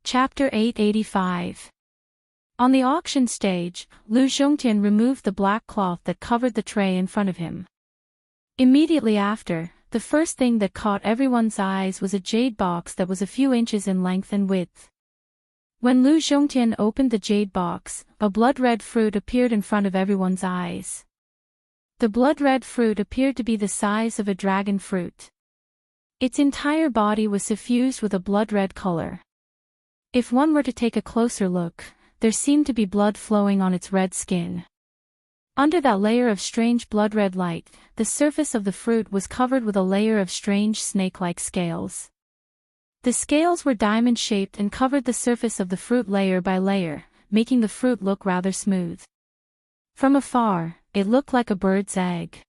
Chapter 885. On the auction stage, Lu Zhongtian removed the black cloth that covered the tray in front of him. Immediately after, the first thing that caught everyone's eyes was a jade box that was a few inches in length and width. When Lu Zhongtian opened the jade box, a blood-red fruit appeared in front of everyone's eyes. The blood-red fruit appeared to be the size of a dragon fruit. Its entire body was suffused with a blood-red color. If one were to take a closer look, there seemed to be blood flowing on its red skin. Under that layer of strange blood-red light, the surface of the fruit was covered with a layer of strange snake-like scales. The scales were diamond-shaped and covered the surface of the fruit layer by layer, making the fruit look rather smooth. From afar, it looked like a bird's egg.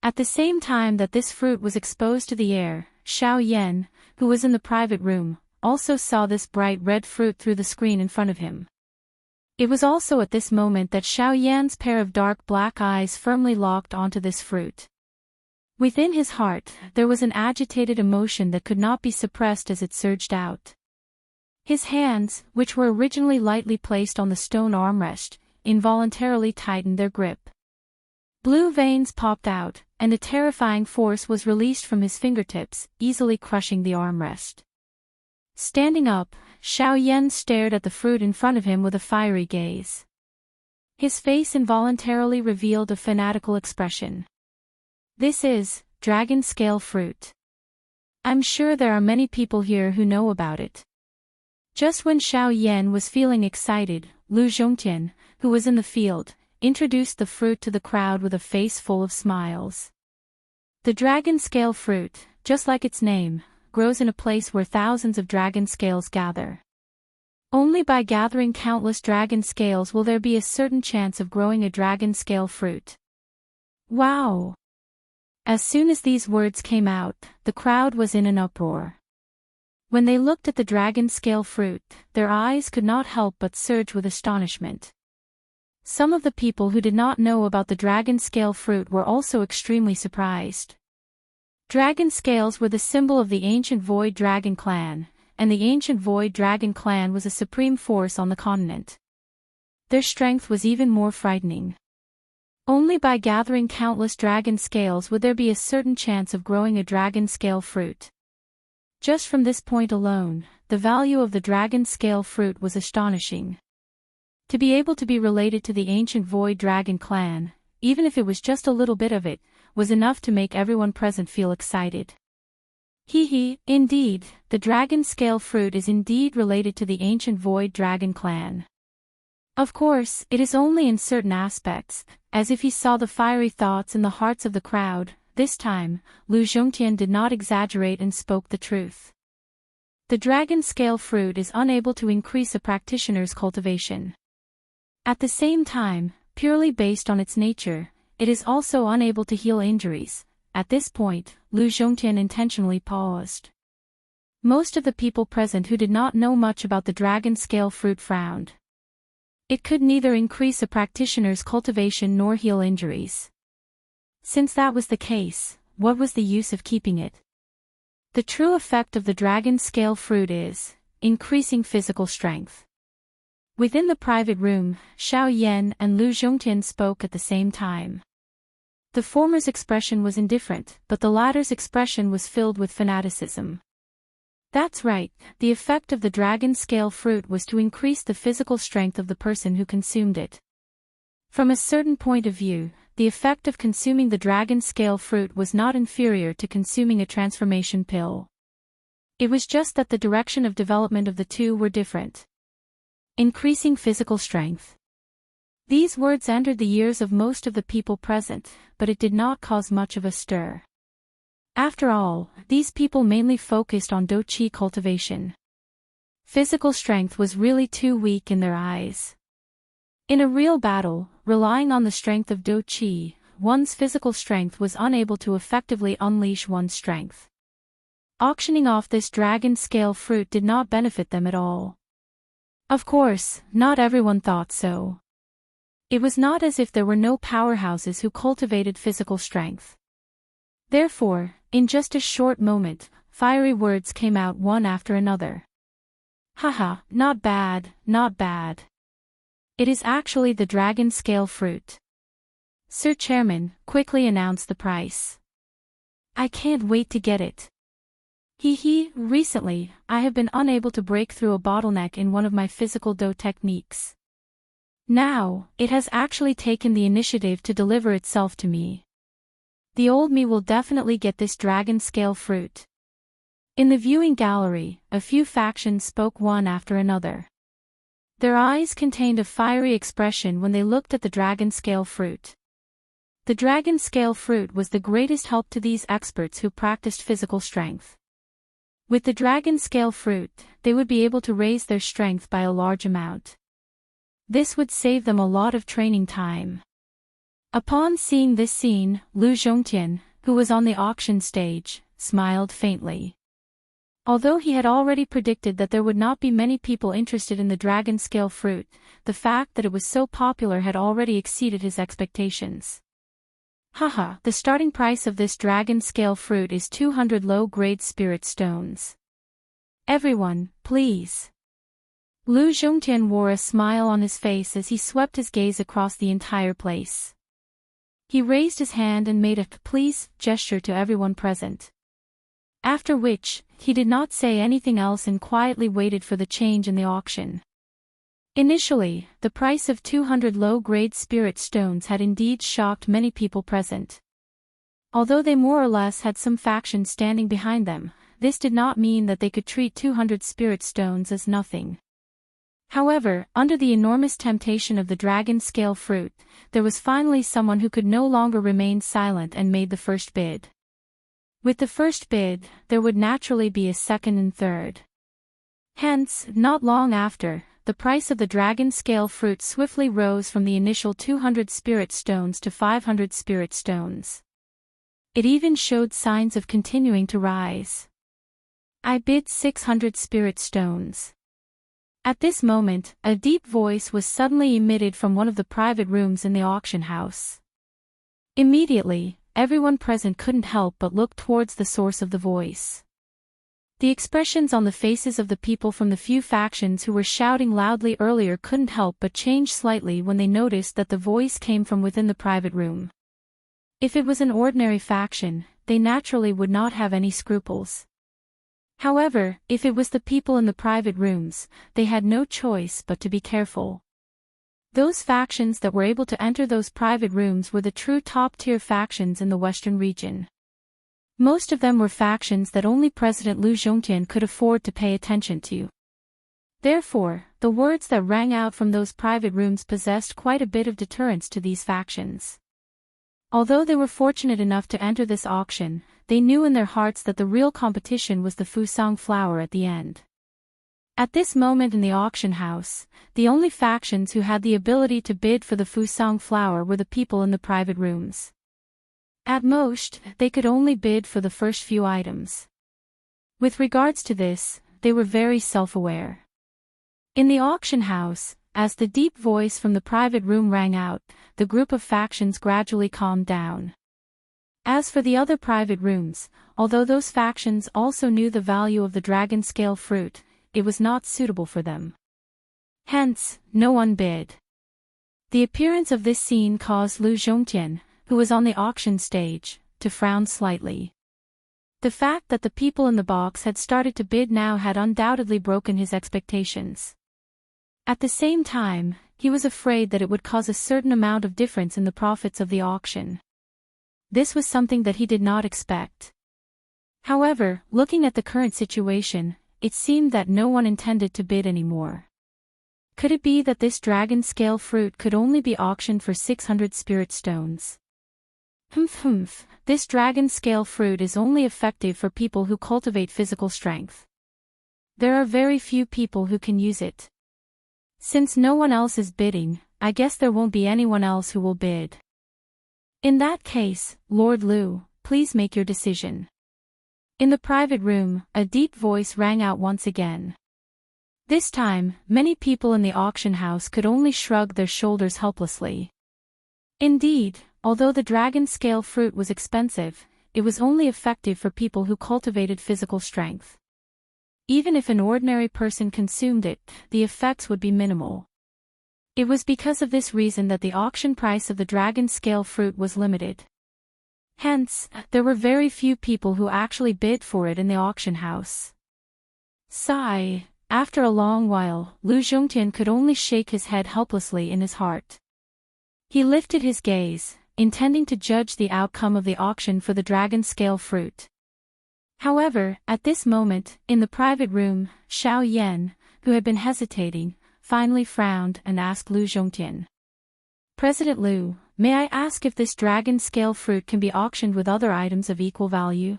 At the same time that this fruit was exposed to the air, Xiao Yan, who was in the private room, also saw this bright red fruit through the screen in front of him. It was also at this moment that Xiao Yan's pair of dark black eyes firmly locked onto this fruit. Within his heart, there was an agitated emotion that could not be suppressed as it surged out. His hands, which were originally lightly placed on the stone armrest, involuntarily tightened their grip. Blue veins popped out, and a terrifying force was released from his fingertips, easily crushing the armrest. Standing up, Xiao Yan stared at the fruit in front of him with a fiery gaze. His face involuntarily revealed a fanatical expression. This is dragon scale fruit. I'm sure there are many people here who know about it. Just when Xiao Yan was feeling excited, Lu Zhongtian, who was in the field, introduced the fruit to the crowd with a face full of smiles. The dragon scale fruit, just like its name, grows in a place where thousands of dragon scales gather. Only by gathering countless dragon scales will there be a certain chance of growing a dragon scale fruit. Wow! As soon as these words came out, the crowd was in an uproar. When they looked at the dragon scale fruit, their eyes could not help but surge with astonishment. Some of the people who did not know about the dragon scale fruit were also extremely surprised. Dragon scales were the symbol of the ancient Void Dragon clan, and the ancient Void Dragon clan was a supreme force on the continent. Their strength was even more frightening. Only by gathering countless dragon scales would there be a certain chance of growing a dragon scale fruit. Just from this point alone, the value of the dragon scale fruit was astonishing. To be able to be related to the ancient Void Dragon clan, even if it was just a little bit of it, was enough to make everyone present feel excited. Indeed, the dragon scale fruit is indeed related to the ancient Void Dragon clan. Of course, it is only in certain aspects, as if he saw the fiery thoughts in the hearts of the crowd. This time, Lu Zhongtian did not exaggerate and spoke the truth. The dragon scale fruit is unable to increase a practitioner's cultivation. At the same time, purely based on its nature, it is also unable to heal injuries. At this point, Lu Zhongtian intentionally paused. Most of the people present who did not know much about the dragon scale fruit frowned. It could neither increase a practitioner's cultivation nor heal injuries. Since that was the case, what was the use of keeping it? The true effect of the dragon scale fruit is increasing physical strength. Within the private room, Xiao Yan and Lu Zhongtian spoke at the same time. The former's expression was indifferent, but the latter's expression was filled with fanaticism. That's right, the effect of the dragon scale fruit was to increase the physical strength of the person who consumed it. From a certain point of view, the effect of consuming the dragon scale fruit was not inferior to consuming a transformation pill. It was just that the direction of development of the two were different. Increasing physical strength. These words entered the ears of most of the people present, but it did not cause much of a stir. After all, these people mainly focused on do-qi cultivation. Physical strength was really too weak in their eyes. In a real battle, relying on the strength of do-qi, one's physical strength was unable to effectively unleash one's strength. Auctioning off this dragon scale fruit did not benefit them at all. Of course, not everyone thought so. It was not as if there were no powerhouses who cultivated physical strength. Therefore, in just a short moment, fiery words came out one after another. Haha, not bad, not bad. It is actually the dragon scale fruit. Sir Chairman, quickly announce the price. I can't wait to get it. Recently, I have been unable to break through a bottleneck in one of my physical do techniques. Now, it has actually taken the initiative to deliver itself to me. The old me will definitely get this dragon scale fruit. In the viewing gallery, a few factions spoke one after another. Their eyes contained a fiery expression when they looked at the dragon scale fruit. The dragon scale fruit was the greatest help to these experts who practiced physical strength. With the dragon scale fruit, they would be able to raise their strength by a large amount. This would save them a lot of training time. Upon seeing this scene, Lu Zhongtian, who was on the auction stage, smiled faintly. Although he had already predicted that there would not be many people interested in the dragon scale fruit, the fact that it was so popular had already exceeded his expectations. Haha, the starting price of this dragon scale fruit is 200 low-grade spirit stones. Everyone, please. Lu Zhongtian wore a smile on his face as he swept his gaze across the entire place. He raised his hand and made a please gesture to everyone present. After which, he did not say anything else and quietly waited for the change in the auction. Initially, the price of 200 low-grade spirit stones had indeed shocked many people present. Although they more or less had some factions standing behind them, this did not mean that they could treat 200 spirit stones as nothing. However, under the enormous temptation of the dragon scale fruit, there was finally someone who could no longer remain silent and made the first bid. With the first bid, there would naturally be a second and third. Hence, not long after, the price of the dragon scale fruit swiftly rose from the initial 200 spirit stones to 500 spirit stones. It even showed signs of continuing to rise. I bid 600 spirit stones. At this moment, a deep voice was suddenly emitted from one of the private rooms in the auction house. Immediately, everyone present couldn't help but look towards the source of the voice. The expressions on the faces of the people from the few factions who were shouting loudly earlier couldn't help but change slightly when they noticed that the voice came from within the private room. If it was an ordinary faction, they naturally would not have any scruples. However, if it was the people in the private rooms, they had no choice but to be careful. Those factions that were able to enter those private rooms were the true top-tier factions in the Western region. Most of them were factions that only President Lu Zhongtian could afford to pay attention to. Therefore, the words that rang out from those private rooms possessed quite a bit of deterrence to these factions. Although they were fortunate enough to enter this auction, they knew in their hearts that the real competition was the Fusang flower at the end. At this moment in the auction house, the only factions who had the ability to bid for the Fusang flower were the people in the private rooms. At most, they could only bid for the first few items. With regards to this, they were very self-aware. In the auction house, as the deep voice from the private room rang out, the group of factions gradually calmed down. As for the other private rooms, although those factions also knew the value of the dragon scale fruit, it was not suitable for them. Hence, no one bid. The appearance of this scene caused Lu Zhongtian, who was on the auction stage, to frown slightly. The fact that the people in the box had started to bid now had undoubtedly broken his expectations. At the same time, he was afraid that it would cause a certain amount of difference in the profits of the auction. This was something that he did not expect. However, looking at the current situation, it seemed that no one intended to bid anymore. Could it be that this dragon scale fruit could only be auctioned for 600 spirit stones? This dragon scale fruit is only effective for people who cultivate physical strength. There are very few people who can use it. Since no one else is bidding, I guess there won't be anyone else who will bid. In that case, Lord Lu, please make your decision. In the private room, a deep voice rang out once again. This time, many people in the auction house could only shrug their shoulders helplessly. Indeed, although the dragon scale fruit was expensive, it was only effective for people who cultivated physical strength. Even if an ordinary person consumed it, the effects would be minimal. It was because of this reason that the auction price of the dragon scale fruit was limited. Hence, there were very few people who actually bid for it in the auction house. Sigh. After a long while, Lu Zhongtian could only shake his head helplessly in his heart. He lifted his gaze, intending to judge the outcome of the auction for the dragon scale fruit. However, at this moment, in the private room, Xiao Yan, who had been hesitating, finally frowned and asked Lu Zhongtian. President Lu, may I ask if this dragon scale fruit can be auctioned with other items of equal value?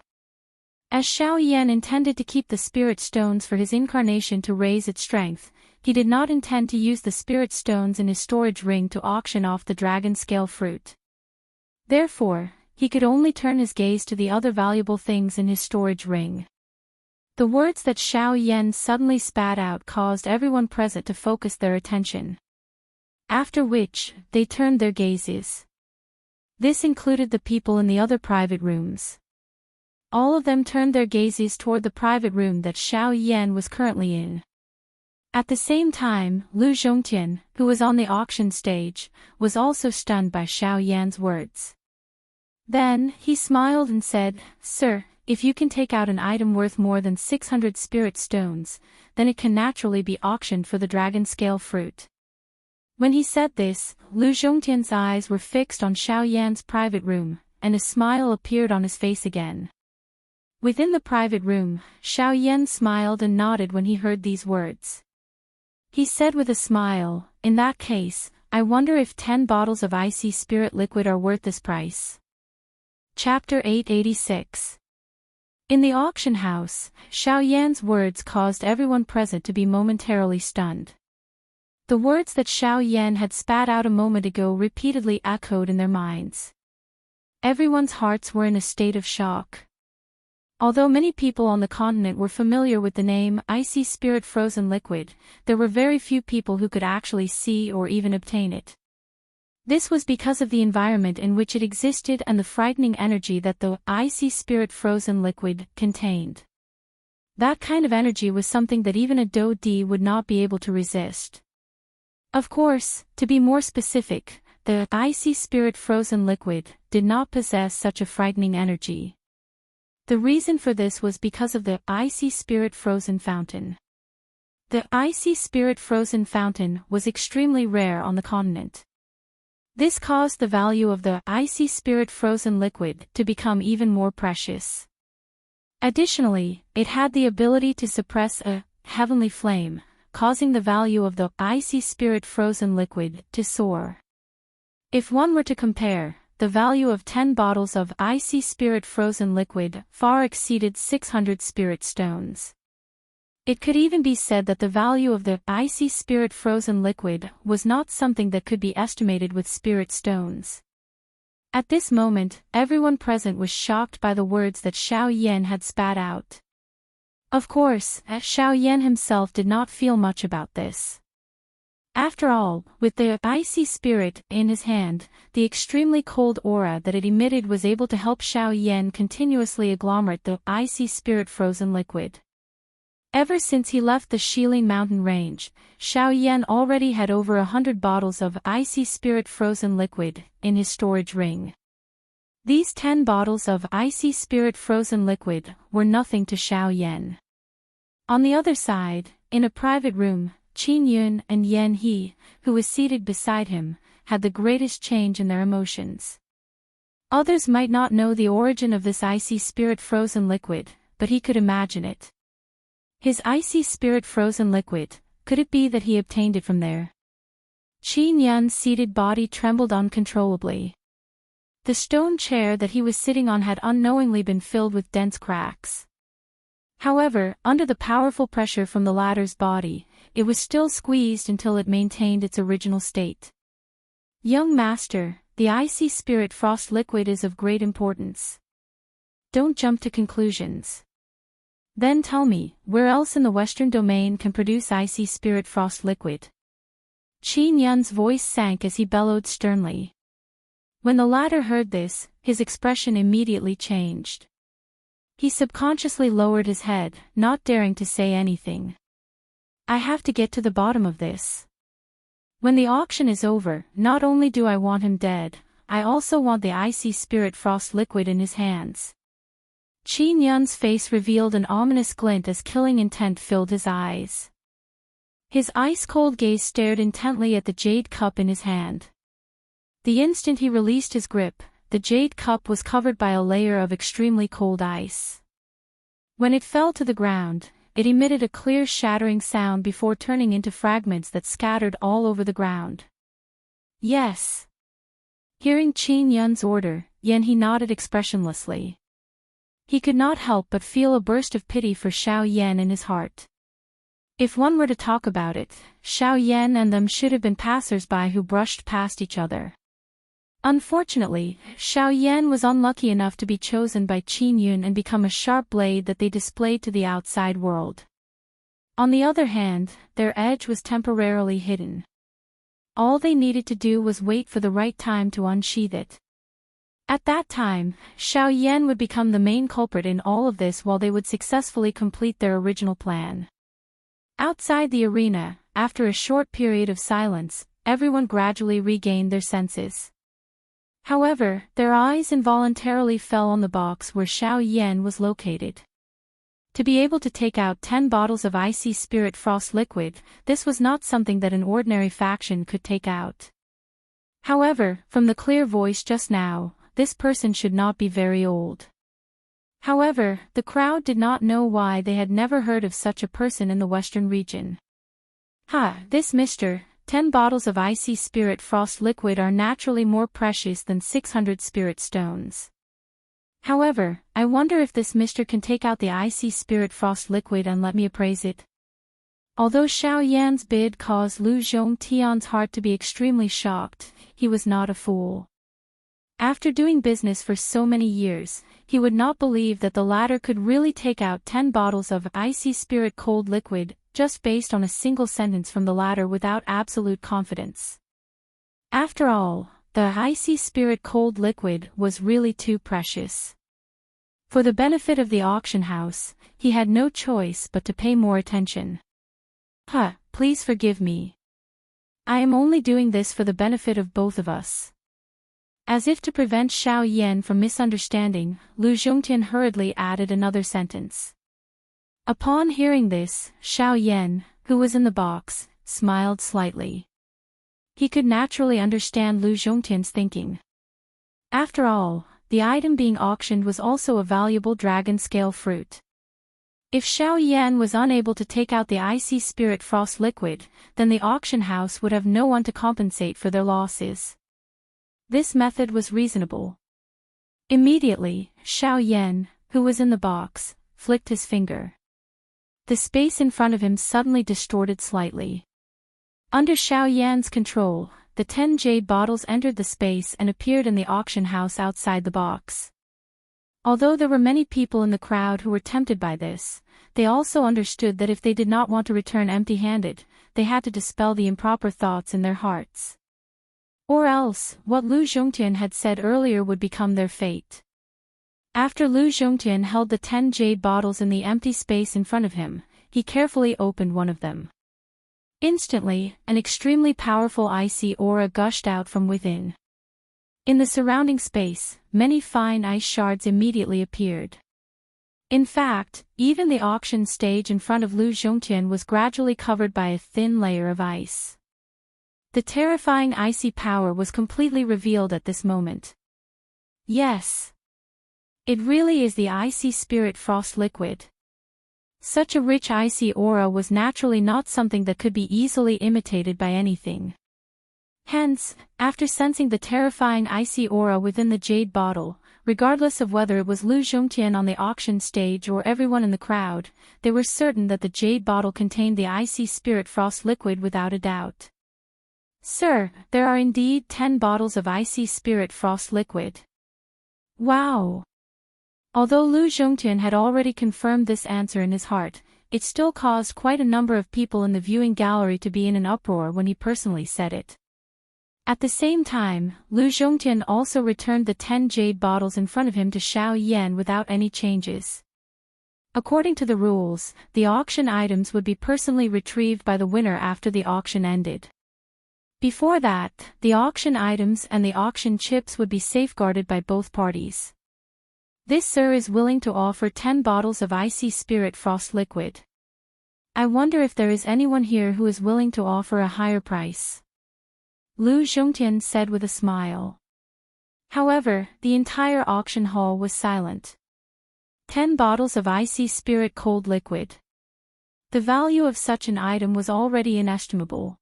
As Xiao Yan intended to keep the spirit stones for his incarnation to raise its strength, he did not intend to use the spirit stones in his storage ring to auction off the dragon scale fruit. Therefore, he could only turn his gaze to the other valuable things in his storage ring. The words that Xiao Yan suddenly spat out caused everyone present to focus their attention. After which, they turned their gazes. This included the people in the other private rooms. All of them turned their gazes toward the private room that Xiao Yan was currently in. At the same time, Lu Zhongtian, who was on the auction stage, was also stunned by Xiao Yan's words. Then, he smiled and said, "Sir, if you can take out an item worth more than 600 spirit stones, then it can naturally be auctioned for the dragon scale fruit." When he said this, Lu Zhongtian's eyes were fixed on Xiao Yan's private room, and a smile appeared on his face again. Within the private room, Xiao Yan smiled and nodded when he heard these words. He said with a smile, "In that case, I wonder if 10 bottles of icy spirit liquid are worth this price." Chapter 886. In the auction house, Xiao Yan's words caused everyone present to be momentarily stunned. The words that Xiao Yan had spat out a moment ago repeatedly echoed in their minds. Everyone's hearts were in a state of shock. Although many people on the continent were familiar with the name icy spirit frozen liquid, there were very few people who could actually see or even obtain it. This was because of the environment in which it existed and the frightening energy that the icy spirit frozen liquid contained. That kind of energy was something that even a Do Di would not be able to resist. Of course, to be more specific, the icy spirit frozen liquid did not possess such a frightening energy. The reason for this was because of the icy spirit frozen fountain. The icy spirit frozen fountain was extremely rare on the continent. This caused the value of the icy spirit frozen liquid to become even more precious. Additionally, it had the ability to suppress a heavenly flame, causing the value of the icy spirit frozen liquid to soar. If one were to compare, the value of 10 bottles of icy spirit frozen liquid far exceeded 600 spirit stones. It could even be said that the value of the icy spirit frozen liquid was not something that could be estimated with spirit stones. At this moment, everyone present was shocked by the words that Xiao Yan had spat out. Of course, Xiao Yan himself did not feel much about this. After all, with the icy spirit in his hand, the extremely cold aura that it emitted was able to help Xiao Yan continuously agglomerate the icy spirit frozen liquid. Ever since he left the Shilin mountain range, Xiao Yan already had over 100 bottles of icy spirit frozen liquid in his storage ring. These 10 bottles of icy spirit frozen liquid were nothing to Xiao Yan. On the other side, in a private room, Qin Yun and Yan He, who was seated beside him, had the greatest change in their emotions. Others might not know the origin of this icy spirit frozen liquid, but he could imagine it. His icy spirit frozen liquid, could it be that he obtained it from there? Qin Yun's seated body trembled uncontrollably. The stone chair that he was sitting on had unknowingly been filled with dense cracks. However, under the powerful pressure from the latter's body, it was still squeezed until it maintained its original state. Young master, the icy spirit frost liquid is of great importance. Don't jump to conclusions. Then tell me, where else in the Western domain can produce icy spirit frost liquid? Qin Yun's voice sank as he bellowed sternly. When the latter heard this, his expression immediately changed. He subconsciously lowered his head, not daring to say anything. I have to get to the bottom of this. When the auction is over, not only do I want him dead, I also want the icy spirit frost liquid in his hands. Qin Yun's face revealed an ominous glint as killing intent filled his eyes. His ice-cold gaze stared intently at the jade cup in his hand. The instant he released his grip, the jade cup was covered by a layer of extremely cold ice. When it fell to the ground, it emitted a clear shattering sound before turning into fragments that scattered all over the ground. Yes. Hearing Qin Yun's order, He nodded expressionlessly. He could not help but feel a burst of pity for Xiao Yan in his heart. If one were to talk about it, Xiao Yan and them should have been passers-by who brushed past each other. Unfortunately, Xiao Yan was unlucky enough to be chosen by Qin Yun and become a sharp blade that they displayed to the outside world. On the other hand, their edge was temporarily hidden. All they needed to do was wait for the right time to unsheath it. At that time, Xiao Yan would become the main culprit in all of this while they would successfully complete their original plan. Outside the arena, after a short period of silence, everyone gradually regained their senses. However, their eyes involuntarily fell on the box where Xiao Yan was located. To be able to take out 10 bottles of icy spirit frost liquid, this was not something that an ordinary faction could take out. However, from the clear voice just now, this person should not be very old. However, the crowd did not know why they had never heard of such a person in the western region. This Mr. 10 bottles of icy spirit frost liquid are naturally more precious than 600 spirit stones. However, I wonder if this Mr. can take out the icy spirit frost liquid and let me appraise it. Although Xiao Yan's bid caused Lu Zhongtian's heart to be extremely shocked, he was not a fool. After doing business for so many years, he would not believe that the latter could really take out 10 bottles of icy spirit cold liquid, just based on a single sentence from the latter without absolute confidence. After all, the icy spirit cold liquid was really too precious. For the benefit of the auction house, he had no choice but to pay more attention. Please forgive me. I am only doing this for the benefit of both of us. As if to prevent Xiao Yan from misunderstanding, Lu Zhongtian hurriedly added another sentence. Upon hearing this, Xiao Yan, who was in the box, smiled slightly. He could naturally understand Lu Zhongtian's thinking. After all, the item being auctioned was also a valuable dragon-scale fruit. If Xiao Yan was unable to take out the icy spirit frost liquid, then the auction house would have no one to compensate for their losses. This method was reasonable. Immediately, Xiao Yan, who was in the box, flicked his finger. The space in front of him suddenly distorted slightly. Under Xiao Yan's control, the 10 jade bottles entered the space and appeared in the auction house outside the box. Although there were many people in the crowd who were tempted by this, they also understood that if they did not want to return empty-handed, they had to dispel the improper thoughts in their hearts. Or else, what Lu Zhongtian had said earlier would become their fate. After Lu Zhongtian held the 10 jade bottles in the empty space in front of him, he carefully opened one of them. Instantly, an extremely powerful icy aura gushed out from within. In the surrounding space, many fine ice shards immediately appeared. In fact, even the auction stage in front of Lu Zhongtian was gradually covered by a thin layer of ice. The terrifying icy power was completely revealed at this moment. Yes. It really is the icy spirit frost liquid. Such a rich icy aura was naturally not something that could be easily imitated by anything. Hence, after sensing the terrifying icy aura within the jade bottle, regardless of whether it was Lu Zhongtian on the auction stage or everyone in the crowd, they were certain that the jade bottle contained the icy spirit frost liquid without a doubt. Sir, there are indeed 10 bottles of icy spirit frost liquid. Wow! Although Lu Zhongtian had already confirmed this answer in his heart, it still caused quite a number of people in the viewing gallery to be in an uproar when he personally said it. At the same time, Lu Zhongtian also returned the 10 jade bottles in front of him to Xiao Yan without any changes. According to the rules, the auction items would be personally retrieved by the winner after the auction ended. Before that, the auction items and the auction chips would be safeguarded by both parties. This sir is willing to offer 10 bottles of icy spirit frost liquid. I wonder if there is anyone here who is willing to offer a higher price. Lu Zhongtian said with a smile. However, the entire auction hall was silent. 10 bottles of icy spirit cold liquid. The value of such an item was already inestimable.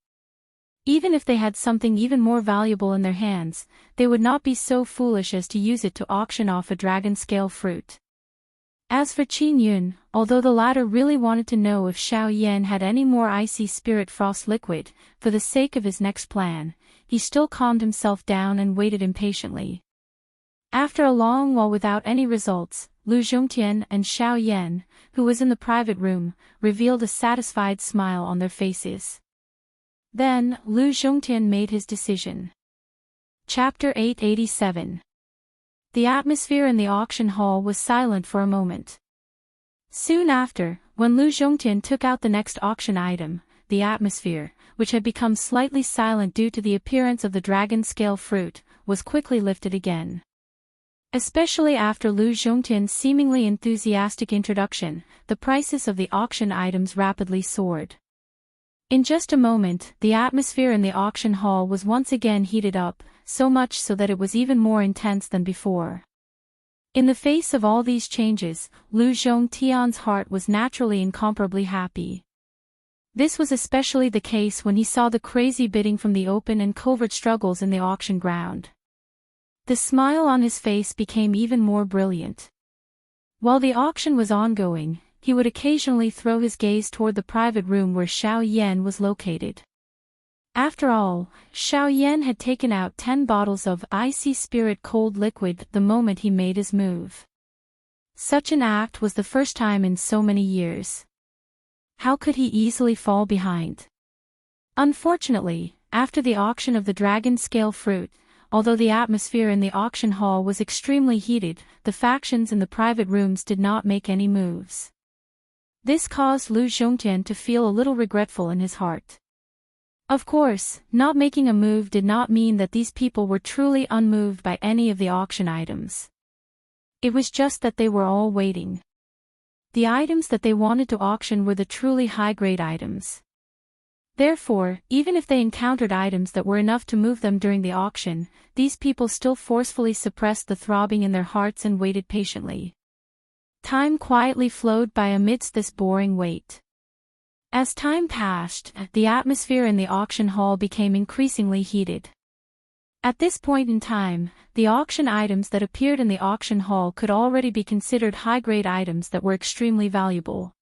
Even if they had something even more valuable in their hands, they would not be so foolish as to use it to auction off a dragon-scale fruit. As for Qin Yun, although the latter really wanted to know if Xiao Yan had any more icy spirit frost liquid, for the sake of his next plan, he still calmed himself down and waited impatiently. After a long while without any results, Lu Zhongtian and Xiao Yan, who was in the private room, revealed a satisfied smile on their faces. Then, Lu Zhongtian made his decision. Chapter 887. The atmosphere in the auction hall was silent for a moment. Soon after, when Lu Zhongtian took out the next auction item, the atmosphere, which had become slightly silent due to the appearance of the dragon-scale fruit, was quickly lifted again. Especially after Lu Zhongtian's seemingly enthusiastic introduction, the prices of the auction items rapidly soared. In just a moment, the atmosphere in the auction hall was once again heated up, so much so that it was even more intense than before. In the face of all these changes, Lu Zhongtian's heart was naturally incomparably happy. This was especially the case when he saw the crazy bidding from the open and covert struggles in the auction ground. The smile on his face became even more brilliant. While the auction was ongoing, he would occasionally throw his gaze toward the private room where Xiao Yan was located. After all, Xiao Yan had taken out 10 bottles of icy spirit cold liquid the moment he made his move. Such an act was the first time in so many years. How could he easily fall behind? Unfortunately, after the auction of the dragon-scale fruit, although the atmosphere in the auction hall was extremely heated, the factions in the private rooms did not make any moves. This caused Lu Zhongtian to feel a little regretful in his heart. Of course, not making a move did not mean that these people were truly unmoved by any of the auction items. It was just that they were all waiting. The items that they wanted to auction were the truly high-grade items. Therefore, even if they encountered items that were enough to move them during the auction, these people still forcefully suppressed the throbbing in their hearts and waited patiently. Time quietly flowed by amidst this boring wait. As time passed, the atmosphere in the auction hall became increasingly heated. At this point in time, the auction items that appeared in the auction hall could already be considered high-grade items that were extremely valuable.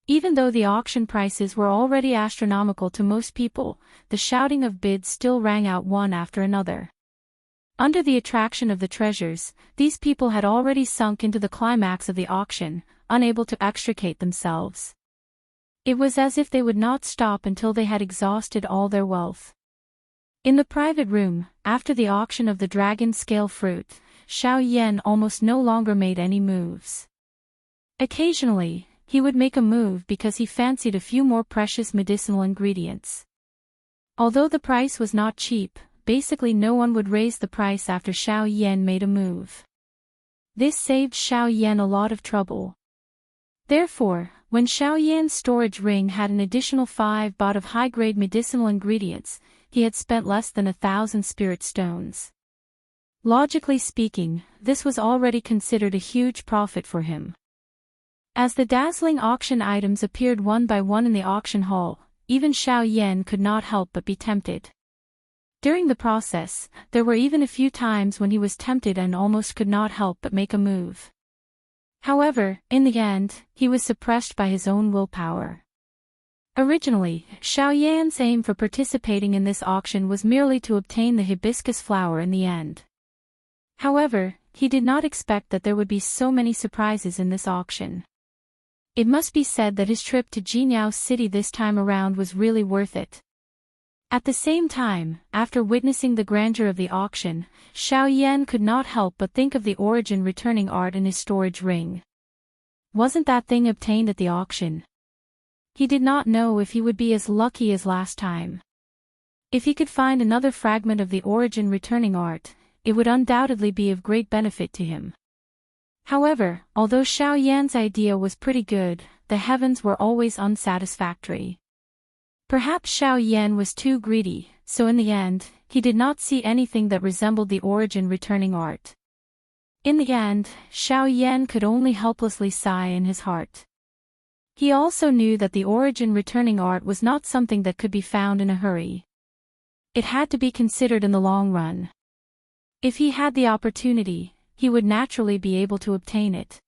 Even though the auction prices were already astronomical to most people, the shouting of bids still rang out one after another. Under the attraction of the treasures, these people had already sunk into the climax of the auction, unable to extricate themselves. It was as if they would not stop until they had exhausted all their wealth. In the private room, after the auction of the dragon-scale fruit, Xiao Yan almost no longer made any moves. Occasionally, he would make a move because he fancied a few more precious medicinal ingredients. Although the price was not cheap, basically no one would raise the price after Xiao Yan made a move. This saved Xiao Yan a lot of trouble. Therefore, when Xiao Yan's storage ring had an additional 5 baht of high-grade medicinal ingredients, he had spent less than 1,000 spirit stones. Logically speaking, this was already considered a huge profit for him. As the dazzling auction items appeared one by one in the auction hall, even Xiao Yan could not help but be tempted. During the process, there were even a few times when he was tempted and almost could not help but make a move. However, in the end, he was suppressed by his own willpower. Originally, Xiao Yan's aim for participating in this auction was merely to obtain the hibiscus flower in the end. However, he did not expect that there would be so many surprises in this auction. It must be said that his trip to Jinyao City this time around was really worth it. At the same time, after witnessing the grandeur of the auction, Xiao Yan could not help but think of the origin returning art in his storage ring. Wasn't that thing obtained at the auction? He did not know if he would be as lucky as last time. If he could find another fragment of the origin returning art, it would undoubtedly be of great benefit to him. However, although Xiao Yan's idea was pretty good, the heavens were always unsatisfactory. Perhaps Xiao Yan was too greedy, so in the end, he did not see anything that resembled the origin returning art. In the end, Xiao Yan could only helplessly sigh in his heart. He also knew that the origin returning art was not something that could be found in a hurry. It had to be considered in the long run. If he had the opportunity, he would naturally be able to obtain it.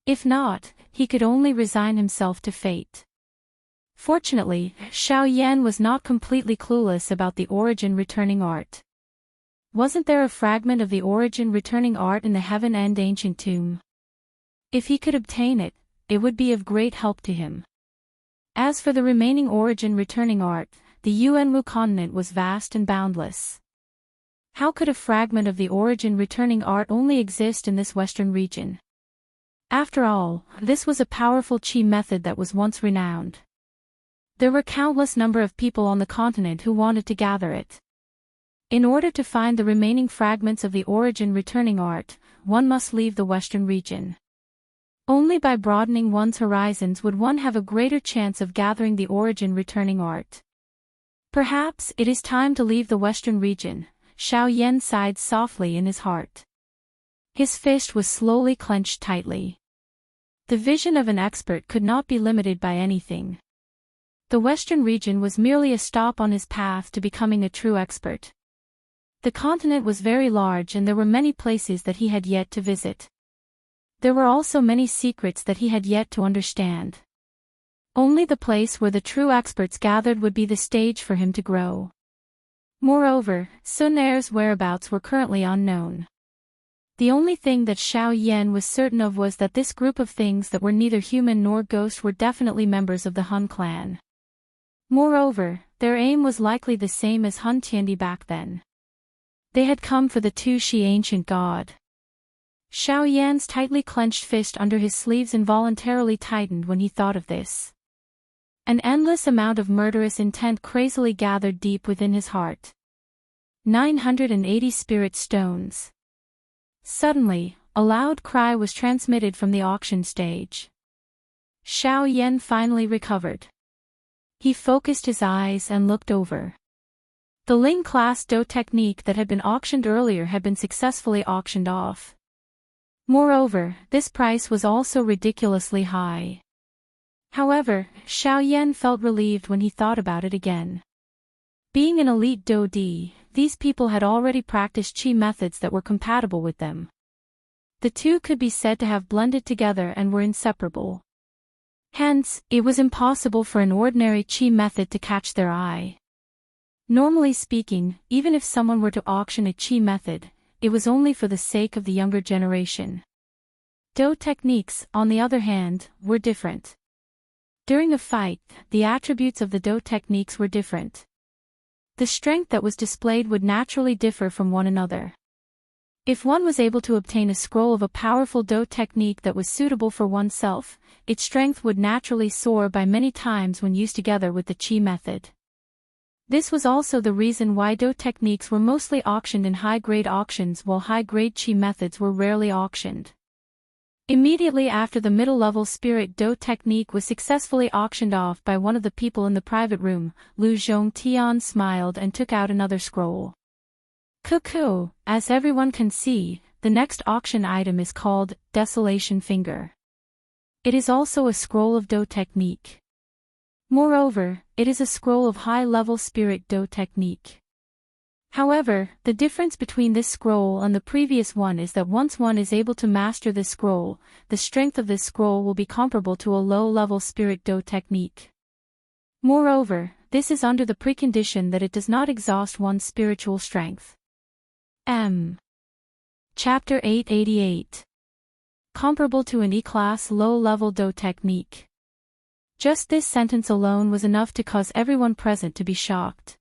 If not, he could only resign himself to fate. Fortunately, Xiao Yan was not completely clueless about the origin returning art. Wasn't there a fragment of the origin returning art in the Heaven End ancient tomb? If he could obtain it, it would be of great help to him. As for the remaining origin returning art, the Yuanwu continent was vast and boundless. How could a fragment of the origin returning art only exist in this western region? After all, this was a powerful qi method that was once renowned. There were countless number of people on the continent who wanted to gather it. In order to find the remaining fragments of the origin returning art, one must leave the western region. Only by broadening one's horizons would one have a greater chance of gathering the origin returning art. Perhaps it is time to leave the western region, Xiao Yan sighed softly in his heart. His fist was slowly clenched tightly. The vision of an expert could not be limited by anything. The western region was merely a stop on his path to becoming a true expert. The continent was very large and there were many places that he had yet to visit. There were also many secrets that he had yet to understand. Only the place where the true experts gathered would be the stage for him to grow. Moreover, Sun Er's whereabouts were currently unknown. The only thing that Xiao Yan was certain of was that this group of things that were neither human nor ghost were definitely members of the Hun clan. Moreover, their aim was likely the same as Hun Tiandi back then. They had come for the Tu Shi ancient god. Xiao Yan's tightly clenched fist under his sleeves involuntarily tightened when he thought of this. An endless amount of murderous intent crazily gathered deep within his heart. 980 spirit stones. Suddenly, a loud cry was transmitted from the auction stage. Xiao Yan finally recovered. He focused his eyes and looked over. The Ling class Do technique that had been auctioned earlier had been successfully auctioned off. Moreover, this price was also ridiculously high. However, Xiao Yan felt relieved when he thought about it again. Being an elite Do Di, these people had already practiced qi methods that were compatible with them. The two could be said to have blended together and were inseparable. Hence, it was impossible for an ordinary qi method to catch their eye. Normally speaking, even if someone were to auction a qi method, it was only for the sake of the younger generation. Do techniques, on the other hand, were different. During a fight, the attributes of the Do techniques were different. The strength that was displayed would naturally differ from one another. If one was able to obtain a scroll of a powerful Do technique that was suitable for oneself, its strength would naturally soar by many times when used together with the qi method. This was also the reason why Do techniques were mostly auctioned in high-grade auctions while high-grade qi methods were rarely auctioned. Immediately after the middle-level spirit Do technique was successfully auctioned off by one of the people in the private room, Lu Zhongtian smiled and took out another scroll. Cuckoo, as everyone can see, the next auction item is called Desolation Finger. It is also a scroll of Do technique. Moreover, it is a scroll of high-level spirit Do technique. However, the difference between this scroll and the previous one is that once one is able to master this scroll, the strength of this scroll will be comparable to a low-level spirit Do technique. Moreover, this is under the precondition that it does not exhaust one's spiritual strength. Chapter 888. Comparable to an E-class low-level Do technique. Just this sentence alone was enough to cause everyone present to be shocked.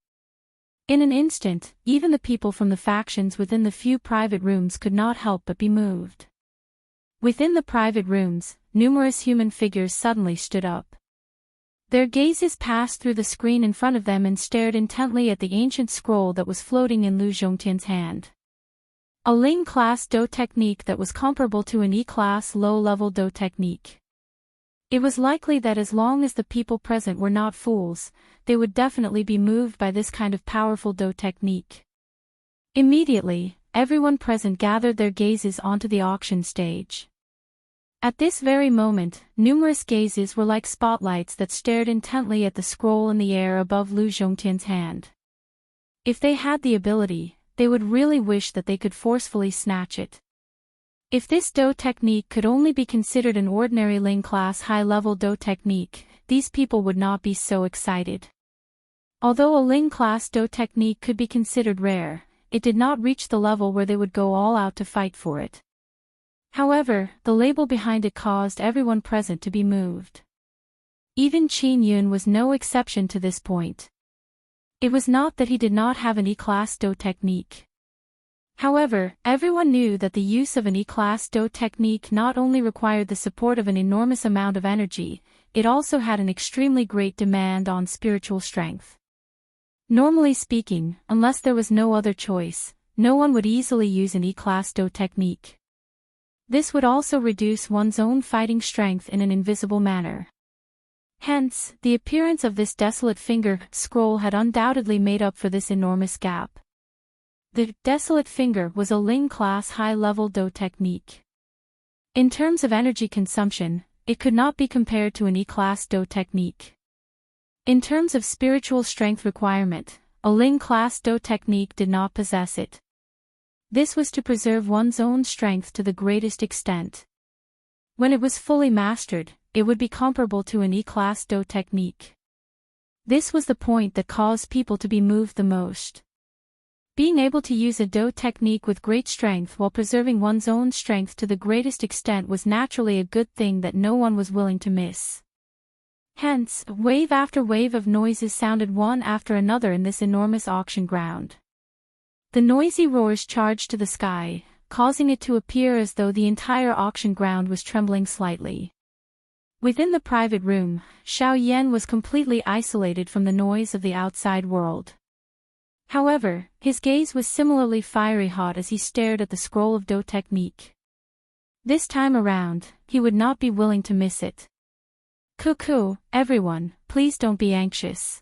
In an instant, even the people from the factions within the few private rooms could not help but be moved. Within the private rooms, numerous human figures suddenly stood up. Their gazes passed through the screen in front of them and stared intently at the ancient scroll that was floating in Lu Zhongtian's hand. A Ling-class Do technique that was comparable to an E-class low-level Do technique. It was likely that as long as the people present were not fools, they would definitely be moved by this kind of powerful Do technique. Immediately, everyone present gathered their gazes onto the auction stage. At this very moment, numerous gazes were like spotlights that stared intently at the scroll in the air above Lu Zhongtian's hand. If they had the ability, they would really wish that they could forcefully snatch it. If this Do technique could only be considered an ordinary Ling-class high-level Do technique, these people would not be so excited. Although a Ling-class Do technique could be considered rare, it did not reach the level where they would go all out to fight for it. However, the label behind it caused everyone present to be moved. Even Qin Yun was no exception to this point. It was not that he did not have an E-class Do technique. However, everyone knew that the use of an E-class Do technique not only required the support of an enormous amount of energy, it also had an extremely great demand on spiritual strength. Normally speaking, unless there was no other choice, no one would easily use an E-class Do technique. This would also reduce one's own fighting strength in an invisible manner. Hence, the appearance of this desolate finger scroll had undoubtedly made up for this enormous gap. The desolate finger was a Ling-class high-level Do technique. In terms of energy consumption, it could not be compared to an E-class Do technique. In terms of spiritual strength requirement, a Ling-class Do technique did not possess it. This was to preserve one's own strength to the greatest extent. When it was fully mastered, it would be comparable to an E-class Do technique. This was the point that caused people to be moved the most. Being able to use a Do technique with great strength while preserving one's own strength to the greatest extent was naturally a good thing that no one was willing to miss. Hence, wave after wave of noises sounded one after another in this enormous auction ground. The noisy roars charged to the sky, causing it to appear as though the entire auction ground was trembling slightly. Within the private room, Xiao Yan was completely isolated from the noise of the outside world. However, his gaze was similarly fiery hot as he stared at the scroll of Do technique. This time around, he would not be willing to miss it. Cuckoo, everyone, please don't be anxious.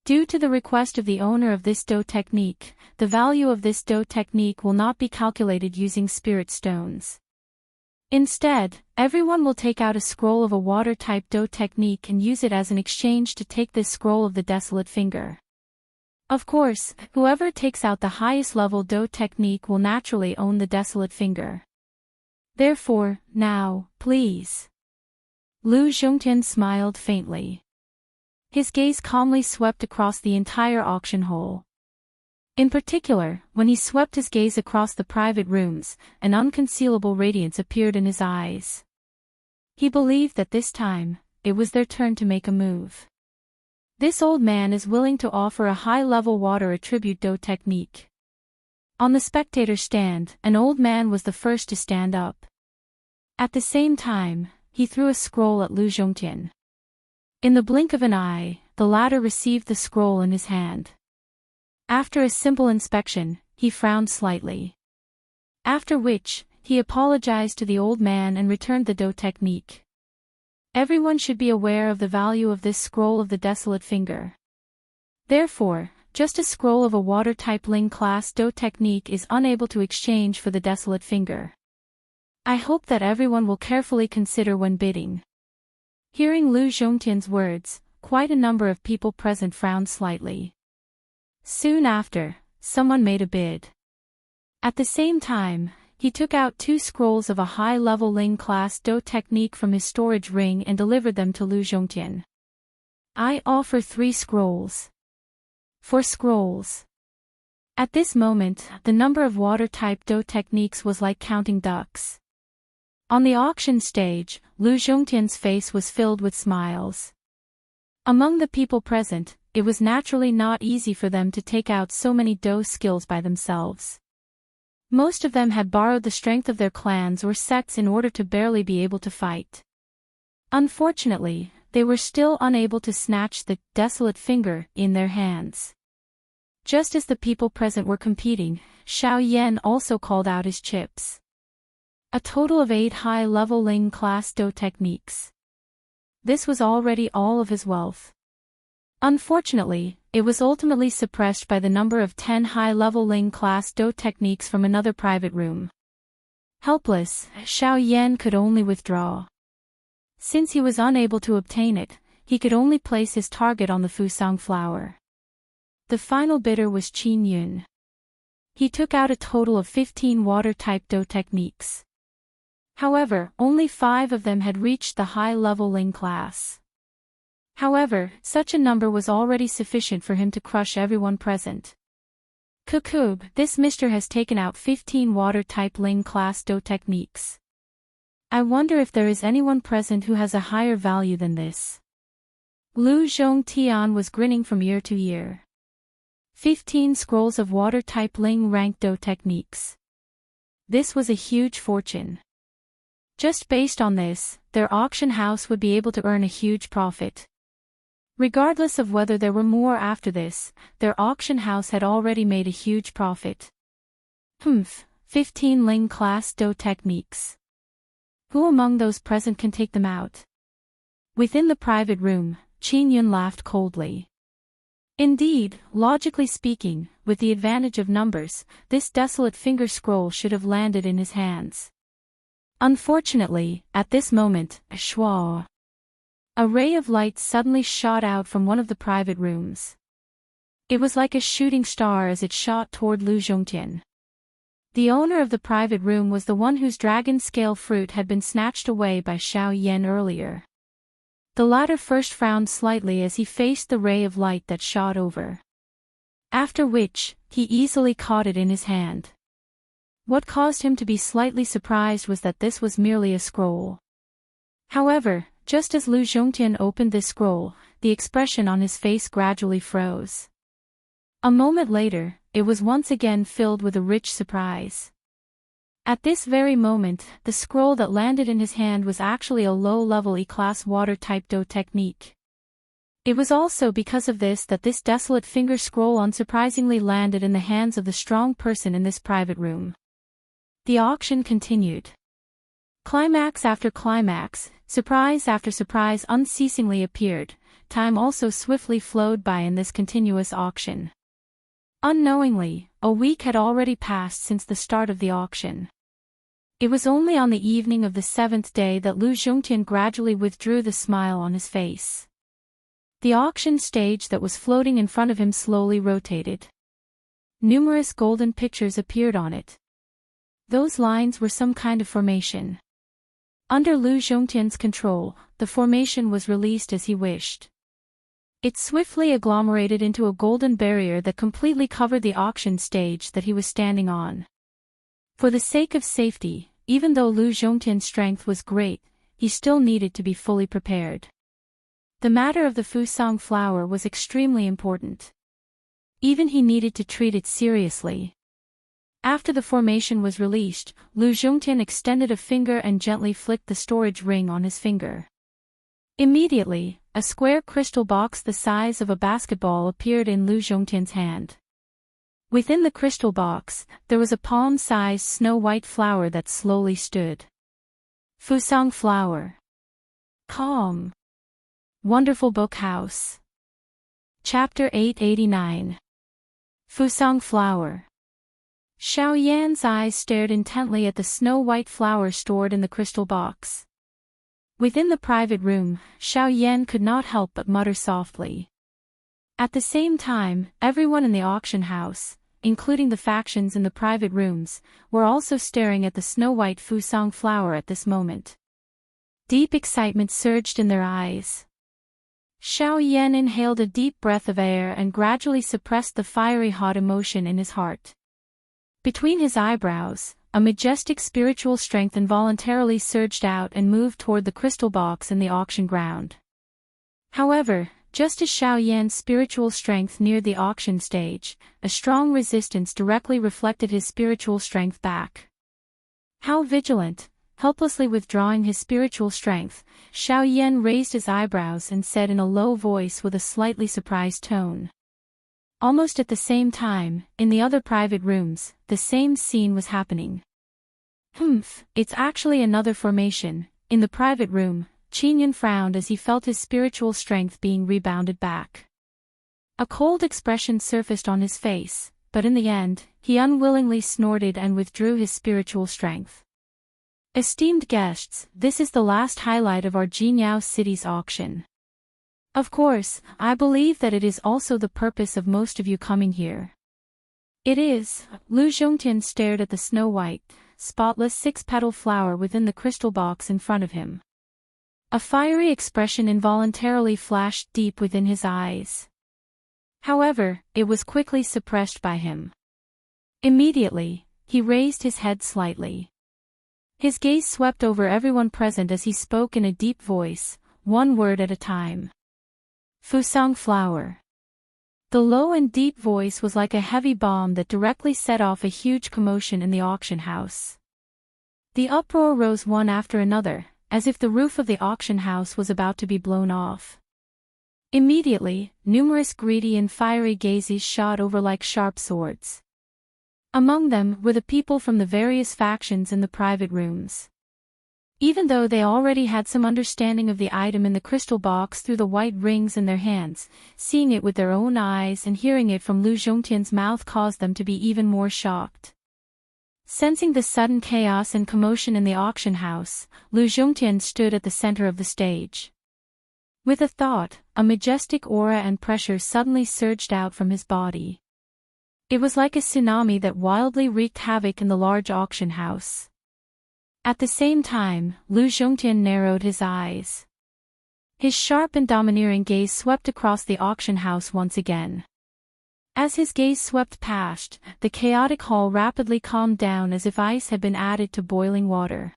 Due to the request of the owner of this Do technique, the value of this Do technique will not be calculated using spirit stones. Instead, everyone will take out a scroll of a water-type Do technique and use it as an exchange to take this scroll of the desolate finger. Of course, whoever takes out the highest level Do technique will naturally own the desolate finger. Therefore, now, please. Lu Zhongtian smiled faintly. His gaze calmly swept across the entire auction hall. In particular, when he swept his gaze across the private rooms, an unconcealable radiance appeared in his eyes. He believed that this time, it was their turn to make a move. This old man is willing to offer a high-level water attribute Do technique. On the spectator stand, an old man was the first to stand up. At the same time, he threw a scroll at Lu Zhongtian. In the blink of an eye, the latter received the scroll in his hand. After a simple inspection, he frowned slightly. After which, he apologized to the old man and returned the Do technique. Everyone should be aware of the value of this scroll of the desolate finger. Therefore, just a scroll of a water-type Ling-class Do technique is unable to exchange for the desolate finger. I hope that everyone will carefully consider when bidding. Hearing Lu Zhongtian's words, quite a number of people present frowned slightly. Soon after, someone made a bid. At the same time, he took out 2 scrolls of a high-level Ling-class Do technique from his storage ring and delivered them to Lu Zhongtian. I offer 3 scrolls. 4 scrolls. At this moment, the number of water-type Do techniques was like counting ducks. On the auction stage, Lu Zhongtian's face was filled with smiles. Among the people present, it was naturally not easy for them to take out so many Do skills by themselves. Most of them had borrowed the strength of their clans or sects in order to barely be able to fight. Unfortunately, they were still unable to snatch the desolate finger in their hands. Just as the people present were competing, Xiao Yan also called out his chips. A total of 8 high-level Ling class Do techniques. This was already all of his wealth. Unfortunately, it was ultimately suppressed by the number of 10 high-level Ling class Do techniques from another private room. Helpless, Xiao Yan could only withdraw. Since he was unable to obtain it, he could only place his target on the Fusang flower. The final bidder was Qin Yun. He took out a total of 15 water-type Do techniques. However, only 5 of them had reached the high-level Ling class. However, such a number was already sufficient for him to crush everyone present. Kukub, this mister has taken out 15 water-type Ling class Do techniques. I wonder if there is anyone present who has a higher value than this. Lu Zhongtian was grinning from ear to ear. 15 scrolls of water-type Ling rank Do techniques. This was a huge fortune. Just based on this, their auction house would be able to earn a huge profit. Regardless of whether there were more after this, their auction house had already made a huge profit. 15 Ling class Do techniques. Who among those present can take them out? Within the private room, Qin Yun laughed coldly. Indeed, logically speaking, with the advantage of numbers, this desolate finger scroll should have landed in his hands. Unfortunately, at this moment, a ray of light suddenly shot out from one of the private rooms. It was like a shooting star as it shot toward Lu Zhongtian. The owner of the private room was the one whose dragon scale fruit had been snatched away by Xiao Yan earlier. The latter first frowned slightly as he faced the ray of light that shot over. After which, he easily caught it in his hand. What caused him to be slightly surprised was that this was merely a scroll. However, just as Lu Zhongtian opened this scroll, the expression on his face gradually froze. A moment later, it was once again filled with a rich surprise. At this very moment, the scroll that landed in his hand was actually a low-level E-class water-type Do technique. It was also because of this that this desolate finger scroll unsurprisingly landed in the hands of the strong person in this private room. The auction continued. Climax after climax, surprise after surprise unceasingly appeared. Time also swiftly flowed by in this continuous auction. Unknowingly, a week had already passed since the start of the auction. It was only on the evening of the 7th day that Lu Zhongtian gradually withdrew the smile on his face. The auction stage that was floating in front of him slowly rotated. Numerous golden pictures appeared on it. Those lines were some kind of formation. Under Lu Zhongtian's control, the formation was released as he wished. It swiftly agglomerated into a golden barrier that completely covered the auction stage that he was standing on. For the sake of safety, even though Lu Zhongtian's strength was great, he still needed to be fully prepared. The matter of the Fusang flower was extremely important. Even he needed to treat it seriously. After the formation was released, Lu Zhongtian extended a finger and gently flicked the storage ring on his finger. Immediately, a square crystal box the size of a basketball appeared in Lu Zhongtian's hand. Within the crystal box, there was a palm-sized snow-white flower that slowly stood. Fusang flower. Calm. Wonderful Book House. Chapter 889. Fusang flower. Xiao Yan's eyes stared intently at the snow-white flower stored in the crystal box. Within the private room, Xiao Yan could not help but mutter softly. At the same time, everyone in the auction house, including the factions in the private rooms, were also staring at the snow-white Fusang flower at this moment. Deep excitement surged in their eyes. Xiao Yan inhaled a deep breath of air and gradually suppressed the fiery hot emotion in his heart. Between his eyebrows, a majestic spiritual strength involuntarily surged out and moved toward the crystal box in the auction ground. However, Just as Xiao Yan's spiritual strength neared the auction stage, a strong resistance directly reflected his spiritual strength back. How vigilant! Helplessly withdrawing his spiritual strength, Xiao Yan raised his eyebrows and said in a low voice with a slightly surprised tone. Almost at the same time, in the other private rooms, the same scene was happening. It's actually another formation. In the private room, Qinyan frowned as he felt his spiritual strength being rebounded back. A cold expression surfaced on his face, but in the end, he unwillingly snorted and withdrew his spiritual strength. Esteemed guests, this is the last highlight of our Jinyao City's auction. Of course, I believe that it is also the purpose of most of you coming here. It is. Lu Zhongtian stared at the snow-white, spotless six-petal flower within the crystal box in front of him. A fiery expression involuntarily flashed deep within his eyes. However, it was quickly suppressed by him. Immediately, he raised his head slightly. His gaze swept over everyone present as he spoke in a deep voice, one word at a time. Fusang flower. The low and deep voice was like a heavy bomb that directly set off a huge commotion in the auction house. The uproar rose one after another, as if the roof of the auction house was about to be blown off. Immediately, numerous greedy and fiery gazes shot over like sharp swords. Among them were the people from the various factions in the private rooms. Even though they already had some understanding of the item in the crystal box through the white rings in their hands, seeing it with their own eyes and hearing it from Lu Zhongtian's mouth caused them to be even more shocked. Sensing the sudden chaos and commotion in the auction house, Lu Zhongtian stood at the center of the stage. With a thought, a majestic aura and pressure suddenly surged out from his body. It was like a tsunami that wildly wreaked havoc in the large auction house. At the same time, Lu Zhongtian narrowed his eyes. His sharp and domineering gaze swept across the auction house once again. As his gaze swept past, the chaotic hall rapidly calmed down as if ice had been added to boiling water.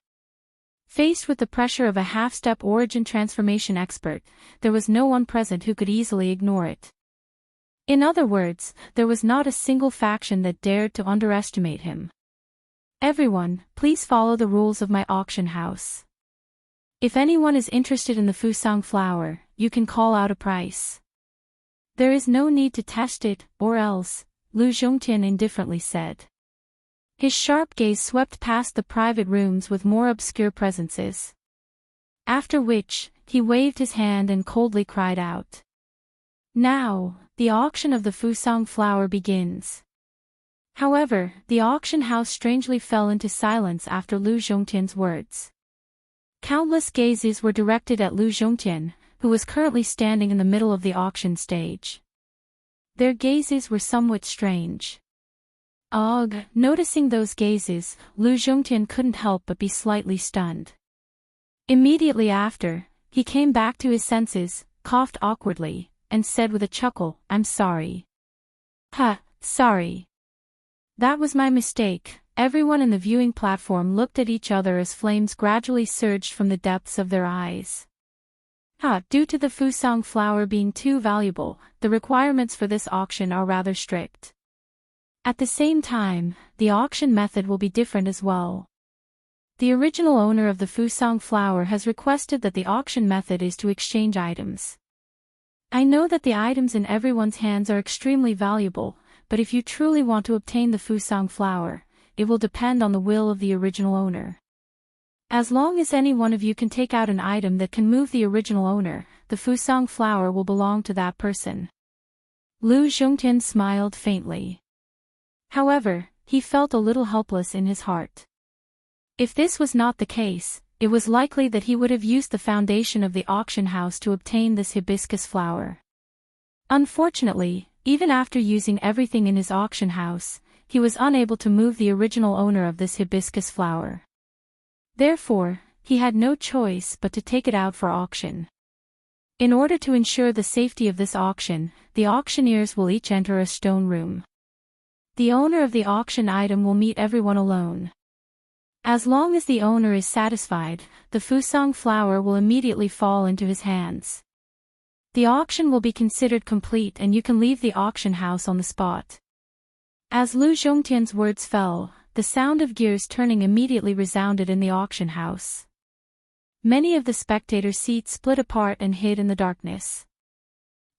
Faced with the pressure of a half-step origin transformation expert, there was no one present who could easily ignore it. In other words, there was not a single faction that dared to underestimate him. Everyone, please follow the rules of my auction house. If anyone is interested in the Fusang flower, you can call out a price. There is no need to test it, or else, Lu Zhongtian indifferently said. His sharp gaze swept past the private rooms with more obscure presences. After which, he waved his hand and coldly cried out. Now, the auction of the Fusang flower begins. However, the auction house strangely fell into silence after Lu Zhongtian's words. Countless gazes were directed at Lu Zhongtian, who was currently standing in the middle of the auction stage. Their gazes were somewhat strange. Noticing those gazes, Lu Zhongtian couldn't help but be slightly stunned. Immediately after, he came back to his senses, coughed awkwardly, and said with a chuckle, "I'm sorry." Sorry. That was my mistake." Everyone in the viewing platform looked at each other as flames gradually surged from the depths of their eyes. Due to the Fusang flower being too valuable, the requirements for this auction are rather strict. At the same time, the auction method will be different as well. The original owner of the Fusang flower has requested that the auction method is to exchange items. I know that the items in everyone's hands are extremely valuable, but if you truly want to obtain the Fusang flower, it will depend on the will of the original owner. As long as any one of you can take out an item that can move the original owner, the Fusang flower will belong to that person. Lu Zhongtian smiled faintly. However, he felt a little helpless in his heart. If this was not the case, it was likely that he would have used the foundation of the auction house to obtain this hibiscus flower. Unfortunately, even after using everything in his auction house, he was unable to move the original owner of this hibiscus flower. Therefore, he had no choice but to take it out for auction. In order to ensure the safety of this auction, the auctioneers will each enter a stone room. The owner of the auction item will meet everyone alone. As long as the owner is satisfied, the Fusang flower will immediately fall into his hands. The auction will be considered complete and you can leave the auction house on the spot. As Lu Zhongtian's words fell, the sound of gears turning immediately resounded in the auction house. Many of the spectator seats split apart and hid in the darkness.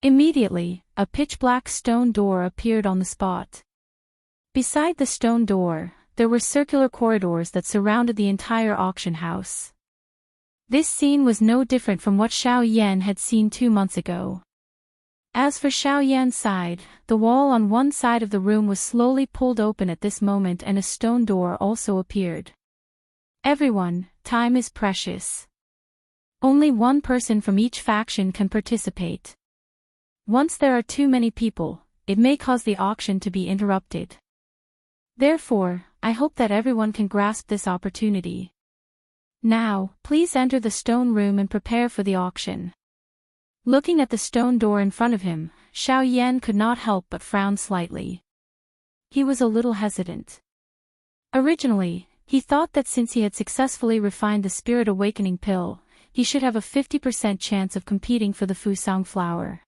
Immediately, a pitch-black stone door appeared on the spot. Beside the stone door, there were circular corridors that surrounded the entire auction house. This scene was no different from what Xiao Yan had seen 2 months ago. As for Xiao Yan's side, the wall on one side of the room was slowly pulled open at this moment and a stone door also appeared. Everyone, time is precious. Only one person from each faction can participate. Once there are too many people, it may cause the auction to be interrupted. Therefore, I hope that everyone can grasp this opportunity. Now, please enter the stone room and prepare for the auction. Looking at the stone door in front of him, Xiao Yan could not help but frown slightly. He was a little hesitant. Originally, he thought that since he had successfully refined the Spirit Awakening pill, he should have a 50% chance of competing for the Fusang flower.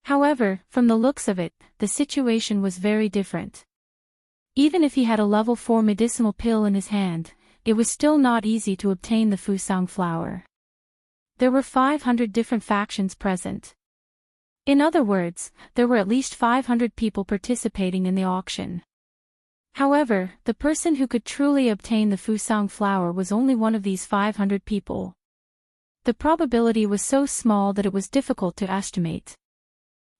However, from the looks of it, the situation was very different. Even if he had a level 4 medicinal pill in his hand, it was still not easy to obtain the Fusang flower. There were 500 different factions present. In other words, there were at least 500 people participating in the auction. However, the person who could truly obtain the Fusang flower was only one of these 500 people. The probability was so small that it was difficult to estimate.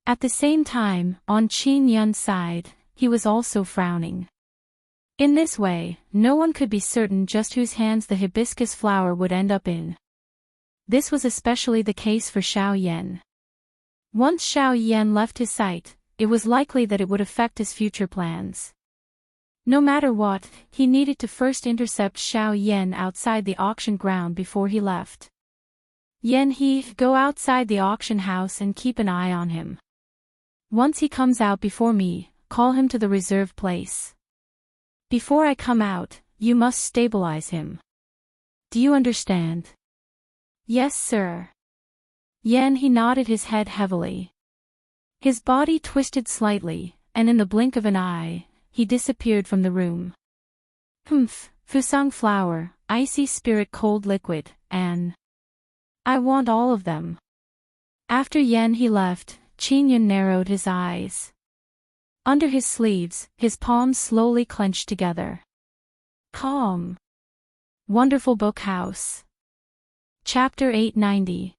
At the same time, on Qin Yun's side, he was also frowning. In this way, no one could be certain just whose hands the hibiscus flower would end up in. This was especially the case for Xiao Yan. Once Xiao Yan left his sight, it was likely that it would affect his future plans. No matter what, he needed to first intercept Xiao Yan outside the auction ground before he left. Yan He, go outside the auction house and keep an eye on him. Once he comes out before me, call him to the reserved place. Before I come out, you must stabilize him. Do you understand? Yes, sir. Yan He nodded his head heavily. His body twisted slightly, and in the blink of an eye, he disappeared from the room. Humph, Fusang flower, icy spirit cold liquid, and I want all of them. After Yan He left, Qin Yun narrowed his eyes. Under his sleeves, his palms slowly clenched together. Calm. Wonderful Book House. Chapter 890.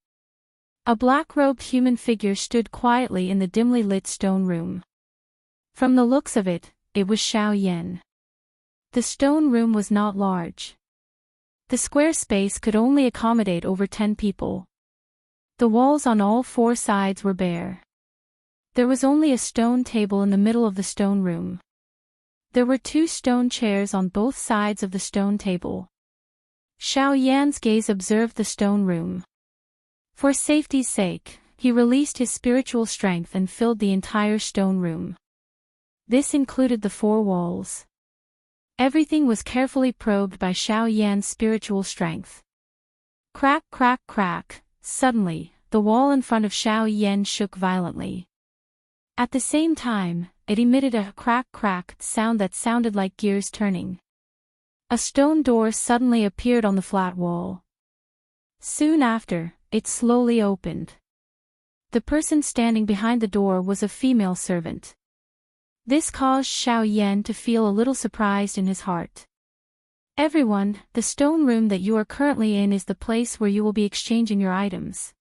A black-robed human figure stood quietly in the dimly lit stone room. From the looks of it, it was Xiao Yan. The stone room was not large. The square space could only accommodate over 10 people. The walls on all 4 sides were bare. There was only a stone table in the middle of the stone room. There were 2 stone chairs on both sides of the stone table. Xiao Yan's gaze observed the stone room. For safety's sake, he released his spiritual strength and filled the entire stone room. This included the 4 walls. Everything was carefully probed by Xiao Yan's spiritual strength. Crack, crack, crack. Suddenly, the wall in front of Xiao Yan shook violently. At the same time, it emitted a crack-crack sound that sounded like gears turning. A stone door suddenly appeared on the flat wall. Soon after, it slowly opened. The person standing behind the door was a female servant. This caused Xiao Yan to feel a little surprised in his heart. Everyone, the stone room that you are currently in is the place where you will be exchanging your items.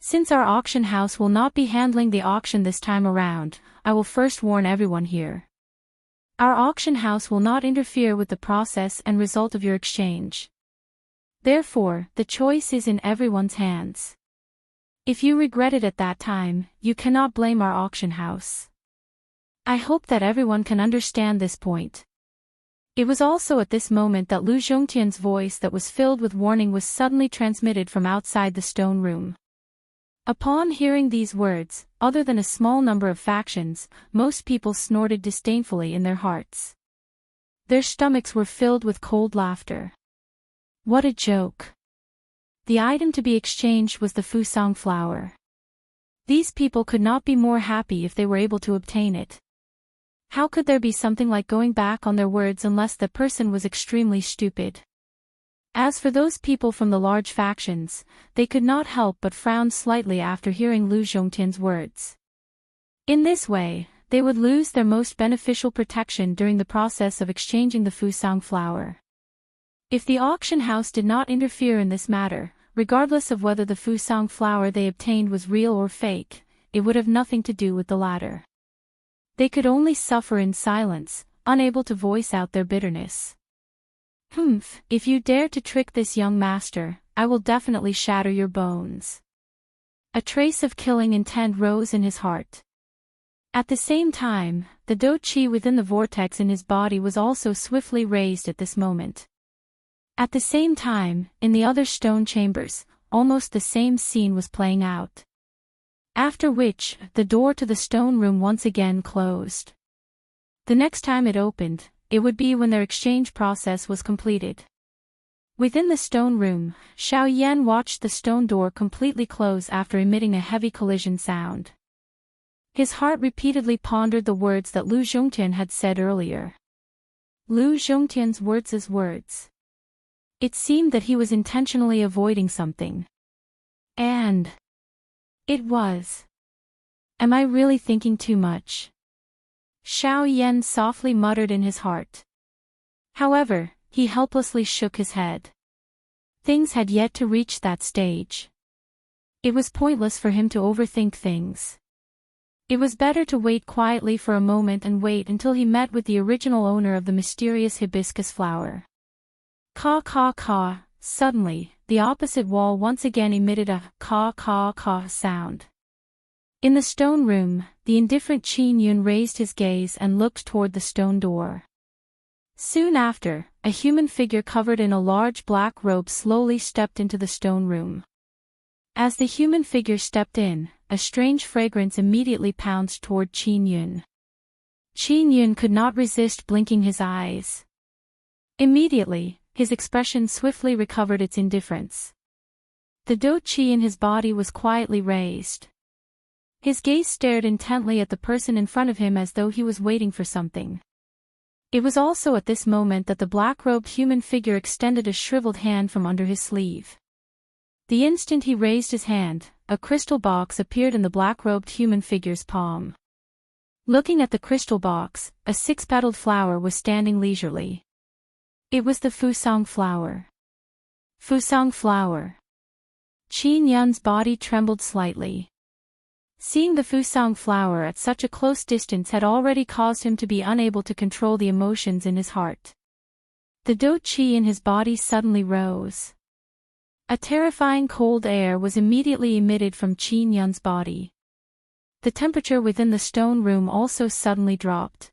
Since our auction house will not be handling the auction this time around, I will first warn everyone here. Our auction house will not interfere with the process and result of your exchange. Therefore, the choice is in everyone's hands. If you regret it at that time, you cannot blame our auction house. I hope that everyone can understand this point. It was also at this moment that Lu Zhongtian's voice that was filled with warning was suddenly transmitted from outside the stone room. Upon hearing these words, other than a small number of factions, most people snorted disdainfully in their hearts. Their stomachs were filled with cold laughter. What a joke! The item to be exchanged was the Fusang flower. These people could not be more happy if they were able to obtain it. How could there be something like going back on their words unless the person was extremely stupid? As for those people from the large factions, they could not help but frown slightly after hearing Lu Zhongtian's words. In this way, they would lose their most beneficial protection during the process of exchanging the Fusang flower. If the auction house did not interfere in this matter, regardless of whether the Fusang flower they obtained was real or fake, it would have nothing to do with the latter. They could only suffer in silence, unable to voice out their bitterness. If you dare to trick this young master, I will definitely shatter your bones. A trace of killing intent rose in his heart. At the same time, the Do Chi within the vortex in his body was also swiftly raised at this moment. At the same time, in the other stone chambers, almost the same scene was playing out. After which, the door to the stone room once again closed. The next time it opened, it would be when their exchange process was completed. Within the stone room, Xiao Yan watched the stone door completely close after emitting a heavy collision sound. His heart repeatedly pondered the words that Lu Zhongtian had said earlier. Lu Zhongtian's words. It seemed that he was intentionally avoiding something. And it was. Am I really thinking too much? Xiao Yan softly muttered in his heart. However, he helplessly shook his head. Things had yet to reach that stage. It was pointless for him to overthink things. It was better to wait quietly for a moment and wait until he met with the original owner of the mysterious hibiscus flower. Caw caw caw. Suddenly, the opposite wall once again emitted a caw caw caw sound. In the stone room, the indifferent Qin Yun raised his gaze and looked toward the stone door. Soon after, a human figure covered in a large black robe slowly stepped into the stone room. As the human figure stepped in, a strange fragrance immediately pounced toward Qin Yun. Qin Yun could not resist blinking his eyes. Immediately, his expression swiftly recovered its indifference. The Do Chi in his body was quietly raised. His gaze stared intently at the person in front of him as though he was waiting for something. It was also at this moment that the black-robed human figure extended a shriveled hand from under his sleeve. The instant he raised his hand, a crystal box appeared in the black-robed human figure's palm. Looking at the crystal box, a six-petaled flower was standing leisurely. It was the Fusang flower. Fusang flower. Qin Yun's body trembled slightly. Seeing the Fusang flower at such a close distance had already caused him to be unable to control the emotions in his heart. The Do Chi in his body suddenly rose. A terrifying cold air was immediately emitted from Qin Yun's body. The temperature within the stone room also suddenly dropped.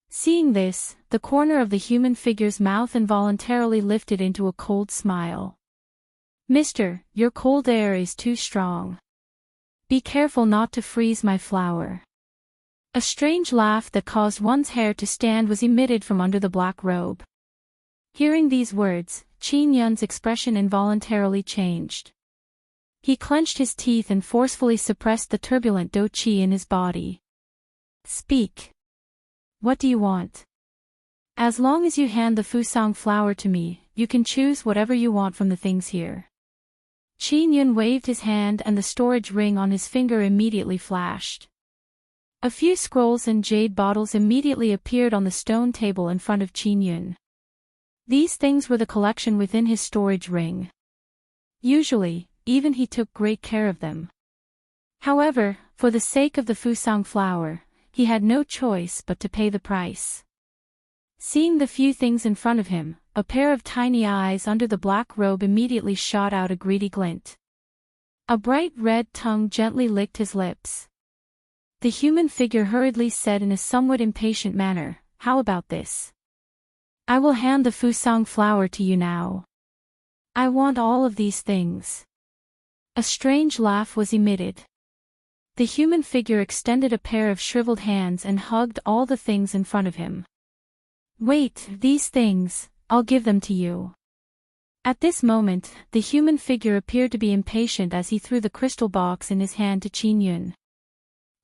Seeing this, the corner of the human figure's mouth involuntarily lifted into a cold smile. "Mister, your cold air is too strong. Be careful not to freeze my flower." A strange laugh that caused one's hair to stand was emitted from under the black robe. Hearing these words, Qin Yun's expression involuntarily changed. He clenched his teeth and forcefully suppressed the turbulent Do Chi in his body. "Speak. What do you want? As long as you hand the Fusang flower to me, you can choose whatever you want from the things here." Qin Yun waved his hand and the storage ring on his finger immediately flashed. A few scrolls and jade bottles immediately appeared on the stone table in front of Qin Yun. These things were the collection within his storage ring. Usually, even he took great care of them. However, for the sake of the Fusang flower, he had no choice but to pay the price. Seeing the few things in front of him, a pair of tiny eyes under the black robe immediately shot out a greedy glint. A bright red tongue gently licked his lips. The human figure hurriedly said in a somewhat impatient manner, "How about this? I will hand the Fusang flower to you now. I want all of these things." A strange laugh was emitted. The human figure extended a pair of shriveled hands and hugged all the things in front of him. "Wait, these things, I'll give them to you." At this moment, the human figure appeared to be impatient as he threw the crystal box in his hand to Qin Yun.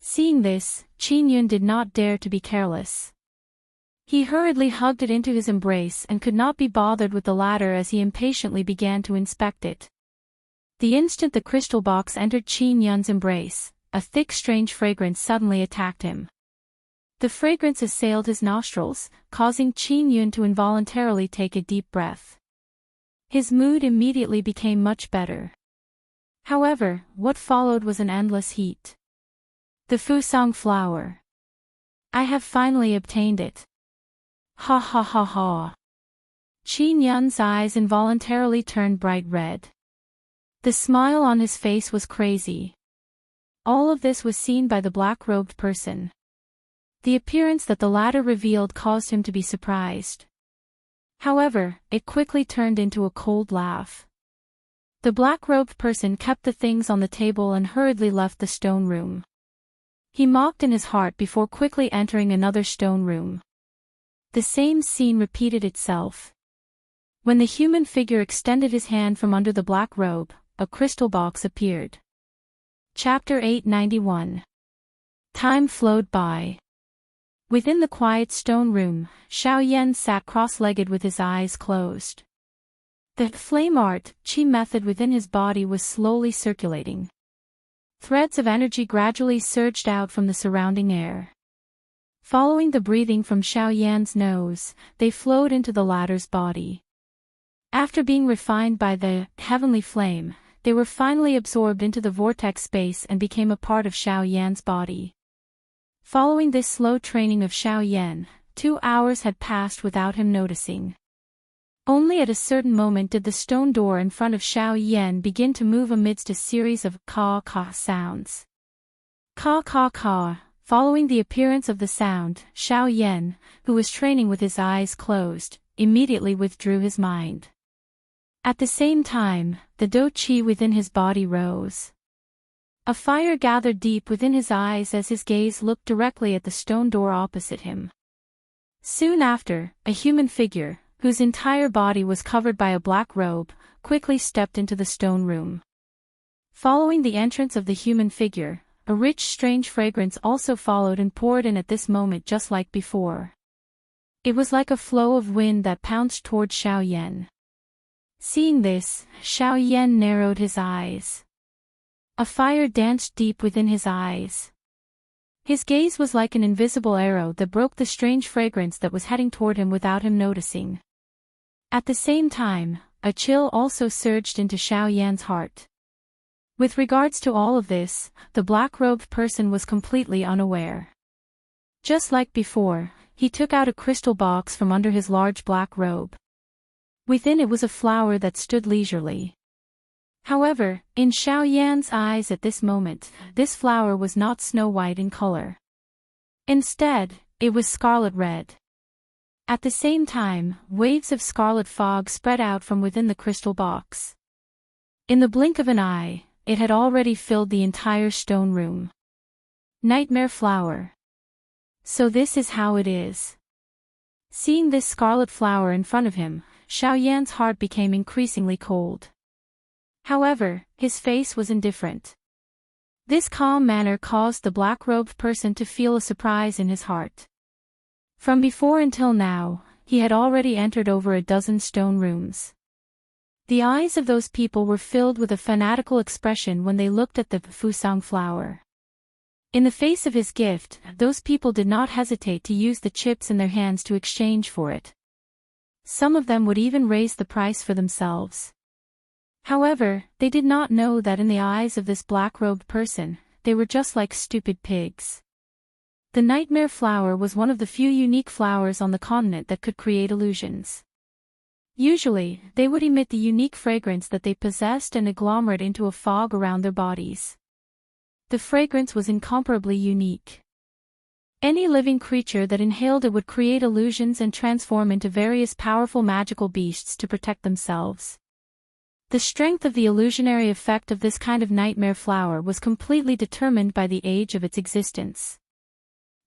Seeing this, Qin Yun did not dare to be careless. He hurriedly hugged it into his embrace and could not be bothered with the latter as he impatiently began to inspect it. The instant the crystal box entered Qin Yun's embrace, a thick strange fragrance suddenly attacked him. The fragrance assailed his nostrils, causing Qin Yun to involuntarily take a deep breath. His mood immediately became much better. However, what followed was an endless heat. The Fusang flower. I have finally obtained it. Ha ha ha ha. Qin Yun's eyes involuntarily turned bright red. The smile on his face was crazy. All of this was seen by the black-robed person. The appearance that the latter revealed caused him to be surprised. However, it quickly turned into a cold laugh. The black-robed person kept the things on the table and hurriedly left the stone room. He mocked in his heart before quickly entering another stone room. The same scene repeated itself. When the human figure extended his hand from under the black robe, a crystal box appeared. Chapter 891. Time flowed by. Within the quiet stone room, Xiao Yan sat cross-legged with his eyes closed. The flame art, Qi method within his body was slowly circulating. Threads of energy gradually surged out from the surrounding air. Following the breathing from Xiao Yan's nose, they flowed into the latter's body. After being refined by the heavenly flame, they were finally absorbed into the vortex space and became a part of Xiao Yan's body. Following this slow training of Xiao Yan, 2 hours had passed without him noticing. Only at a certain moment did the stone door in front of Xiao Yan begin to move amidst a series of caw-caw sounds. Caw-caw-caw. Following the appearance of the sound, Xiao Yan, who was training with his eyes closed, immediately withdrew his mind. At the same time, the Do Qi within his body rose. A fire gathered deep within his eyes as his gaze looked directly at the stone door opposite him. Soon after, a human figure, whose entire body was covered by a black robe, quickly stepped into the stone room. Following the entrance of the human figure, a rich strange fragrance also followed and poured in at this moment just like before. It was like a flow of wind that pounced toward Xiao Yan. Seeing this, Xiao Yan narrowed his eyes. A fire danced deep within his eyes. His gaze was like an invisible arrow that broke the strange fragrance that was heading toward him without him noticing. At the same time, a chill also surged into Xiao Yan's heart. With regards to all of this, the black-robed person was completely unaware. Just like before, he took out a crystal box from under his large black robe. Within it was a flower that stood leisurely. However, in Xiao Yan's eyes at this moment, this flower was not snow-white in color. Instead, it was scarlet red. At the same time, waves of scarlet fog spread out from within the crystal box. In the blink of an eye, it had already filled the entire stone room. Nightmare flower. So this is how it is. Seeing this scarlet flower in front of him, Xiao Yan's heart became increasingly cold. However, his face was indifferent. This calm manner caused the black-robed person to feel a surprise in his heart. From before until now, he had already entered over a dozen stone rooms. The eyes of those people were filled with a fanatical expression when they looked at the Fusang flower. In the face of his gift, those people did not hesitate to use the chips in their hands to exchange for it. Some of them would even raise the price for themselves. However, they did not know that in the eyes of this black-robed person, they were just like stupid pigs. The nightmare flower was one of the few unique flowers on the continent that could create illusions. Usually, they would emit the unique fragrance that they possessed and agglomerate into a fog around their bodies. The fragrance was incomparably unique. Any living creature that inhaled it would create illusions and transform into various powerful magical beasts to protect themselves. The strength of the illusionary effect of this kind of nightmare flower was completely determined by the age of its existence.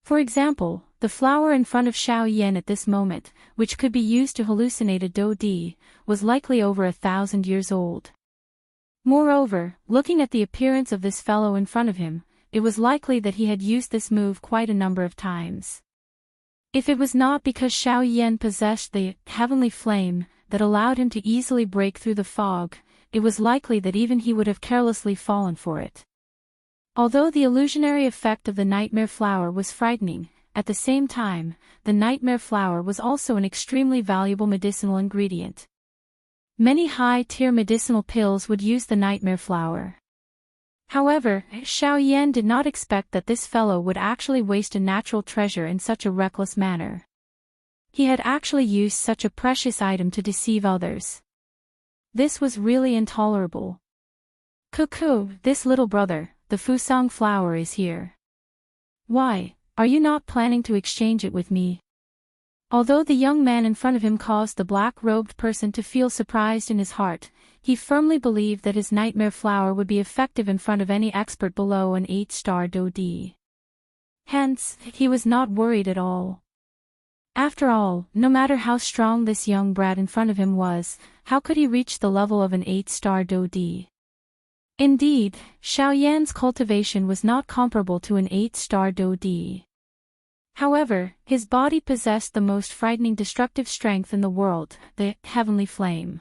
For example, the flower in front of Xiao Yan at this moment, which could be used to hallucinate a Dodi, was likely over 1,000 years old. Moreover, looking at the appearance of this fellow in front of him, it was likely that he had used this move quite a number of times. If it was not because Xiao Yan possessed the heavenly flame that allowed him to easily break through the fog, it was likely that even he would have carelessly fallen for it. Although the illusionary effect of the nightmare flower was frightening, at the same time, the nightmare flower was also an extremely valuable medicinal ingredient. Many high-tier medicinal pills would use the nightmare flower. However, Xiao Yan did not expect that this fellow would actually waste a natural treasure in such a reckless manner. He had actually used such a precious item to deceive others. This was really intolerable. Cuckoo, this little brother, the Fusang flower is here. Why, are you not planning to exchange it with me? Although the young man in front of him caused the black-robed person to feel surprised in his heart, he firmly believed that his nightmare flower would be effective in front of any expert below an 8-star Dodi. Hence, he was not worried at all. After all, no matter how strong this young brat in front of him was, how could he reach the level of an 8-star Dodi? Indeed, Xiao Yan's cultivation was not comparable to an 8-star Dodi. However, his body possessed the most frightening destructive strength in the world, the heavenly flame.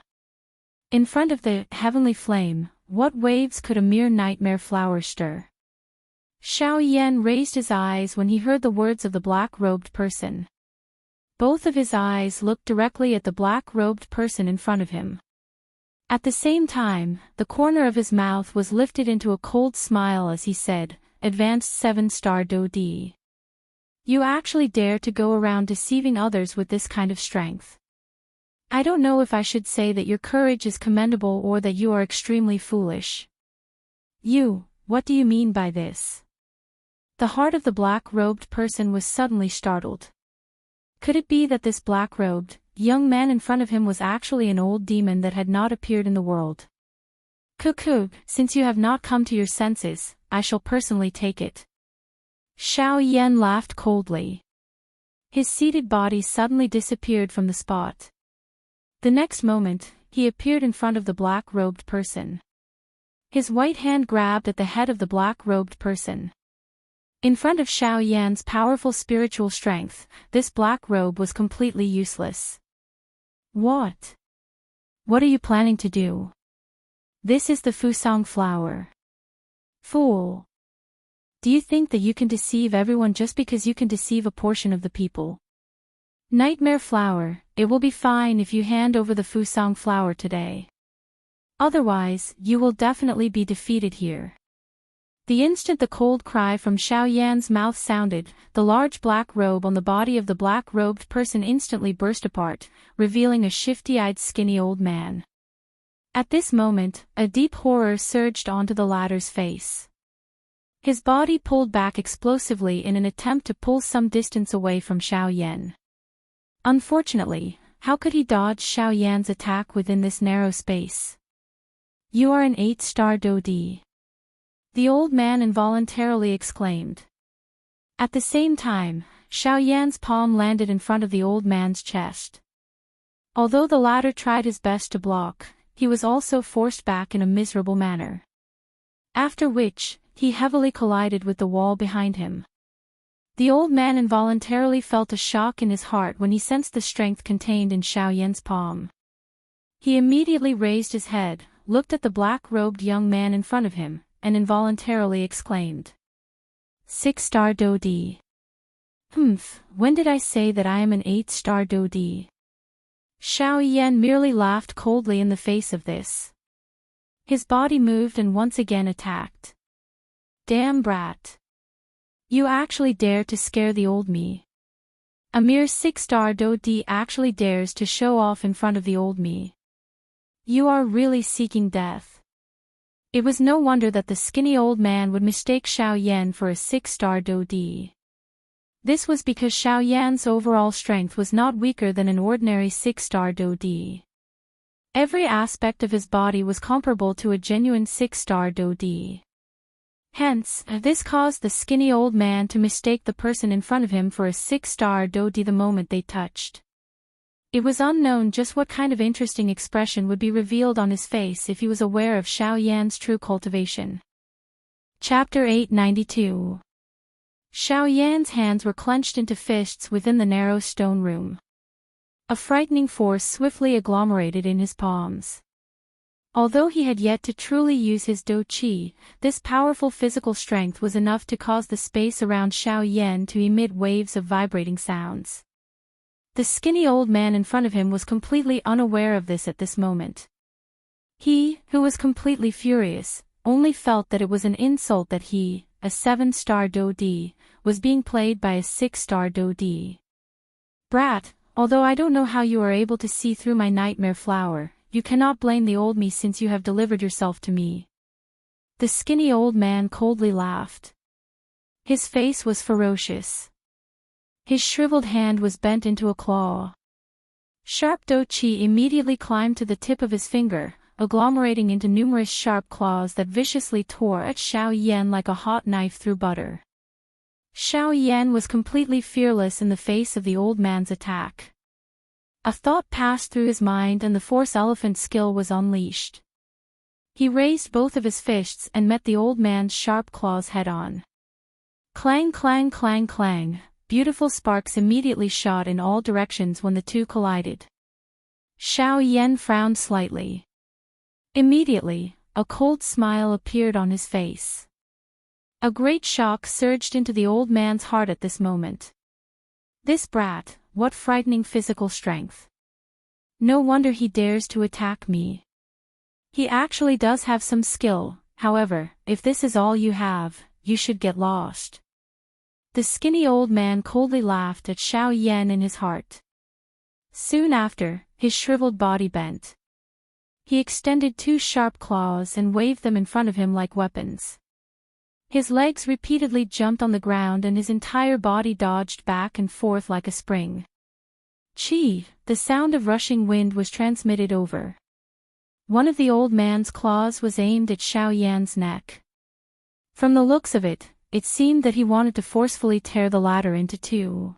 In front of the heavenly flame, what waves could a mere nightmare flower stir? Xiao Yan raised his eyes when he heard the words of the black-robed person. Both of his eyes looked directly at the black-robed person in front of him. At the same time, the corner of his mouth was lifted into a cold smile as he said, "Advanced 7-star Dodi. You actually dare to go around deceiving others with this kind of strength. I don't know if I should say that your courage is commendable or that you are extremely foolish. What do you mean by this?" The heart of the black-robed person was suddenly startled. Could it be that this black-robed, young man in front of him was actually an old demon that had not appeared in the world? Cuckoo, since you have not come to your senses, I shall personally take it. Xiao Yan laughed coldly. His seated body suddenly disappeared from the spot. The next moment, he appeared in front of the black-robed person. His white hand grabbed at the head of the black-robed person. In front of Xiao Yan's powerful spiritual strength, this black robe was completely useless. What? What are you planning to do? This is the Fusang flower. Fool! Do you think that you can deceive everyone just because you can deceive a portion of the people? Nightmare flower, it will be fine if you hand over the Fusang flower today. Otherwise, you will definitely be defeated here. The instant the cold cry from Xiao Yan's mouth sounded, the large black robe on the body of the black-robed person instantly burst apart, revealing a shifty-eyed skinny old man. At this moment, a deep horror surged onto the latter's face. His body pulled back explosively in an attempt to pull some distance away from Xiao Yan. Unfortunately, how could he dodge Xiao Yan's attack within this narrow space? You are an 8-star Dodi. The old man involuntarily exclaimed. At the same time, Xiao Yan's palm landed in front of the old man's chest. Although the latter tried his best to block, he was also forced back in a miserable manner. After which, he heavily collided with the wall behind him. The old man involuntarily felt a shock in his heart when he sensed the strength contained in Xiao Yan's palm. He immediately raised his head, looked at the black-robed young man in front of him, and involuntarily exclaimed. 6-star Dodi. When did I say that I am an 8-star Dodi? Xiao Yan merely laughed coldly in the face of this. His body moved and once again attacked. Damn brat. You actually dare to scare the old me. A mere 6-star Dodi actually dares to show off in front of the old me. You are really seeking death. It was no wonder that the skinny old man would mistake Xiao Yan for a 6-star Dodi. This was because Xiao Yan's overall strength was not weaker than an ordinary 6-star Dodi. Every aspect of his body was comparable to a genuine 6-star Dodi. Hence, this caused the skinny old man to mistake the person in front of him for a 6-star dodi the moment they touched. It was unknown just what kind of interesting expression would be revealed on his face if he was aware of Xiao Yan's true cultivation. Chapter 892. Xiao Yan's hands were clenched into fists within the narrow stone room. A frightening force swiftly agglomerated in his palms. Although he had yet to truly use his Do Qi, this powerful physical strength was enough to cause the space around Xiao Yan to emit waves of vibrating sounds. The skinny old man in front of him was completely unaware of this at this moment. He, who was completely furious, only felt that it was an insult that he, a 7-star Do Di, was being played by a 6-star Do Di. Brat, although I don't know how you are able to see through my nightmare flower, you cannot blame the old me since you have delivered yourself to me. The skinny old man coldly laughed. His face was ferocious. His shriveled hand was bent into a claw. Sharp Do Qi immediately climbed to the tip of his finger, agglomerating into numerous sharp claws that viciously tore at Xiao Yan like a hot knife through butter. Xiao Yan was completely fearless in the face of the old man's attack. A thought passed through his mind and the Force Elephant skill was unleashed. He raised both of his fists and met the old man's sharp claws head-on. Clang clang clang clang. Beautiful sparks immediately shot in all directions when the two collided. Xiao Yan frowned slightly. Immediately, a cold smile appeared on his face. A great shock surged into the old man's heart at this moment. This brat, what frightening physical strength. No wonder he dares to attack me. He actually does have some skill, however, if this is all you have, you should get lost. The skinny old man coldly laughed at Xiao Yan in his heart. Soon after, his shriveled body bent. He extended 2 sharp claws and waved them in front of him like weapons. His legs repeatedly jumped on the ground and his entire body dodged back and forth like a spring. Chi, the sound of rushing wind was transmitted over. One of the old man's claws was aimed at Xiao Yan's neck. From the looks of it, it seemed that he wanted to forcefully tear the latter into 2.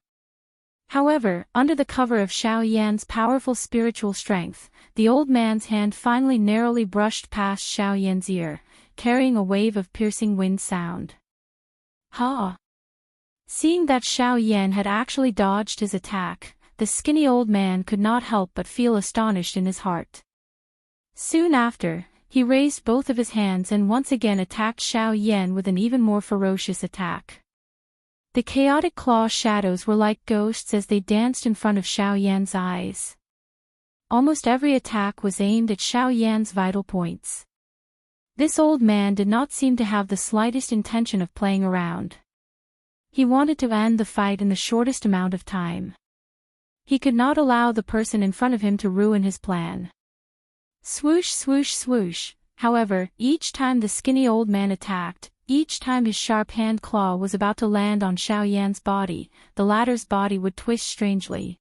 However, under the cover of Xiao Yan's powerful spiritual strength, the old man's hand finally narrowly brushed past Xiao Yan's ear, carrying a wave of piercing wind sound. Ha! Seeing that Xiao Yan had actually dodged his attack, the skinny old man could not help but feel astonished in his heart. Soon after, he raised both of his hands and once again attacked Xiao Yan with an even more ferocious attack. The chaotic claw shadows were like ghosts as they danced in front of Xiao Yan's eyes. Almost every attack was aimed at Xiao Yan's vital points. This old man did not seem to have the slightest intention of playing around. He wanted to end the fight in the shortest amount of time. He could not allow the person in front of him to ruin his plan. Swoosh swoosh swoosh, however, each time the skinny old man attacked, each time his sharp hand claw was about to land on Xiao Yan's body, the latter's body would twist strangely.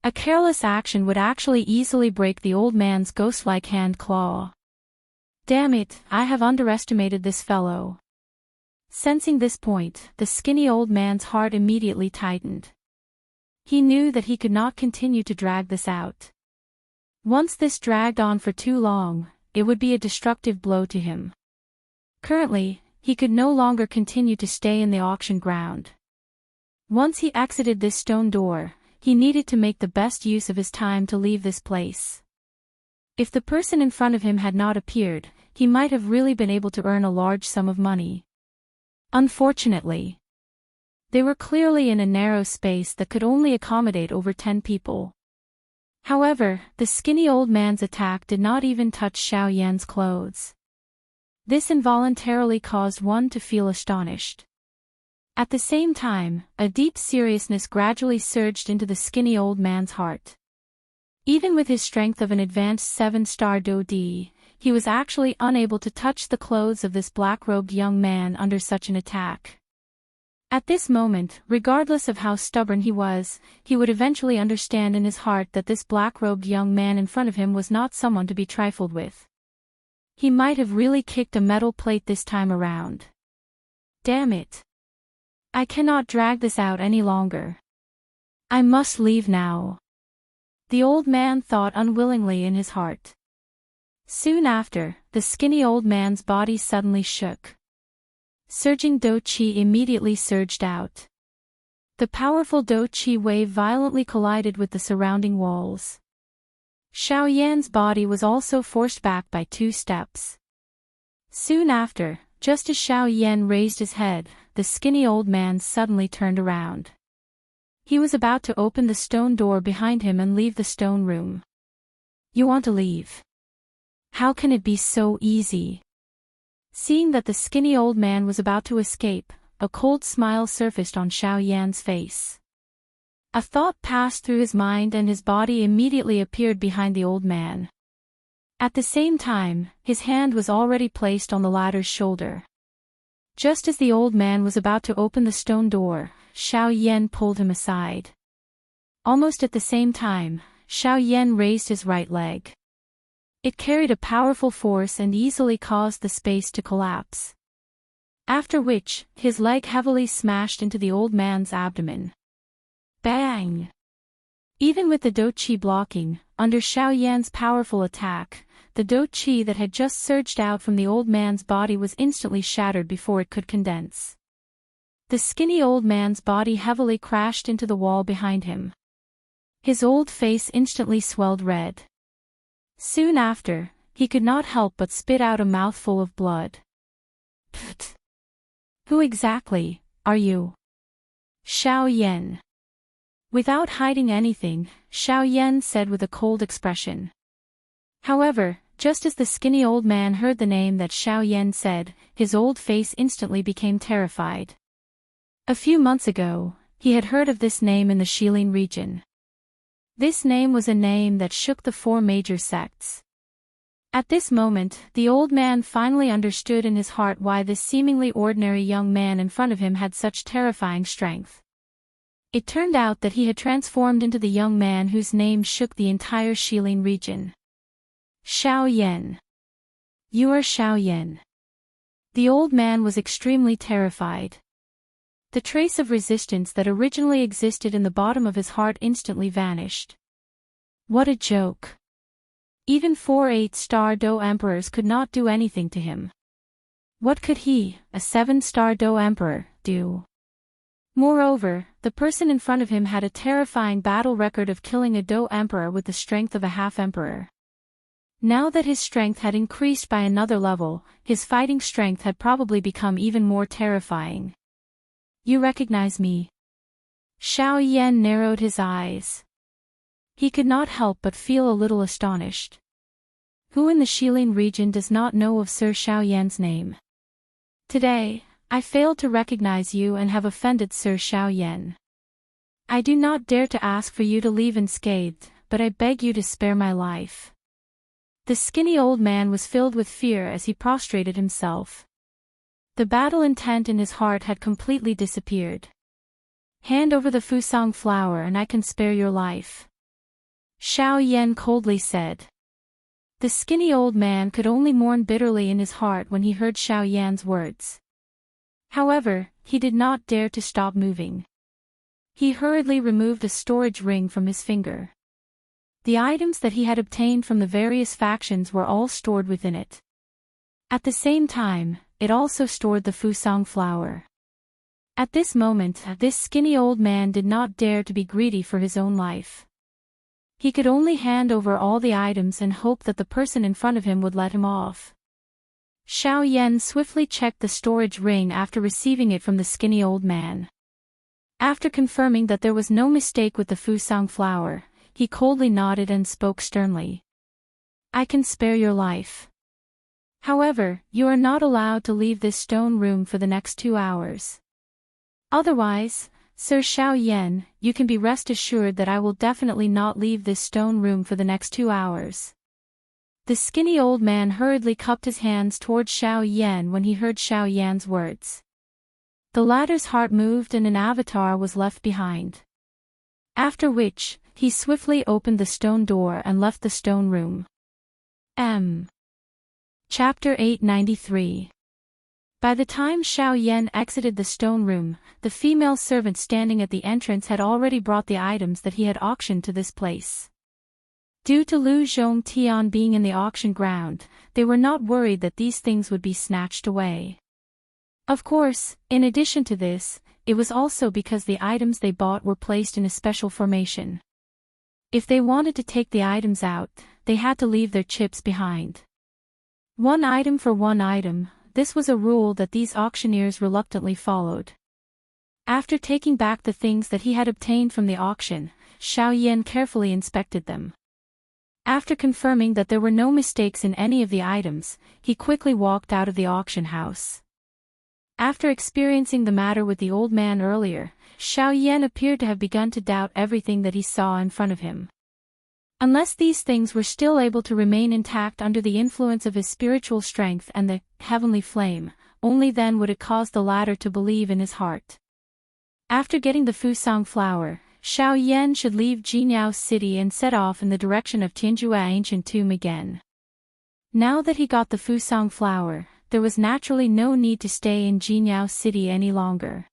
A careless action would actually easily break the old man's ghost-like hand claw. Damn it, I have underestimated this fellow. Sensing this point, the skinny old man's heart immediately tightened. He knew that he could not continue to drag this out. Once this dragged on for too long, it would be a destructive blow to him. Currently, he could no longer continue to stay in the auction ground. Once he exited this stone door, he needed to make the best use of his time to leave this place. If the person in front of him had not appeared, he might have really been able to earn a large sum of money. Unfortunately, they were clearly in a narrow space that could only accommodate over 10 people. However, the skinny old man's attack did not even touch Xiao Yan's clothes. This involuntarily caused one to feel astonished. At the same time, a deep seriousness gradually surged into the skinny old man's heart. Even with his strength of an advanced 7-star Do Di, he was actually unable to touch the clothes of this black-robed young man under such an attack. At this moment, regardless of how stubborn he was, he would eventually understand in his heart that this black-robed young man in front of him was not someone to be trifled with. He might have really kicked a metal plate this time around. Damn it. I cannot drag this out any longer. I must leave now. The old man thought unwillingly in his heart. Soon after, the skinny old man's body suddenly shook. Surging Do Qi immediately surged out. The powerful Do Qi wave violently collided with the surrounding walls. Xiao Yan's body was also forced back by 2 steps. Soon after, just as Xiao Yan raised his head, the skinny old man suddenly turned around. He was about to open the stone door behind him and leave the stone room. You want to leave? How can it be so easy? Seeing that the skinny old man was about to escape, a cold smile surfaced on Xiao Yan's face. A thought passed through his mind and his body immediately appeared behind the old man. At the same time, his hand was already placed on the latter's shoulder. Just as the old man was about to open the stone door, Xiao Yan pulled him aside. Almost at the same time, Xiao Yan raised his right leg. It carried a powerful force and easily caused the space to collapse. After which, his leg heavily smashed into the old man's abdomen. Bang! Even with the Do Qi blocking, under Xiao Yan's powerful attack, the Do Qi that had just surged out from the old man's body was instantly shattered before it could condense. The skinny old man's body heavily crashed into the wall behind him. His old face instantly swelled red. Soon after, he could not help but spit out a mouthful of blood. Pfft! Who exactly are you? Xiao Yan. Without hiding anything, Xiao Yan said with a cold expression. However, just as the skinny old man heard the name that Xiao Yan said, his old face instantly became terrified. A few months ago, he had heard of this name in the Shilin region. This name was a name that shook the 4 major sects. At this moment, the old man finally understood in his heart why this seemingly ordinary young man in front of him had such terrifying strength. It turned out that he had transformed into the young man whose name shook the entire Shilin region. Xiao Yan. You are Xiao Yan. The old man was extremely terrified. The trace of resistance that originally existed in the bottom of his heart instantly vanished. What a joke. Even 4 8-star Do Emperors could not do anything to him. What could he, a 7-star Do Emperor, do? Moreover, the person in front of him had a terrifying battle record of killing a Do Emperor with the strength of a half-emperor. Now that his strength had increased by another level, his fighting strength had probably become even more terrifying. You recognize me? Xiao Yan narrowed his eyes. He could not help but feel a little astonished. Who in the Shilin region does not know of Sir Xiao Yan's name? Today, I failed to recognize you and have offended Sir Xiao Yan. I do not dare to ask for you to leave unscathed, but I beg you to spare my life. The skinny old man was filled with fear as he prostrated himself. The battle intent in his heart had completely disappeared. Hand over the fusang flower and I can spare your life. Xiao Yan coldly said. The skinny old man could only mourn bitterly in his heart when he heard Xiao Yan's words. However, he did not dare to stop moving. He hurriedly removed a storage ring from his finger. The items that he had obtained from the various factions were all stored within it. At the same time, it also stored the fusang flower. At this moment, this skinny old man did not dare to be greedy for his own life. He could only hand over all the items and hope that the person in front of him would let him off. Xiao Yan swiftly checked the storage ring after receiving it from the skinny old man. After confirming that there was no mistake with the fusang flower, he coldly nodded and spoke sternly. I can spare your life. However, you are not allowed to leave this stone room for the next 2 hours. Otherwise, Sir Xiao Yan, you can be rest assured that I will definitely not leave this stone room for the next 2 hours. The skinny old man hurriedly cupped his hands towards Xiao Yan when he heard Xiao Yan's words. The latter's heart moved and an avatar was left behind. After which, he swiftly opened the stone door and left the stone room. Chapter 893. By the time Xiao Yan exited the stone room, the female servant standing at the entrance had already brought the items that he had auctioned to this place. Due to Lu Zhongtian being in the auction ground, they were not worried that these things would be snatched away. Of course, in addition to this, it was also because the items they bought were placed in a special formation. If they wanted to take the items out, they had to leave their chips behind. One item for one item, this was a rule that these auctioneers reluctantly followed. After taking back the things that he had obtained from the auction, Xiao Yan carefully inspected them. After confirming that there were no mistakes in any of the items, he quickly walked out of the auction house. After experiencing the matter with the old man earlier, Xiao Yan appeared to have begun to doubt everything that he saw in front of him. Unless these things were still able to remain intact under the influence of his spiritual strength and the heavenly flame, only then would it cause the latter to believe in his heart. After getting the Fusang flower, Xiao Yan should leave Jinhao City and set off in the direction of Tianjua Ancient Tomb again. Now that he got the Fusang flower, there was naturally no need to stay in Jinhao City any longer.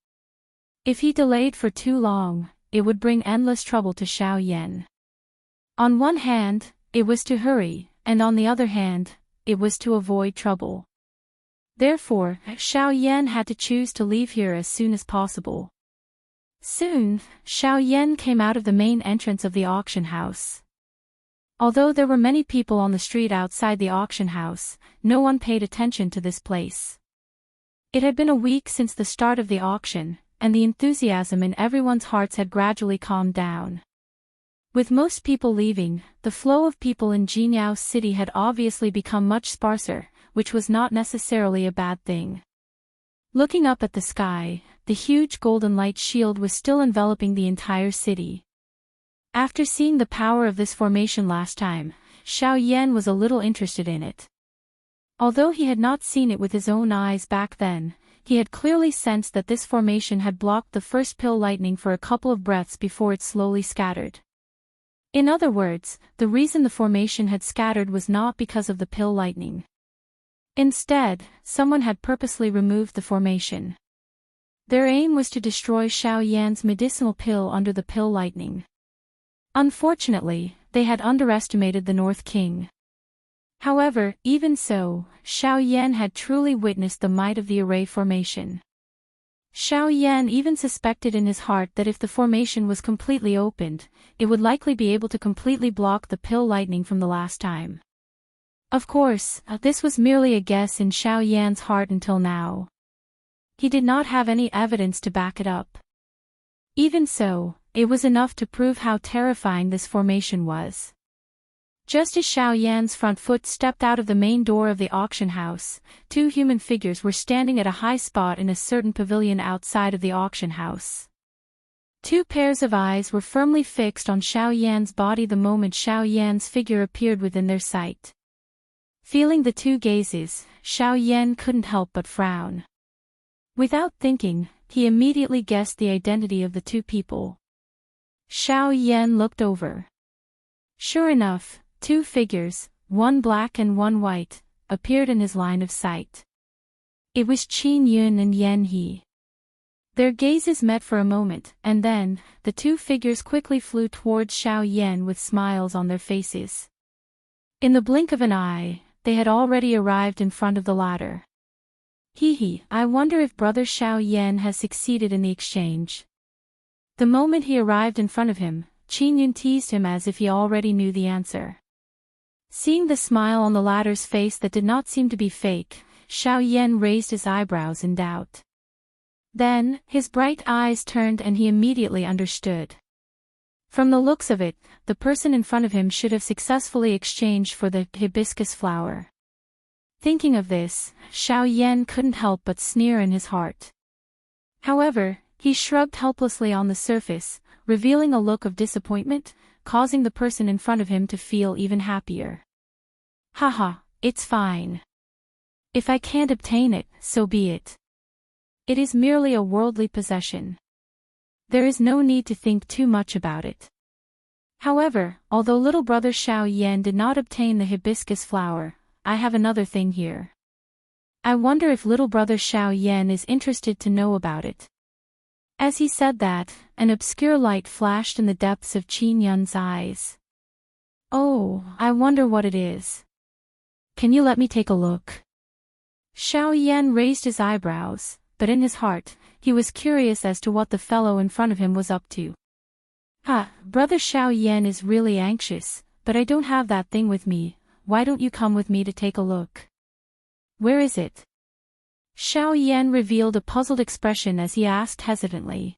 If he delayed for too long, it would bring endless trouble to Xiao Yan. On one hand, it was to hurry, and on the other hand, it was to avoid trouble. Therefore, Xiao Yan had to choose to leave here as soon as possible. Soon, Xiao Yan came out of the main entrance of the auction house. Although there were many people on the street outside the auction house, no one paid attention to this place. It had been a week since the start of the auction, and the enthusiasm in everyone's hearts had gradually calmed down. With most people leaving, the flow of people in Jinhao City had obviously become much sparser, which was not necessarily a bad thing. Looking up at the sky, the huge golden light shield was still enveloping the entire city. After seeing the power of this formation last time, Xiao Yan was a little interested in it. Although he had not seen it with his own eyes back then, he had clearly sensed that this formation had blocked the first pill lightning for a couple of breaths before it slowly scattered. In other words, the reason the formation had scattered was not because of the pill lightning. Instead, someone had purposely removed the formation. Their aim was to destroy Xiao Yan's medicinal pill under the pill lightning. Unfortunately, they had underestimated the North King. However, even so, Xiao Yan had truly witnessed the might of the array formation. Xiao Yan even suspected in his heart that if the formation was completely opened, it would likely be able to completely block the pill lightning from the last time. Of course, this was merely a guess in Xiao Yan's heart until now. He did not have any evidence to back it up. Even so, it was enough to prove how terrifying this formation was. Just as Xiao Yan's front foot stepped out of the main door of the auction house, two human figures were standing at a high spot in a certain pavilion outside of the auction house. Two pairs of eyes were firmly fixed on Xiao Yan's body the moment Xiao Yan's figure appeared within their sight. Feeling the two gazes, Xiao Yan couldn't help but frown. Without thinking, he immediately guessed the identity of the two people. Xiao Yan looked over. Sure enough, two figures, one black and one white, appeared in his line of sight. It was Qin Yun and Yan He. Their gazes met for a moment, and then, the two figures quickly flew towards Xiao Yan with smiles on their faces. In the blink of an eye, they had already arrived in front of the latter. I wonder if Brother Xiao Yan has succeeded in the exchange. The moment he arrived in front of him, Qin Yun teased him as if he already knew the answer. Seeing the smile on the latter's face that did not seem to be fake, Xiao Yan raised his eyebrows in doubt. Then, his bright eyes turned and he immediately understood. From the looks of it, the person in front of him should have successfully exchanged for the hibiscus flower. Thinking of this, Xiao Yan couldn't help but sneer in his heart. However, he shrugged helplessly on the surface, revealing a look of disappointment, causing the person in front of him to feel even happier. Haha, it's fine. If I can't obtain it, so be it. It is merely a worldly possession. There is no need to think too much about it. However, although little brother Xiao Yan did not obtain the hibiscus flower, I have another thing here. I wonder if little brother Xiao Yan is interested to know about it. As he said that, an obscure light flashed in the depths of Qin Yun's eyes. Oh, I wonder what it is. Can you let me take a look? Xiao Yan raised his eyebrows, but in his heart, he was curious as to what the fellow in front of him was up to. Brother Xiao Yan is really anxious, but I don't have that thing with me. Why don't you come with me to take a look? Where is it? Xiao Yan revealed a puzzled expression as he asked hesitantly.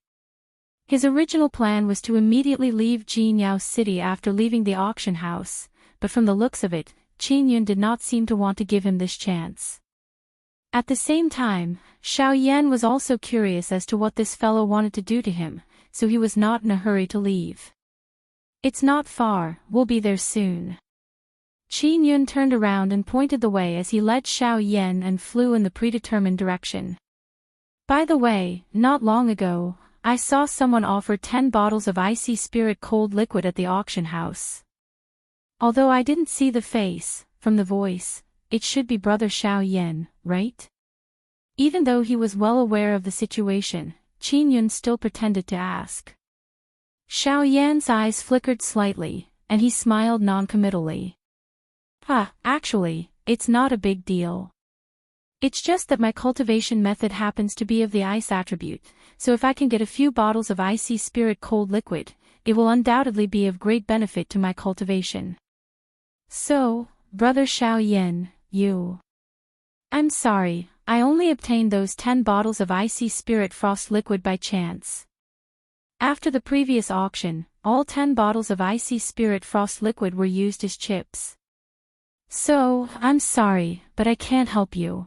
His original plan was to immediately leave Jinyao City after leaving the auction house, but from the looks of it, Qin Yun did not seem to want to give him this chance. At the same time, Xiao Yan was also curious as to what this fellow wanted to do to him, so he was not in a hurry to leave. It's not far, we'll be there soon. Qin Yun turned around and pointed the way as he led Xiao Yan and flew in the predetermined direction. By the way, not long ago, I saw someone offer 10 bottles of icy spirit cold liquid at the auction house. Although I didn't see the face, from the voice, it should be brother Xiao Yan, right? Even though he was well aware of the situation, Qin Yun still pretended to ask. Xiao Yan's eyes flickered slightly, and he smiled non-committally. Actually, it's not a big deal. It's just that my cultivation method happens to be of the ice attribute, so if I can get a few bottles of icy spirit cold liquid, it will undoubtedly be of great benefit to my cultivation. So, brother Xiao Yan, you... I'm sorry, I only obtained those 10 bottles of icy spirit frost liquid by chance. After the previous auction, all 10 bottles of icy spirit frost liquid were used as chips. So, I'm sorry, but I can't help you.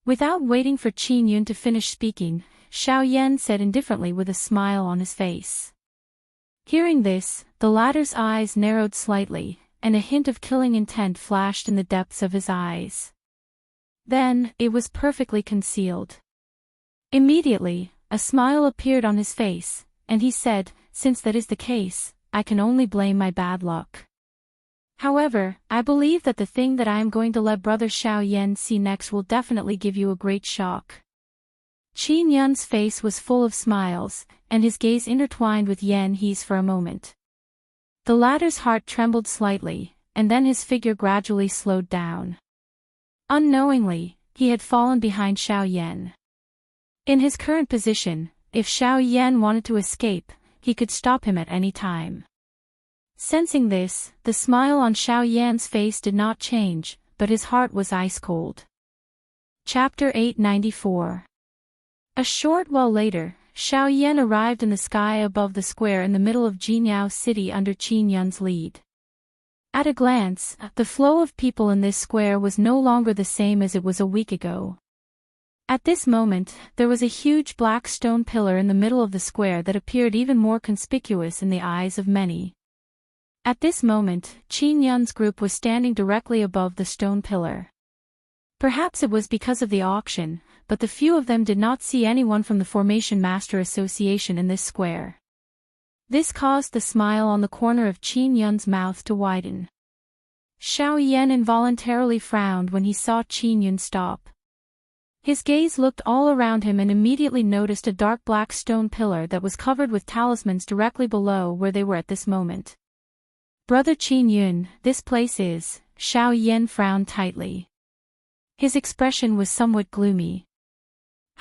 Without waiting for Qin Yun to finish speaking, Xiao Yan said indifferently with a smile on his face. Hearing this, the latter's eyes narrowed slightly, and a hint of killing intent flashed in the depths of his eyes. Then, it was perfectly concealed. Immediately, a smile appeared on his face, and he said, since that is the case, I can only blame my bad luck. However, I believe that the thing that I am going to let brother Xiao Yan see next will definitely give you a great shock. Qin Yun's face was full of smiles, and his gaze intertwined with Yan He's for a moment. The latter's heart trembled slightly, and then his figure gradually slowed down. Unknowingly, he had fallen behind Xiao Yan. In his current position, if Xiao Yan wanted to escape, he could stop him at any time. Sensing this, the smile on Xiao Yan's face did not change, but his heart was ice cold. Chapter 894. A short while later, Xiao Yan arrived in the sky above the square in the middle of Jinyao City under Qin Yun's lead. At a glance, the flow of people in this square was no longer the same as it was a week ago. At this moment, there was a huge black stone pillar in the middle of the square that appeared even more conspicuous in the eyes of many. At this moment, Qin Yun's group was standing directly above the stone pillar. Perhaps it was because of the auction, but the few of them did not see anyone from the Formation Master Association in this square. This caused the smile on the corner of Qin Yun's mouth to widen. Xiao Yan involuntarily frowned when he saw Qin Yun stop. His gaze looked all around him and immediately noticed a dark black stone pillar that was covered with talismans directly below where they were at this moment. Brother Qin Yun, this place is... Xiao Yan frowned tightly. His expression was somewhat gloomy.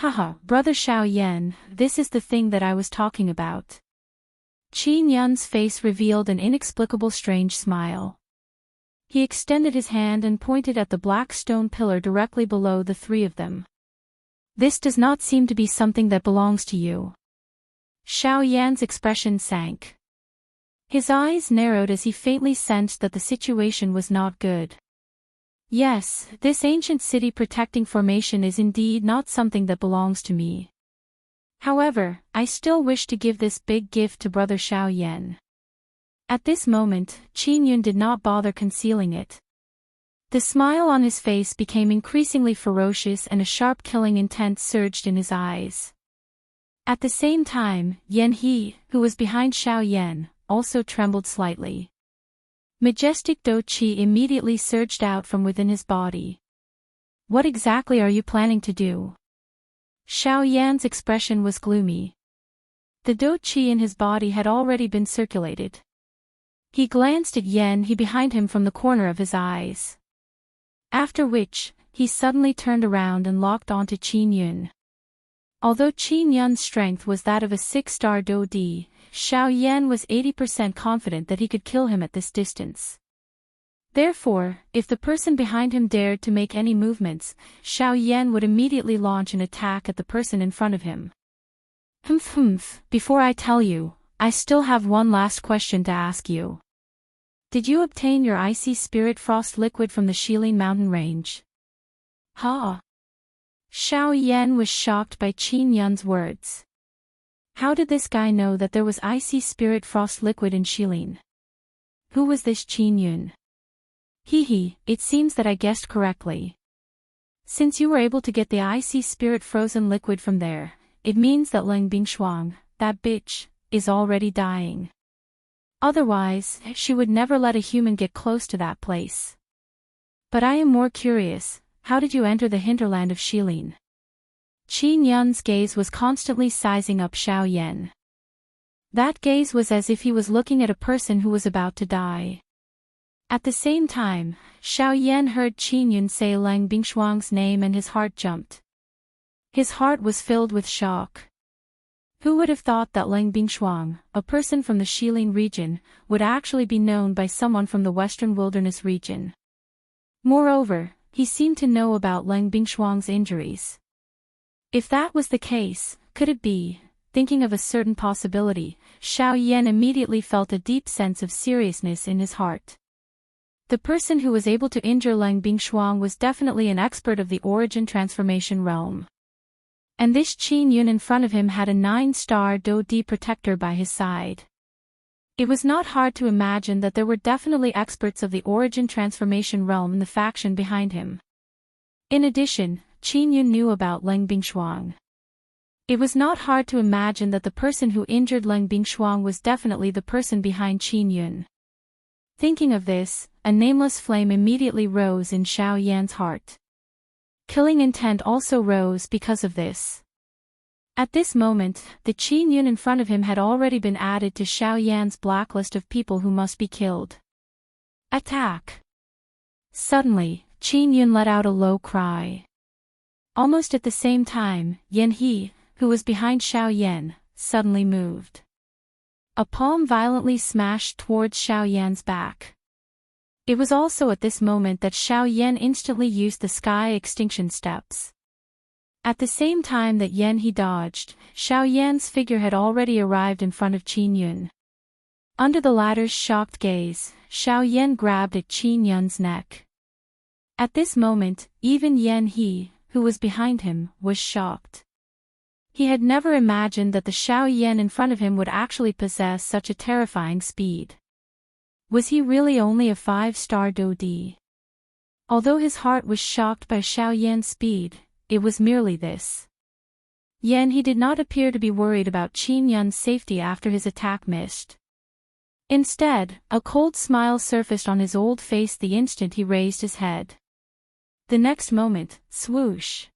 Brother Xiao Yan, this is the thing that I was talking about. Qin Yun's face revealed an inexplicable strange smile. He extended his hand and pointed at the black stone pillar directly below the three of them. This does not seem to be something that belongs to you. Xiao Yan's expression sank. His eyes narrowed as he faintly sensed that the situation was not good. Yes, this ancient city protecting formation is indeed not something that belongs to me. However, I still wish to give this big gift to brother Xiao Yan. At this moment, Qin Yun did not bother concealing it. The smile on his face became increasingly ferocious and a sharp killing intent surged in his eyes. At the same time, Yan He, who was behind Xiao Yan, also trembled slightly. Majestic Do Qi immediately surged out from within his body. What exactly are you planning to do? Xiao Yan's expression was gloomy. The dou qi in his body had already been circulated. He glanced at Yan He behind him from the corner of his eyes. After which, he suddenly turned around and locked onto Qin Yun. Although Qin Yun's strength was that of a 6-star dou di, Xiao Yan was 80% confident that he could kill him at this distance. Therefore, if the person behind him dared to make any movements, Xiao Yan would immediately launch an attack at the person in front of him. Before I tell you, I still have one last question to ask you. Did you obtain your icy spirit frost liquid from the Shilin mountain range? Ha! Xiao Yan was shocked by Qin Yun's words. How did this guy know that there was icy spirit frost liquid in Shilin? Who was this Qin Yun? It seems that I guessed correctly. Since you were able to get the icy spirit frozen liquid from there, it means that Leng Bingshuang, that bitch, is already dying. Otherwise, she would never let a human get close to that place. But I am more curious, how did you enter the hinterland of Shilin? Qin Yun's gaze was constantly sizing up Xiao Yan. That gaze was as if he was looking at a person who was about to die. At the same time, Xiao Yan heard Qin Yun say Leng Bingshuang's name and his heart jumped. His heart was filled with shock. Who would have thought that Leng Bingshuang, a person from the Shilin region, would actually be known by someone from the Western Wilderness region? Moreover, he seemed to know about Leng Bingshuang's injuries. If that was the case, could it be? Thinking of a certain possibility, Xiao Yan immediately felt a deep sense of seriousness in his heart. The person who was able to injure Leng Bingshuang was definitely an expert of the origin transformation realm. And this Qin Yun in front of him had a 9-star dou di protector by his side. It was not hard to imagine that there were definitely experts of the origin transformation realm in the faction behind him. In addition, Qin Yun knew about Leng Bingshuang. It was not hard to imagine that the person who injured Leng Bingshuang was definitely the person behind Qin Yun. Thinking of this, a nameless flame immediately rose in Xiao Yan's heart. Killing intent also rose because of this. At this moment, the Qin Yun in front of him had already been added to Xiao Yan's blacklist of people who must be killed. Attack! Suddenly, Qin Yun let out a low cry. Almost at the same time, Yan He, who was behind Xiao Yan, suddenly moved. A palm violently smashed towards Xiao Yan's back. It was also at this moment that Xiao Yan instantly used the sky extinction steps. At the same time that Yan He dodged, Xiao Yan's figure had already arrived in front of Qin Yun. Under the latter's shocked gaze, Xiao Yan grabbed at Qin Yun's neck. At this moment, even Yan He, who was behind him, was shocked. He had never imagined that the Xiao Yan in front of him would actually possess such a terrifying speed. Was he really only a 5-star dou di? Although his heart was shocked by Xiao Yan's speed, it was merely this. Yan He did not appear to be worried about Qin Yun's safety after his attack missed. Instead, a cold smile surfaced on his old face the instant he raised his head. The next moment, swoosh!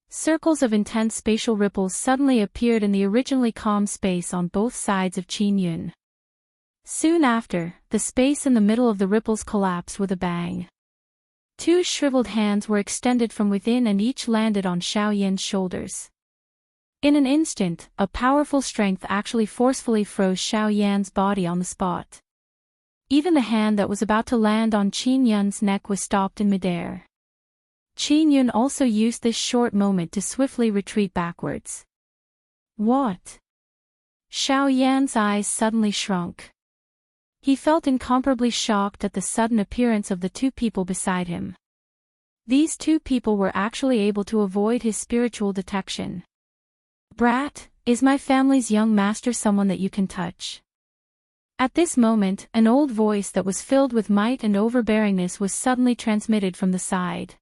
Circles of intense spatial ripples suddenly appeared in the originally calm space on both sides of Qin Yun. Soon after, the space in the middle of the ripples collapsed with a bang. 2 shriveled hands were extended from within and each landed on Xiao Yan's shoulders. In an instant, a powerful strength actually forcefully froze Xiao Yan's body on the spot. Even the hand that was about to land on Qin Yun's neck was stopped in midair. Qin Yun also used this short moment to swiftly retreat backwards. What? Xiao Yan's eyes suddenly shrunk. He felt incomparably shocked at the sudden appearance of the 2 people beside him. These 2 people were actually able to avoid his spiritual detection. Brat, is my family's young master someone that you can touch? At this moment, an old voice that was filled with might and overbearingness was suddenly transmitted from the side.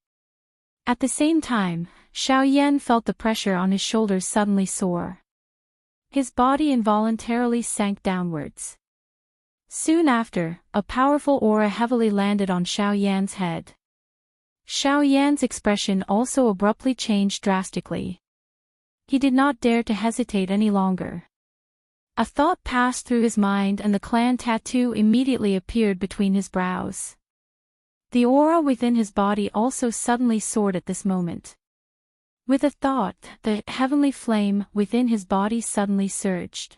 At the same time, Xiao Yan felt the pressure on his shoulders suddenly soar. His body involuntarily sank downwards. Soon after, a powerful aura heavily landed on Xiao Yan's head. Xiao Yan's expression also abruptly changed drastically. He did not dare to hesitate any longer. A thought passed through his mind and the clan tattoo immediately appeared between his brows. The aura within his body also suddenly soared at this moment. With a thought, the heavenly flame within his body suddenly surged.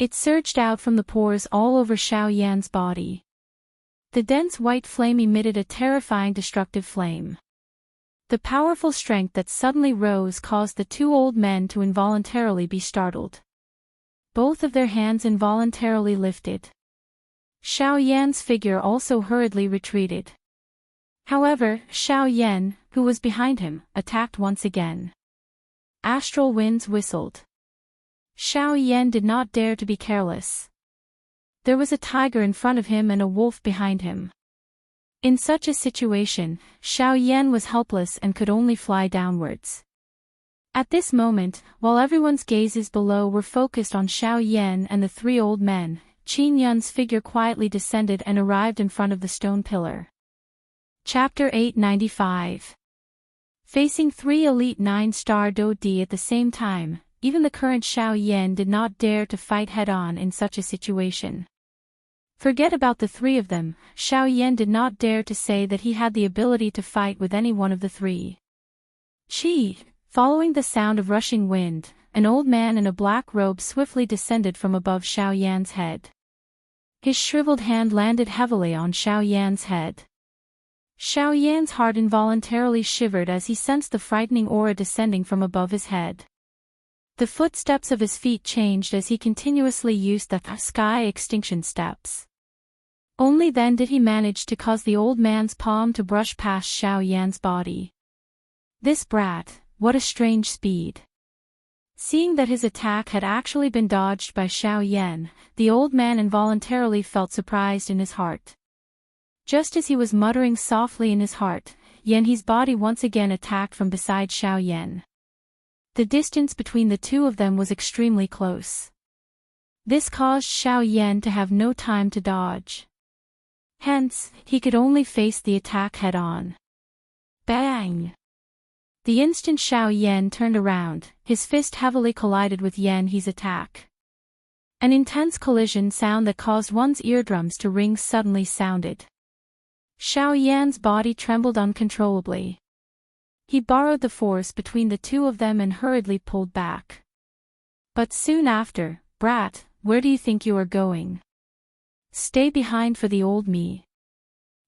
It surged out from the pores all over Xiao Yan's body. The dense white flame emitted a terrifying destructive flame. The powerful strength that suddenly rose caused the two old men to involuntarily be startled. Both of their hands involuntarily lifted. Xiao Yan's figure also hurriedly retreated. However, Xiao Yan, who was behind him, attacked once again. Astral winds whistled. Xiao Yan did not dare to be careless. There was a tiger in front of him and a wolf behind him. In such a situation, Xiao Yan was helpless and could only fly downwards. At this moment, while everyone's gazes below were focused on Xiao Yan and the three old men, Qin Yun's figure quietly descended and arrived in front of the stone pillar. Chapter 895. Facing three elite 9-star Do-Di at the same time, even the current Xiao Yan did not dare to fight head-on in such a situation. Forget about the three of them, Xiao Yan did not dare to say that he had the ability to fight with any one of the three. Following the sound of rushing wind, an old man in a black robe swiftly descended from above Xiao Yan's head. His shriveled hand landed heavily on Xiao Yan's head. Xiao Yan's heart involuntarily shivered as he sensed the frightening aura descending from above his head. The footsteps of his feet changed as he continuously used the sky extinction steps. Only then did he manage to cause the old man's palm to brush past Xiao Yan's body. This brat, what a strange speed. Seeing that his attack had actually been dodged by Xiao Yan, the old man involuntarily felt surprised in his heart. Just as he was muttering softly in his heart, Yanhe's body once again attacked from beside Xiao Yan. The distance between the two of them was extremely close. This caused Xiao Yan to have no time to dodge. Hence, he could only face the attack head-on. Bang! The instant Xiao Yan turned around, his fist heavily collided with Yanhe's attack. An intense collision sound that caused one's eardrums to ring suddenly sounded. Xiao Yan's body trembled uncontrollably. He borrowed the force between the two of them and hurriedly pulled back. But soon after, "Brat, where do you think you are going? Stay behind for the old me."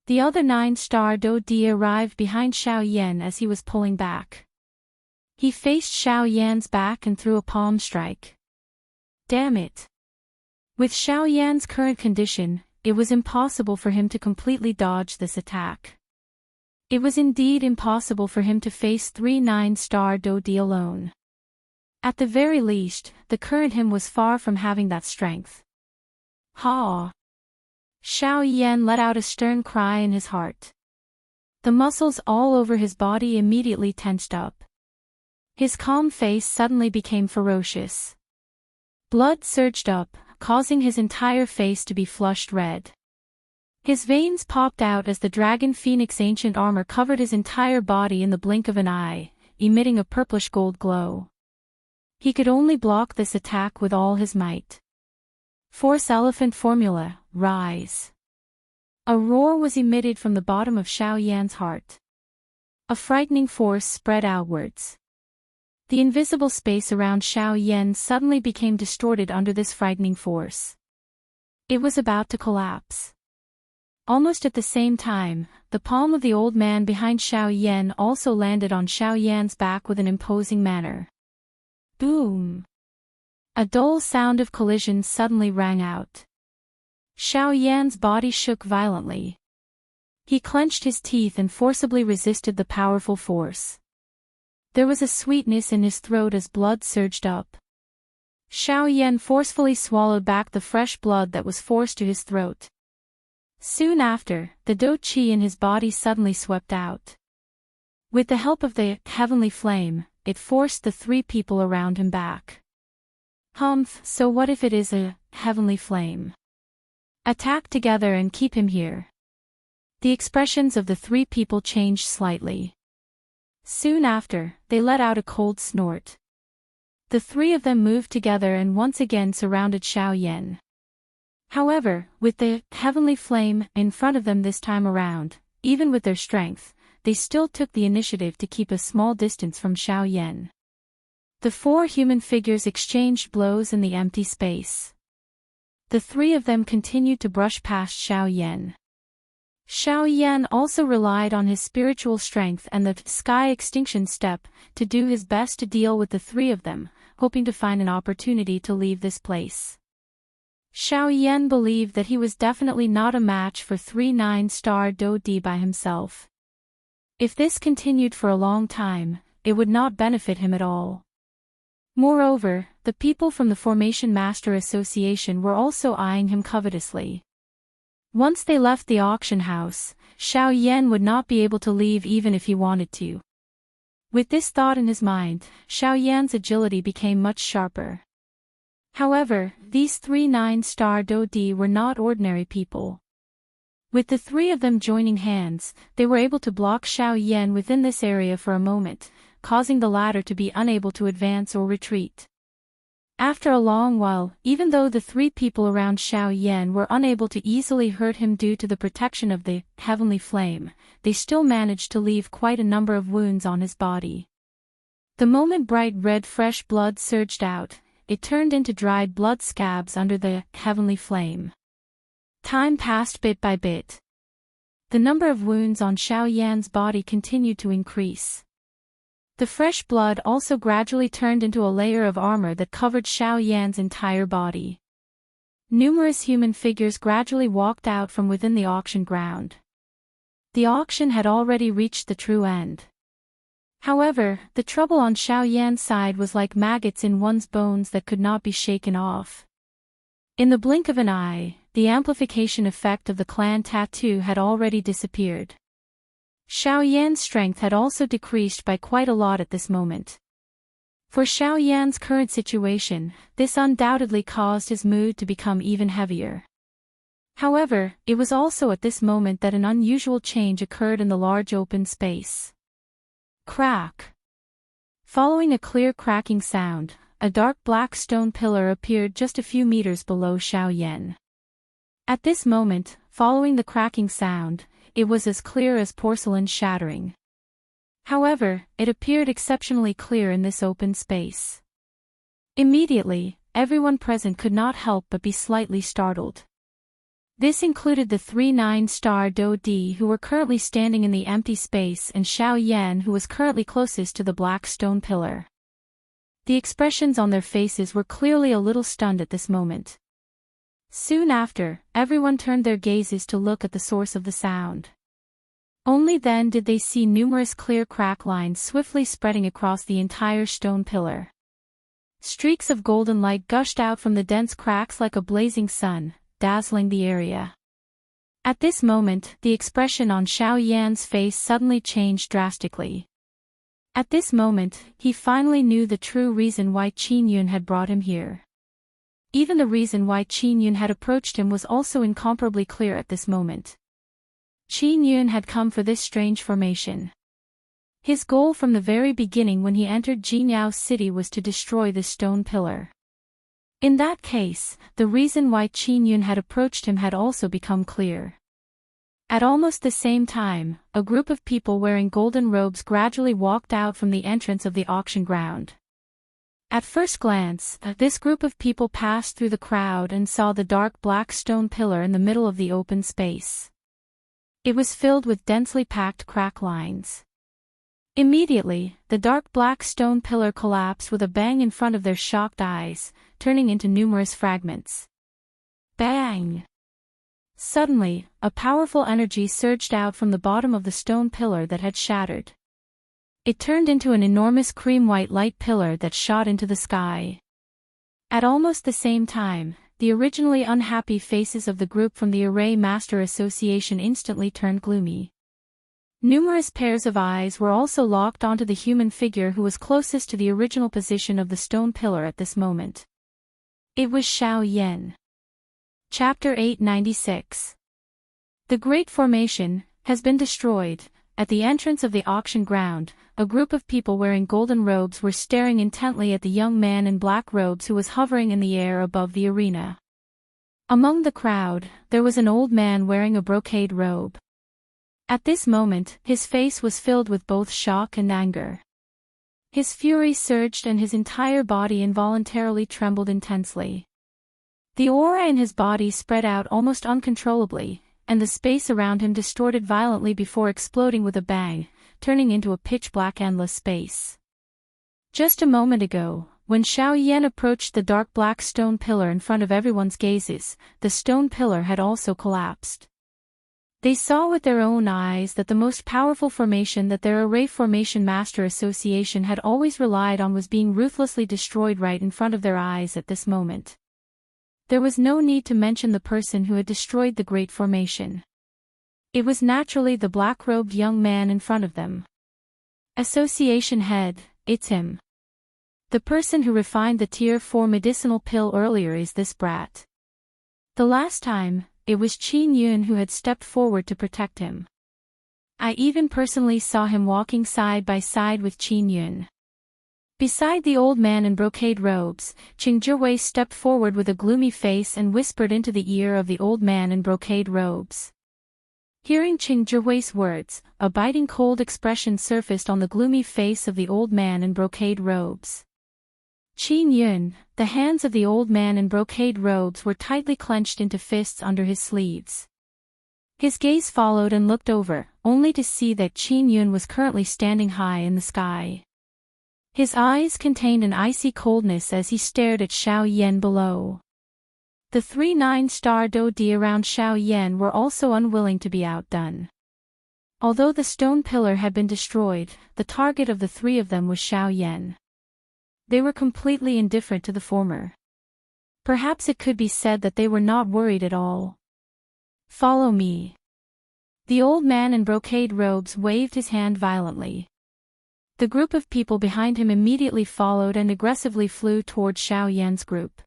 The other 9-star Do-Di arrived behind Xiao Yan as he was pulling back. He faced Xiao Yan's back and threw a palm strike. Damn it! With Xiao Yan's current condition, it was impossible for him to completely dodge this attack. It was indeed impossible for him to face 3 9-star Do-Di alone. At the very least, the current him was far from having that strength. Ha! Xiao Yan let out a stern cry in his heart. The muscles all over his body immediately tensed up. His calm face suddenly became ferocious. Blood surged up, causing his entire face to be flushed red. His veins popped out as the Dragon Phoenix ancient armor covered his entire body in the blink of an eye, emitting a purplish gold glow. He could only block this attack with all his might. Force Elephant Formula, rise! A roar was emitted from the bottom of Xiao Yan's heart. A frightening force spread outwards. The invisible space around Xiao Yan suddenly became distorted under this frightening force. It was about to collapse. Almost at the same time, the palm of the old man behind Xiao Yan also landed on Xiao Yan's back with an imposing manner. Boom! A dull sound of collision suddenly rang out. Xiao Yan's body shook violently. He clenched his teeth and forcibly resisted the powerful force. There was a sweetness in his throat as blood surged up. Xiao Yan forcefully swallowed back the fresh blood that was forced to his throat. Soon after, the Do-Chi in his body suddenly swept out. With the help of the heavenly flame, it forced the three people around him back. Humph, so what if it is a heavenly flame? Attack together and keep him here. The expressions of the three people changed slightly. Soon after, they let out a cold snort. The three of them moved together and once again surrounded Xiao Yan. However, with the heavenly flame in front of them this time around, even with their strength, they still took the initiative to keep a small distance from Xiao Yan. The four human figures exchanged blows in the empty space. The three of them continued to brush past Xiao Yan. Xiao Yan also relied on his spiritual strength and the sky extinction step to do his best to deal with the three of them, hoping to find an opportunity to leave this place. Xiao Yan believed that he was definitely not a match for 3 9-star Do Di by himself. If this continued for a long time, it would not benefit him at all. Moreover, the people from the Formation Master Association were also eyeing him covetously. Once they left the auction house, Xiao Yan would not be able to leave even if he wanted to. With this thought in his mind, Xiao Yan's agility became much sharper. However, these 3 9-star Do Di were not ordinary people. With the three of them joining hands, they were able to block Xiao Yan within this area for a moment, causing the latter to be unable to advance or retreat. After a long while, even though the three people around Xiao Yan were unable to easily hurt him due to the protection of the heavenly flame, they still managed to leave quite a number of wounds on his body. The moment bright red fresh blood surged out, it turned into dried blood scabs under the heavenly flame. Time passed bit by bit. The number of wounds on Xiao Yan's body continued to increase. The fresh blood also gradually turned into a layer of armor that covered Xiao Yan's entire body. Numerous human figures gradually walked out from within the auction ground. The auction had already reached the true end. However, the trouble on Xiao Yan's side was like maggots in one's bones that could not be shaken off. In the blink of an eye, the amplification effect of the clan tattoo had already disappeared. Xiao Yan's strength had also decreased by quite a lot at this moment. For Xiao Yan's current situation, this undoubtedly caused his mood to become even heavier. However, it was also at this moment that an unusual change occurred in the large open space. Crack! Following a clear cracking sound, a dark black stone pillar appeared just a few meters below Xiao Yan. At this moment, following the cracking sound, it was as clear as porcelain shattering. However, it appeared exceptionally clear in this open space. Immediately, everyone present could not help but be slightly startled. This included the 3 9-star Do Di who were currently standing in the empty space and Xiao Yan who was currently closest to the black stone pillar. The expressions on their faces were clearly a little stunned at this moment. Soon after, everyone turned their gazes to look at the source of the sound. Only then did they see numerous clear crack lines swiftly spreading across the entire stone pillar. Streaks of golden light gushed out from the dense cracks like a blazing sun, dazzling the area. At this moment, the expression on Xiao Yan's face suddenly changed drastically. At this moment, he finally knew the true reason why Qin Yun had brought him here. Even the reason why Qin Yun had approached him was also incomparably clear at this moment. Qin Yun had come for this strange formation. His goal from the very beginning when he entered Jinyao City was to destroy this stone pillar. In that case, the reason why Qin Yun had approached him had also become clear. At almost the same time, a group of people wearing golden robes gradually walked out from the entrance of the auction ground. At first glance, this group of people passed through the crowd and saw the dark black stone pillar in the middle of the open space. It was filled with densely packed crack lines. Immediately, the dark black stone pillar collapsed with a bang in front of their shocked eyes, turning into numerous fragments. Bang! Suddenly, a powerful energy surged out from the bottom of the stone pillar that had shattered. It turned into an enormous cream-white light pillar that shot into the sky. At almost the same time, the originally unhappy faces of the group from the Array Master Association instantly turned gloomy. Numerous pairs of eyes were also locked onto the human figure who was closest to the original position of the stone pillar at this moment. It was Xiao Yan. Chapter 896. The Great Formation, has been destroyed. At the entrance of the auction ground, a group of people wearing golden robes were staring intently at the young man in black robes who was hovering in the air above the arena. Among the crowd, there was an old man wearing a brocade robe. At this moment, his face was filled with both shock and anger. His fury surged and his entire body involuntarily trembled intensely. The aura in his body spread out almost uncontrollably, and the space around him distorted violently before exploding with a bang, turning into a pitch-black endless space. Just a moment ago, when Xiao Yan approached the dark black stone pillar in front of everyone's gazes, the stone pillar had also collapsed. They saw with their own eyes that the most powerful formation that their Array Formation Master Association had always relied on was being ruthlessly destroyed right in front of their eyes at this moment. There was no need to mention the person who had destroyed the Great Formation. It was naturally the black-robed young man in front of them. Association head, it's him. The person who refined the Tier 4 medicinal pill earlier is this brat. The last time, it was Qin Yun who had stepped forward to protect him. I even personally saw him walking side by side with Qin Yun. Beside the old man in brocade robes, Qing Zhiwei stepped forward with a gloomy face and whispered into the ear of the old man in brocade robes. Hearing Qing Zhiwei's words, a biting cold expression surfaced on the gloomy face of the old man in brocade robes. Qin Yun, the hands of the old man in brocade robes were tightly clenched into fists under his sleeves. His gaze followed and looked over, only to see that Qin Yun was currently standing high in the sky. His eyes contained an icy coldness as he stared at Xiao Yan below. The 3 9-star Dodi around Xiao Yan were also unwilling to be outdone. Although the stone pillar had been destroyed, the target of the three of them was Xiao Yan. They were completely indifferent to the former. Perhaps it could be said that they were not worried at all. Follow me. The old man in brocade robes waved his hand violently. The group of people behind him immediately followed and aggressively flew toward Xiao Yan's group.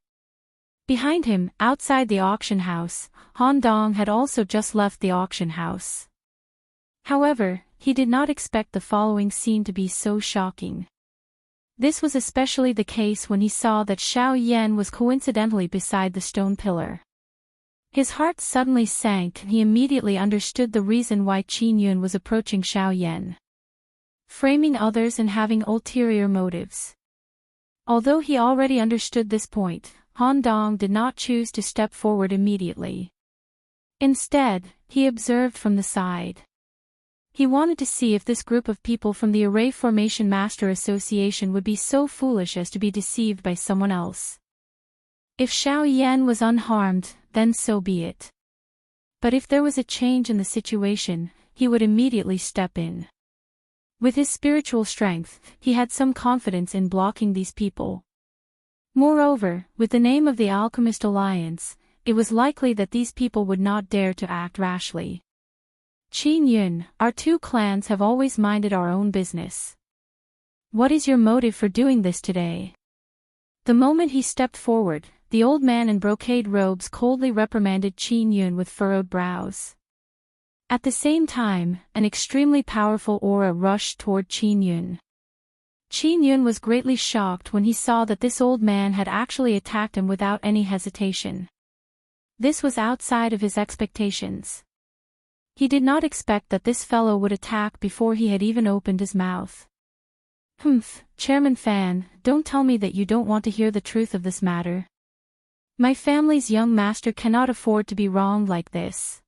Behind him, outside the auction house, Han Dong had also just left the auction house. However, he did not expect the following scene to be so shocking. This was especially the case when he saw that Xiao Yan was coincidentally beside the stone pillar. His heart suddenly sank and he immediately understood the reason why Qin Yun was approaching Xiao Yan. Framing others and having ulterior motives. Although he already understood this point, Han Dong did not choose to step forward immediately. Instead, he observed from the side. He wanted to see if this group of people from the Array Formation Master Association would be so foolish as to be deceived by someone else. If Xiao Yan was unharmed, then so be it. But if there was a change in the situation, he would immediately step in. With his spiritual strength, he had some confidence in blocking these people. Moreover, with the name of the Alchemist Alliance, it was likely that these people would not dare to act rashly. Qin Yun, our two clans have always minded our own business. What is your motive for doing this today? The moment he stepped forward, the old man in brocade robes coldly reprimanded Qin Yun with furrowed brows. At the same time, an extremely powerful aura rushed toward Qin Yun. Qin Yun was greatly shocked when he saw that this old man had actually attacked him without any hesitation. This was outside of his expectations. He did not expect that this fellow would attack before he had even opened his mouth. Humph, Chairman Fan, don't tell me that you don't want to hear the truth of this matter. My family's young master cannot afford to be wronged like this.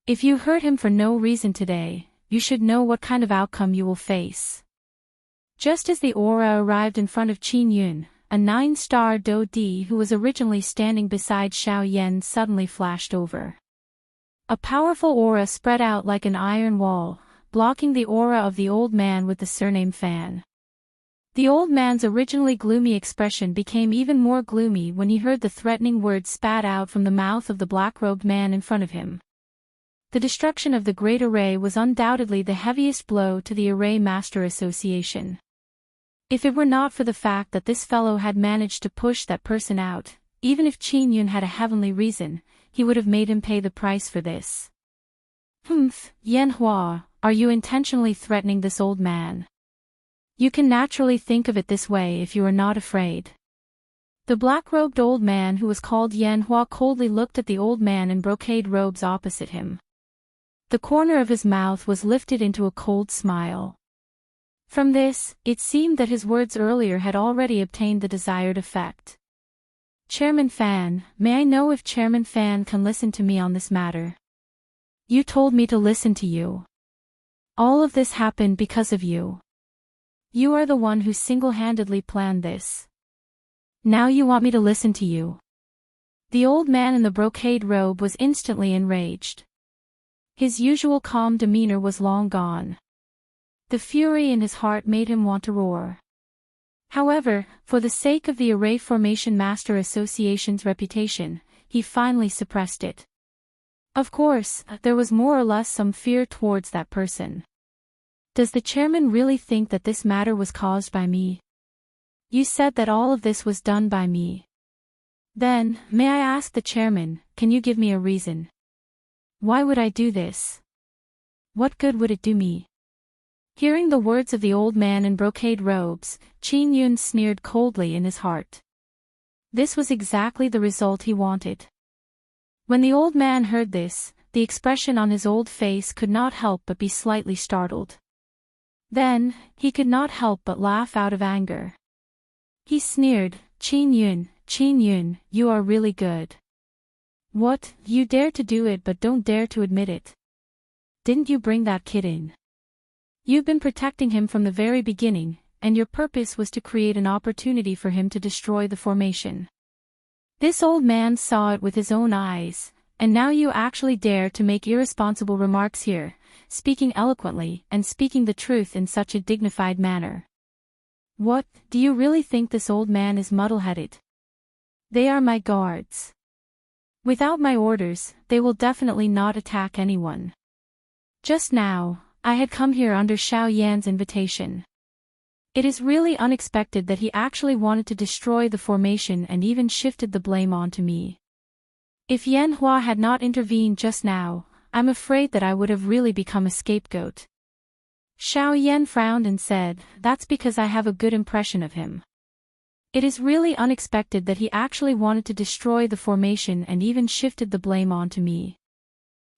If you hurt him for no reason today, you should know what kind of outcome you will face. Just as the aura arrived in front of Qin Yun, a 9-star Do Di who was originally standing beside Xiao Yan suddenly flashed over. A powerful aura spread out like an iron wall, blocking the aura of the old man with the surname Fan. The old man's originally gloomy expression became even more gloomy when he heard the threatening words spat out from the mouth of the black-robed man in front of him. The destruction of the Great Array was undoubtedly the heaviest blow to the Array Master Association. If it were not for the fact that this fellow had managed to push that person out, even if Qin Yun had a heavenly reason, he would have made him pay the price for this. Humph, Yanhua, are you intentionally threatening this old man? You can naturally think of it this way if you are not afraid. The black-robed old man who was called Yanhua coldly looked at the old man in brocade robes opposite him. The corner of his mouth was lifted into a cold smile. From this, it seemed that his words earlier had already obtained the desired effect. Chairman Fan, may I know if Chairman Fan can listen to me on this matter? You told me to listen to you. All of this happened because of you. You are the one who single-handedly planned this. Now you want me to listen to you. The old man in the brocade robe was instantly enraged. His usual calm demeanor was long gone. The fury in his heart made him want to roar. However, for the sake of the Array Formation Master Association's reputation, he finally suppressed it. Of course, there was more or less some fear towards that person. Does the chairman really think that this matter was caused by me? You said that all of this was done by me. Then, may I ask the chairman, can you give me a reason? Why would I do this? What good would it do me? Hearing the words of the old man in brocade robes, Qin Yun sneered coldly in his heart. This was exactly the result he wanted. When the old man heard this, the expression on his old face could not help but be slightly startled. Then, he could not help but laugh out of anger. He sneered, Qin Yun, you are really good. What, you dare to do it but don't dare to admit it. Didn't you bring that kid in? You've been protecting him from the very beginning, and your purpose was to create an opportunity for him to destroy the formation. This old man saw it with his own eyes, and now you actually dare to make irresponsible remarks here, speaking eloquently and speaking the truth in such a dignified manner. What, do you really think this old man is muddle-headed? They are my guards. Without my orders, they will definitely not attack anyone. Just now, I had come here under Xiao Yan's invitation. It is really unexpected that he actually wanted to destroy the formation and even shifted the blame onto me. If Yanhua had not intervened just now, I'm afraid that I would have really become a scapegoat. Xiao Yan frowned and said, that's because I have a good impression of him. It is really unexpected that he actually wanted to destroy the formation and even shifted the blame onto me.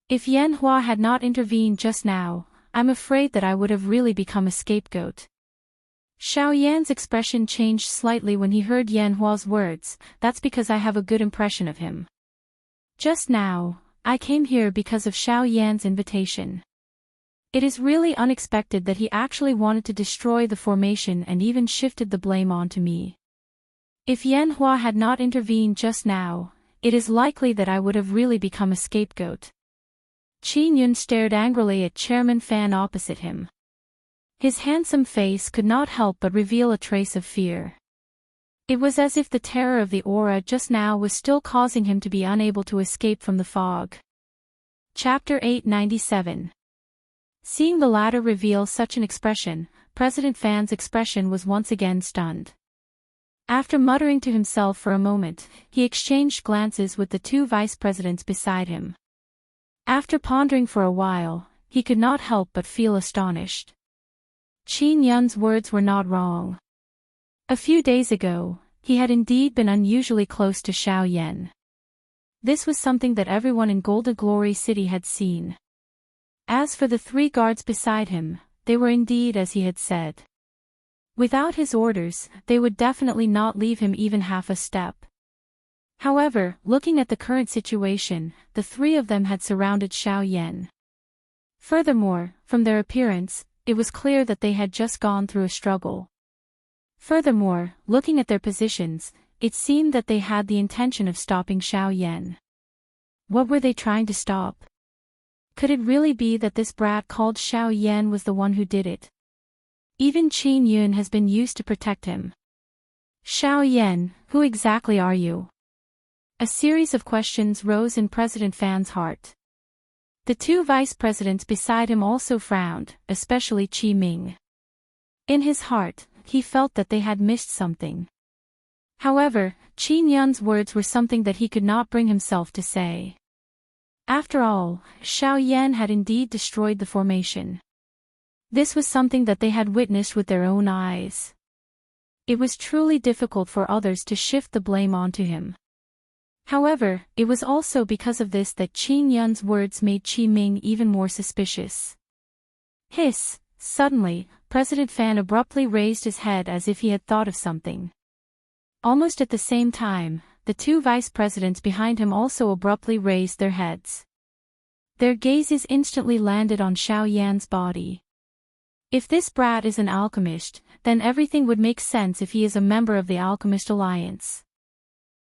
If Yanhua had not intervened just now, I'm afraid that I would have really become a scapegoat. Xiao Yan's expression changed slightly when he heard Yanhua's words, that's because I have a good impression of him. Just now, I came here because of Xiao Yan's invitation. It is really unexpected that he actually wanted to destroy the formation and even shifted the blame onto me. If Yanhua had not intervened just now, it is likely that I would have really become a scapegoat. Qin Yun stared angrily at Chairman Fan opposite him. His handsome face could not help but reveal a trace of fear. It was as if the terror of the aura just now was still causing him to be unable to escape from the fog. Chapter 897. Seeing the latter reveal such an expression, President Fan's expression was once again stunned. After muttering to himself for a moment, he exchanged glances with the two vice presidents beside him. After pondering for a while, he could not help but feel astonished. Qin Yun's words were not wrong. A few days ago, he had indeed been unusually close to Xiao Yan. This was something that everyone in Golden Glory City had seen. As for the three guards beside him, they were indeed as he had said. Without his orders, they would definitely not leave him even half a step. However, looking at the current situation, the three of them had surrounded Xiao Yan. Furthermore, from their appearance, it was clear that they had just gone through a struggle. Furthermore, looking at their positions, it seemed that they had the intention of stopping Xiao Yan. What were they trying to stop? Could it really be that this brat called Xiao Yan was the one who did it? Even Qin Yun has been used to protect him. Xiao Yan, who exactly are you? A series of questions rose in President Fan's heart. The two vice presidents beside him also frowned, especially Qi Ming. In his heart, he felt that they had missed something. However, Qin Yun's words were something that he could not bring himself to say. After all, Xiao Yan had indeed destroyed the formation. This was something that they had witnessed with their own eyes. It was truly difficult for others to shift the blame onto him. However, it was also because of this that Qin Yun's words made Qi Ming even more suspicious. Hiss! Suddenly, President Fan abruptly raised his head as if he had thought of something. Almost at the same time, the two vice presidents behind him also abruptly raised their heads. Their gazes instantly landed on Xiao Yan's body. If this brat is an alchemist, then everything would make sense if he is a member of the Alchemist Alliance.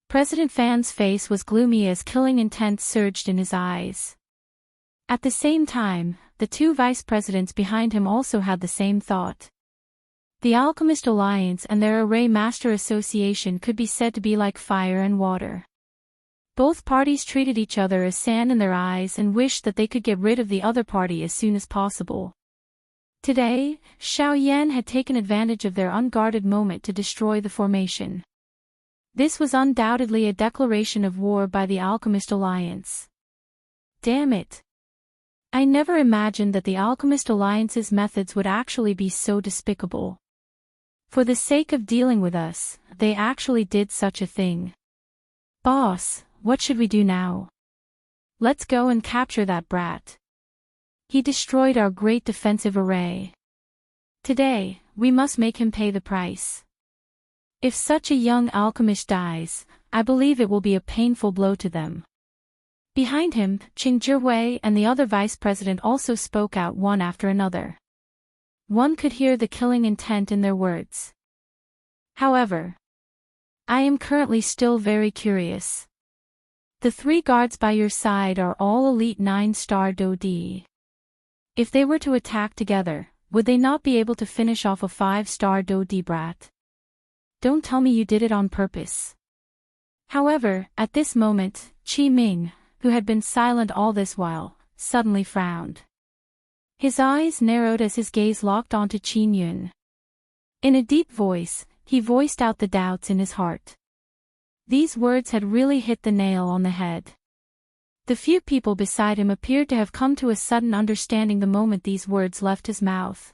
President Fan's face was gloomy as killing intent surged in his eyes. At the same time, the two vice presidents behind him also had the same thought. The Alchemist Alliance and their Array Master Association could be said to be like fire and water. Both parties treated each other as sand in their eyes and wished that they could get rid of the other party as soon as possible. Today, Xiao Yan had taken advantage of their unguarded moment to destroy the formation. This was undoubtedly a declaration of war by the Alchemist Alliance. Damn it! I never imagined that the Alchemist Alliance's methods would actually be so despicable. For the sake of dealing with us, they actually did such a thing. Boss, what should we do now? Let's go and capture that brat. He destroyed our great defensive array. Today, we must make him pay the price. If such a young alchemist dies, I believe it will be a painful blow to them. Behind him, Qing Zhihui and the other vice president also spoke out one after another. One could hear the killing intent in their words. However, I am currently still very curious. The 3 guards by your side are all elite 9-star Dodi. If they were to attack together, would they not be able to finish off a 5-star Dodi brat? Don't tell me you did it on purpose. However, at this moment, Qi Ming, who had been silent all this while, suddenly frowned. His eyes narrowed as his gaze locked onto Qin Yun. In a deep voice, he voiced out the doubts in his heart. These words had really hit the nail on the head. The few people beside him appeared to have come to a sudden understanding the moment these words left his mouth.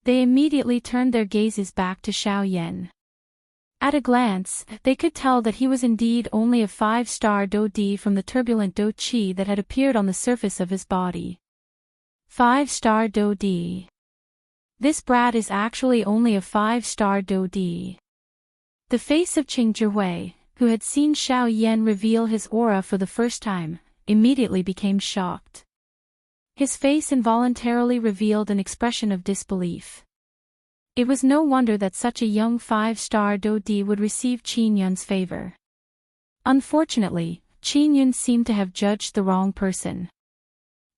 They immediately turned their gazes back to Xiao Yan. At a glance, they could tell that he was indeed only a 5-star Dodi from the turbulent Do Qi that had appeared on the surface of his body. 5-star Dodi. This brat is actually only a 5-star Dodi. The face of Qing Zhihui, who had seen Xiao Yan reveal his aura for the first time, immediately became shocked. His face involuntarily revealed an expression of disbelief. It was no wonder that such a young 5-star Dodi would receive Qin Yun's favor. Unfortunately, Qin Yun seemed to have judged the wrong person.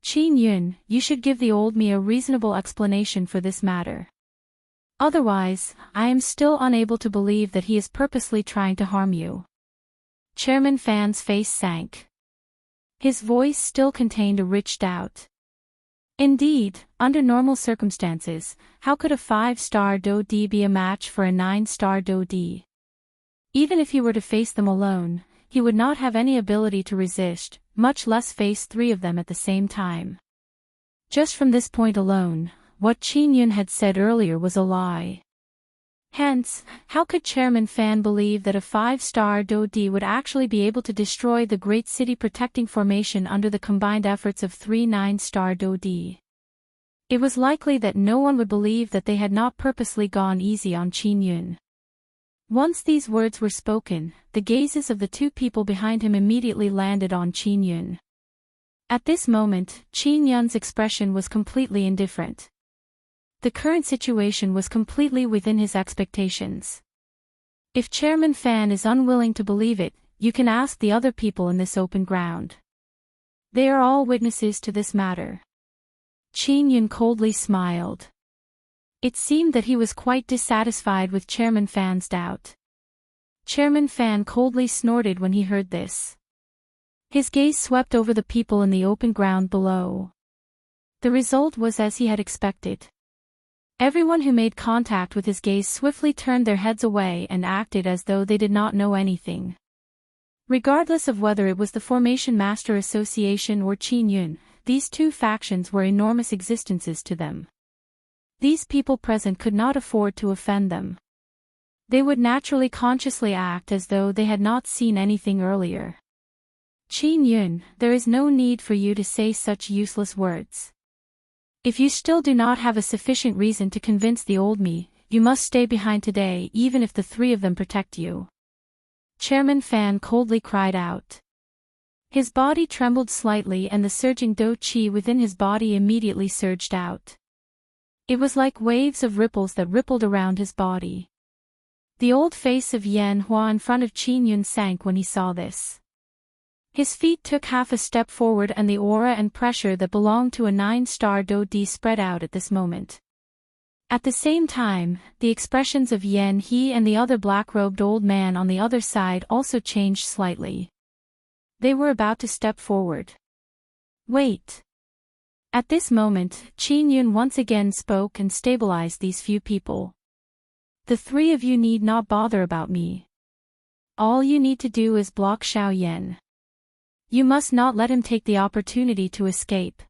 Qin Yun, you should give the old me a reasonable explanation for this matter. Otherwise, I am still unable to believe that he is purposely trying to harm you. Chairman Fan's face sank. His voice still contained a rich doubt. Indeed, under normal circumstances, how could a 5-star Dodi be a match for a 9-star Dodi? Even if he were to face them alone, he would not have any ability to resist, much less face 3 of them at the same time. Just from this point alone, what Qin Yun had said earlier was a lie. Hence, how could Chairman Fan believe that a 5-star Dodi would actually be able to destroy the great city protecting formation under the combined efforts of 3 9-star Dodi? It was likely that no one would believe that they had not purposely gone easy on Qin Yun. Once these words were spoken, the gazes of the 2 people behind him immediately landed on Qin Yun. At this moment, Qin Yun's expression was completely indifferent. The current situation was completely within his expectations. If Chairman Fan is unwilling to believe it, you can ask the other people in this open ground. They are all witnesses to this matter. Qin Yun coldly smiled. It seemed that he was quite dissatisfied with Chairman Fan's doubt. Chairman Fan coldly snorted when he heard this. His gaze swept over the people in the open ground below. The result was as he had expected. Everyone who made contact with his gaze swiftly turned their heads away and acted as though they did not know anything. Regardless of whether it was the Formation Master Association or Qin Yun, these two factions were enormous existences to them. These people present could not afford to offend them. They would naturally consciously act as though they had not seen anything earlier. Qin Yun, there is no need for you to say such useless words. If you still do not have a sufficient reason to convince the old me, you must stay behind today even if the three of them protect you. Chairman Fan coldly cried out. His body trembled slightly and the surging do qi within his body immediately surged out. It was like waves of ripples that rippled around his body. The old face of Yan Hua in front of Qin Yun sank when he saw this. His feet took half a step forward and the aura and pressure that belonged to a 9-star do di spread out at this moment. At the same time, the expressions of Yan He and the other black-robed old man on the other side also changed slightly. They were about to step forward. Wait. At this moment, Qin Yun once again spoke and stabilized these few people. The three of you need not bother about me. All you need to do is block Xiao Yan. You must not let him take the opportunity to escape.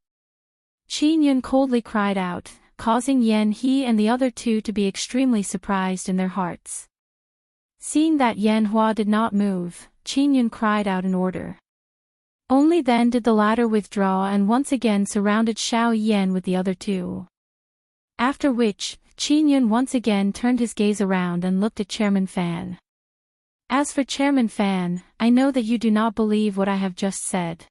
Qin Yun coldly cried out, causing Yan He and the other two to be extremely surprised in their hearts. Seeing that Yan Hua did not move, Qin Yun cried out an order. Only then did the latter withdraw and once again surrounded Xiao Yan with the other two. After which, Qin Yun once again turned his gaze around and looked at Chairman Fan. As for Chairman Fan, I know that you do not believe what I have just said.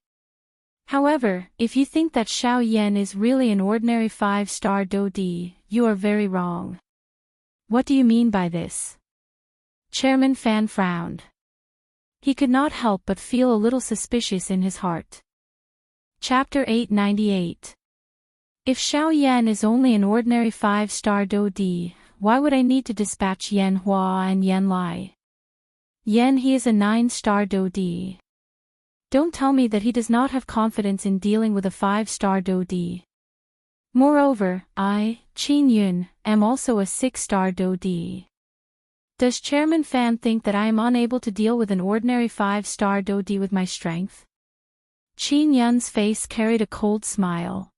However, if you think that Xiao Yan is really an ordinary 5-star do di, you are very wrong. What do you mean by this? Chairman Fan frowned. He could not help but feel a little suspicious in his heart. Chapter 898. If Xiao Yan is only an ordinary 5-star do di, why would I need to dispatch Yan Hua and Yan Lai? Yan He is a 9-star do di. Don't tell me that he does not have confidence in dealing with a 5-star do di. Moreover, I, Qin Yun, am also a 6-star do di. Does Chairman Fan think that I am unable to deal with an ordinary 5-star do di with my strength? Qin Yun's face carried a cold smile.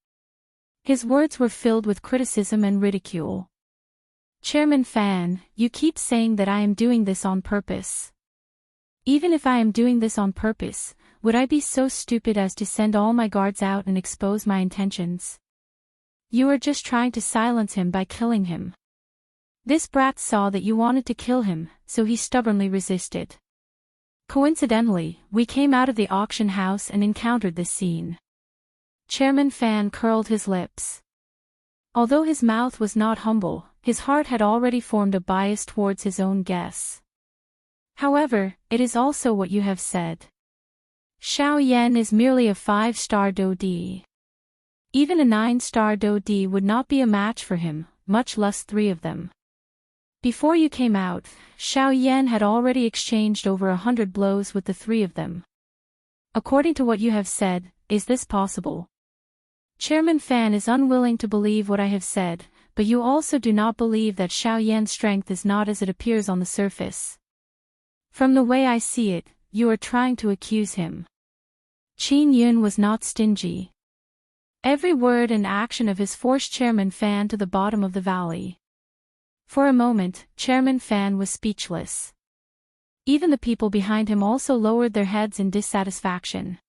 His words were filled with criticism and ridicule. Chairman Fan, you keep saying that I am doing this on purpose. Even if I am doing this on purpose, would I be so stupid as to send all my guards out and expose my intentions? You are just trying to silence him by killing him. This brat saw that you wanted to kill him, so he stubbornly resisted. Coincidentally, we came out of the auction house and encountered this scene. Chairman Fan curled his lips. Although his mouth was not humble, his heart had already formed a bias towards his own guess. However, it is also what you have said. Xiao Yan is merely a 5-star do di. Even a 9-star do di would not be a match for him, much less 3 of them. Before you came out, Xiao Yan had already exchanged over 100 blows with the 3 of them. According to what you have said, is this possible? Chairman Fan is unwilling to believe what I have said, but you also do not believe that Xiao Yan's strength is not as it appears on the surface. From the way I see it, you are trying to accuse him. Qin Yun was not stingy. Every word and action of his forced Chairman Fan to the bottom of the valley. For a moment, Chairman Fan was speechless. Even the people behind him also lowered their heads in dissatisfaction.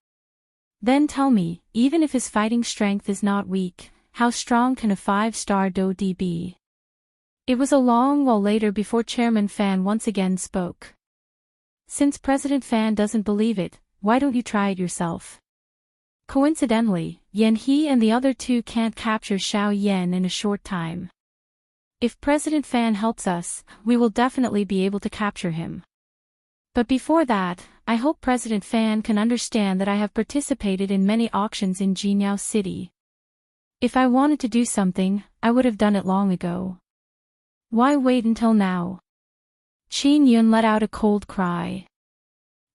Then tell me, even if his fighting strength is not weak, how strong can a 5-star do di be? It was a long while later before Chairman Fan once again spoke. Since President Fan doesn't believe it, why don't you try it yourself? Coincidentally, Yan He and the other 2 can't capture Xiao Yan in a short time. If President Fan helps us, we will definitely be able to capture him. But before that, I hope President Fan can understand that I have participated in many auctions in Jinyao City. If I wanted to do something, I would have done it long ago. Why wait until now? Qin Yun let out a cold cry.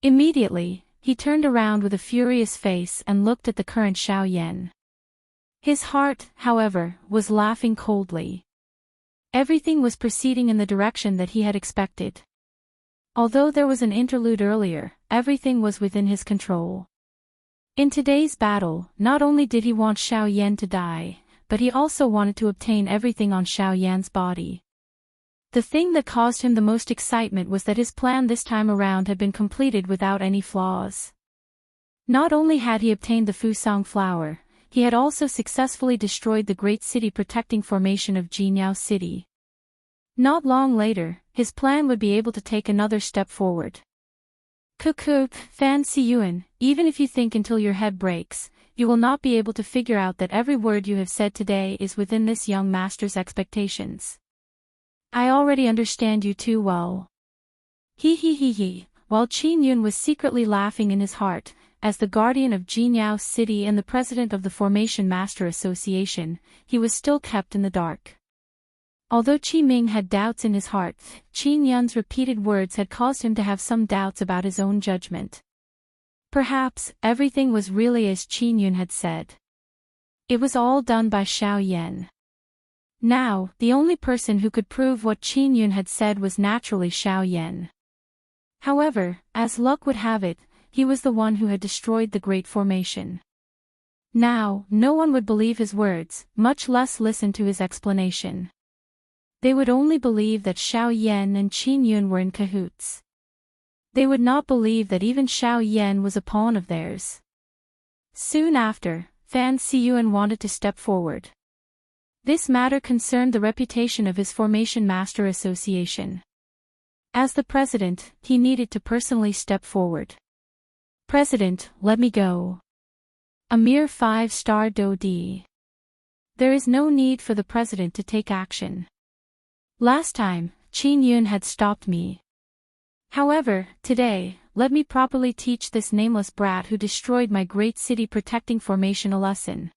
Immediately, he turned around with a furious face and looked at the current Xiao Yan. His heart, however, was laughing coldly. Everything was proceeding in the direction that he had expected. Although there was an interlude earlier, everything was within his control. In today's battle, not only did he want Xiao Yan to die, but he also wanted to obtain everything on Xiao Yan's body. The thing that caused him the most excitement was that his plan this time around had been completed without any flaws. Not only had he obtained the Fusang flower, he had also successfully destroyed the great city protecting formation of Jinyao City. Not long later, his plan would be able to take another step forward. Cuckoo, Fan Siyuan, even if you think until your head breaks, you will not be able to figure out that every word you have said today is within this young master's expectations. I already understand you too well. He. While Qin Yun was secretly laughing in his heart, as the guardian of Jinyao City and the president of the Formation Master Association, he was still kept in the dark. Although Qi Ming had doubts in his heart, Qin Yun's repeated words had caused him to have some doubts about his own judgment. Perhaps, everything was really as Qin Yun had said. It was all done by Xiao Yan. Now, the only person who could prove what Qin Yun had said was naturally Xiao Yan. However, as luck would have it, he was the one who had destroyed the Great Formation. Now, no one would believe his words, much less listen to his explanation. They would only believe that Xiao Yan and Qin Yun were in cahoots. They would not believe that even Xiao Yan was a pawn of theirs. Soon after, Fan Siyuan wanted to step forward. This matter concerned the reputation of his Formation Master Association. As the president, he needed to personally step forward. President, let me go. A mere 5-star Do-di. There is no need for the president to take action. Last time, Qin Yun had stopped me. However, today, let me properly teach this nameless brat who destroyed my great city protecting formation a lesson.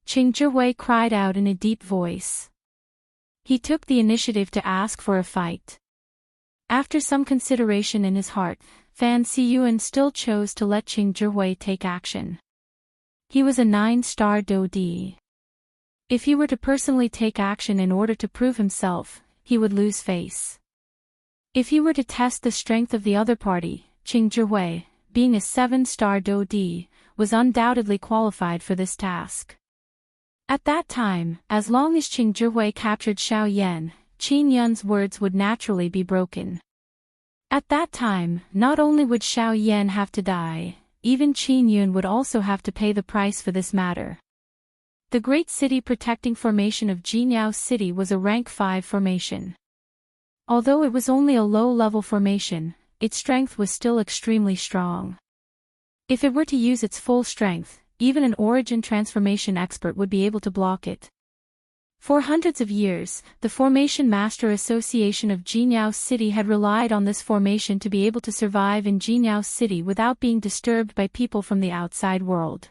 Qing Zhihui cried out in a deep voice. He took the initiative to ask for a fight. After some consideration in his heart, Fan Siyuan still chose to let Qing Zhihui take action. He was a 9-star Do-di. If he were to personally take action in order to prove himself, he would lose face. If he were to test the strength of the other party, Qing Zhihui, being a 7-star Do-di, was undoubtedly qualified for this task. At that time, as long as Qing Zhihui captured Xiao Yan, Qin Yun's words would naturally be broken. At that time, not only would Xiao Yan have to die, even Qin Yun would also have to pay the price for this matter. The great city protecting formation of Jinyao City was a rank 5 formation. Although it was only a low-level formation, its strength was still extremely strong. If it were to use its full strength, even an origin transformation expert would be able to block it. For hundreds of years, the Formation Master Association of Jinyao City had relied on this formation to be able to survive in Jinyao City without being disturbed by people from the outside world.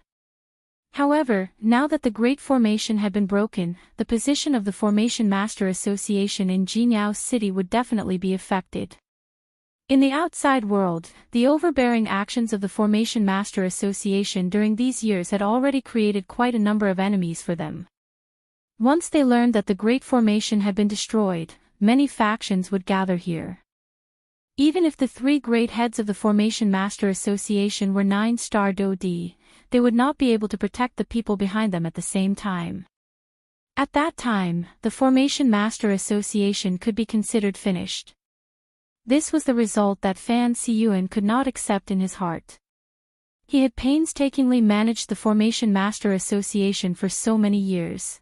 However, now that the Great Formation had been broken, the position of the Formation Master Association in Jinyao City would definitely be affected. In the outside world, the overbearing actions of the Formation Master Association during these years had already created quite a number of enemies for them. Once they learned that the Great Formation had been destroyed, many factions would gather here. Even if the 3 great heads of the Formation Master Association were 9-star Do-di, they would not be able to protect the people behind them at the same time. At that time, the Formation Master Association could be considered finished. This was the result that Fan Siyuan could not accept in his heart. He had painstakingly managed the Formation Master Association for so many years.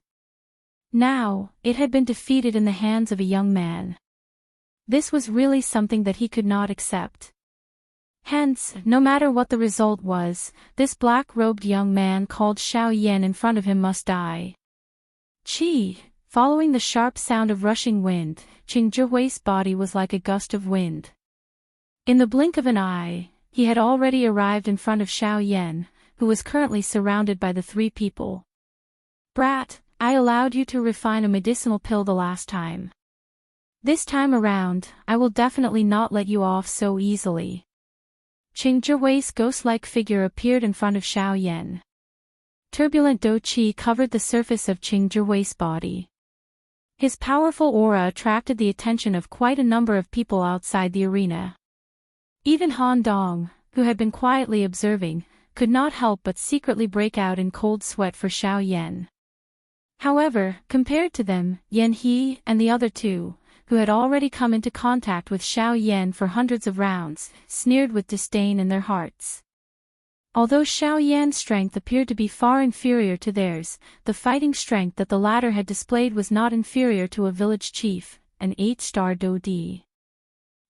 Now, it had been defeated in the hands of a young man. This was really something that he could not accept. Hence, no matter what the result was, this black-robed young man called Xiao Yan in front of him must die. Qi, following the sharp sound of rushing wind, Qing Zhihui's body was like a gust of wind. In the blink of an eye, he had already arrived in front of Xiao Yan, who was currently surrounded by the 3 people. Brat, I allowed you to refine a medicinal pill the last time. This time around, I will definitely not let you off so easily. Qing Zhihui's ghost-like figure appeared in front of Xiao Yan. Turbulent Do-chi covered the surface of Qing Zhihui's body. His powerful aura attracted the attention of quite a number of people outside the arena. Even Han Dong, who had been quietly observing, could not help but secretly break out in cold sweat for Xiao Yan. However, compared to them, Yan He and the other two, who had already come into contact with Xiao Yan for hundreds of rounds, sneered with disdain in their hearts. Although Xiao Yan's strength appeared to be far inferior to theirs, the fighting strength that the latter had displayed was not inferior to a village chief, an 8-star Dodi.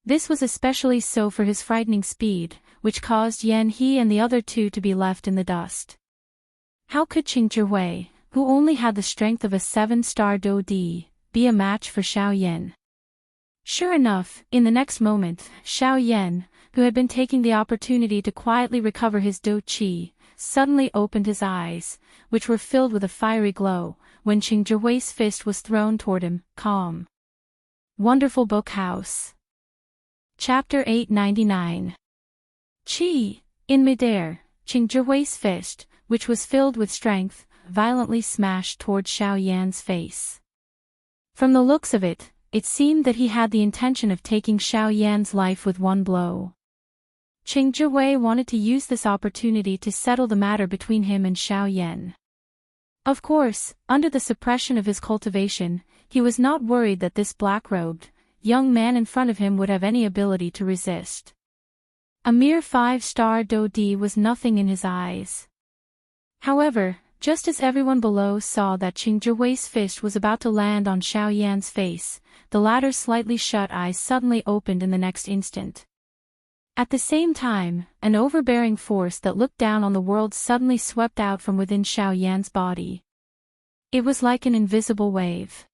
This was especially so for his frightening speed, which caused Yan He and the other two to be left in the dust. How could Qing Zhihui, who only had the strength of a 7-star Dodi, be a match for Xiao Yan? Sure enough, in the next moment, Xiao Yan, who had been taking the opportunity to quietly recover his Do Qi, suddenly opened his eyes, which were filled with a fiery glow, when Qing Zhihui's fist was thrown toward him, calm. Wonderful Book House. Chapter 899. Qi. In midair, Qing Zhihui's fist, which was filled with strength, violently smashed toward Xiao Yan's face. From the looks of it, it seemed that he had the intention of taking Xiao Yan's life with one blow. Qing Zhihui wanted to use this opportunity to settle the matter between him and Xiao Yan. Of course, under the suppression of his cultivation, he was not worried that this black-robed, young man in front of him would have any ability to resist. A mere 5-star Dodi was nothing in his eyes. However, just as everyone below saw that Qing Zhihui's fist was about to land on Xiao Yan's face, the latter's slightly shut eyes suddenly opened in the next instant. At the same time, an overbearing force that looked down on the world suddenly swept out from within Xiao Yan's body. It was like an invisible wave.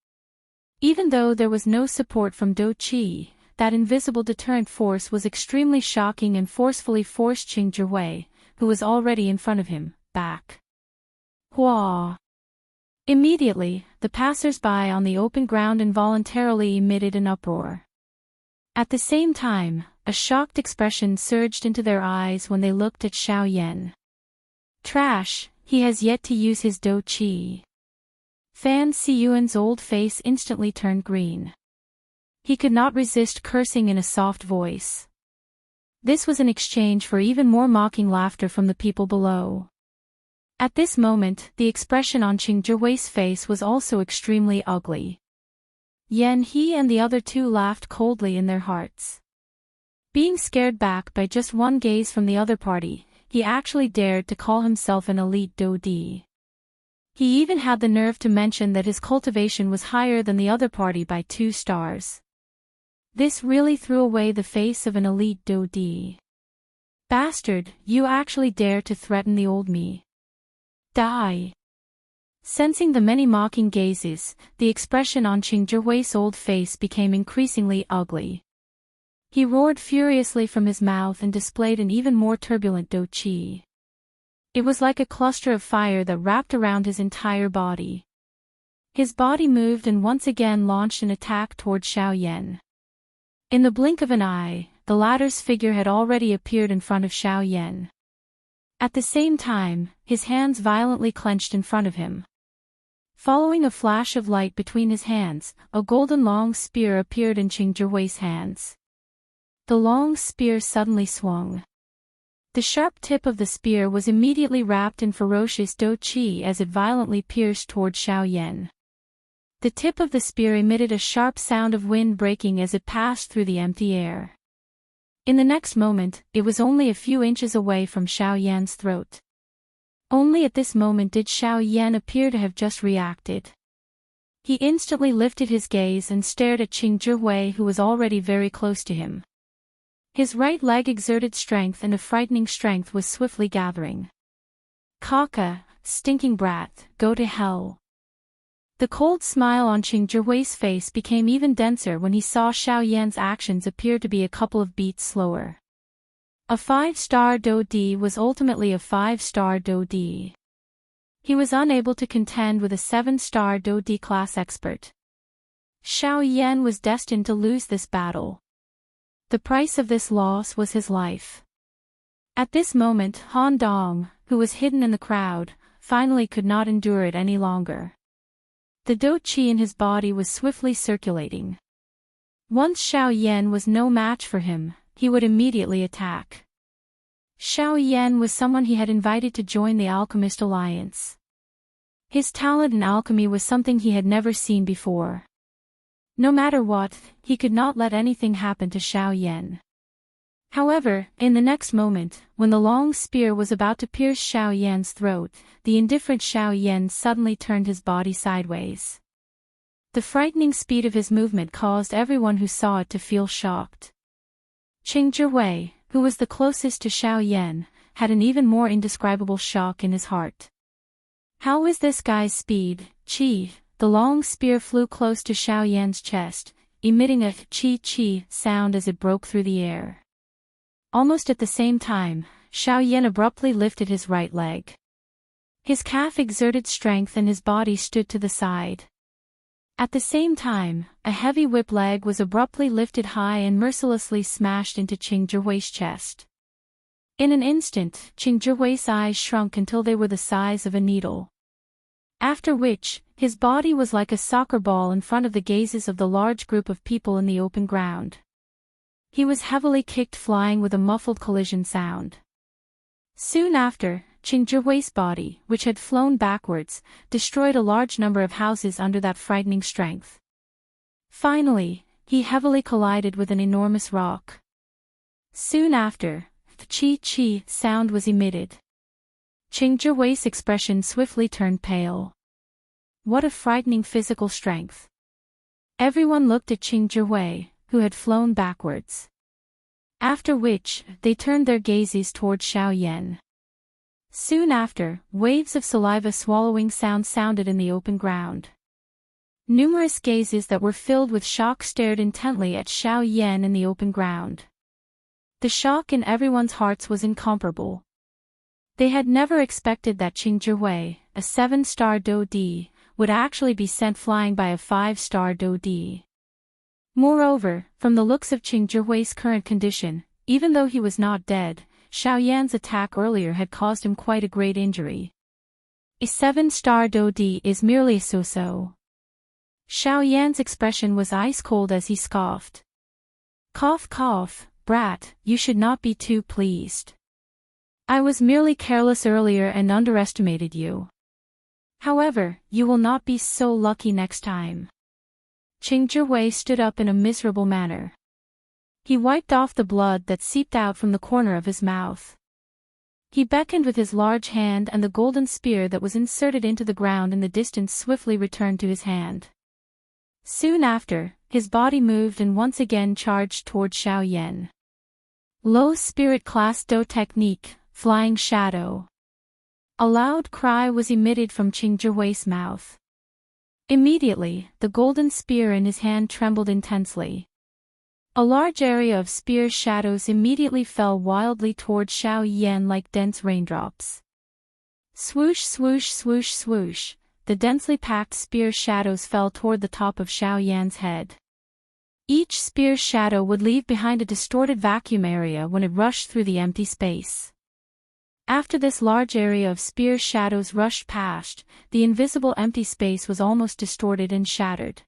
Even though there was no support from Do Qi, that invisible deterrent force was extremely shocking and forcefully forced Qing Zhihui, who was already in front of him, back. Hua! Immediately, the passers-by on the open ground involuntarily emitted an uproar. At the same time, a shocked expression surged into their eyes when they looked at Xiao Yan. Trash, he has yet to use his Do Qi. Fan Siyuan's old face instantly turned green. He could not resist cursing in a soft voice. This was in exchange for even more mocking laughter from the people below. At this moment, the expression on Qing Zhihui's face was also extremely ugly. Yan He and the other two laughed coldly in their hearts. Being scared back by just one gaze from the other party, he actually dared to call himself an elite Dodi. He even had the nerve to mention that his cultivation was higher than the other party by 2 stars. This really threw away the face of an elite Dodi. Bastard, you actually dare to threaten the old me. Die! Sensing the many mocking gazes, the expression on Qing Zhihui's old face became increasingly ugly. He roared furiously from his mouth and displayed an even more turbulent Do Qi. It was like a cluster of fire that wrapped around his entire body. His body moved and once again launched an attack toward Xiao Yan. In the blink of an eye, the latter's figure had already appeared in front of Xiao Yan. At the same time, his hands violently clenched in front of him. Following a flash of light between his hands, a golden long spear appeared in Qing Zhihui's hands. The long spear suddenly swung. The sharp tip of the spear was immediately wrapped in ferocious Do Qi as it violently pierced toward Xiao Yan. The tip of the spear emitted a sharp sound of wind breaking as it passed through the empty air. In the next moment, it was only a few inches away from Xiao Yan's throat. Only at this moment did Xiao Yan appear to have just reacted. He instantly lifted his gaze and stared at Qing Zhihui, who was already very close to him. His right leg exerted strength and a frightening strength was swiftly gathering. Kaka, stinking brat, go to hell. The cold smile on Qing Zhihui's face became even denser when he saw Xiao Yan's actions appear to be a couple of beats slower. A 5-star Dodi was ultimately a 5-star Dodi. He was unable to contend with a 7-star Dodi class expert. Xiao Yan was destined to lose this battle. The price of this loss was his life. At this moment, Han Dong, who was hidden in the crowd, finally could not endure it any longer. The dou qi in his body was swiftly circulating. Once Xiao Yan was no match for him, he would immediately attack. Xiao Yan was someone he had invited to join the Alchemist Alliance. His talent in alchemy was something he had never seen before. No matter what, he could not let anything happen to Xiao Yan. However, in the next moment, when the long spear was about to pierce Xiao Yan's throat, the indifferent Xiao Yan suddenly turned his body sideways. The frightening speed of his movement caused everyone who saw it to feel shocked. Qing Zhihui, who was the closest to Xiao Yan, had an even more indescribable shock in his heart. How is this guy's speed, qi? The long spear flew close to Xiao Yan's chest, emitting a qi-qi sound as it broke through the air. Almost at the same time, Xiao Yan abruptly lifted his right leg. His calf exerted strength and his body stood to the side. At the same time, a heavy whip leg was abruptly lifted high and mercilessly smashed into Qing Zhihui's chest. In an instant, Qing Zhihui's eyes shrunk until they were the size of a needle. After which, his body was like a soccer ball in front of the gazes of the large group of people in the open ground. He was heavily kicked, flying with a muffled collision sound. Soon after, Qing Zhihui's body, which had flown backwards, destroyed a large number of houses under that frightening strength. Finally, he heavily collided with an enormous rock. Soon after, the qi-qi sound was emitted. Qing Zhihui's expression swiftly turned pale. What a frightening physical strength! Everyone looked at Qing Zhihui, who had flown backwards. After which, they turned their gazes toward Xiao Yan. Soon after, waves of saliva swallowing sound sounded in the open ground. Numerous gazes that were filled with shock stared intently at Xiao Yan in the open ground. The shock in everyone's hearts was incomparable. They had never expected that Qing Zhihui, a 7-star dou di, would actually be sent flying by a 5-star dou di. Moreover, from the looks of Qing Zhihui's current condition, even though he was not dead, Xiao Yan's attack earlier had caused him quite a great injury. A 7-star dou di is merely a so-so. Xiao Yan's expression was ice-cold as he scoffed. Cough cough, brat, you should not be too pleased. I was merely careless earlier and underestimated you. However, you will not be so lucky next time. Qing Zhihui stood up in a miserable manner. He wiped off the blood that seeped out from the corner of his mouth. He beckoned with his large hand and the golden spear that was inserted into the ground in the distance swiftly returned to his hand. Soon after, his body moved and once again charged toward Xiao Yan. Low Spirit Class Dou Technique, Flying Shadow. A loud cry was emitted from Qing Zhihui's mouth. Immediately, the golden spear in his hand trembled intensely. A large area of spear shadows immediately fell wildly toward Xiao Yan like dense raindrops. Swoosh swoosh swoosh swoosh, the densely packed spear shadows fell toward the top of Xiao Yan's head. Each spear shadow would leave behind a distorted vacuum area when it rushed through the empty space. After this large area of spear shadows rushed past, the invisible empty space was almost distorted and shattered.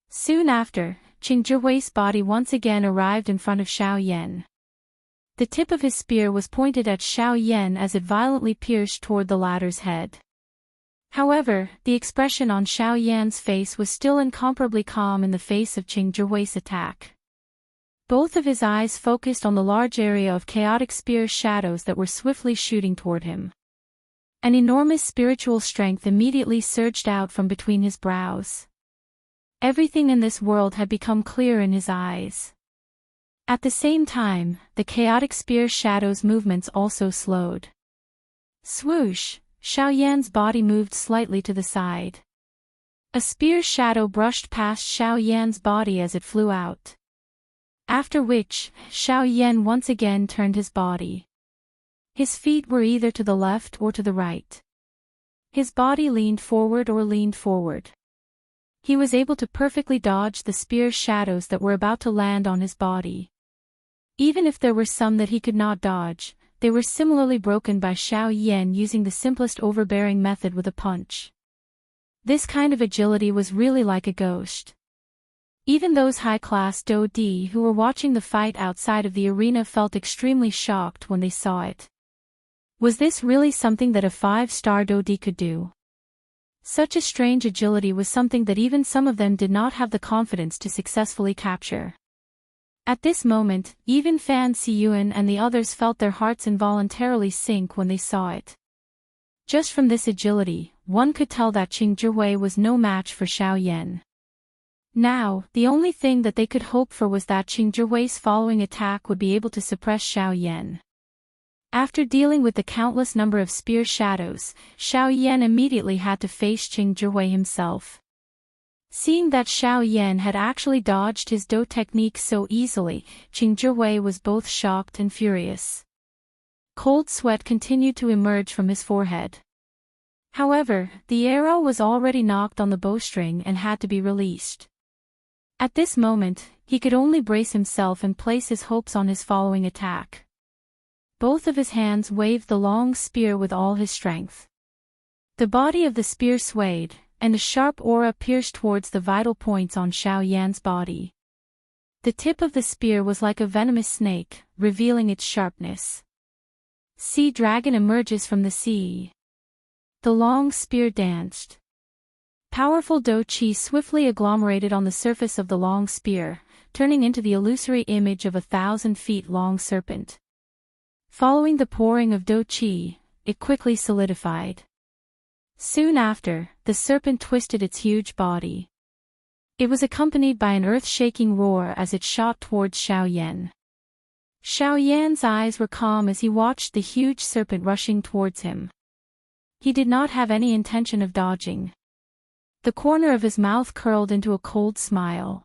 Soon after, Qing Zhihui's body once again arrived in front of Xiao Yan. The tip of his spear was pointed at Xiao Yan as it violently pierced toward the latter's head. However, the expression on Xiao Yan's face was still incomparably calm in the face of Qing Zhihui's attack. Both of his eyes focused on the large area of chaotic spear shadows that were swiftly shooting toward him. An enormous spiritual strength immediately surged out from between his brows. Everything in this world had become clear in his eyes. At the same time, the chaotic spear shadows' movements also slowed. Swoosh, Xiao Yan's body moved slightly to the side. A spear shadow brushed past Xiao Yan's body as it flew out. After which, Xiao Yan once again turned his body. His feet were either to the left or to the right. His body leaned forward or leaned forward. He was able to perfectly dodge the spear shadows that were about to land on his body. Even if there were some that he could not dodge, they were similarly broken by Xiao Yan using the simplest overbearing method with a punch. This kind of agility was really like a ghost. Even those high-class Do Di who were watching the fight outside of the arena felt extremely shocked when they saw it. Was this really something that a 5-star Do Di could do? Such a strange agility was something that even some of them did not have the confidence to successfully capture. At this moment, even Fan Siyuan and the others felt their hearts involuntarily sink when they saw it. Just from this agility, one could tell that Qing Zhihui was no match for Xiao Yan. Now, the only thing that they could hope for was that Qing Zhihui's following attack would be able to suppress Xiao Yan. After dealing with the countless number of spear shadows, Xiao Yan immediately had to face Qing Zhihui himself. Seeing that Xiao Yan had actually dodged his Do technique so easily, Qing Zhihui was both shocked and furious. Cold sweat continued to emerge from his forehead. However, the arrow was already knocked on the bowstring and had to be released. At this moment, he could only brace himself and place his hopes on his following attack. Both of his hands waved the long spear with all his strength. The body of the spear swayed, and a sharp aura pierced towards the vital points on Xiao Yan's body. The tip of the spear was like a venomous snake, revealing its sharpness. Sea dragon emerges from the sea. The long spear danced. Powerful Do Qi swiftly agglomerated on the surface of the long spear, turning into the illusory image of a 1,000-feet-long serpent. Following the pouring of Do Qi, it quickly solidified. Soon after, the serpent twisted its huge body. It was accompanied by an earth-shaking roar as it shot towards Xiao Yan. Xiao Yan's eyes were calm as he watched the huge serpent rushing towards him. He did not have any intention of dodging. The corner of his mouth curled into a cold smile.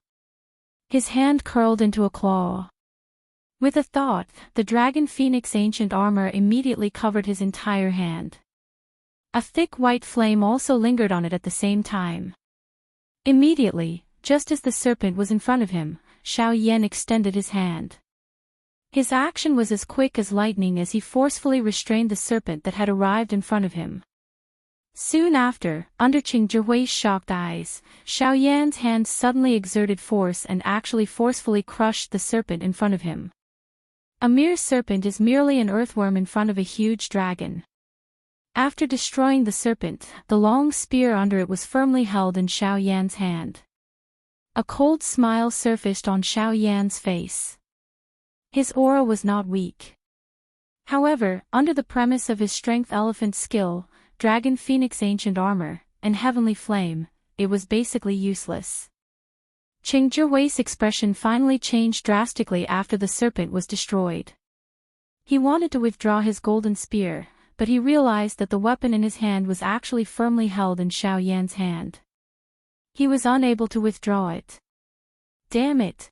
His hand curled into a claw. With a thought, the dragon phoenix ancient armor immediately covered his entire hand. A thick white flame also lingered on it at the same time. Immediately, just as the serpent was in front of him, Xiao Yan extended his hand. His action was as quick as lightning as he forcefully restrained the serpent that had arrived in front of him. Soon after, under Qing Zhihui's shocked eyes, Xiao Yan's hand suddenly exerted force and actually forcefully crushed the serpent in front of him. A mere serpent is merely an earthworm in front of a huge dragon. After destroying the serpent, the long spear under it was firmly held in Xiao Yan's hand. A cold smile surfaced on Xiao Yan's face. His aura was not weak. However, under the premise of his strength elephant skill, dragon phoenix ancient armor, and heavenly flame, it was basically useless. Qing Zhihui's expression finally changed drastically after the serpent was destroyed. He wanted to withdraw his golden spear, but he realized that the weapon in his hand was actually firmly held in Xiao Yan's hand. He was unable to withdraw it. Damn it!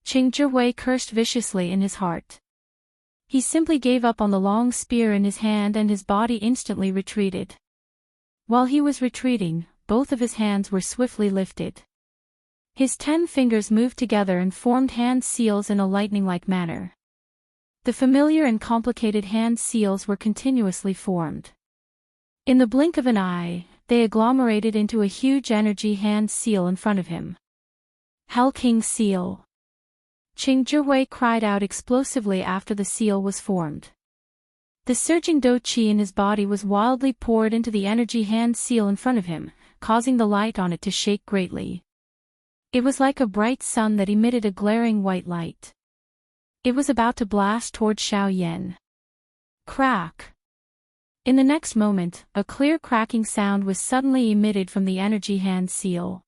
Qing Zhihui cursed viciously in his heart. He simply gave up on the long spear in his hand and his body instantly retreated. While he was retreating, both of his hands were swiftly lifted. His 10 fingers moved together and formed hand seals in a lightning-like manner. The familiar and complicated hand seals were continuously formed. In the blink of an eye, they agglomerated into a huge energy hand seal in front of him. Hell King Seal. Qing Zhihui cried out explosively after the seal was formed. The surging Do Qi in his body was wildly poured into the energy hand seal in front of him, causing the light on it to shake greatly. It was like a bright sun that emitted a glaring white light. It was about to blast toward Xiao Yan. Crack! In the next moment, a clear cracking sound was suddenly emitted from the energy hand seal.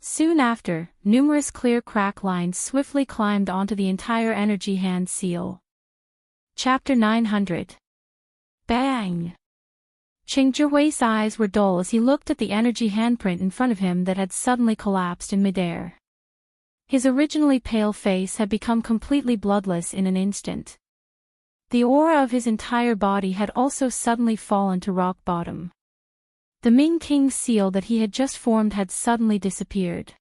Soon after, numerous clear crack lines swiftly climbed onto the entire energy hand seal. Chapter 900. Bang! Qing Zhihui's eyes were dull as he looked at the energy handprint in front of him that had suddenly collapsed in midair. His originally pale face had become completely bloodless in an instant. The aura of his entire body had also suddenly fallen to rock bottom. The Ming King seal that he had just formed had suddenly disappeared.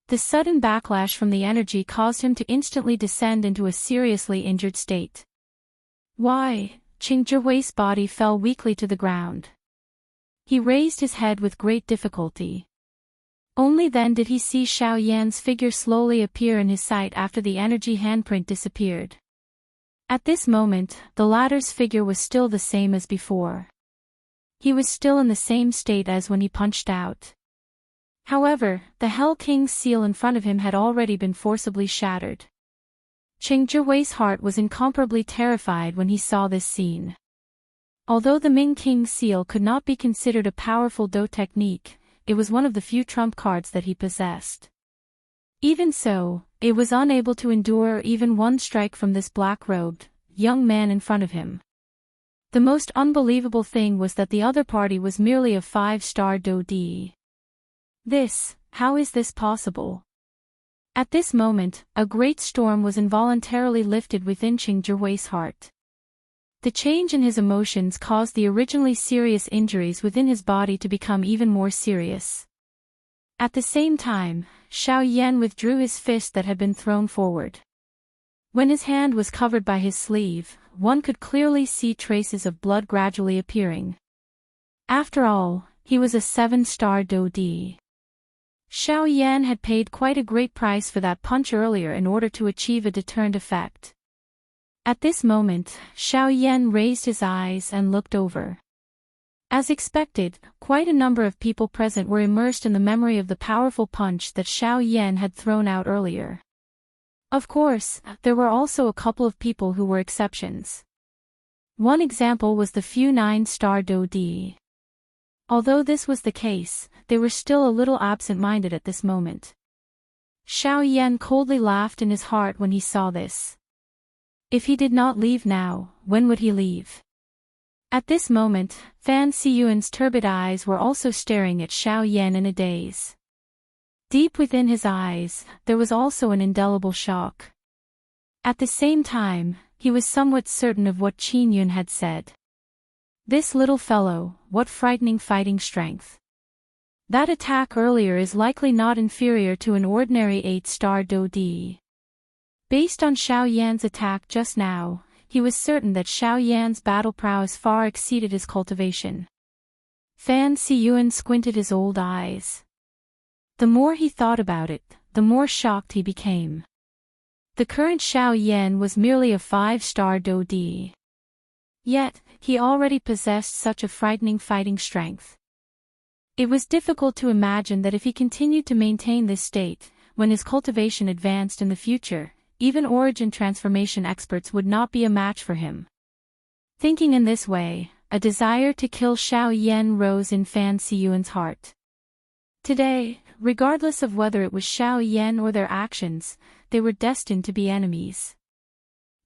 The sudden backlash from the energy caused him to instantly descend into a seriously injured state. Why? Qing Zhihui's body fell weakly to the ground. He raised his head with great difficulty. Only then did he see Xiao Yan's figure slowly appear in his sight after the energy handprint disappeared. At this moment, the latter's figure was still the same as before. He was still in the same state as when he punched out. However, the Hell King's seal in front of him had already been forcibly shattered. Qing Zhiwei's heart was incomparably terrified when he saw this scene. Although the Ming King's seal could not be considered a powerful Do technique, it was one of the few trump cards that he possessed. Even so, it was unable to endure even one strike from this black-robed, young man in front of him. The most unbelievable thing was that the other party was merely a 5-star Do D. How is this possible? At this moment, a great storm was involuntarily lifted within Qing Zhiwei's heart. The change in his emotions caused the originally serious injuries within his body to become even more serious. At the same time, Xiao Yan withdrew his fist that had been thrown forward. When his hand was covered by his sleeve, one could clearly see traces of blood gradually appearing. After all, he was a 7-star Do D. Xiao Yan had paid quite a great price for that punch earlier in order to achieve a deterrent effect. At this moment, Xiao Yan raised his eyes and looked over. As expected, quite a number of people present were immersed in the memory of the powerful punch that Xiao Yan had thrown out earlier. Of course, there were also a couple of people who were exceptions. One example was the few 9-star Do D. Although this was the case, they were still a little absent-minded at this moment. Xiao Yan coldly laughed in his heart when he saw this. If he did not leave now, when would he leave? At this moment, Fan Siyuan's turbid eyes were also staring at Xiao Yan in a daze. Deep within his eyes, there was also an indelible shock. At the same time, he was somewhat certain of what Qin Yun had said. This little fellow, what frightening fighting strength. That attack earlier is likely not inferior to an ordinary 8-star Do D. Based on Xiao Yan's attack just now, he was certain that Xiao Yan's battle prowess far exceeded his cultivation. Fan Siyuan squinted his old eyes. The more he thought about it, the more shocked he became. The current Xiao Yan was merely a 5-star Do D. Yet, he already possessed such a frightening fighting strength. It was difficult to imagine that if he continued to maintain this state, when his cultivation advanced in the future, even origin transformation experts would not be a match for him. Thinking in this way, a desire to kill Xiao Yan rose in Fan Siyuan's heart. Today, regardless of whether it was Xiao Yan or their actions, they were destined to be enemies.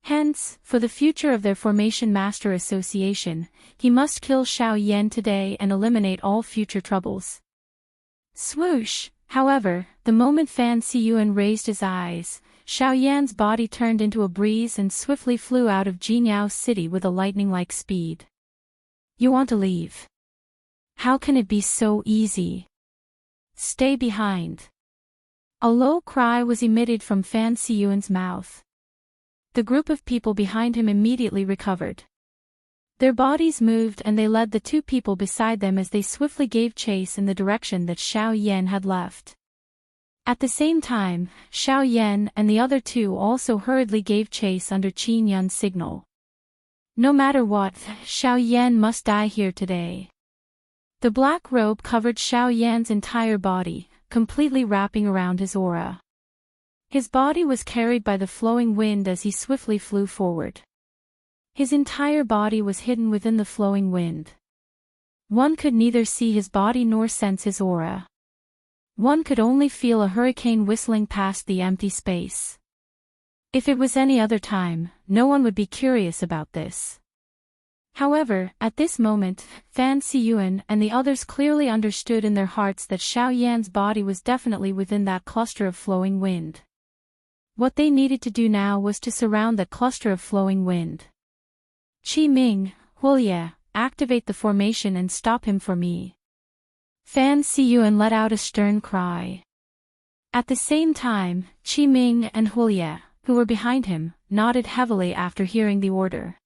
Hence, for the future of their Formation Master Association, he must kill Xiao Yan today and eliminate all future troubles. Swoosh! However, the moment Fan Siyuan raised his eyes, Xiao Yan's body turned into a breeze and swiftly flew out of Jinyao's city with a lightning-like speed. You want to leave? How can it be so easy? Stay behind. A low cry was emitted from Fan Siyuan's mouth. The group of people behind him immediately recovered. Their bodies moved and they led the two people beside them as they swiftly gave chase in the direction that Xiao Yan had left. At the same time, Xiao Yan and the other two also hurriedly gave chase under Qin Yun's signal. No matter what, Xiao Yan must die here today. The black robe covered Xiao Yan's entire body, completely wrapping around his aura. His body was carried by the flowing wind as he swiftly flew forward. His entire body was hidden within the flowing wind. One could neither see his body nor sense his aura. One could only feel a hurricane whistling past the empty space. If it was any other time, no one would be curious about this. However, at this moment, Fan Siyuan and the others clearly understood in their hearts that Xiao Yan's body was definitely within that cluster of flowing wind. What they needed to do now was to surround that cluster of flowing wind. Qi Ming, Wuxia, activate the formation and stop him for me. Fan Siyuan let out a stern cry. At the same time, Qi Ming and Wuxia, who were behind him, nodded heavily after hearing the order.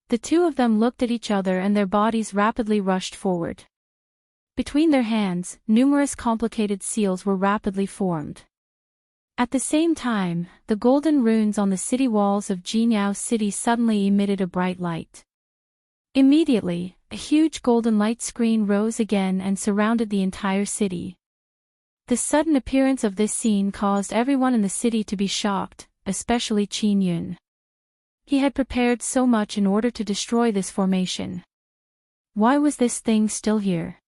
The two of them looked at each other and their bodies rapidly rushed forward. Between their hands, numerous complicated seals were rapidly formed. At the same time, the golden runes on the city walls of Jinyao City suddenly emitted a bright light. Immediately, a huge golden light screen rose again and surrounded the entire city. The sudden appearance of this scene caused everyone in the city to be shocked, especially Qin Yun. He had prepared so much in order to destroy this formation. Why was this thing still here?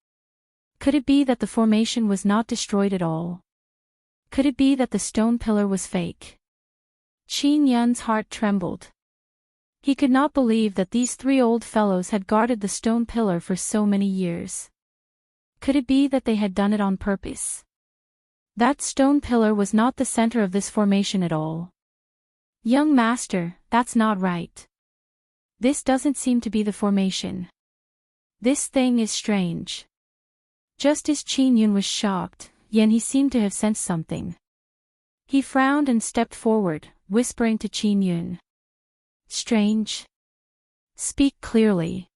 Could it be that the formation was not destroyed at all? Could it be that the stone pillar was fake? Qin Yun's heart trembled. He could not believe that these three old fellows had guarded the stone pillar for so many years. Could it be that they had done it on purpose? That stone pillar was not the center of this formation at all. Young master, that's not right. This doesn't seem to be the formation. This thing is strange. Just as Qin Yun was shocked, he seemed to have sensed something. He frowned and stepped forward, whispering to Qin Yun. Strange? Speak clearly.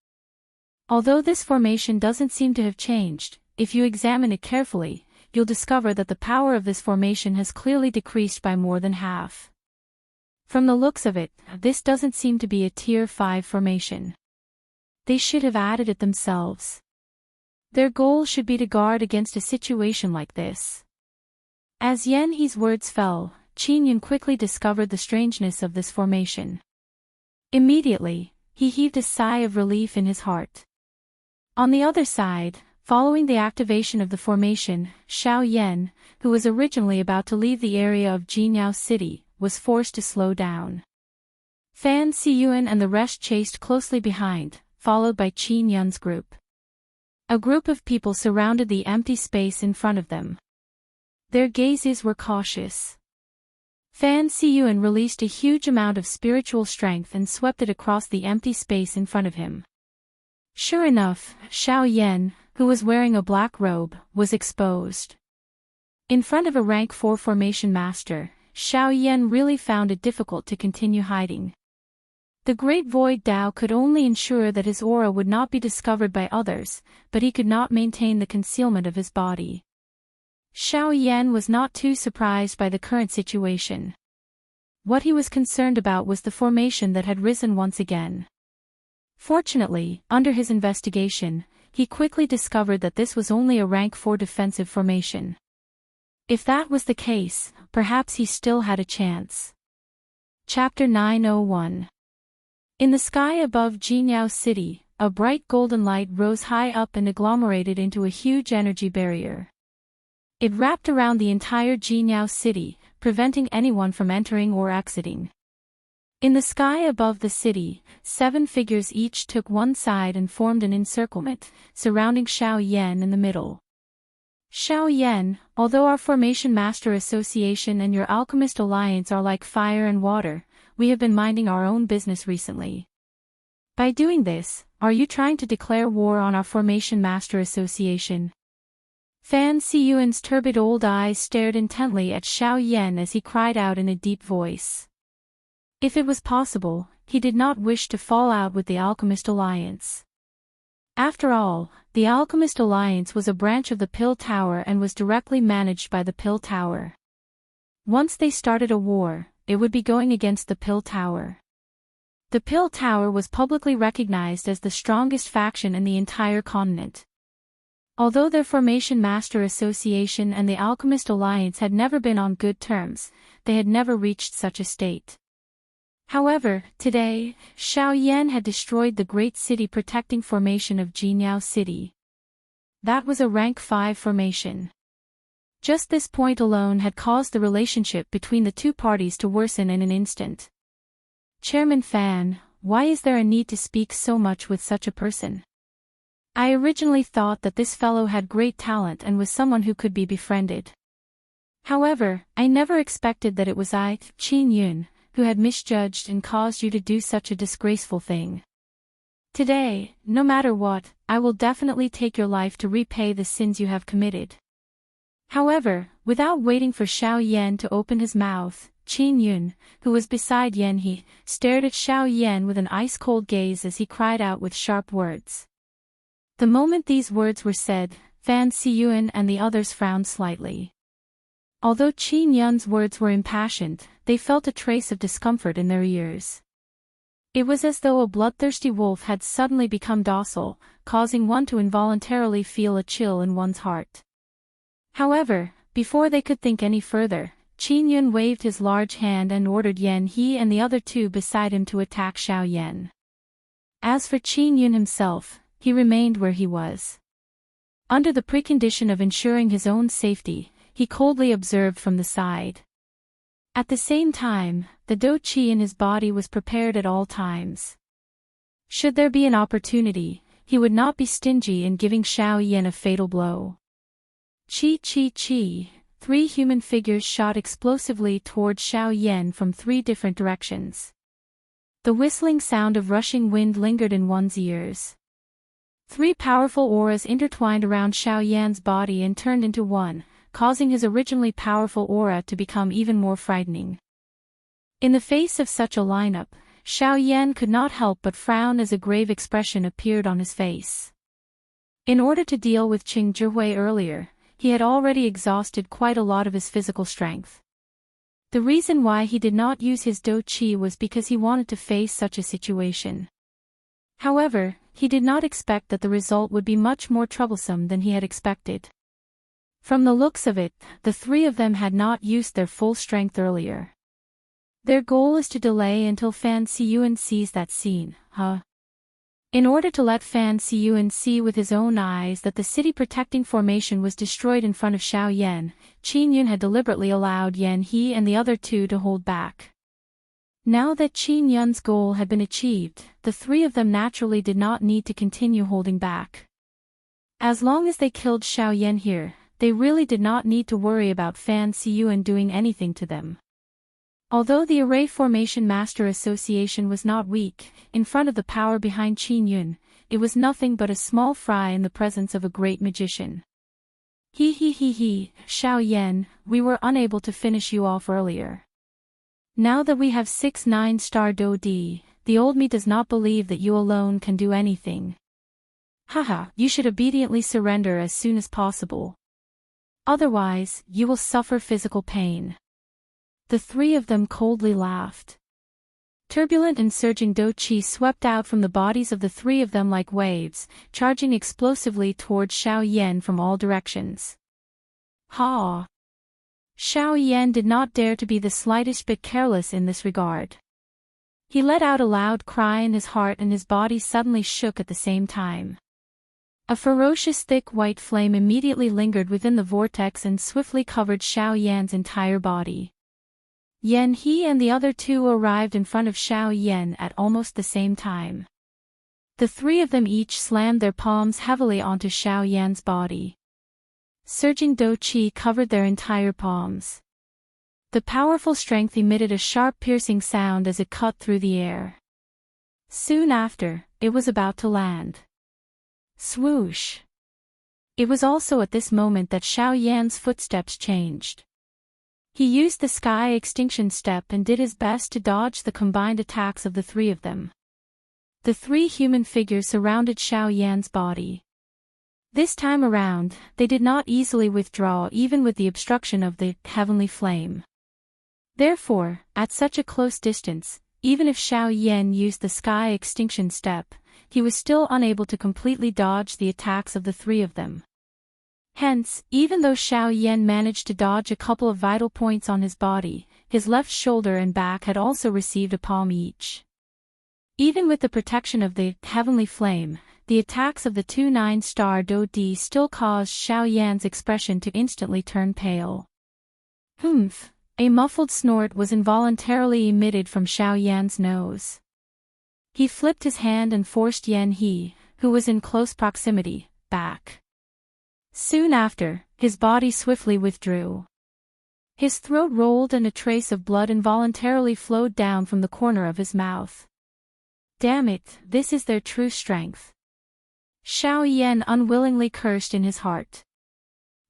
Although this formation doesn't seem to have changed, if you examine it carefully, you'll discover that the power of this formation has clearly decreased by more than half. From the looks of it, this doesn't seem to be a Tier 5 formation. They should have added it themselves. Their goal should be to guard against a situation like this. As Yan He's words fell, Qin Yun quickly discovered the strangeness of this formation. Immediately, he heaved a sigh of relief in his heart. On the other side, following the activation of the formation, Xiao Yan, who was originally about to leave the area of Jinyao City, was forced to slow down. Fan Siyuan and the rest chased closely behind, followed by Qin Yun's group. A group of people surrounded the empty space in front of them. Their gazes were cautious. Fan Siyuan released a huge amount of spiritual strength and swept it across the empty space in front of him. Sure enough, Xiao Yan, who was wearing a black robe, was exposed. In front of a rank 4 formation master, Xiao Yan really found it difficult to continue hiding. The Great Void Tao could only ensure that his aura would not be discovered by others, but he could not maintain the concealment of his body. Xiao Yan was not too surprised by the current situation. What he was concerned about was the formation that had risen once again. Fortunately, under his investigation, he quickly discovered that this was only a rank 4 defensive formation. If that was the case, perhaps he still had a chance. Chapter 901. In the sky above Jinyao City, a bright golden light rose high up and agglomerated into a huge energy barrier. It wrapped around the entire Jinyao City, preventing anyone from entering or exiting. In the sky above the city, 7 figures each took one side and formed an encirclement, surrounding Xiao Yan in the middle. Xiao Yan, although our Formation Master Association and your Alchemist Alliance are like fire and water, we have been minding our own business recently. By doing this, are you trying to declare war on our Formation Master Association? Fan Siyuan's turbid old eyes stared intently at Xiao Yan as he cried out in a deep voice. If it was possible, he did not wish to fall out with the Alchemist Alliance. After all, the Alchemist Alliance was a branch of the Pill Tower and was directly managed by the Pill Tower. Once they started a war, it would be going against the Pill Tower. The Pill Tower was publicly recognized as the strongest faction in the entire continent. Although their Formation Master Association and the Alchemist Alliance had never been on good terms, they had never reached such a state. However, today, Xiao Yan had destroyed the great city protecting formation of Jinyao City. That was a rank 5 formation. Just this point alone had caused the relationship between the two parties to worsen in an instant. Chairman Fan, why is there a need to speak so much with such a person? I originally thought that this fellow had great talent and was someone who could be befriended. However, I never expected that it was I, Qin Yun, who had misjudged and caused you to do such a disgraceful thing. Today, no matter what, I will definitely take your life to repay the sins you have committed. However, without waiting for Xiao Yan to open his mouth, Qin Yun, who was beside Yan He, stared at Xiao Yan with an ice-cold gaze as he cried out with sharp words. The moment these words were said, Fan Siyuan and the others frowned slightly. Although Qin Yun's words were impassioned, they felt a trace of discomfort in their ears. It was as though a bloodthirsty wolf had suddenly become docile, causing one to involuntarily feel a chill in one's heart. However, before they could think any further, Qin Yun waved his large hand and ordered Yan He and the other two beside him to attack Xiao Yan. As for Qin Yun himself, he remained where he was. Under the precondition of ensuring his own safety, he coldly observed from the side. At the same time, the Do Qi in his body was prepared at all times. Should there be an opportunity, he would not be stingy in giving Xiao Yan a fatal blow. Chi chi chi, 3 human figures shot explosively toward Xiao Yan from 3 different directions. The whistling sound of rushing wind lingered in one's ears. 3 powerful auras intertwined around Xiao Yan's body and turned into one, causing his originally powerful aura to become even more frightening. In the face of such a lineup, Xiao Yan could not help but frown as a grave expression appeared on his face. In order to deal with Qing Zhihui earlier, he had already exhausted quite a lot of his physical strength. The reason why he did not use his Do Qi was because he wanted to face such a situation. However, he did not expect that the result would be much more troublesome than he had expected. From the looks of it, the 3 of them had not used their full strength earlier. Their goal is to delay until Fan Siyuan sees that scene, huh? In order to let Fan Siyuan see with his own eyes that the city protecting formation was destroyed in front of Xiao Yan, Qin Yun had deliberately allowed Yan He and the other 2 to hold back. Now that Qin Yun's goal had been achieved, the 3 of them naturally did not need to continue holding back. As long as they killed Xiao Yan here, they really did not need to worry about Fan Siyuan doing anything to them. Although the Array Formation Master Association was not weak, in front of the power behind Qin Yun, it was nothing but a small fry in the presence of a great magician. He, Xiao Yan, we were unable to finish you off earlier. Now that we have 6 9-star Do Di, the old me does not believe that you alone can do anything. Haha, you should obediently surrender as soon as possible. Otherwise, you will suffer physical pain. The 3 of them coldly laughed. Turbulent and surging Do Qi swept out from the bodies of the 3 of them like waves, charging explosively towards Xiao Yan from all directions. Ha! Xiao Yan did not dare to be the slightest bit careless in this regard. He let out a loud cry and his heart and his body suddenly shook at the same time. A ferocious thick white flame immediately lingered within the vortex and swiftly covered Xiao Yan's entire body. Yan He and the other 2 arrived in front of Xiao Yan at almost the same time. The 3 of them each slammed their palms heavily onto Xiao Yan's body. Surging Do Qi covered their entire palms. The powerful strength emitted a sharp piercing sound as it cut through the air. Soon after, it was about to land. Swoosh! It was also at this moment that Xiao Yan's footsteps changed. He used the Sky Extinction Step and did his best to dodge the combined attacks of the 3 of them. The 3 human figures surrounded Xiao Yan's body. This time around, they did not easily withdraw even with the obstruction of the heavenly flame. Therefore, at such a close distance, even if Xiao Yan used the Sky Extinction Step, he was still unable to completely dodge the attacks of the 3 of them. Hence, even though Xiao Yan managed to dodge a couple of vital points on his body, his left shoulder and back had also received a palm each. Even with the protection of the heavenly flame, the attacks of the 2 9-star Do Di still caused Xiao Yan's expression to instantly turn pale. Humph! A muffled snort was involuntarily emitted from Xiao Yan's nose. He flipped his hand and forced Yan He, who was in close proximity, back. Soon after, his body swiftly withdrew. His throat rolled and a trace of blood involuntarily flowed down from the corner of his mouth. Damn it, this is their true strength. Xiao Yan unwillingly cursed in his heart.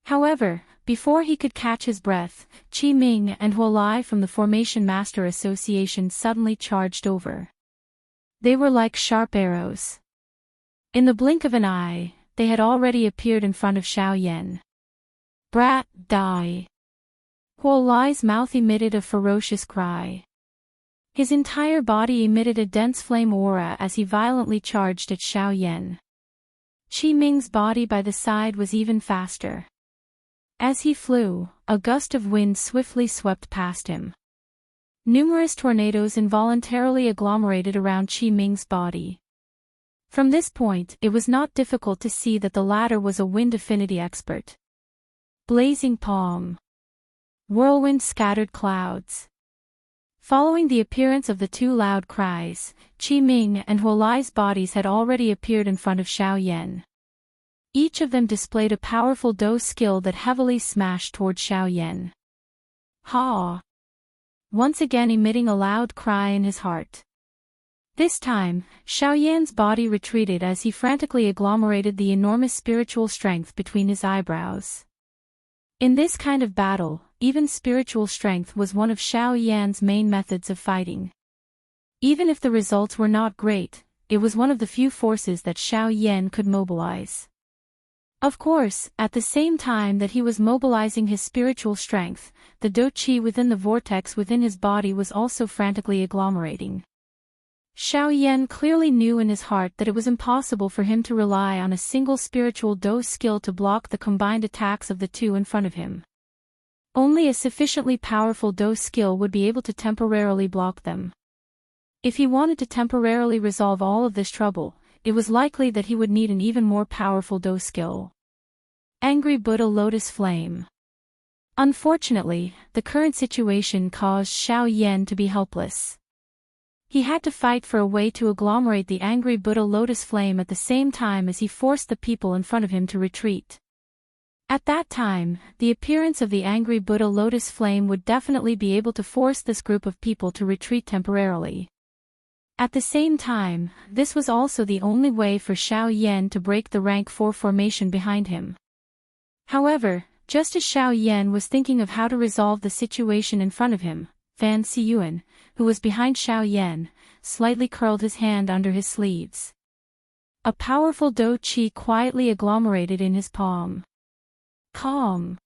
However, before he could catch his breath, Qi Ming and Huolai from the Formation Master Association suddenly charged over. They were like sharp arrows. In the blink of an eye, they had already appeared in front of Xiao Yan. "Brat, die!" Huo Lai's mouth emitted a ferocious cry. His entire body emitted a dense flame aura as he violently charged at Xiao Yan. Qi Ming's body by the side was even faster. As he flew, a gust of wind swiftly swept past him. Numerous tornadoes involuntarily agglomerated around Qi Ming's body. From this point, it was not difficult to see that the latter was a wind affinity expert. Blazing palm. Whirlwind scattered clouds. Following the appearance of the two loud cries, Qi Ming and Huo Lai's bodies had already appeared in front of Xiao Yan. Each of them displayed a powerful Do skill that heavily smashed toward Xiao Yan. Ha! Once again emitting a loud cry in his heart. This time, Xiao Yan's body retreated as he frantically agglomerated the enormous spiritual strength between his eyebrows. In this kind of battle, even spiritual strength was one of Xiao Yan's main methods of fighting. Even if the results were not great, it was one of the few forces that Xiao Yan could mobilize. Of course, at the same time that he was mobilizing his spiritual strength, the Do Qi within the vortex within his body was also frantically agglomerating. Xiao Yan clearly knew in his heart that it was impossible for him to rely on a single spiritual Do skill to block the combined attacks of the two in front of him. Only a sufficiently powerful Do skill would be able to temporarily block them. If he wanted to temporarily resolve all of this trouble, it was likely that he would need an even more powerful Do skill. Angry Buddha Lotus Flame. Unfortunately, the current situation caused Xiao Yan to be helpless. He had to fight for a way to agglomerate the angry Buddha Lotus Flame at the same time as he forced the people in front of him to retreat. At that time, the appearance of the angry Buddha Lotus Flame would definitely be able to force this group of people to retreat temporarily. At the same time, this was also the only way for Xiao Yan to break the rank 4 formation behind him. However, just as Xiao Yan was thinking of how to resolve the situation in front of him, Fan Siyuan, who was behind Xiao Yan, slightly curled his hand under his sleeves. A powerful Do Qi quietly agglomerated in his palm. Calm.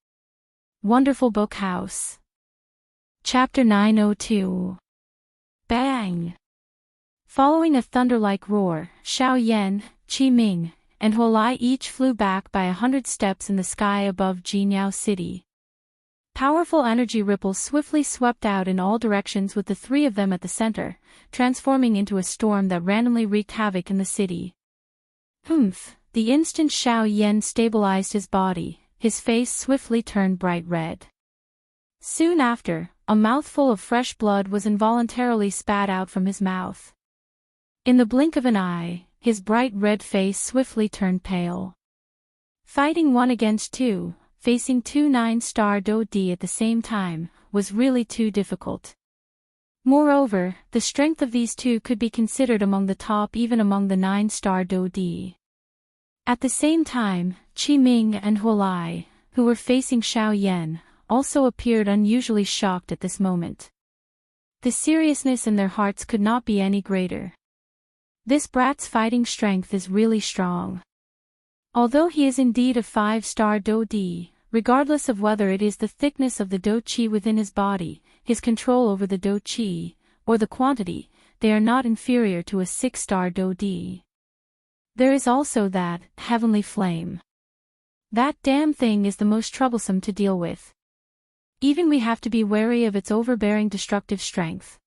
Wonderful Book House. Chapter 902. Bang! Following a thunder-like roar, Xiao Yan, Qi Ming, and Huo Lai each flew back by 100 steps in the sky above Jinyao City. Powerful energy ripples swiftly swept out in all directions with the three of them at the center, transforming into a storm that randomly wreaked havoc in the city. Humph! The instant Xiao Yan stabilized his body, his face swiftly turned bright red. Soon after, a mouthful of fresh blood was involuntarily spat out from his mouth. In the blink of an eye, his bright red face swiftly turned pale. Fighting 1 against 2, facing 2 9-star Do Di at the same time, was really too difficult. Moreover, the strength of these two could be considered among the top even among the 9-star Do Di. At the same time, Qi Ming and Huo Lai, who were facing Xiao Yan, also appeared unusually shocked at this moment. The seriousness in their hearts could not be any greater. This brat's fighting strength is really strong. Although he is indeed a 5-star Do Di, regardless of whether it is the thickness of the Do Qi within his body, his control over the Do Qi, or the quantity, they are not inferior to a 6-star Do Di. There is also that heavenly flame. That damn thing is the most troublesome to deal with. Even we have to be wary of its overbearing destructive strength.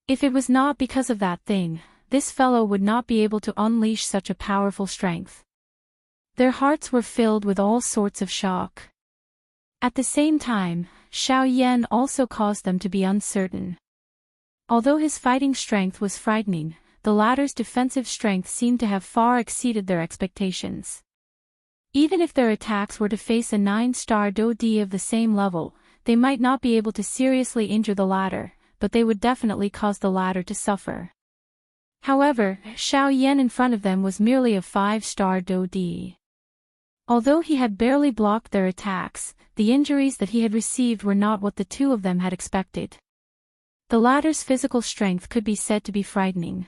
If it was not because of that thing, this fellow would not be able to unleash such a powerful strength. Their hearts were filled with all sorts of shock. At the same time, Xiao Yan also caused them to be uncertain. Although his fighting strength was frightening, the latter's defensive strength seemed to have far exceeded their expectations. Even if their attacks were to face a 9-star Do Di of the same level, they might not be able to seriously injure the latter, but they would definitely cause the latter to suffer. However, Xiao Yan in front of them was merely a 5-star Do Di. Although he had barely blocked their attacks, the injuries that he had received were not what the two of them had expected. The latter's physical strength could be said to be frightening.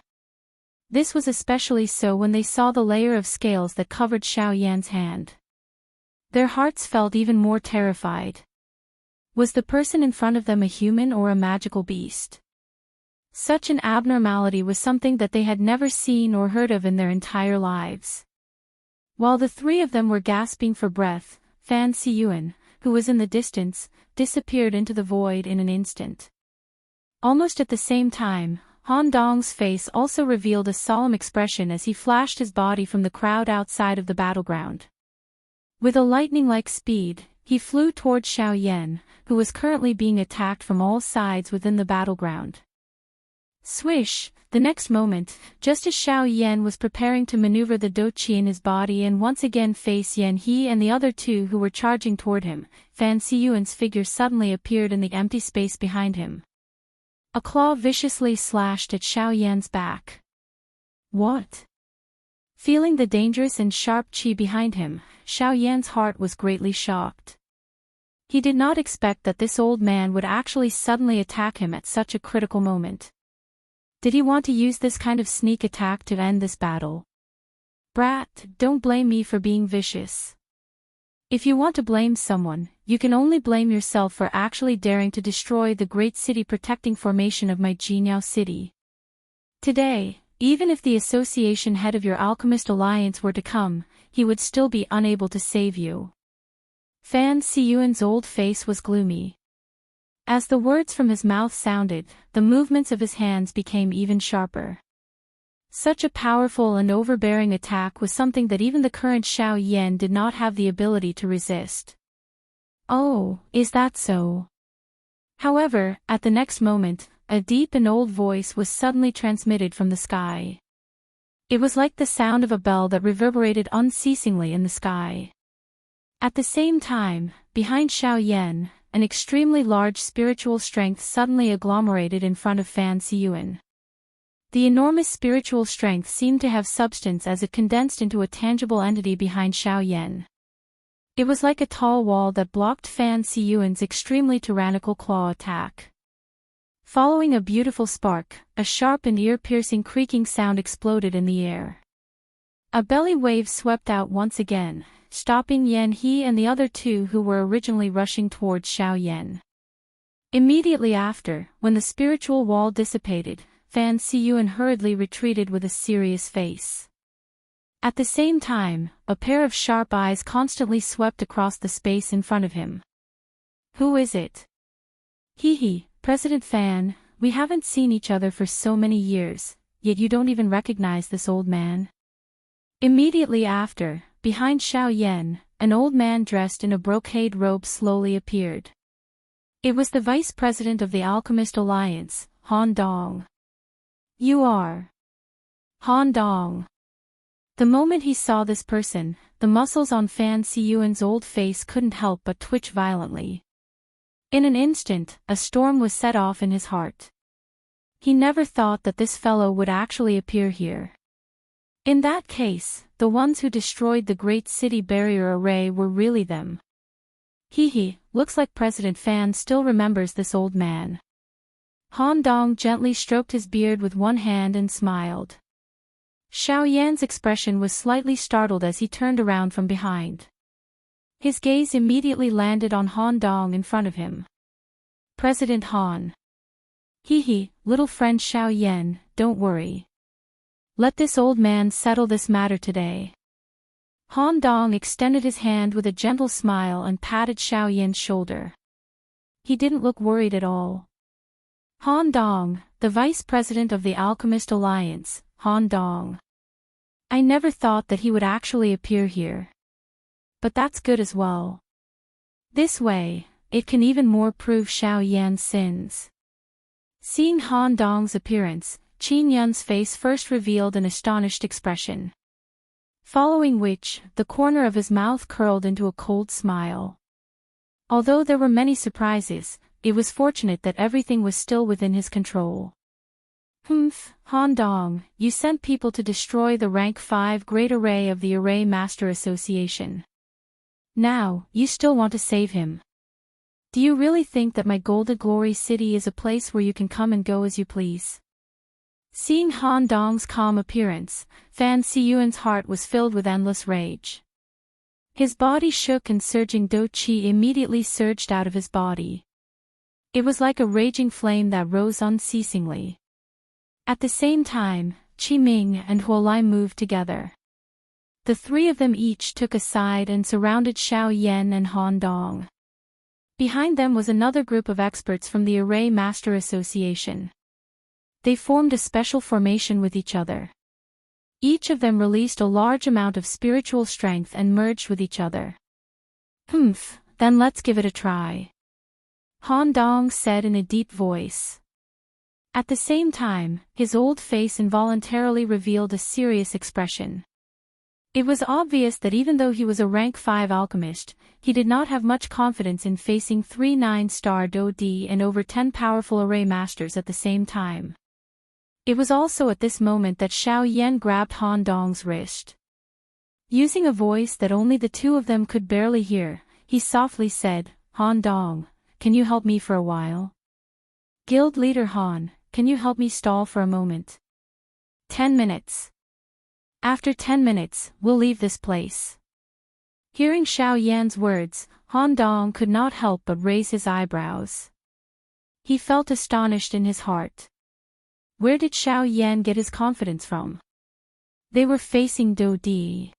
This was especially so when they saw the layer of scales that covered Xiao Yan's hand. Their hearts felt even more terrified. Was the person in front of them a human or a magical beast? Such an abnormality was something that they had never seen or heard of in their entire lives. While the three of them were gasping for breath, Fan Siyuan, who was in the distance, disappeared into the void in an instant. Almost at the same time, Han Dong's face also revealed a solemn expression as he flashed his body from the crowd outside of the battleground. With a lightning-like speed, he flew toward Xiao Yan, who was currently being attacked from all sides within the battleground. Swish! The next moment, just as Xiao Yan was preparing to maneuver the doqi in his body and once again face Yan He and the other two who were charging toward him, Fan Siyuan's figure suddenly appeared in the empty space behind him. A claw viciously slashed at Xiao Yan's back. What? Feeling the dangerous and sharp qi behind him, Xiao Yan's heart was greatly shocked. He did not expect that this old man would actually suddenly attack him at such a critical moment. Did he want to use this kind of sneak attack to end this battle? Brat, don't blame me for being vicious. If you want to blame someone, you can only blame yourself for actually daring to destroy the great city protecting formation of my Jinyao city. Today, even if the association head of your alchemist alliance were to come, he would still be unable to save you. Fan Siyuan's old face was gloomy. As the words from his mouth sounded, the movements of his hands became even sharper. Such a powerful and overbearing attack was something that even the current Xiao Yan did not have the ability to resist. Oh, is that so? However, at the next moment, a deep and old voice was suddenly transmitted from the sky. It was like the sound of a bell that reverberated unceasingly in the sky. At the same time, behind Xiao Yan, an extremely large spiritual strength suddenly agglomerated in front of Fan Siyuan. The enormous spiritual strength seemed to have substance as it condensed into a tangible entity behind Xiao Yan. It was like a tall wall that blocked Fan Siyuan's extremely tyrannical claw attack. Following a beautiful spark, a sharp and ear-piercing creaking sound exploded in the air. A belly wave swept out once again, stopping Yan He and the other two who were originally rushing towards Xiao Yan. Immediately after, when the spiritual wall dissipated, Fan Siyuan hurriedly retreated with a serious face. At the same time, a pair of sharp eyes constantly swept across the space in front of him. Who is it? Hee, President Fan, we haven't seen each other for so many years, yet you don't even recognize this old man. Immediately after, behind Xiao Yan, an old man dressed in a brocade robe slowly appeared. It was the vice president of the Alchemist Alliance, Han Dong. You are Han Dong. The moment he saw this person, the muscles on Fan Siyuan's old face couldn't help but twitch violently. In an instant, a storm was set off in his heart. He never thought that this fellow would actually appear here. In that case, the ones who destroyed the Great City Barrier Array were really them. Looks like President Fan still remembers this old man. Han Dong gently stroked his beard with one hand and smiled. Xiao Yan's expression was slightly startled as he turned around from behind. His gaze immediately landed on Han Dong in front of him. President Han. Little friend Xiao Yan, don't worry. Let this old man settle this matter today. Han Dong extended his hand with a gentle smile and patted Xiao Yan's shoulder. He didn't look worried at all. Han Dong, the vice president of the Alchemist Alliance, Han Dong. I never thought that he would actually appear here. But that's good as well. This way, it can even more prove Xiao Yan's sins. Seeing Han Dong's appearance, Qin Yun's face first revealed an astonished expression. Following which, the corner of his mouth curled into a cold smile. Although there were many surprises, it was fortunate that everything was still within his control. Han Dong, you sent people to destroy the rank 5 Great Array of the Array Master Association. Now, you still want to save him. Do you really think that my Golden Glory City is a place where you can come and go as you please? Seeing Han Dong's calm appearance, Fan Siyuan's heart was filled with endless rage. His body shook and surging Do Qi immediately surged out of his body. It was like a raging flame that rose unceasingly. At the same time, Qi Ming and Huolai moved together. The three of them each took a side and surrounded Xiao Yan and Han Dong. Behind them was another group of experts from the Array Master Association. They formed a special formation with each other. Each of them released a large amount of spiritual strength and merged with each other. Then let's give it a try. Han Dong said in a deep voice. At the same time, his old face involuntarily revealed a serious expression. It was obvious that even though he was a rank 5 alchemist, he did not have much confidence in facing 3 9-star Do Di and over 10 powerful array masters at the same time. It was also at this moment that Xiao Yan grabbed Han Dong's wrist. Using a voice that only the two of them could barely hear, he softly said, Han Dong, can you help me for a while? Guild leader Han, can you help me stall for a moment? 10 minutes. After 10 minutes, we'll leave this place. Hearing Xiao Yan's words, Han Dong could not help but raise his eyebrows. He felt astonished in his heart. Where did Xiao Yan get his confidence from? They were facing Do Di.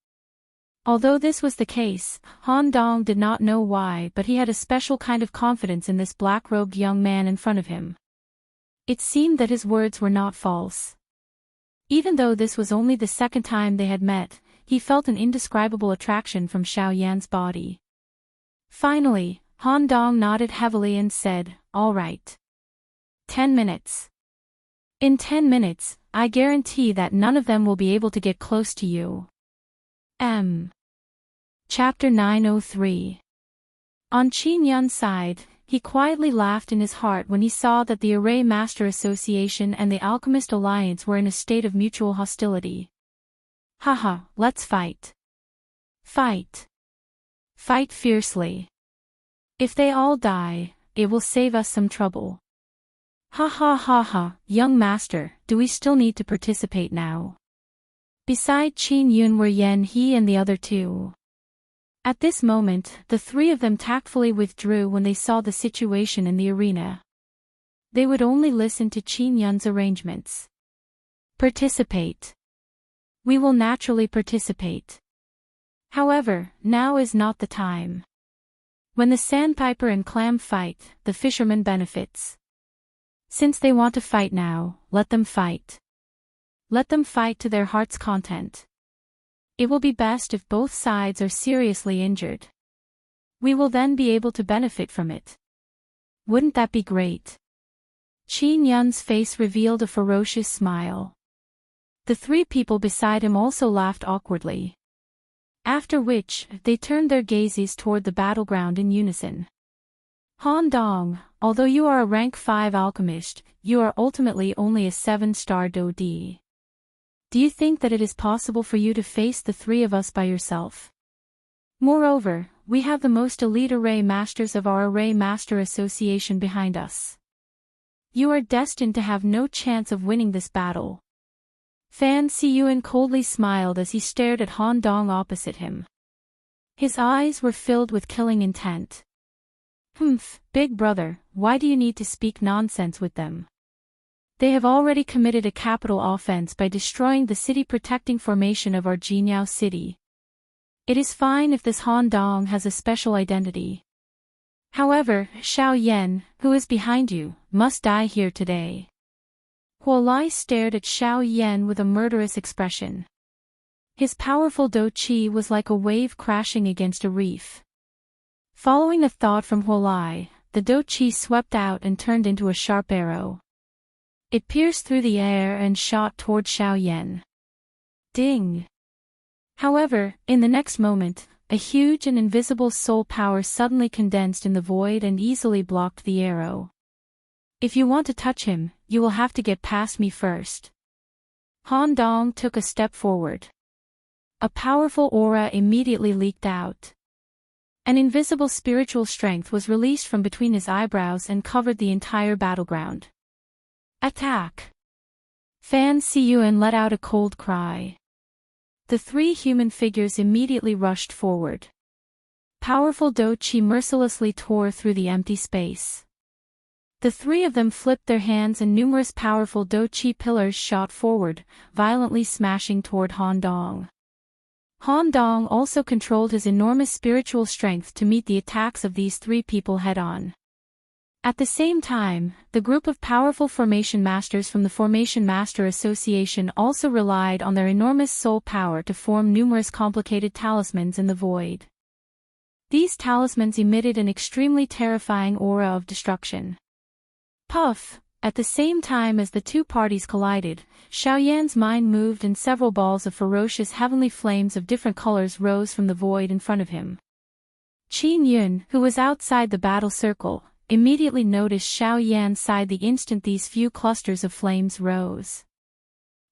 Although this was the case, Han Dong did not know why, but he had a special kind of confidence in this black-robed young man in front of him. It seemed that his words were not false. Even though this was only the second time they had met, he felt an indescribable attraction from Xiao Yan's body. Finally, Han Dong nodded heavily and said, all right. 10 minutes. In 10 minutes, I guarantee that none of them will be able to get close to you. Chapter 903. On Qin Yun's side, he quietly laughed in his heart when he saw that the Array Master Association and the Alchemist Alliance were in a state of mutual hostility. Haha, let's fight. Fight. Fight fiercely. If they all die, it will save us some trouble. Ha ha ha ha, young master, do we still need to participate now? Beside Qin Yun were Yan He and the other two. At this moment, the three of them tactfully withdrew when they saw the situation in the arena. They would only listen to Qin Yun's arrangements. Participate. We will naturally participate. However, now is not the time. When the sandpiper and clam fight, the fisherman benefits. Since they want to fight now, let them fight. Let them fight to their heart's content. It will be best if both sides are seriously injured. We will then be able to benefit from it. Wouldn't that be great? Qin Yun's face revealed a ferocious smile. The three people beside him also laughed awkwardly. After which, they turned their gazes toward the battleground in unison. Han Dong, although you are a rank 5 alchemist, you are ultimately only a 7-star Do Di. Do you think that it is possible for you to face the three of us by yourself? Moreover, we have the most elite array masters of our Array Master Association behind us. You are destined to have no chance of winning this battle. Fan Siyuan coldly smiled as he stared at Han Dong opposite him. His eyes were filled with killing intent. Big brother, why do you need to speak nonsense with them? They have already committed a capital offense by destroying the city-protecting formation of our Jinyao city. It is fine if this Han Dong has a special identity. However, Xiao Yan, who is behind you, must die here today. Huolai stared at Xiao Yan with a murderous expression. His powerful Do Qi was like a wave crashing against a reef. Following a thought from Huolai, the Do Qi swept out and turned into a sharp arrow. It pierced through the air and shot toward Xiao Yan. Ding! However, in the next moment, a huge and invisible soul power suddenly condensed in the void and easily blocked the arrow. If you want to touch him, you will have to get past me first. Han Dong took a step forward. A powerful aura immediately leaked out. An invisible spiritual strength was released from between his eyebrows and covered the entire battleground. Attack! Fan Siyuan let out a cold cry. The three human figures immediately rushed forward. Powerful Do Qi mercilessly tore through the empty space. The three of them flipped their hands and numerous powerful Do Qi pillars shot forward, violently smashing toward Han Dong. Han Dong also controlled his enormous spiritual strength to meet the attacks of these three people head-on. At the same time, the group of powerful formation masters from the Formation Master Association also relied on their enormous soul power to form numerous complicated talismans in the void. These talismans emitted an extremely terrifying aura of destruction. Puff! At the same time as the two parties collided, Xiaoyan's mind moved and several balls of ferocious heavenly flames of different colors rose from the void in front of him. Qin Yun, who was outside the battle circle, immediately noticed Xiaoyan's side the instant these few clusters of flames rose.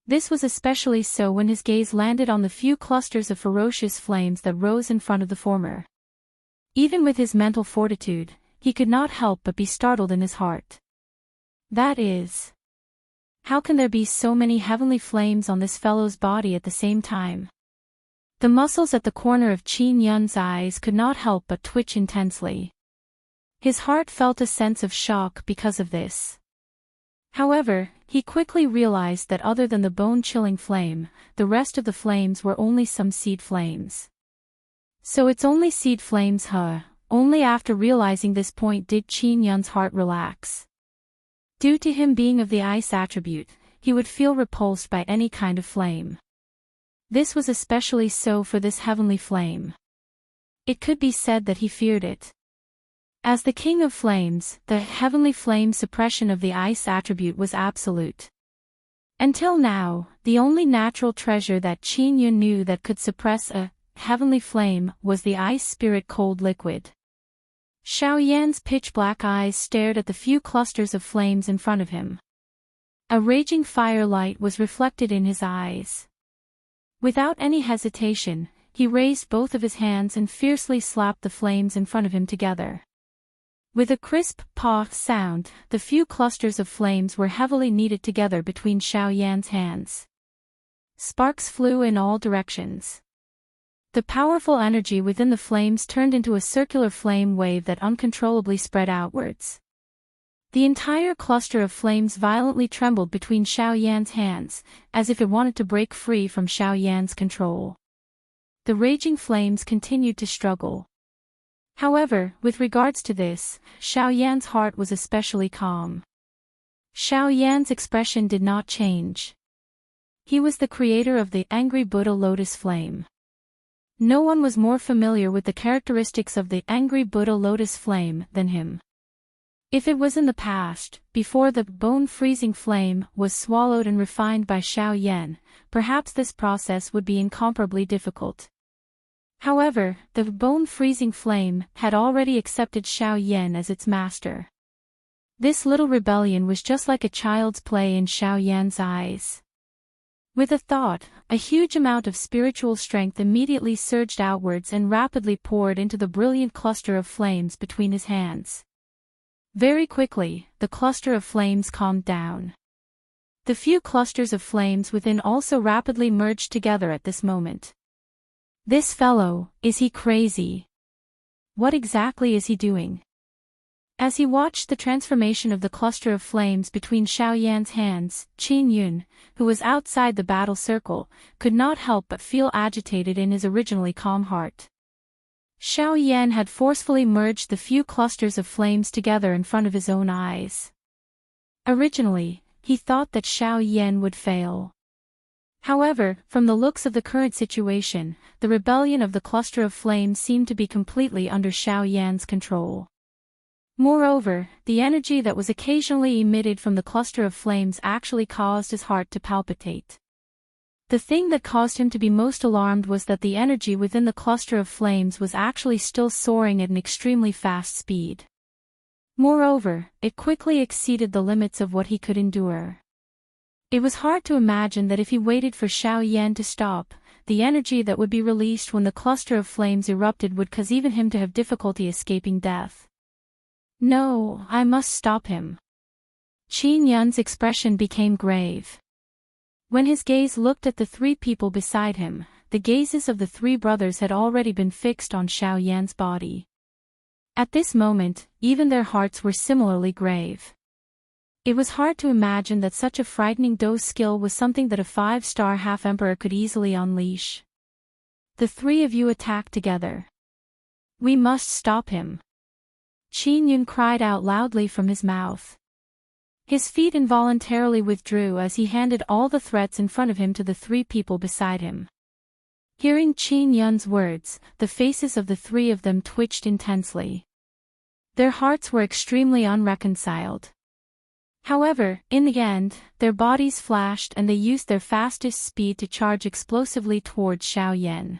This was especially so when his gaze landed on the few clusters of ferocious flames that rose in front of the former. Even with his mental fortitude, he could not help but be startled in his heart. That is, how can there be so many heavenly flames on this fellow's body at the same time? The muscles at the corner of Qin Yun's eyes could not help but twitch intensely. His heart felt a sense of shock because of this. However, he quickly realized that other than the bone-chilling flame, the rest of the flames were only some seed flames. So it's only seed flames, huh? Only after realizing this point did Qin Yun's heart relax. Due to him being of the ice attribute, he would feel repulsed by any kind of flame. This was especially so for this heavenly flame. It could be said that he feared it. As the king of flames, the heavenly flame suppression of the ice attribute was absolute. Until now, the only natural treasure that Qin Yun knew that could suppress a heavenly flame was the ice spirit cold liquid. Xiaoyan's pitch-black eyes stared at the few clusters of flames in front of him. A raging firelight was reflected in his eyes. Without any hesitation, he raised both of his hands and fiercely slapped the flames in front of him together. With a crisp "paw" sound, the few clusters of flames were heavily kneaded together between Xiaoyan's hands. Sparks flew in all directions. The powerful energy within the flames turned into a circular flame wave that uncontrollably spread outwards. The entire cluster of flames violently trembled between Xiaoyan's hands, as if it wanted to break free from Xiaoyan's control. The raging flames continued to struggle. However, with regards to this, Xiaoyan's heart was especially calm. Xiaoyan's expression did not change. He was the creator of the angry Buddha lotus flame. No one was more familiar with the characteristics of the angry Buddha lotus flame than him. If it was in the past, before the bone-freezing flame was swallowed and refined by Xiaoyan, perhaps this process would be incomparably difficult. However, the bone-freezing flame had already accepted Xiaoyan as its master. This little rebellion was just like a child's play in Xiaoyan's eyes. With a thought, a huge amount of spiritual strength immediately surged outwards and rapidly poured into the brilliant cluster of flames between his hands. Very quickly, the cluster of flames calmed down. The few clusters of flames within also rapidly merged together at this moment. This fellow, is he crazy? What exactly is he doing? As he watched the transformation of the cluster of flames between Xiaoyan's hands, Qin Yun, who was outside the battle circle, could not help but feel agitated in his originally calm heart. Xiaoyan had forcefully merged the few clusters of flames together in front of his own eyes. Originally, he thought that Xiaoyan would fail. However, from the looks of the current situation, the rebellion of the cluster of flames seemed to be completely under Xiaoyan's control. Moreover, the energy that was occasionally emitted from the cluster of flames actually caused his heart to palpitate. The thing that caused him to be most alarmed was that the energy within the cluster of flames was actually still soaring at an extremely fast speed. Moreover, it quickly exceeded the limits of what he could endure. It was hard to imagine that if he waited for Xiaoyan to stop, the energy that would be released when the cluster of flames erupted would cause even him to have difficulty escaping death. No, I must stop him. Qin Yun's expression became grave. When his gaze looked at the three people beside him, the gazes of the three brothers had already been fixed on Xiao Yan's body. At this moment, even their hearts were similarly grave. It was hard to imagine that such a frightening dose skill was something that a 5-star half-emperor could easily unleash. The three of you attacked together. We must stop him. Qin Yun cried out loudly from his mouth. His feet involuntarily withdrew as he handed all the threats in front of him to the three people beside him. Hearing Qin Yun's words, the faces of the three of them twitched intensely. Their hearts were extremely unreconciled. However, in the end, their bodies flashed and they used their fastest speed to charge explosively towards Xiao Yan.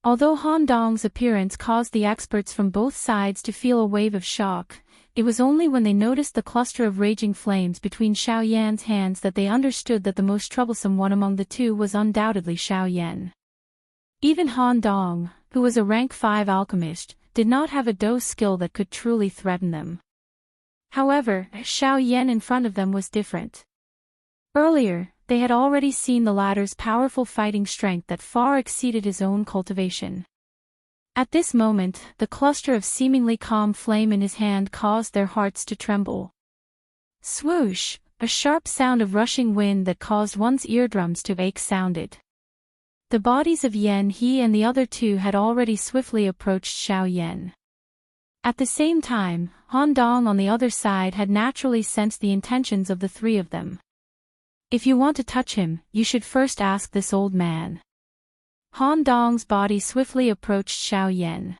Although Han Dong's appearance caused the experts from both sides to feel a wave of shock, it was only when they noticed the cluster of raging flames between Xiao Yan's hands that they understood that the most troublesome one among the two was undoubtedly Xiao Yan. Even Han Dong, who was a rank 5 alchemist, did not have a dose skill that could truly threaten them. However, Xiao Yan in front of them was different. Earlier, they had already seen the latter's powerful fighting strength that far exceeded his own cultivation. At this moment, the cluster of seemingly calm flame in his hand caused their hearts to tremble. Swoosh! A sharp sound of rushing wind that caused one's eardrums to ache sounded. The bodies of Yan He and the other two had already swiftly approached Xiao Yan. At the same time, Han Dong on the other side had naturally sensed the intentions of the three of them. If you want to touch him, you should first ask this old man. Han Dong's body swiftly approached Xiao Yan.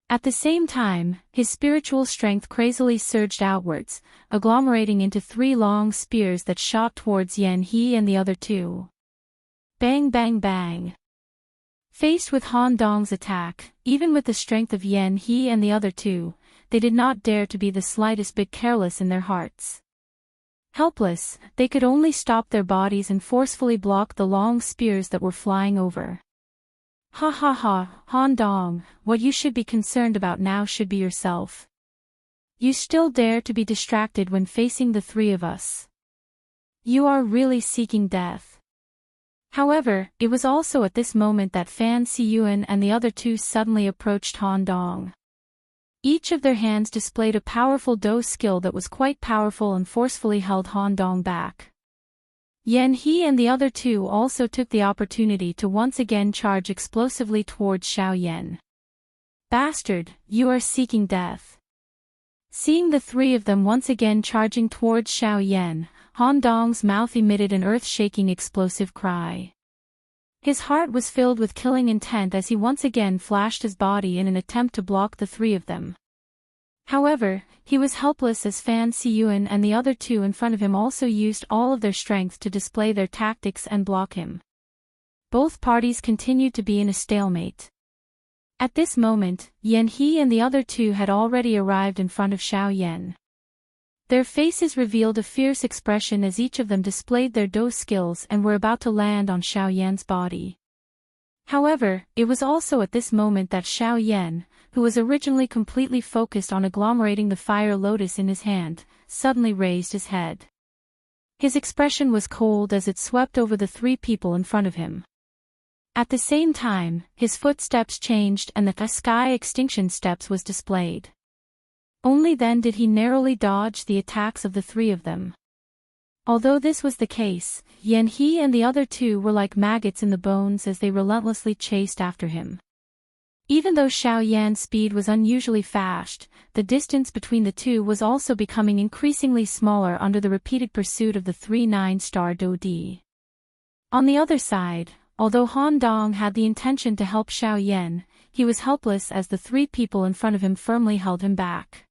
At the same time, his spiritual strength crazily surged outwards, agglomerating into 3 long spears that shot towards Yan He and the other two. Bang bang bang. Faced with Han Dong's attack, even with the strength of Yan He and the other two, they did not dare to be the slightest bit careless in their hearts. Helpless, they could only stop their bodies and forcefully block the long spears that were flying over. Ha ha ha, Han Dong, what you should be concerned about now should be yourself. You still dare to be distracted when facing the three of us. You are really seeking death. However, it was also at this moment that Fan Siyuan and the other two suddenly approached Han Dong. Each of their hands displayed a powerful dose skill that was quite powerful and forcefully held Han Dong back. Yan He and the other two also took the opportunity to once again charge explosively towards Xiao Yan. Bastard, you are seeking death. Seeing the three of them once again charging towards Xiao Yan, Han Dong's mouth emitted an earth-shaking explosive cry. His heart was filled with killing intent as he once again flashed his body in an attempt to block the three of them. However, he was helpless as Fan Siyuan and the other two in front of him also used all of their strength to display their tactics and block him. Both parties continued to be in a stalemate. At this moment, Yan He and the other two had already arrived in front of Xiao Yan. Their faces revealed a fierce expression as each of them displayed their dose skills and were about to land on Xiao Yan's body. However, it was also at this moment that Xiao Yan, who was originally completely focused on agglomerating the fire lotus in his hand, suddenly raised his head. His expression was cold as it swept over the three people in front of him. At the same time, his footsteps changed and the sky extinction steps was displayed. Only then did he narrowly dodge the attacks of the three of them. Although this was the case, Yan He and the other two were like maggots in the bones as they relentlessly chased after him. Even though Xiao Yan's speed was unusually fast, the distance between the two was also becoming increasingly smaller under the repeated pursuit of the 3 9-star Dodi. On the other side, although Han Dong had the intention to help Xiao Yan, he was helpless as the three people in front of him firmly held him back.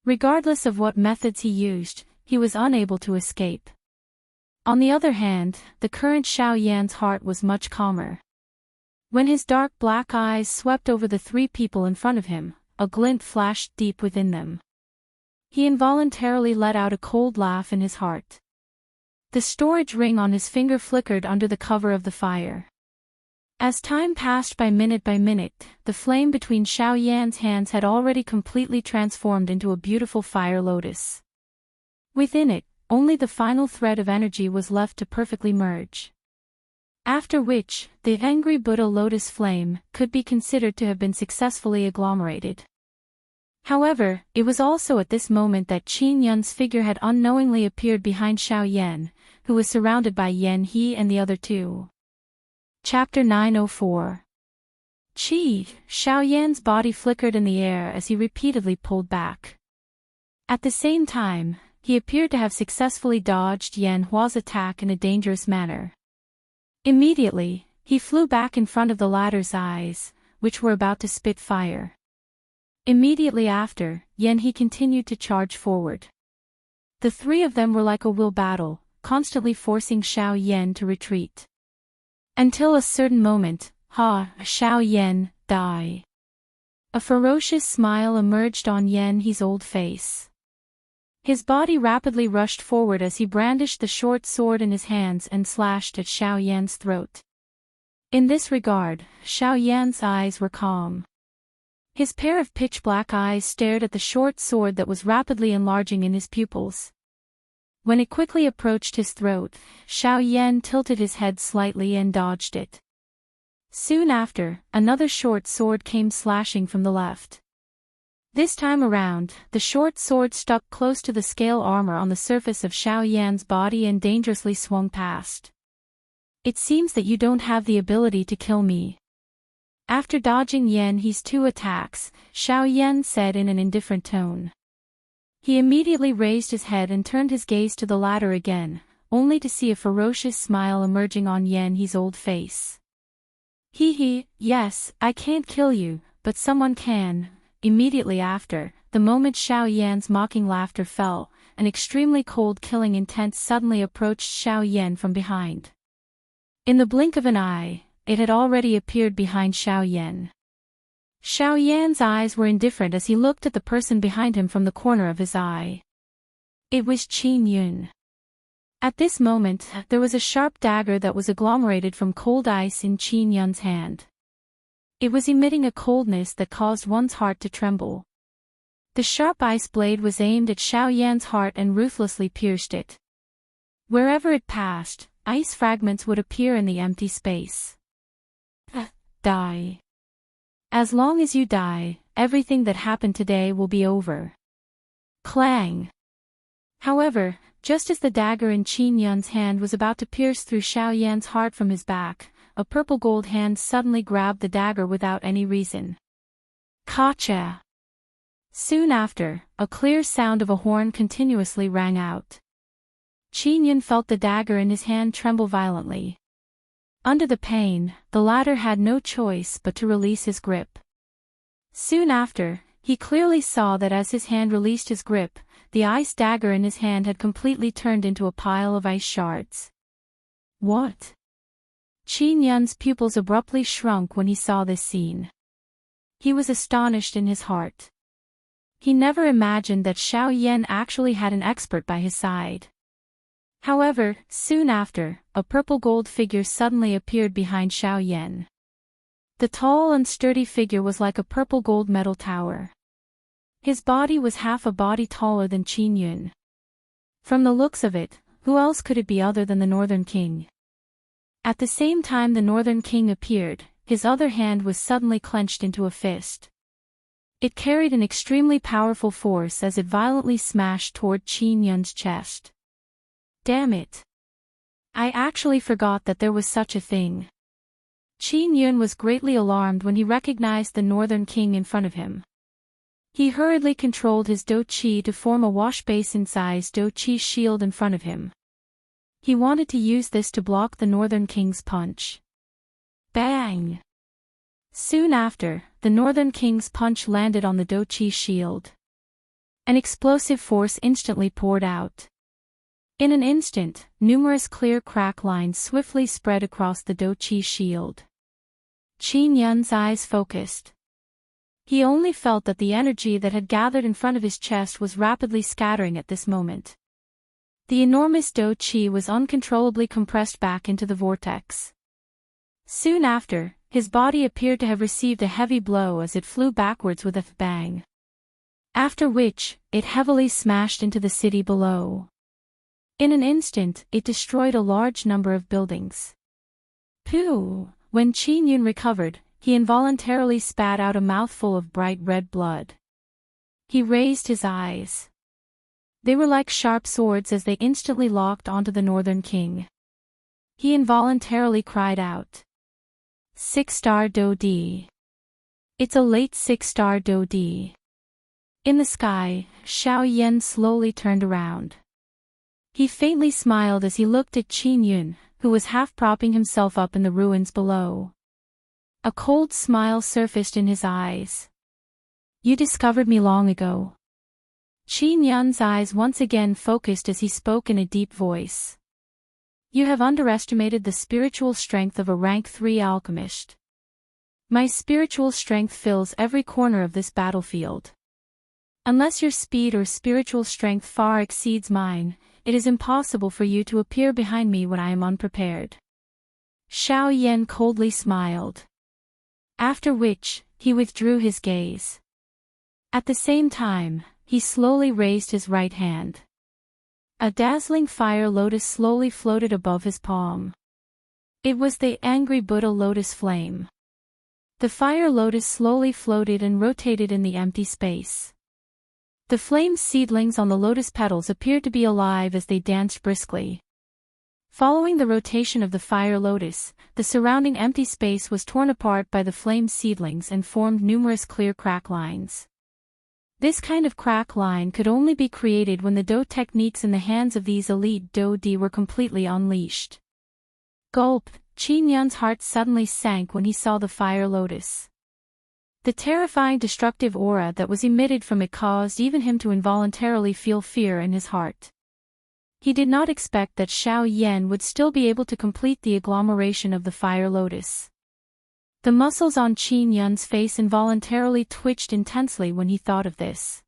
Regardless of what methods he used, he was unable to escape. On the other hand, the current Xiao Yan's heart was much calmer. When his dark black eyes swept over the three people in front of him, a glint flashed deep within them. He involuntarily let out a cold laugh in his heart. The storage ring on his finger flickered under the cover of the fire. As time passed by minute, the flame between Xiao Yan's hands had already completely transformed into a beautiful fire lotus. Within it, only the final thread of energy was left to perfectly merge. After which, the angry Buddha lotus flame could be considered to have been successfully agglomerated. However, it was also at this moment that Qin Yun's figure had unknowingly appeared behind Xiao Yan, who was surrounded by Yan He and the other two. Chapter 904. Xiao Yan's body flickered in the air as he repeatedly pulled back. At the same time, he appeared to have successfully dodged Yan Hua's attack in a dangerous manner. Immediately, he flew back in front of the latter's eyes, which were about to spit fire. Immediately after, Yan He continued to charge forward. The three of them were like a will battle, constantly forcing Xiao Yan to retreat. Until a certain moment, Xiao Yan, die. A ferocious smile emerged on Yan He's old face. His body rapidly rushed forward as he brandished the short sword in his hands and slashed at Xiao Yan's throat. In this regard, Xiao Yan's eyes were calm. His pair of pitch-black eyes stared at the short sword that was rapidly enlarging in his pupils. When it quickly approached his throat, Xiao Yan tilted his head slightly and dodged it. Soon after, another short sword came slashing from the left. This time around, the short sword stuck close to the scale armor on the surface of Xiao Yan's body and dangerously swung past. It seems that you don't have the ability to kill me. After dodging Yan He's two attacks, Xiao Yan said in an indifferent tone. He immediately raised his head and turned his gaze to the latter again, only to see a ferocious smile emerging on Yan He's old face. Yes, I can't kill you, but someone can. Immediately after, the moment Xiao Yan's mocking laughter fell, an extremely cold killing intent suddenly approached Xiao Yan from behind. In the blink of an eye, it had already appeared behind Xiao Yan. Xiao Yan's eyes were indifferent as he looked at the person behind him from the corner of his eye. It was Qin Yun. At this moment, there was a sharp dagger that was agglomerated from cold ice in Qin Yun's hand. It was emitting a coldness that caused one's heart to tremble. The sharp ice blade was aimed at Xiao Yan's heart and ruthlessly pierced it. Wherever it passed, ice fragments would appear in the empty space. Die. As long as you die, everything that happened today will be over. Clang. However, just as the dagger in Qin Yun's hand was about to pierce through Xiao Yan's heart from his back, a purple gold hand suddenly grabbed the dagger without any reason. Gotcha! Soon after, a clear sound of a horn continuously rang out. Qin Yun felt the dagger in his hand tremble violently. Under the pain, the latter had no choice but to release his grip. Soon after, he clearly saw that as his hand released his grip, the ice dagger in his hand had completely turned into a pile of ice shards. What? Qin Yun's pupils abruptly shrunk when he saw this scene. He was astonished in his heart. He never imagined that Xiao Yan actually had an expert by his side. However, soon after, a purple gold figure suddenly appeared behind Xiao Yan. The tall and sturdy figure was like a purple gold metal tower. His body was half a body taller than Qin Yun. From the looks of it, who else could it be other than the Northern King? At the same time the Northern King appeared, his other hand was suddenly clenched into a fist. It carried an extremely powerful force as it violently smashed toward Qin Yun's chest. Damn it! I actually forgot that there was such a thing. Qin Yun was greatly alarmed when he recognized the Northern King in front of him. He hurriedly controlled his Do Chi to form a wash-basin-sized Do Chi shield in front of him. He wanted to use this to block the Northern King's punch. Bang! Soon after, the Northern King's punch landed on the Do Chi shield. An explosive force instantly poured out. In an instant, numerous clear crack lines swiftly spread across the Do Chi shield. Qin Yun's eyes focused. He only felt that the energy that had gathered in front of his chest was rapidly scattering at this moment. The enormous Do Chi was uncontrollably compressed back into the vortex. Soon after, his body appeared to have received a heavy blow as it flew backwards with a bang. After which, it heavily smashed into the city below. In an instant, it destroyed a large number of buildings. Pooh! When Qin Yun recovered, he involuntarily spat out a mouthful of bright red blood. He raised his eyes. They were like sharp swords as they instantly locked onto the Northern King. He involuntarily cried out. 6-star Do Di. It's a late 6-star Do Di. In the sky, Xiao Yan slowly turned around. He faintly smiled as he looked at Qin Yun, who was half propping himself up in the ruins below. A cold smile surfaced in his eyes. You discovered me long ago. Qin Yun's eyes once again focused as he spoke in a deep voice. You have underestimated the spiritual strength of a rank 3 alchemist. My spiritual strength fills every corner of this battlefield. Unless your speed or spiritual strength far exceeds mine, it is impossible for you to appear behind me when I am unprepared. Xiao Yan coldly smiled. After which, he withdrew his gaze. At the same time, he slowly raised his right hand. A dazzling fire lotus slowly floated above his palm. It was the angry Buddha lotus flame. The fire lotus slowly floated and rotated in the empty space. The flame seedlings on the lotus petals appeared to be alive as they danced briskly. Following the rotation of the fire lotus, the surrounding empty space was torn apart by the flame seedlings and formed numerous clear crack lines. This kind of crack line could only be created when the Do techniques in the hands of these elite Do Di were completely unleashed. Gulp! Qin Yun's heart suddenly sank when he saw the fire lotus. The terrifying destructive aura that was emitted from it caused even him to involuntarily feel fear in his heart. He did not expect that Xiao Yan would still be able to complete the agglomeration of the fire lotus. The muscles on Qin Yun's face involuntarily twitched intensely when he thought of this.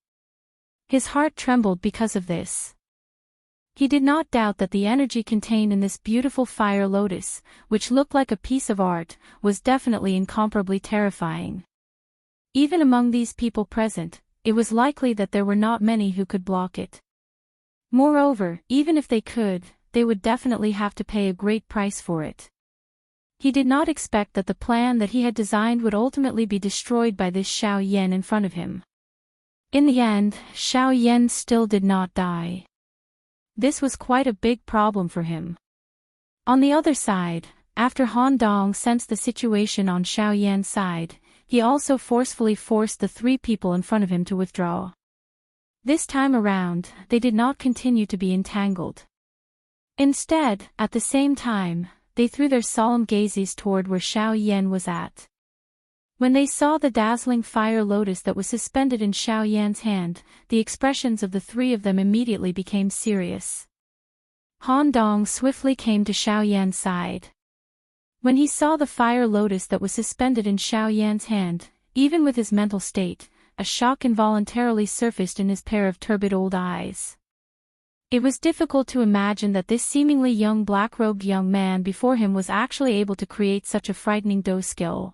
His heart trembled because of this. He did not doubt that the energy contained in this beautiful fire lotus, which looked like a piece of art, was definitely incomparably terrifying. Even among these people present, it was likely that there were not many who could block it. Moreover, even if they could, they would definitely have to pay a great price for it. He did not expect that the plan that he had designed would ultimately be destroyed by this Xiao Yan in front of him. In the end, Xiao Yan still did not die. This was quite a big problem for him. On the other side, after Han Dong sensed the situation on Xiao Yan's side, he also forcefully forced the 3 people in front of him to withdraw. This time around, they did not continue to be entangled. Instead, at the same time, they threw their solemn gazes toward where Xiao Yan was at. When they saw the dazzling fire lotus that was suspended in Xiao Yan's hand, the expressions of the 3 of them immediately became serious. Han Dong swiftly came to Xiao Yan's side. When he saw the fire lotus that was suspended in Xiao Yan's hand, even with his mental state, a shock involuntarily surfaced in his pair of turbid old eyes. It was difficult to imagine that this seemingly young black-robed young man before him was actually able to create such a frightening Do skill.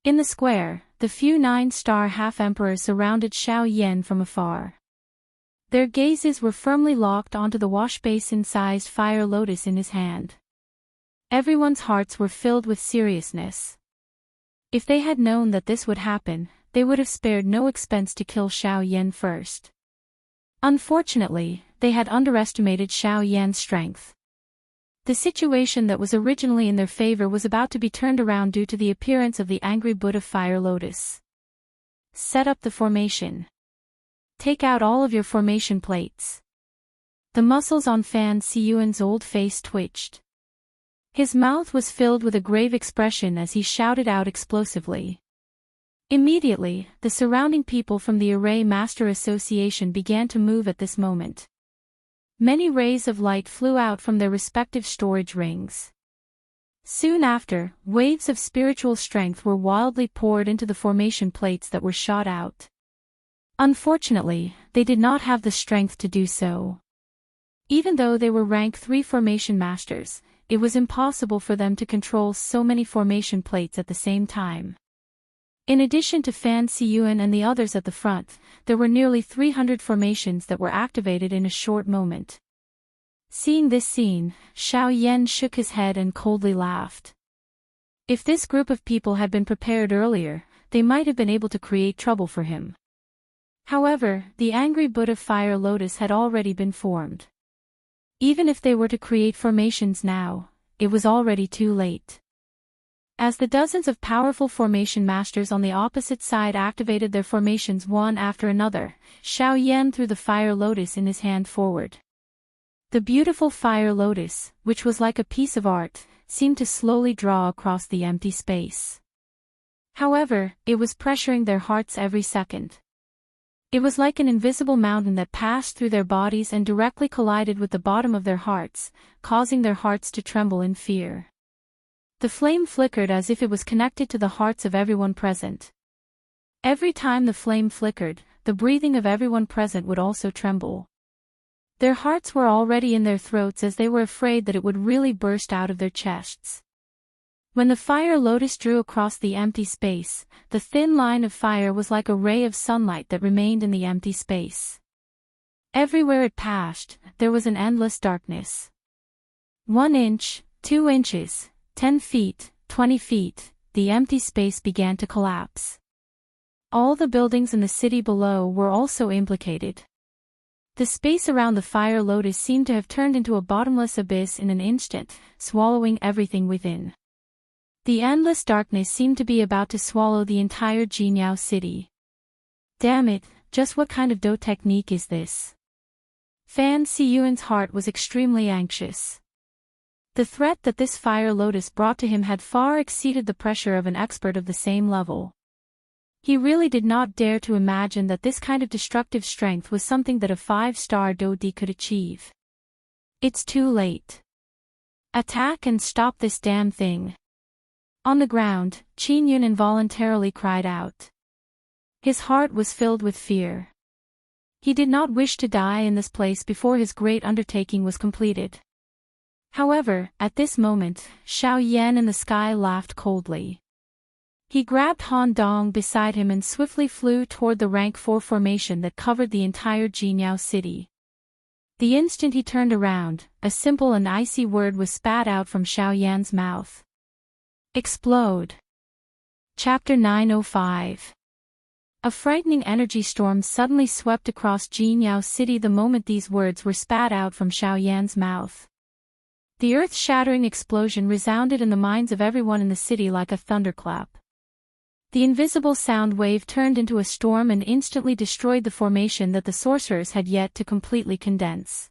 In the square, the few 9-star half-emperors surrounded Xiao Yan from afar. Their gazes were firmly locked onto the wash-basin-sized fire lotus in his hand. Everyone's hearts were filled with seriousness. If they had known that this would happen, they would have spared no expense to kill Xiao Yan first. Unfortunately, they had underestimated Xiao Yan's strength. The situation that was originally in their favor was about to be turned around due to the appearance of the angry Buddha fire lotus. Set up the formation. Take out all of your formation plates. The muscles on Fan Siyuan's old face twitched. His mouth was filled with a grave expression as he shouted out explosively. Immediately, the surrounding people from the Array Master Association began to move at this moment. Many rays of light flew out from their respective storage rings. Soon after, waves of spiritual strength were wildly poured into the formation plates that were shot out. Unfortunately, they did not have the strength to do so. Even though they were rank 3 formation masters, it was impossible for them to control so many formation plates at the same time. In addition to Fan Siyuan and the others at the front, there were nearly 300 formations that were activated in a short moment. Seeing this scene, Xiao Yan shook his head and coldly laughed. If this group of people had been prepared earlier, they might have been able to create trouble for him. However, the angry Buddha fire lotus had already been formed. Even if they were to create formations now, it was already too late. As the dozens of powerful formation masters on the opposite side activated their formations one after another, Xiao Yan threw the fire lotus in his hand forward. The beautiful fire lotus, which was like a piece of art, seemed to slowly draw across the empty space. However, it was pressuring their hearts every second. It was like an invisible mountain that passed through their bodies and directly collided with the bottom of their hearts, causing their hearts to tremble in fear. The flame flickered as if it was connected to the hearts of everyone present. Every time the flame flickered, the breathing of everyone present would also tremble. Their hearts were already in their throats as they were afraid that it would really burst out of their chests. When the fire lotus drew across the empty space, the thin line of fire was like a ray of sunlight that remained in the empty space. Everywhere it passed, there was an endless darkness. 1 inch, 2 inches, 10 feet, 20 feet, the empty space began to collapse. All the buildings in the city below were also implicated. The space around the fire lotus seemed to have turned into a bottomless abyss in an instant, swallowing everything within. The endless darkness seemed to be about to swallow the entire Jinyao city. Damn it, just what kind of Do technique is this? Fan Siyuan's heart was extremely anxious. The threat that this fire lotus brought to him had far exceeded the pressure of an expert of the same level. He really did not dare to imagine that this kind of destructive strength was something that a 5-star Do Di could achieve. It's too late. Attack and stop this damn thing. On the ground, Qin Yun involuntarily cried out. His heart was filled with fear. He did not wish to die in this place before his great undertaking was completed. However, at this moment, Xiao Yan in the sky laughed coldly. He grabbed Han Dong beside him and swiftly flew toward the rank 4 formation that covered the entire Jinyao city. The instant he turned around, a simple and icy word was spat out from Xiao Yan's mouth. Explode. Chapter 905. A frightening energy storm suddenly swept across Jinyao city the moment these words were spat out from Xiao Yan's mouth. The earth-shattering explosion resounded in the minds of everyone in the city like a thunderclap. The invisible sound wave turned into a storm and instantly destroyed the formation that the sorcerers had yet to completely condense.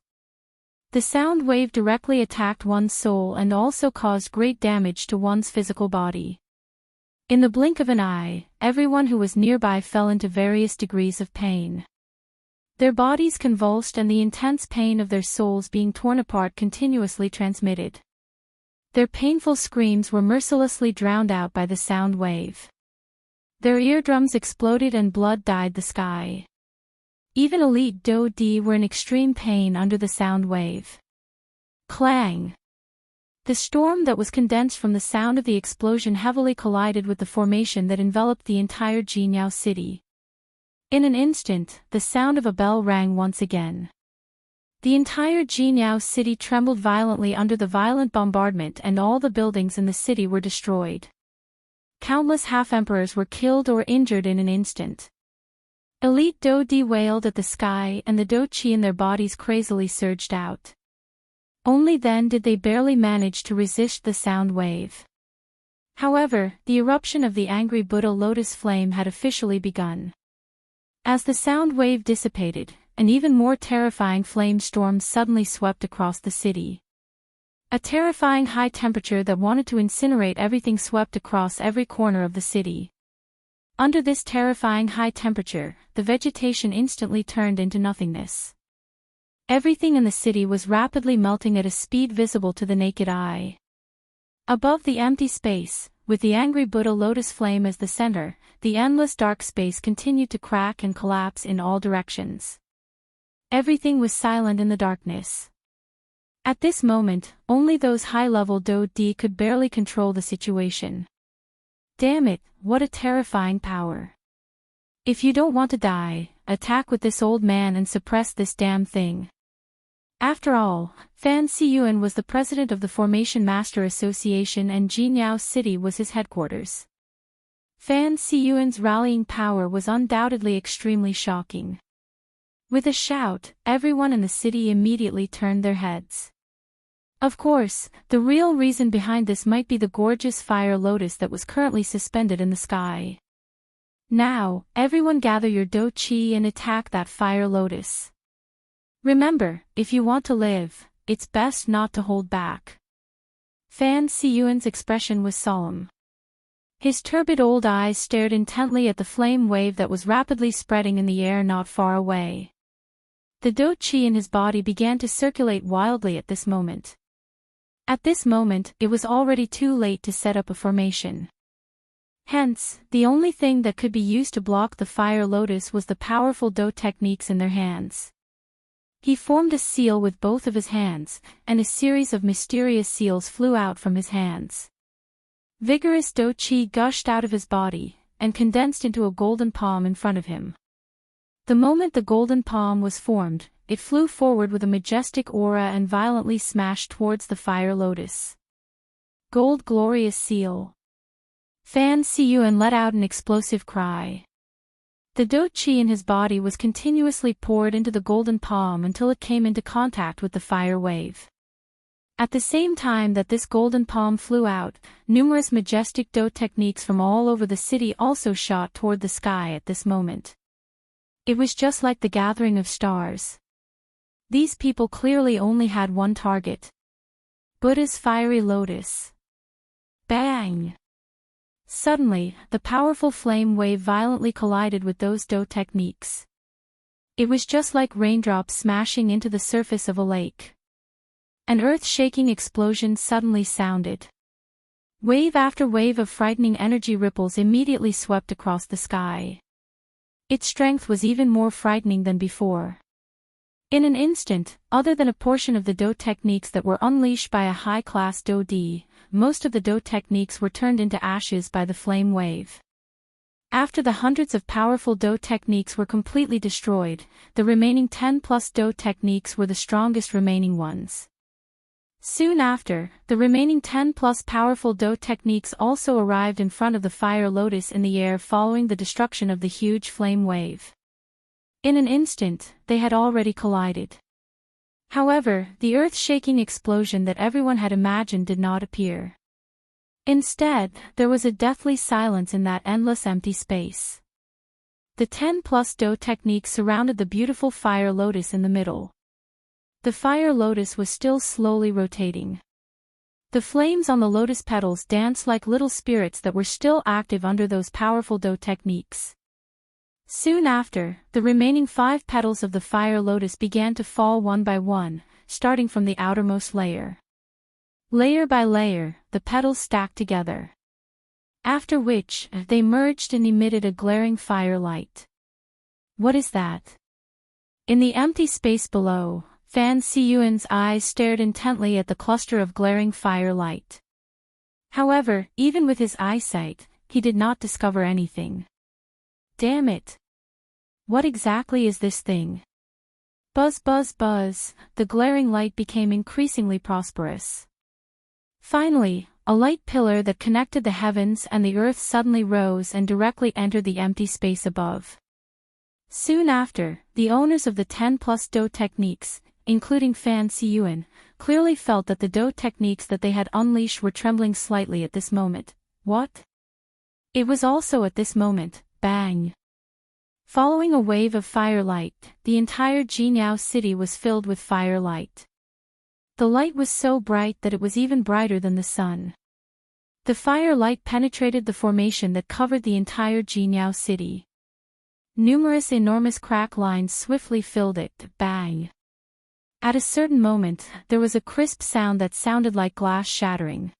The sound wave directly attacked one's soul and also caused great damage to one's physical body. In the blink of an eye, everyone who was nearby fell into various degrees of pain. Their bodies convulsed and the intense pain of their souls being torn apart continuously transmitted. Their painful screams were mercilessly drowned out by the sound wave. Their eardrums exploded and blood dyed the sky. Even elite Do Di were in extreme pain under the sound wave. Clang! The storm that was condensed from the sound of the explosion heavily collided with the formation that enveloped the entire Jinyao city. In an instant, the sound of a bell rang once again. The entire Jinyao city trembled violently under the violent bombardment and all the buildings in the city were destroyed. Countless half-emperors were killed or injured in an instant. Elite Do Di wailed at the sky and the Do Chi in their bodies crazily surged out. Only then did they barely manage to resist the sound wave. However, the eruption of the angry Buddha lotus flame had officially begun. As the sound wave dissipated, an even more terrifying flame storm suddenly swept across the city. A terrifying high temperature that wanted to incinerate everything swept across every corner of the city. Under this terrifying high temperature, the vegetation instantly turned into nothingness. Everything in the city was rapidly melting at a speed visible to the naked eye. Above the empty space, with the angry Buddha lotus flame as the center, the endless dark space continued to crack and collapse in all directions. Everything was silent in the darkness. At this moment, only those high-level Do Di could barely control the situation. Damn it, what a terrifying power. If you don't want to die, attack with this old man and suppress this damn thing. After all, Fan Siyuan was the president of the Formation Master Association and Jinyao City was his headquarters. Fan Siyuan's rallying power was undoubtedly extremely shocking. With a shout, everyone in the city immediately turned their heads. Of course, the real reason behind this might be the gorgeous fire lotus that was currently suspended in the sky. Now, everyone gather your do chi and attack that fire lotus. Remember, if you want to live, it's best not to hold back. Fan Siyuan's expression was solemn. His turbid old eyes stared intently at the flame wave that was rapidly spreading in the air not far away. The do chi in his body began to circulate wildly at this moment. At this moment, it was already too late to set up a formation. Hence, the only thing that could be used to block the fire lotus was the powerful do techniques in their hands. He formed a seal with both of his hands, and a series of mysterious seals flew out from his hands. Vigorous do chi gushed out of his body, and condensed into a golden palm in front of him. The moment the golden palm was formed, it flew forward with a majestic aura and violently smashed towards the fire lotus. Gold glorious seal. Fan Siyuan let out an explosive cry. The do chi in his body was continuously poured into the golden palm until it came into contact with the fire wave. At the same time that this golden palm flew out, numerous majestic do techniques from all over the city also shot toward the sky at this moment. It was just like the gathering of stars. These people clearly only had one target. Buddha's fiery lotus. Bang! Suddenly, the powerful flame wave violently collided with those do techniques. It was just like raindrops smashing into the surface of a lake. An earth-shaking explosion suddenly sounded. Wave after wave of frightening energy ripples immediately swept across the sky. Its strength was even more frightening than before. In an instant, other than a portion of the do techniques that were unleashed by a high-class do-di, most of the do techniques were turned into ashes by the flame wave. After the hundreds of powerful do techniques were completely destroyed, the remaining 10+ do techniques were the strongest remaining ones. Soon after, the remaining 10+ powerful do techniques also arrived in front of the fire lotus in the air following the destruction of the huge flame wave. In an instant, they had already collided. However, the earth-shaking explosion that everyone had imagined did not appear. Instead, there was a deathly silence in that endless empty space. The 10+ do techniques surrounded the beautiful fire lotus in the middle. The fire lotus was still slowly rotating. The flames on the lotus petals danced like little spirits that were still active under those powerful do techniques. Soon after, the remaining 5 petals of the fire lotus began to fall one by one, starting from the outermost layer. Layer by layer, the petals stacked together. After which, they merged and emitted a glaring fire light. What is that? In the empty space below, Fan Siyuan's eyes stared intently at the cluster of glaring fire light. However, even with his eyesight, he did not discover anything. Damn it! What exactly is this thing? Buzz buzz buzz, the glaring light became increasingly prosperous. Finally, a light pillar that connected the heavens and the earth suddenly rose and directly entered the empty space above. Soon after, the owners of the 10+ do techniques, including Fan Siyuan, clearly felt that the do techniques that they had unleashed were trembling slightly at this moment. What? It was also at this moment, bang! Following a wave of firelight, the entire Jinyao city was filled with firelight. The light was so bright that it was even brighter than the sun. The firelight penetrated the formation that covered the entire Jinyao city. Numerous enormous crack lines swiftly filled it, bang! At a certain moment, there was a crisp sound that sounded like glass shattering.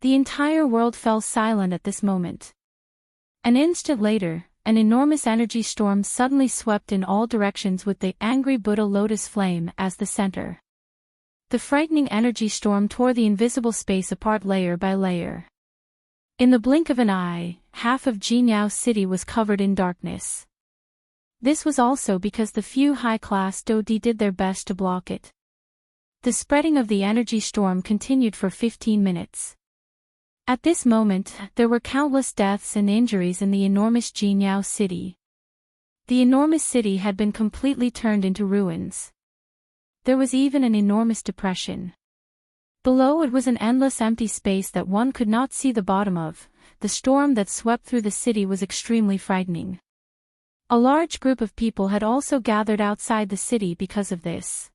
The entire world fell silent at this moment. An instant later, an enormous energy storm suddenly swept in all directions with the angry Buddha lotus flame as the center. The frightening energy storm tore the invisible space apart layer by layer. In the blink of an eye, half of Jinyao city was covered in darkness. This was also because the few high-class do-di did their best to block it. The spreading of the energy storm continued for 15 minutes. At this moment, there were countless deaths and injuries in the enormous Jinyao city. The enormous city had been completely turned into ruins. There was even an enormous depression. Below it was an endless empty space that one could not see the bottom of. The storm that swept through the city was extremely frightening. A large group of people had also gathered outside the city because of this.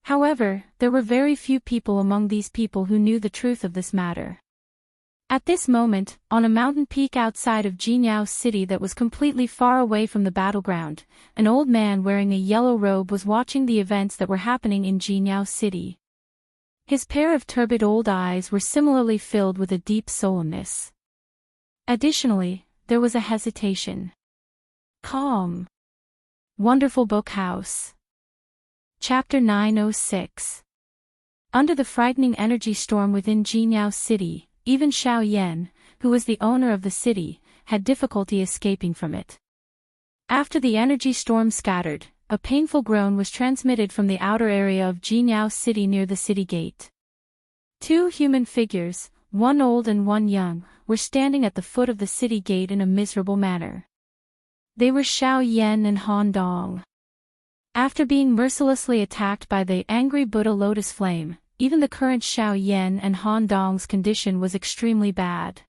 However, there were very few people among these people who knew the truth of this matter. At this moment, on a mountain peak outside of Jinyao city that was completely far away from the battleground, an old man wearing a yellow robe was watching the events that were happening in Jinyao city. His pair of turbid old eyes were similarly filled with a deep solemnness. Additionally, there was a hesitation. Calm. Wonderful Book House. Chapter 906. Under the frightening energy storm within Jinyao city, even Xiao Yan, who was the owner of the city, had difficulty escaping from it. After the energy storm scattered, a painful groan was transmitted from the outer area of Jinyao city near the city gate. Two human figures, one old and one young, were standing at the foot of the city gate in a miserable manner. They were Xiao Yan and Han Dong. After being mercilessly attacked by the angry Buddha lotus flame, even the current Xiao Yan and Han Dong's condition was extremely bad.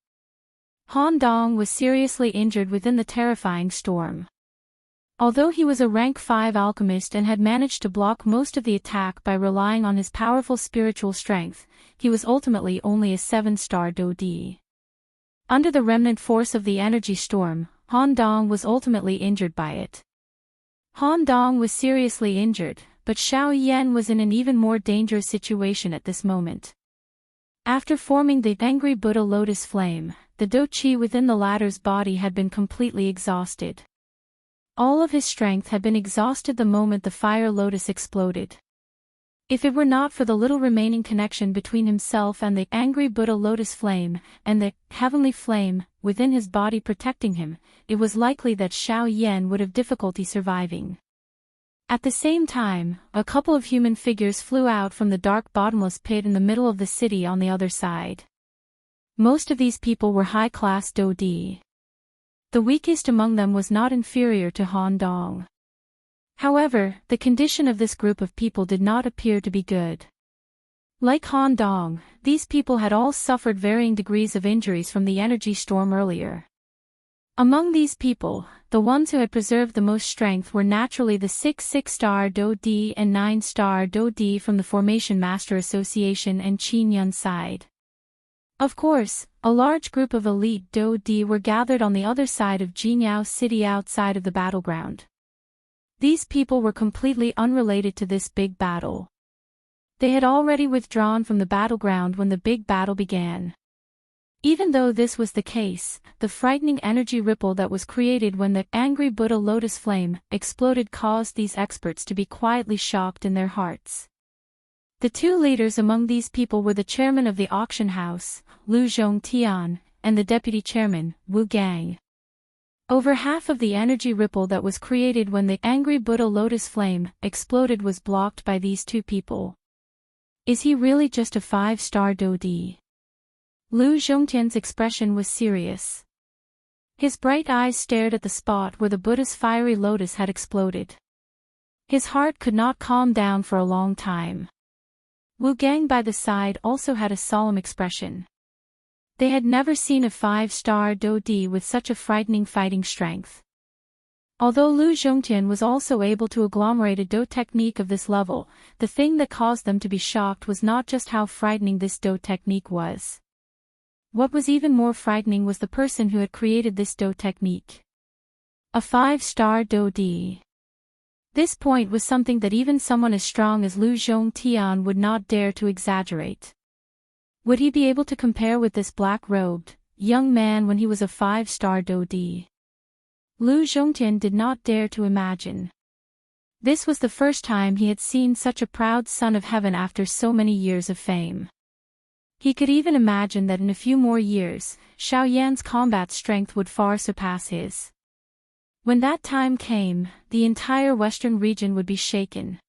Han Dong was seriously injured within the terrifying storm. Although he was a rank 5 alchemist and had managed to block most of the attack by relying on his powerful spiritual strength, he was ultimately only a 7-star Dodi. Under the remnant force of the energy storm, Han Dong was ultimately injured by it. Han Dong was seriously injured, but Xiao Yan was in an even more dangerous situation at this moment. After forming the angry Buddha lotus flame, the Do Qi within the latter's body had been completely exhausted. All of his strength had been exhausted the moment the fire lotus exploded. If it were not for the little remaining connection between himself and the angry Buddha lotus flame, and the heavenly flame within his body protecting him, it was likely that Xiao Yan would have difficulty surviving. At the same time, a couple of human figures flew out from the dark bottomless pit in the middle of the city on the other side. Most of these people were high-class Dodi. The weakest among them was not inferior to Han Dong. However, the condition of this group of people did not appear to be good. Like Han Dong, these people had all suffered varying degrees of injuries from the energy storm earlier. Among these people, the ones who had preserved the most strength were naturally the 6-star Do-Di and 9-star Do-Di from the Formation Master Association and Qin Yun side. Of course, a large group of elite Do-Di were gathered on the other side of Jinyao city outside of the battleground. These people were completely unrelated to this big battle. They had already withdrawn from the battleground when the big battle began. Even though this was the case, the frightening energy ripple that was created when the angry Buddha lotus flame exploded caused these experts to be quietly shocked in their hearts. The two leaders among these people were the chairman of the auction house, Lu Zhongtian, and the deputy chairman, Wu Gang. Over half of the energy ripple that was created when the angry Buddha lotus flame exploded was blocked by these two people. Is he really just a 5-star Dodi? Lu Zhongtian's expression was serious. His bright eyes stared at the spot where the Buddha's fiery lotus had exploded. His heart could not calm down for a long time. Wu Gang by the side also had a solemn expression. They had never seen a 5-star Dodi with such a frightening fighting strength. Although Lu Zhongtian was also able to agglomerate a Do technique of this level, the thing that caused them to be shocked was not just how frightening this Do technique was. What was even more frightening was the person who had created this Do technique. A 5-star Dodi. This point was something that even someone as strong as Lu Zhongtian would not dare to exaggerate. Would he be able to compare with this black-robed, young man when he was a 5-star Dodi? Lu Zhongtian did not dare to imagine. This was the first time he had seen such a proud son of heaven after so many years of fame. He could even imagine that in a few more years, Xiao Yan's combat strength would far surpass his. When that time came, the entire western region would be shaken.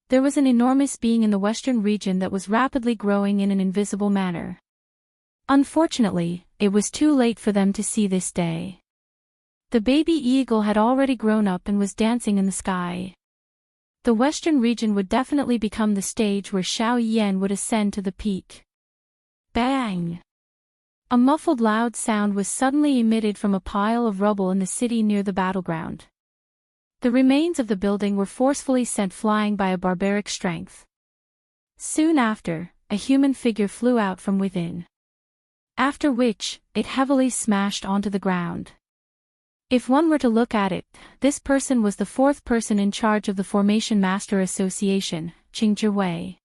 There was an enormous being in the western region that was rapidly growing in an invisible manner. Unfortunately, it was too late for them to see this day. The baby eagle had already grown up and was dancing in the sky. The western region would definitely become the stage where Xiao Yan would ascend to the peak. Bang! A muffled loud sound was suddenly emitted from a pile of rubble in the city near the battleground. The remains of the building were forcefully sent flying by a barbaric strength. Soon after, a human figure flew out from within. After which, it heavily smashed onto the ground. If one were to look at it, this person was the fourth person in charge of the Formation Master Association, Qing Zhiwei.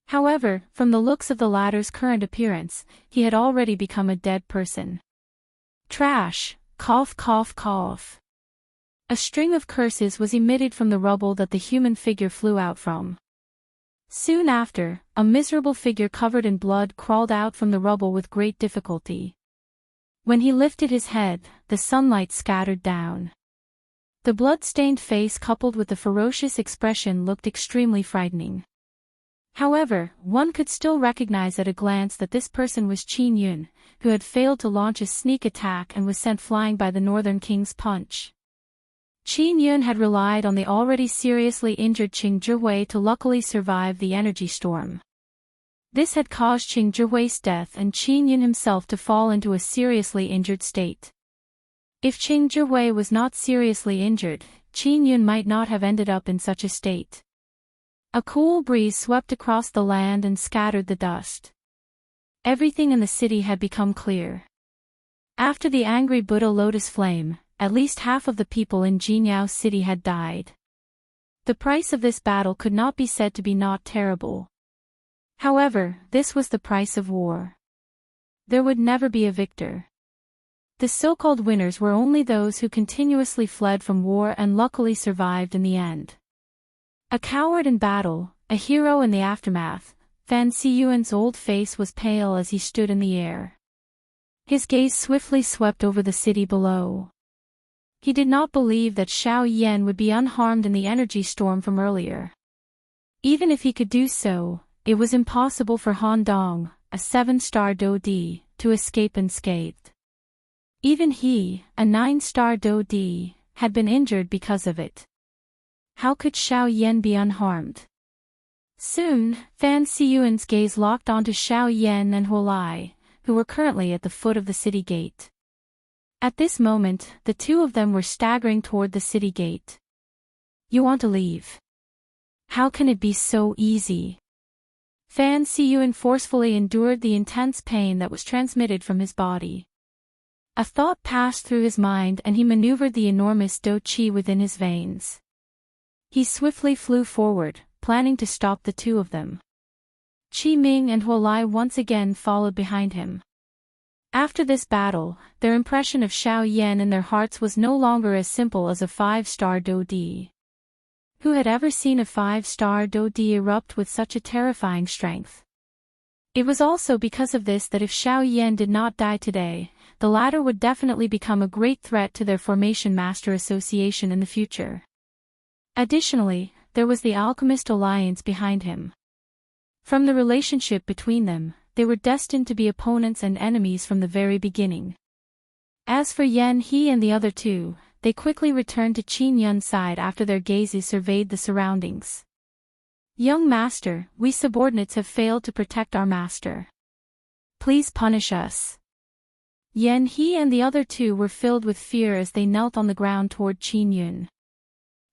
However, from the looks of the latter's current appearance, he had already become a dead person. Trash! Cough cough cough. A string of curses was emitted from the rubble that the human figure flew out from. Soon after, a miserable figure covered in blood crawled out from the rubble with great difficulty. When he lifted his head, the sunlight scattered down. The blood-stained face coupled with the ferocious expression looked extremely frightening. However, one could still recognize at a glance that this person was Qin Yun, who had failed to launch a sneak attack and was sent flying by the Northern King's punch. Qin Yun had relied on the already seriously injured Qing Zhiwei to luckily survive the energy storm. This had caused Qing Zhiwei's death and Qin Yun himself to fall into a seriously injured state. If Qing Zhiwei was not seriously injured, Qin Yun might not have ended up in such a state. A cool breeze swept across the land and scattered the dust. Everything in the city had become clear. After the angry Buddha lotus flame, at least half of the people in Jinyao City had died. The price of this battle could not be said to be not terrible. However, this was the price of war. There would never be a victor. The so-called winners were only those who continuously fled from war and luckily survived in the end. A coward in battle, a hero in the aftermath, Fan Siyuan's old face was pale as he stood in the air. His gaze swiftly swept over the city below. He did not believe that Xiao Yan would be unharmed in the energy storm from earlier. Even if he could do so, it was impossible for Han Dong, a 7-star Do Di, to escape unscathed. Even he, a 9-star Do Di, had been injured because of it. How could Xiao Yan be unharmed? Soon, Fan Siyuan's gaze locked onto Xiao Yan and Huolai, who were currently at the foot of the city gate. At this moment, the two of them were staggering toward the city gate. You want to leave? How can it be so easy? Fan Siyuan forcefully endured the intense pain that was transmitted from his body. A thought passed through his mind and he maneuvered the enormous Do Qi within his veins. He swiftly flew forward, planning to stop the two of them. Qi Ming and Huolai once again followed behind him. After this battle, their impression of Xiao Yan in their hearts was no longer as simple as a 5-star Do Di. Who had ever seen a 5-star Do Di erupt with such a terrifying strength? It was also because of this that if Xiao Yan did not die today, the latter would definitely become a great threat to their Formation Master Association in the future. Additionally, there was the Alchemist Alliance behind him. From the relationship between them, they were destined to be opponents and enemies from the very beginning. As for Yan He and the other two, they quickly returned to Qin Yun's side after their gazes surveyed the surroundings. Young master, we subordinates have failed to protect our master. Please punish us. Yan He and the other two were filled with fear as they knelt on the ground toward Qin Yun.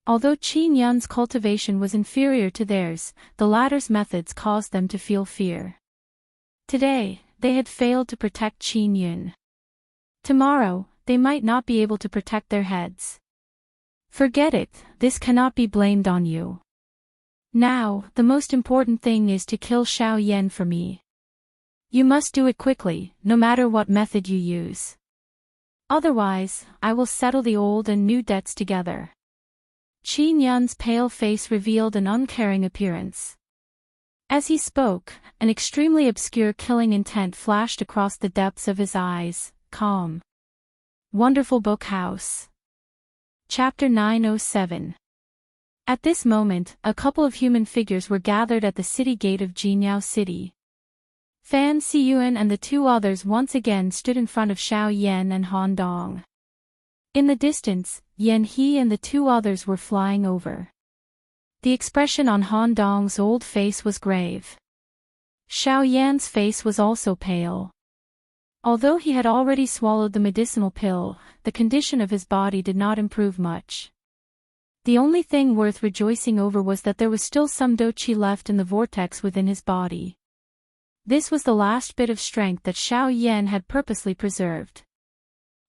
Although Qin Yun's cultivation was inferior to theirs, the latter's methods caused them to feel fear. Today, they had failed to protect Qin Yun. Tomorrow, they might not be able to protect their heads. Forget it, this cannot be blamed on you. Now, the most important thing is to kill Xiao Yan for me. You must do it quickly, no matter what method you use. Otherwise, I will settle the old and new debts together. Qin Yun's pale face revealed an uncaring appearance. As he spoke, an extremely obscure killing intent flashed across the depths of his eyes. Calm. Wonderful Book House. Chapter 907. At this moment, a couple of human figures were gathered at the city gate of Jinyao City. Fan Xiyuan and the two others once again stood in front of Xiao Yan and Han Dong. In the distance, Yan He and the two others were flying over. The expression on Han Dong's old face was grave. Xiao Yan's face was also pale. Although he had already swallowed the medicinal pill, the condition of his body did not improve much. The only thing worth rejoicing over was that there was still some dou qi left in the vortex within his body. This was the last bit of strength that Xiao Yan had purposely preserved.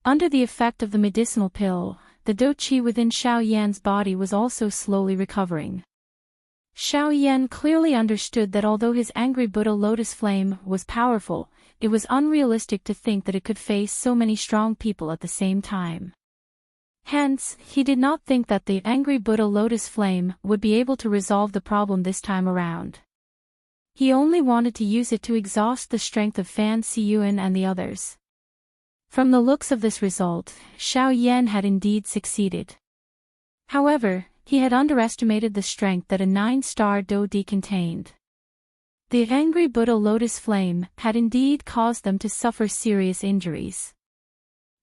Under the effect of the medicinal pill, the dou qi within Xiao Yan's body was also slowly recovering. Xiao Yan clearly understood that although his angry Buddha lotus flame was powerful, it was unrealistic to think that it could face so many strong people at the same time. Hence, he did not think that the angry Buddha lotus flame would be able to resolve the problem this time around. He only wanted to use it to exhaust the strength of Fan Xiyuan and the others. From the looks of this result, Xiao Yan had indeed succeeded. However, he had underestimated the strength that a 9-star Dou Di contained. The angry Buddha lotus flame had indeed caused them to suffer serious injuries.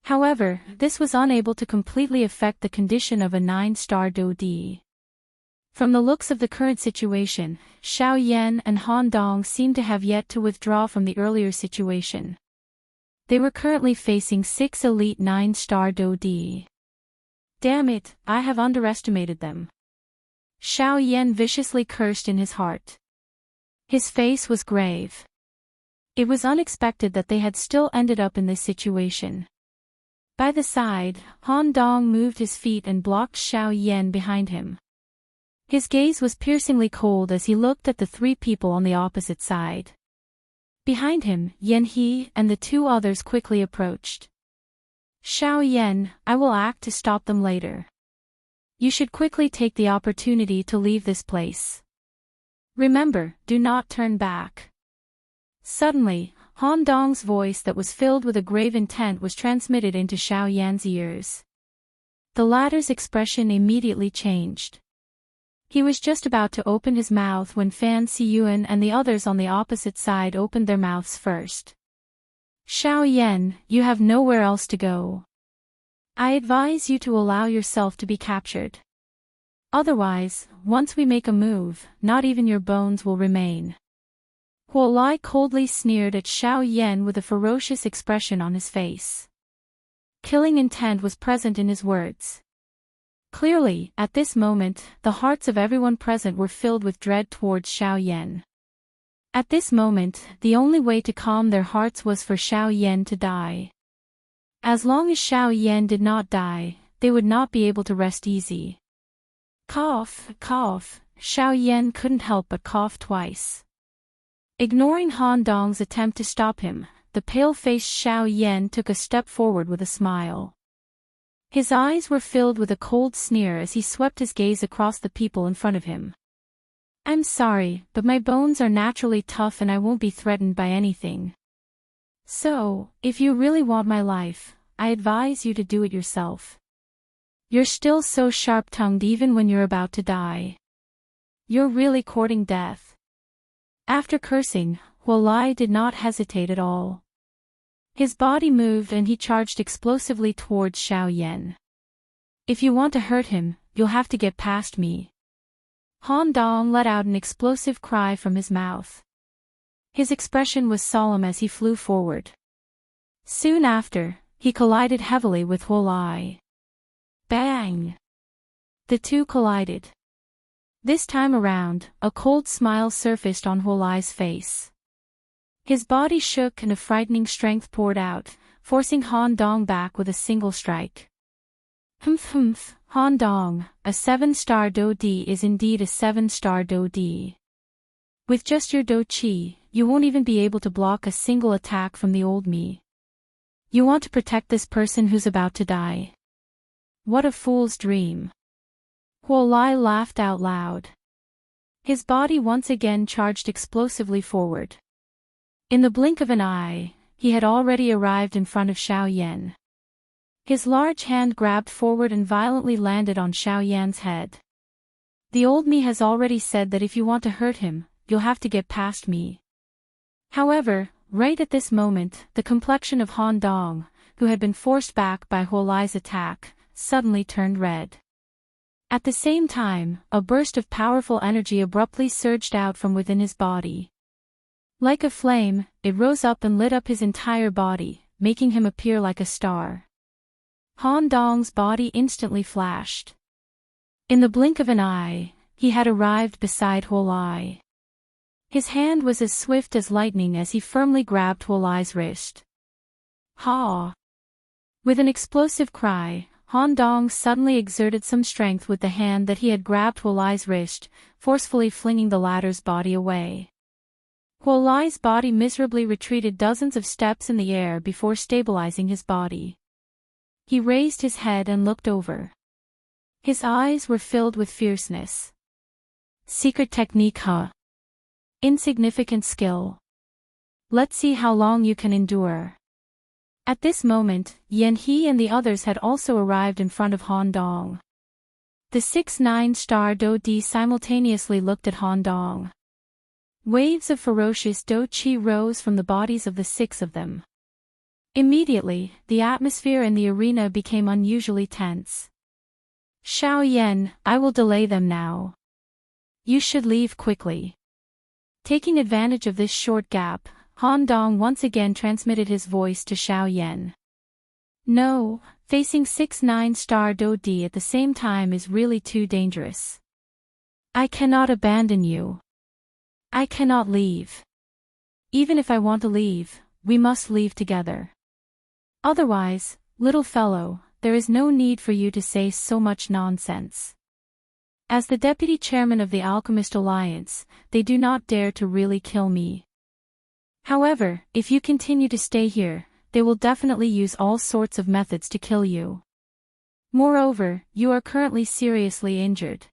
However, this was unable to completely affect the condition of a 9-star Dou Di. From the looks of the current situation, Xiao Yan and Han Dong seemed to have yet to withdraw from the earlier situation. They were currently facing 6 elite 9-star Dou Di. Damn it, I have underestimated them. Xiao Yan viciously cursed in his heart. His face was grave. It was unexpected that they had still ended up in this situation. By the side, Han Dong moved his feet and blocked Xiao Yan behind him. His gaze was piercingly cold as he looked at the three people on the opposite side. Behind him, Yan He and the two others quickly approached. Xiao Yan, I will act to stop them later. You should quickly take the opportunity to leave this place. Remember, do not turn back. Suddenly, Han Dong's voice that was filled with a grave intent was transmitted into Xiao Yan's ears. The latter's expression immediately changed. He was just about to open his mouth when Fan Xiyuan and the others on the opposite side opened their mouths first. Xiao Yan, you have nowhere else to go. I advise you to allow yourself to be captured. Otherwise, once we make a move, not even your bones will remain. Huo Lai coldly sneered at Xiao Yan with a ferocious expression on his face. Killing intent was present in his words. Clearly, at this moment, the hearts of everyone present were filled with dread towards Xiao Yan. At this moment, the only way to calm their hearts was for Xiao Yan to die. As long as Xiao Yan did not die, they would not be able to rest easy. Cough, cough, Xiao Yan couldn't help but cough twice. Ignoring Han Dong's attempt to stop him, the pale-faced Xiao Yan took a step forward with a smile. His eyes were filled with a cold sneer as he swept his gaze across the people in front of him. I'm sorry, but my bones are naturally tough and I won't be threatened by anything. So, if you really want my life, I advise you to do it yourself. You're still so sharp-tongued even when you're about to die. You're really courting death. After cursing, Huo Lai did not hesitate at all. His body moved and he charged explosively towards Xiao Yan. If you want to hurt him, you'll have to get past me. Han Dong let out an explosive cry from his mouth. His expression was solemn as he flew forward. Soon after, he collided heavily with Huo Lai. Bang! The two collided. This time around, a cold smile surfaced on Huo Lai's face. His body shook and a frightening strength poured out, forcing Han Dong back with a single strike. Humph, Han Dong, a 7-star Dou Di is indeed a 7-star Dou Di. With just your Dou Qi, you won't even be able to block a single attack from the old me. You want to protect this person who's about to die. What a fool's dream. Huo Lai laughed out loud. His body once again charged explosively forward. In the blink of an eye, he had already arrived in front of Xiao Yan. His large hand grabbed forward and violently landed on Xiao Yan's head. The old me has already said that if you want to hurt him, you'll have to get past me. However, right at this moment, the complexion of Han Dong, who had been forced back by Huo Lai's attack, suddenly turned red. At the same time, a burst of powerful energy abruptly surged out from within his body. Like a flame, it rose up and lit up his entire body, making him appear like a star. Han Dong's body instantly flashed. In the blink of an eye, he had arrived beside Huo Lai. His hand was as swift as lightning as he firmly grabbed Huo Lai's wrist. Ha! With an explosive cry, Han Dong suddenly exerted some strength with the hand that he had grabbed Huo Lai's wrist, forcefully flinging the latter's body away. Huo Lai's body miserably retreated dozens of steps in the air before stabilizing his body. He raised his head and looked over. His eyes were filled with fierceness. Secret technique, huh? Insignificant skill. Let's see how long you can endure. At this moment, Yan He and the others had also arrived in front of Han Dong. The 6-9-star Do Di simultaneously looked at Han Dong. Waves of ferocious Do Chi rose from the bodies of the 6 of them. Immediately, the atmosphere in the arena became unusually tense. Xiao Yan, I will delay them now. You should leave quickly. Taking advantage of this short gap, Han Dong once again transmitted his voice to Xiao Yan. No, facing 6-9-star Do Di at the same time is really too dangerous. I cannot abandon you. I cannot leave. Even if I want to leave, we must leave together. Otherwise, little fellow, there is no need for you to say so much nonsense. As the deputy chairman of the Alchemist Alliance, they do not dare to really kill me. However, if you continue to stay here, they will definitely use all sorts of methods to kill you. Moreover, you are currently seriously injured.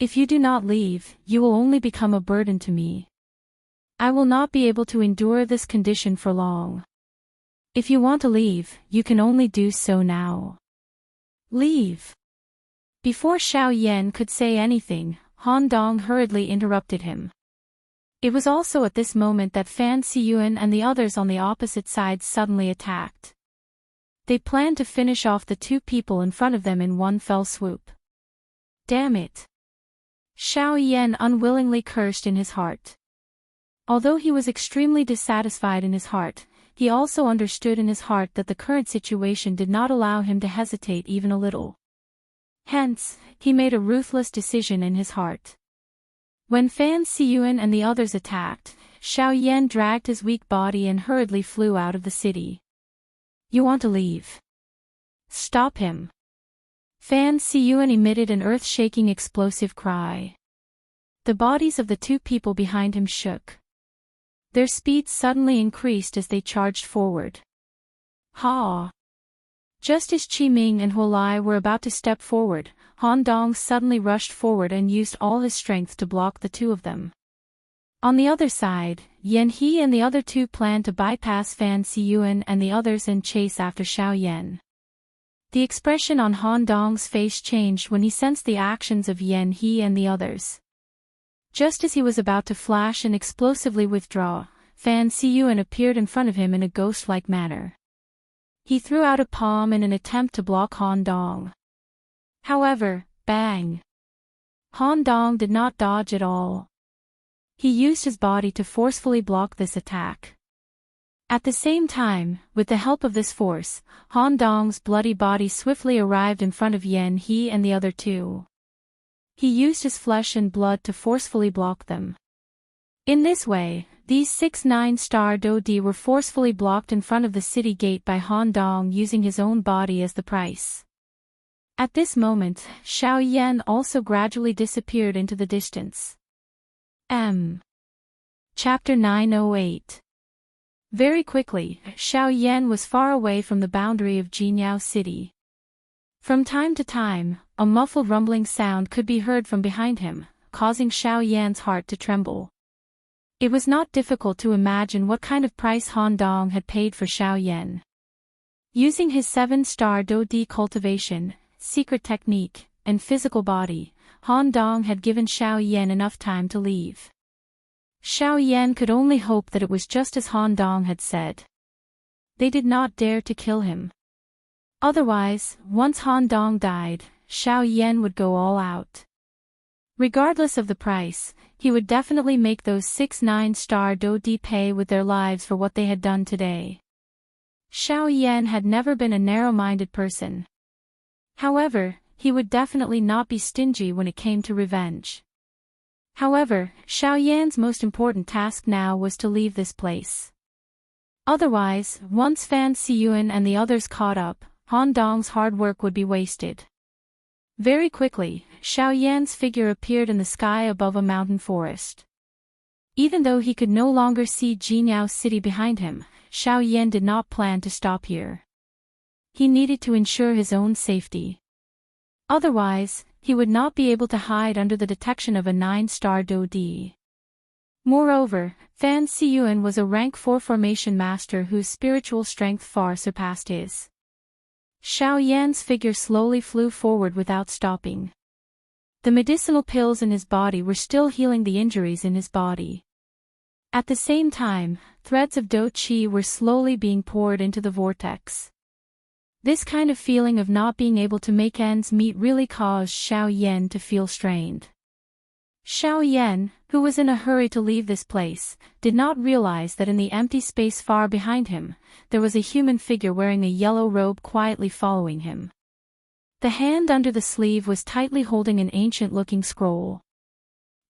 If you do not leave, you will only become a burden to me. I will not be able to endure this condition for long. If you want to leave, you can only do so now. Leave. Before Xiao Yan could say anything, Han Dong hurriedly interrupted him. It was also at this moment that Fan Siyuan and the others on the opposite side suddenly attacked. They planned to finish off the 2 people in front of them in one fell swoop. Damn it! Xiao Yan unwillingly cursed in his heart. Although he was extremely dissatisfied in his heart, he also understood in his heart that the current situation did not allow him to hesitate even a little. Hence, he made a ruthless decision in his heart. When Fan Siyuan and the others attacked, Xiao Yan dragged his weak body and hurriedly flew out of the city. You want to leave? Stop him. Fan Siyuan emitted an earth-shaking explosive cry. The bodies of the 2 people behind him shook. Their speed suddenly increased as they charged forward. Ha! Just as Qi Ming and Huo Lai were about to step forward, Han Dong suddenly rushed forward and used all his strength to block the 2 of them. On the other side, Yan He and the other 2 planned to bypass Fan Siyuan and the others and chase after Xiao Yan. The expression on Han Dong's face changed when he sensed the actions of Yan He and the others. Just as he was about to flash and explosively withdraw, Fan Siyuan appeared in front of him in a ghost-like manner. He threw out a palm in an attempt to block Han Dong. However, bang! Han Dong did not dodge at all. He used his body to forcefully block this attack. At the same time, with the help of this force, Han Dong's bloody body swiftly arrived in front of Yan He and the other 2. He used his flesh and blood to forcefully block them. In this way, these 6-9-star Do Di were forcefully blocked in front of the city gate by Han Dong using his own body as the price. At this moment, Xiao Yan also gradually disappeared into the distance. Chapter 908. Very quickly, Xiao Yan was far away from the boundary of Jinyao City. From time to time, a muffled rumbling sound could be heard from behind him, causing Xiao Yan's heart to tremble. It was not difficult to imagine what kind of price Han Dong had paid for Xiao Yan. Using his 7-star Do Di cultivation, secret technique, and physical body, Han Dong had given Xiao Yan enough time to leave. Xiao Yan could only hope that it was just as Han Dong had said. They did not dare to kill him. Otherwise, once Han Dong died, Xiao Yan would go all out. Regardless of the price, he would definitely make those 6 9-star Dodi pay with their lives for what they had done today. Xiao Yan had never been a narrow-minded person. However, he would definitely not be stingy when it came to revenge. However, Xiao Yan's most important task now was to leave this place. Otherwise, once Fan Xiyuan and the others caught up, Han Dong's hard work would be wasted. Very quickly, Xiao Yan's figure appeared in the sky above a mountain forest. Even though he could no longer see Jinao City behind him, Xiao Yan did not plan to stop here. He needed to ensure his own safety. Otherwise, he would not be able to hide under the detection of a 9-star Dodi. Moreover, Fan Xiyuan was a rank 4 formation master whose spiritual strength far surpassed his. Xiao Yan's figure slowly flew forward without stopping. The medicinal pills in his body were still healing the injuries in his body. At the same time, threads of Do Qi were slowly being poured into the vortex. This kind of feeling of not being able to make ends meet really caused Xiao Yan to feel strained. Xiao Yan, who was in a hurry to leave this place, did not realize that in the empty space far behind him, there was a human figure wearing a yellow robe quietly following him. The hand under the sleeve was tightly holding an ancient-looking scroll.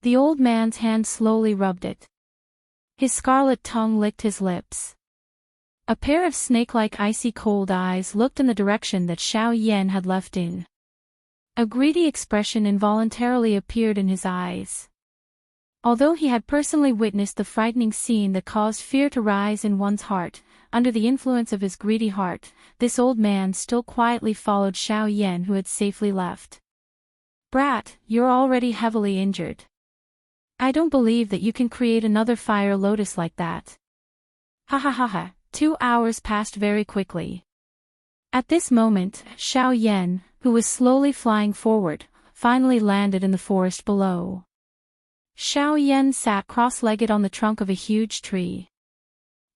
The old man's hand slowly rubbed it. His scarlet tongue licked his lips. A pair of snake-like icy cold eyes looked in the direction that Xiao Yan had left in. A greedy expression involuntarily appeared in his eyes. Although he had personally witnessed the frightening scene that caused fear to rise in one's heart, under the influence of his greedy heart, this old man still quietly followed Xiao Yan, who had safely left. "Brat, you're already heavily injured. I don't believe that you can create another fire lotus like that." Ha ha ha ha. 2 hours passed very quickly. At this moment, Xiao Yan, who was slowly flying forward, finally landed in the forest below. Xiao Yan sat cross-legged on the trunk of a huge tree.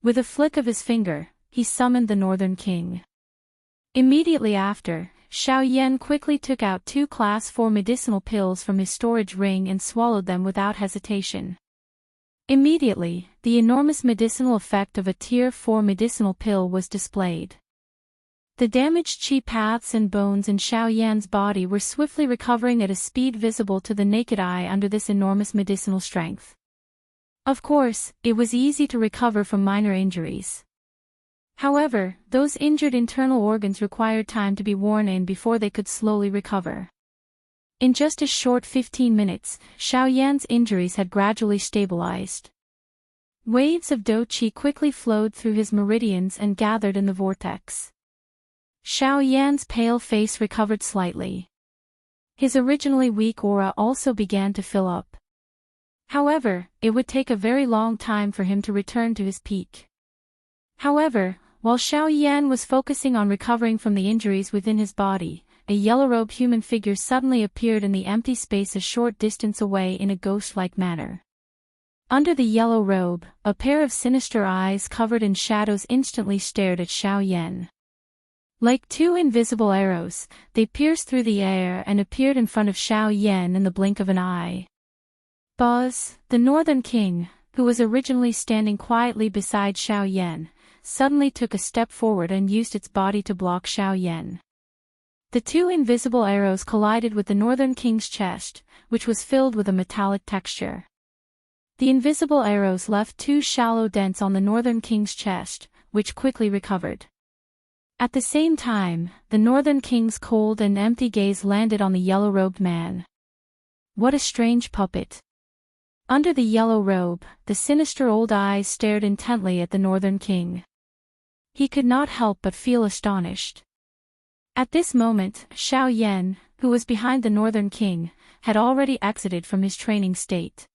With a flick of his finger, he summoned the Northern King. Immediately after, Xiao Yan quickly took out 2 Class 4 medicinal pills from his storage ring and swallowed them without hesitation. Immediately, the enormous medicinal effect of a Tier 4 medicinal pill was displayed. The damaged qi paths and bones in Xiao Yan's body were swiftly recovering at a speed visible to the naked eye under this enormous medicinal strength. Of course, it was easy to recover from minor injuries. However, those injured internal organs required time to be worn in before they could slowly recover. In just a short 15 minutes, Xiao Yan's injuries had gradually stabilized. Waves of Do Qi quickly flowed through his meridians and gathered in the vortex. Xiao Yan's pale face recovered slightly. His originally weak aura also began to fill up. However, it would take a very long time for him to return to his peak. However, while Xiao Yan was focusing on recovering from the injuries within his body, a yellow-robed human figure suddenly appeared in the empty space a short distance away in a ghost-like manner. Under the yellow robe, a pair of sinister eyes covered in shadows instantly stared at Xiao Yan. Like 2 invisible arrows, they pierced through the air and appeared in front of Xiao Yan in the blink of an eye. Buzz, the Northern King, who was originally standing quietly beside Xiao Yan, suddenly took a step forward and used its body to block Xiao Yan. The 2 invisible arrows collided with the Northern King's chest, which was filled with a metallic texture. The invisible arrows left 2 shallow dents on the Northern King's chest, which quickly recovered. At the same time, the Northern King's cold and empty gaze landed on the yellow-robed man. What a strange puppet. Under the yellow robe, the sinister old eyes stared intently at the Northern King. He could not help but feel astonished. At this moment, Xiao Yan, who was behind the Northern King, had already exited from his training state.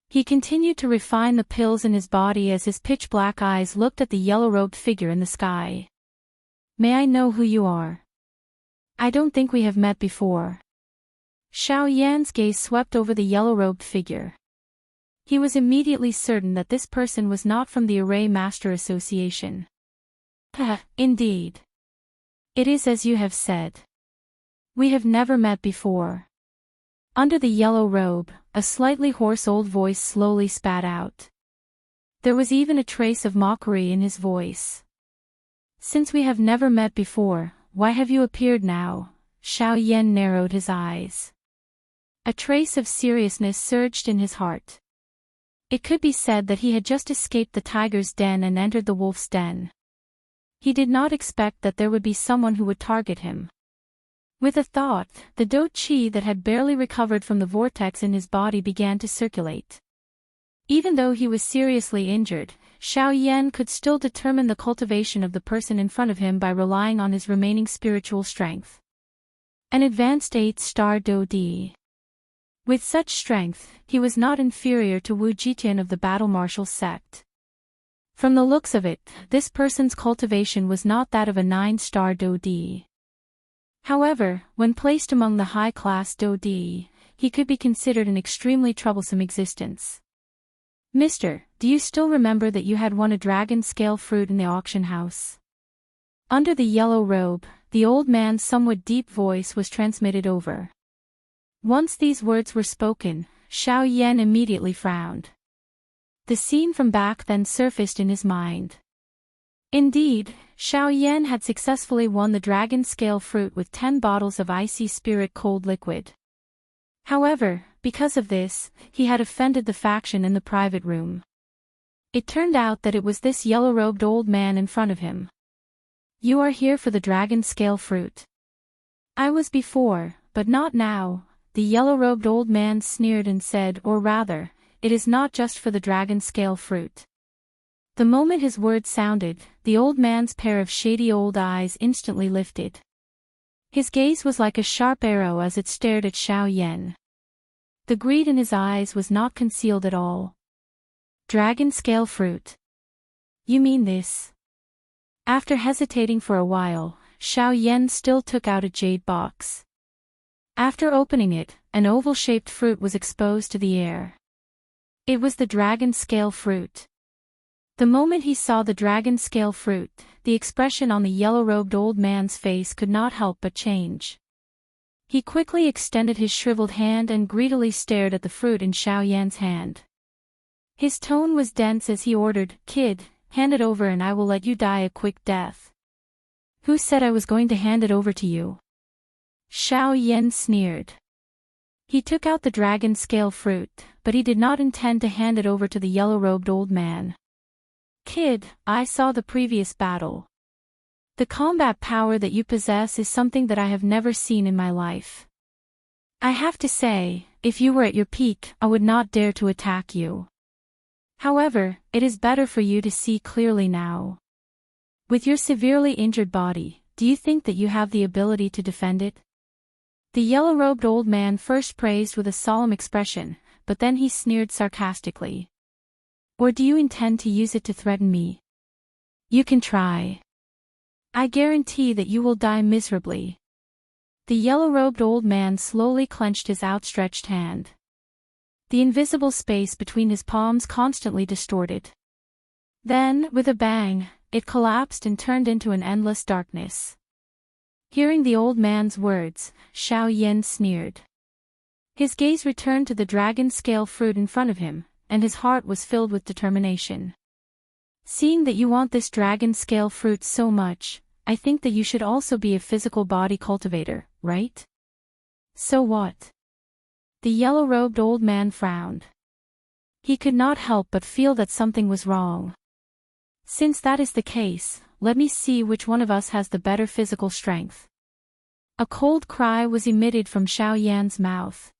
He continued to refine the pills in his body as his pitch-black eyes looked at the yellow-robed figure in the sky. "May I know who you are? I don't think we have met before." Xiao Yan's gaze swept over the yellow-robed figure. He was immediately certain that this person was not from the Array Master Association. Indeed. It is as you have said. We have never met before. Under the yellow robe, a slightly hoarse old voice slowly spat out. There was even a trace of mockery in his voice. Since we have never met before, why have you appeared now? Xiao Yan narrowed his eyes. A trace of seriousness surged in his heart. It could be said that he had just escaped the tiger's den and entered the wolf's den. He did not expect that there would be someone who would target him. With a thought, the Do Qi that had barely recovered from the vortex in his body began to circulate. Even though he was seriously injured, Xiao Yan could still determine the cultivation of the person in front of him by relying on his remaining spiritual strength. An advanced 8-star Do Di. With such strength, he was not inferior to Wu Jitian of the Battle Martial sect. From the looks of it, this person's cultivation was not that of a 9-star Do Di. However, when placed among the high-class Do Di, he could be considered an extremely troublesome existence. Mister, do you still remember that you had won a dragon scale fruit in the auction house? Under the yellow robe, the old man's somewhat deep voice was transmitted over. Once these words were spoken, Xiao Yan immediately frowned. The scene from back then surfaced in his mind. Indeed, Xiao Yan had successfully won the dragon scale fruit with 10 bottles of icy spirit cold liquid. However, because of this, he had offended the faction in the private room. It turned out that it was this yellow-robed old man in front of him. You are here for the dragon scale fruit. I was before, but not now, the yellow-robed old man sneered and said, or rather, it is not just for the dragon scale fruit. The moment his words sounded, the old man's pair of shady old eyes instantly lifted. His gaze was like a sharp arrow as it stared at Xiao Yan. The greed in his eyes was not concealed at all. Dragon scale fruit. You mean this? After hesitating for a while, Xiao Yan still took out a jade box. After opening it, an oval-shaped fruit was exposed to the air. It was the dragon scale fruit. The moment he saw the dragon scale fruit, the expression on the yellow-robed old man's face could not help but change. He quickly extended his shriveled hand and greedily stared at the fruit in Xiao Yan's hand. His tone was dense as he ordered, "Kid, hand it over and I will let you die a quick death." Who said I was going to hand it over to you? Xiao Yan sneered. He took out the dragon scale fruit, but he did not intend to hand it over to the yellow-robed old man. Kid, I saw the previous battle. The combat power that you possess is something that I have never seen in my life. I have to say, if you were at your peak, I would not dare to attack you. However, it is better for you to see clearly now. With your severely injured body, do you think that you have the ability to defend it? The yellow-robed old man first praised with a solemn expression, but then he sneered sarcastically. Or do you intend to use it to threaten me? You can try. I guarantee that you will die miserably. The yellow-robed old man slowly clenched his outstretched hand. The invisible space between his palms constantly distorted. Then, with a bang, it collapsed and turned into an endless darkness. Hearing the old man's words, Xiao Yan sneered. His gaze returned to the dragon scale fruit in front of him, and his heart was filled with determination. Seeing that you want this dragon scale fruit so much, I think that you should also be a physical body cultivator, right? So what? The yellow-robed old man frowned. He could not help but feel that something was wrong. Since that is the case, let me see which one of us has the better physical strength. A cold cry was emitted from Xiao Yan's mouth.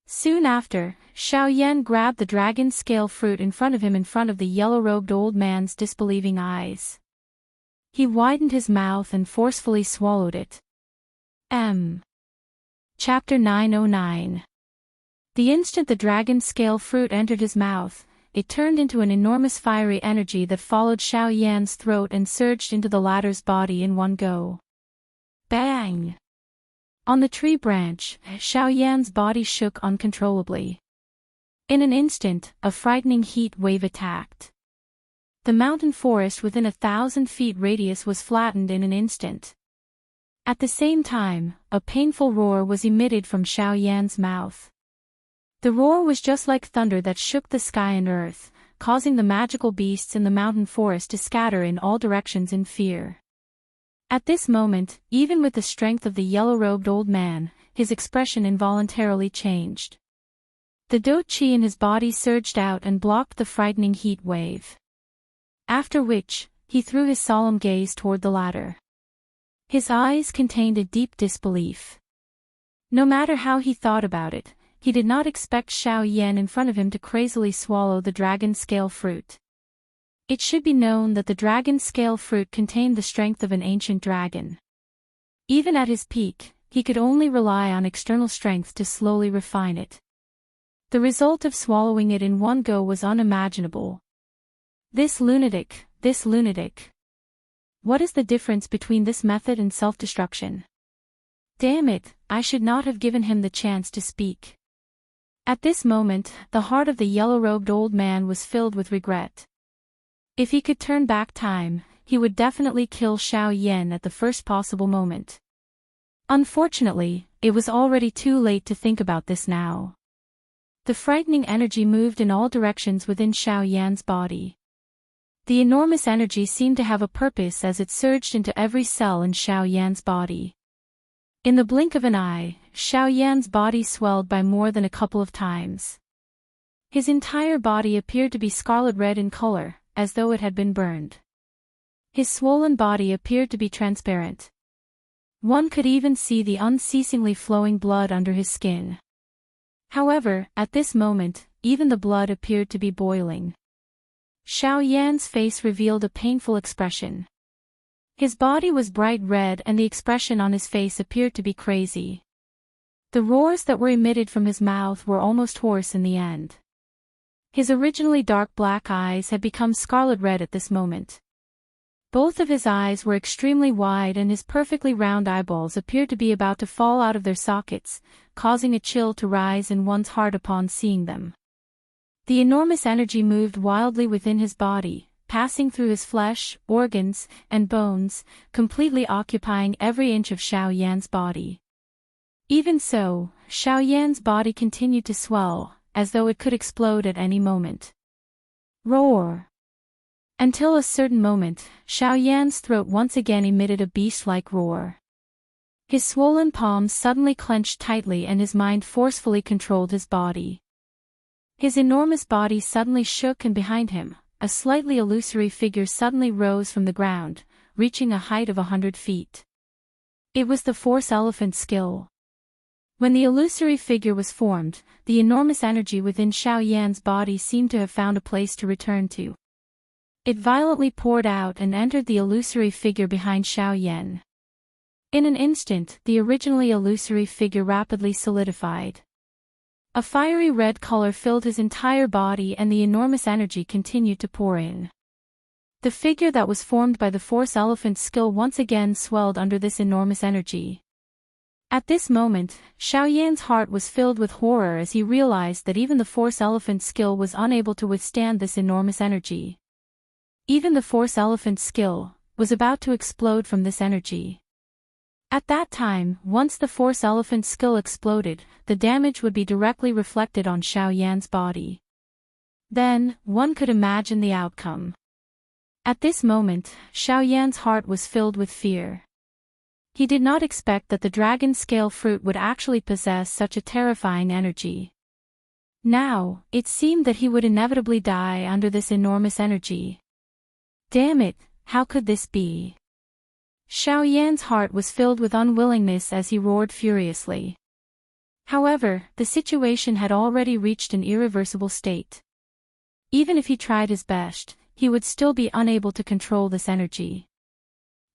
Soon after, Xiao Yan grabbed the dragon scale fruit in front of him in front of the yellow-robed old man's disbelieving eyes. He widened his mouth and forcefully swallowed it. Chapter 909. The instant the dragon scale fruit entered his mouth, it turned into an enormous fiery energy that followed Xiao Yan's throat and surged into the latter's body in one go. Bang! On the tree branch, Xiao Yan's body shook uncontrollably. In an instant, a frightening heat wave attacked. The mountain forest within 1,000 feet radius was flattened in an instant. At the same time, a painful roar was emitted from Xiao Yan's mouth. The roar was just like thunder that shook the sky and earth, causing the magical beasts in the mountain forest to scatter in all directions in fear. At this moment, even with the strength of the yellow-robed old man, his expression involuntarily changed. The dou qi in his body surged out and blocked the frightening heat wave. After which, he threw his solemn gaze toward the ladder. His eyes contained a deep disbelief. No matter how he thought about it, he did not expect Xiao Yan in front of him to crazily swallow the dragon scale fruit. It should be known that the dragon scale fruit contained the strength of an ancient dragon. Even at his peak, he could only rely on external strength to slowly refine it. The result of swallowing it in one go was unimaginable. This lunatic. What is the difference between this method and self-destruction? Damn it, I should not have given him the chance to speak. At this moment, the heart of the yellow-robed old man was filled with regret. If he could turn back time, he would definitely kill Xiao Yan at the first possible moment. Unfortunately, it was already too late to think about this now. The frightening energy moved in all directions within Xiao Yan's body. The enormous energy seemed to have a purpose as it surged into every cell in Xiao Yan's body. In the blink of an eye, Xiao Yan's body swelled by more than a couple of times. His entire body appeared to be scarlet red in color, as though it had been burned. His swollen body appeared to be transparent. One could even see the unceasingly flowing blood under his skin. However, at this moment, even the blood appeared to be boiling. Xiao Yan's face revealed a painful expression. His body was bright red and the expression on his face appeared to be crazy. The roars that were emitted from his mouth were almost hoarse in the end. His originally dark black eyes had become scarlet red at this moment. Both of his eyes were extremely wide and his perfectly round eyeballs appeared to be about to fall out of their sockets, causing a chill to rise in one's heart upon seeing them. The enormous energy moved wildly within his body, passing through his flesh, organs, and bones, completely occupying every inch of Xiao Yan's body. Even so, Xiao Yan's body continued to swell, as though it could explode at any moment. Roar! Until a certain moment, Xiao Yan's throat once again emitted a beast-like roar. His swollen palms suddenly clenched tightly and his mind forcefully controlled his body. His enormous body suddenly shook and behind him, a slightly illusory figure suddenly rose from the ground, reaching a height of 100 feet. It was the Force Elephant skill. When the illusory figure was formed, the enormous energy within Xiao Yan's body seemed to have found a place to return to. It violently poured out and entered the illusory figure behind Xiao Yan. In an instant, the originally illusory figure rapidly solidified. A fiery red color filled his entire body and the enormous energy continued to pour in. The figure that was formed by the Force Elephant's skill once again swelled under this enormous energy. At this moment, Xiao Yan's heart was filled with horror as he realized that even the Force Elephant's skill was unable to withstand this enormous energy. Even the Force Elephant's skill was about to explode from this energy. At that time, once the Force Elephant's skill exploded, the damage would be directly reflected on Xiao Yan's body. Then, one could imagine the outcome. At this moment, Xiao Yan's heart was filled with fear. He did not expect that the dragon scale fruit would actually possess such a terrifying energy. Now, it seemed that he would inevitably die under this enormous energy. Damn it, how could this be? Xiao Yan's heart was filled with unwillingness as he roared furiously. However, the situation had already reached an irreversible state. Even if he tried his best, he would still be unable to control this energy.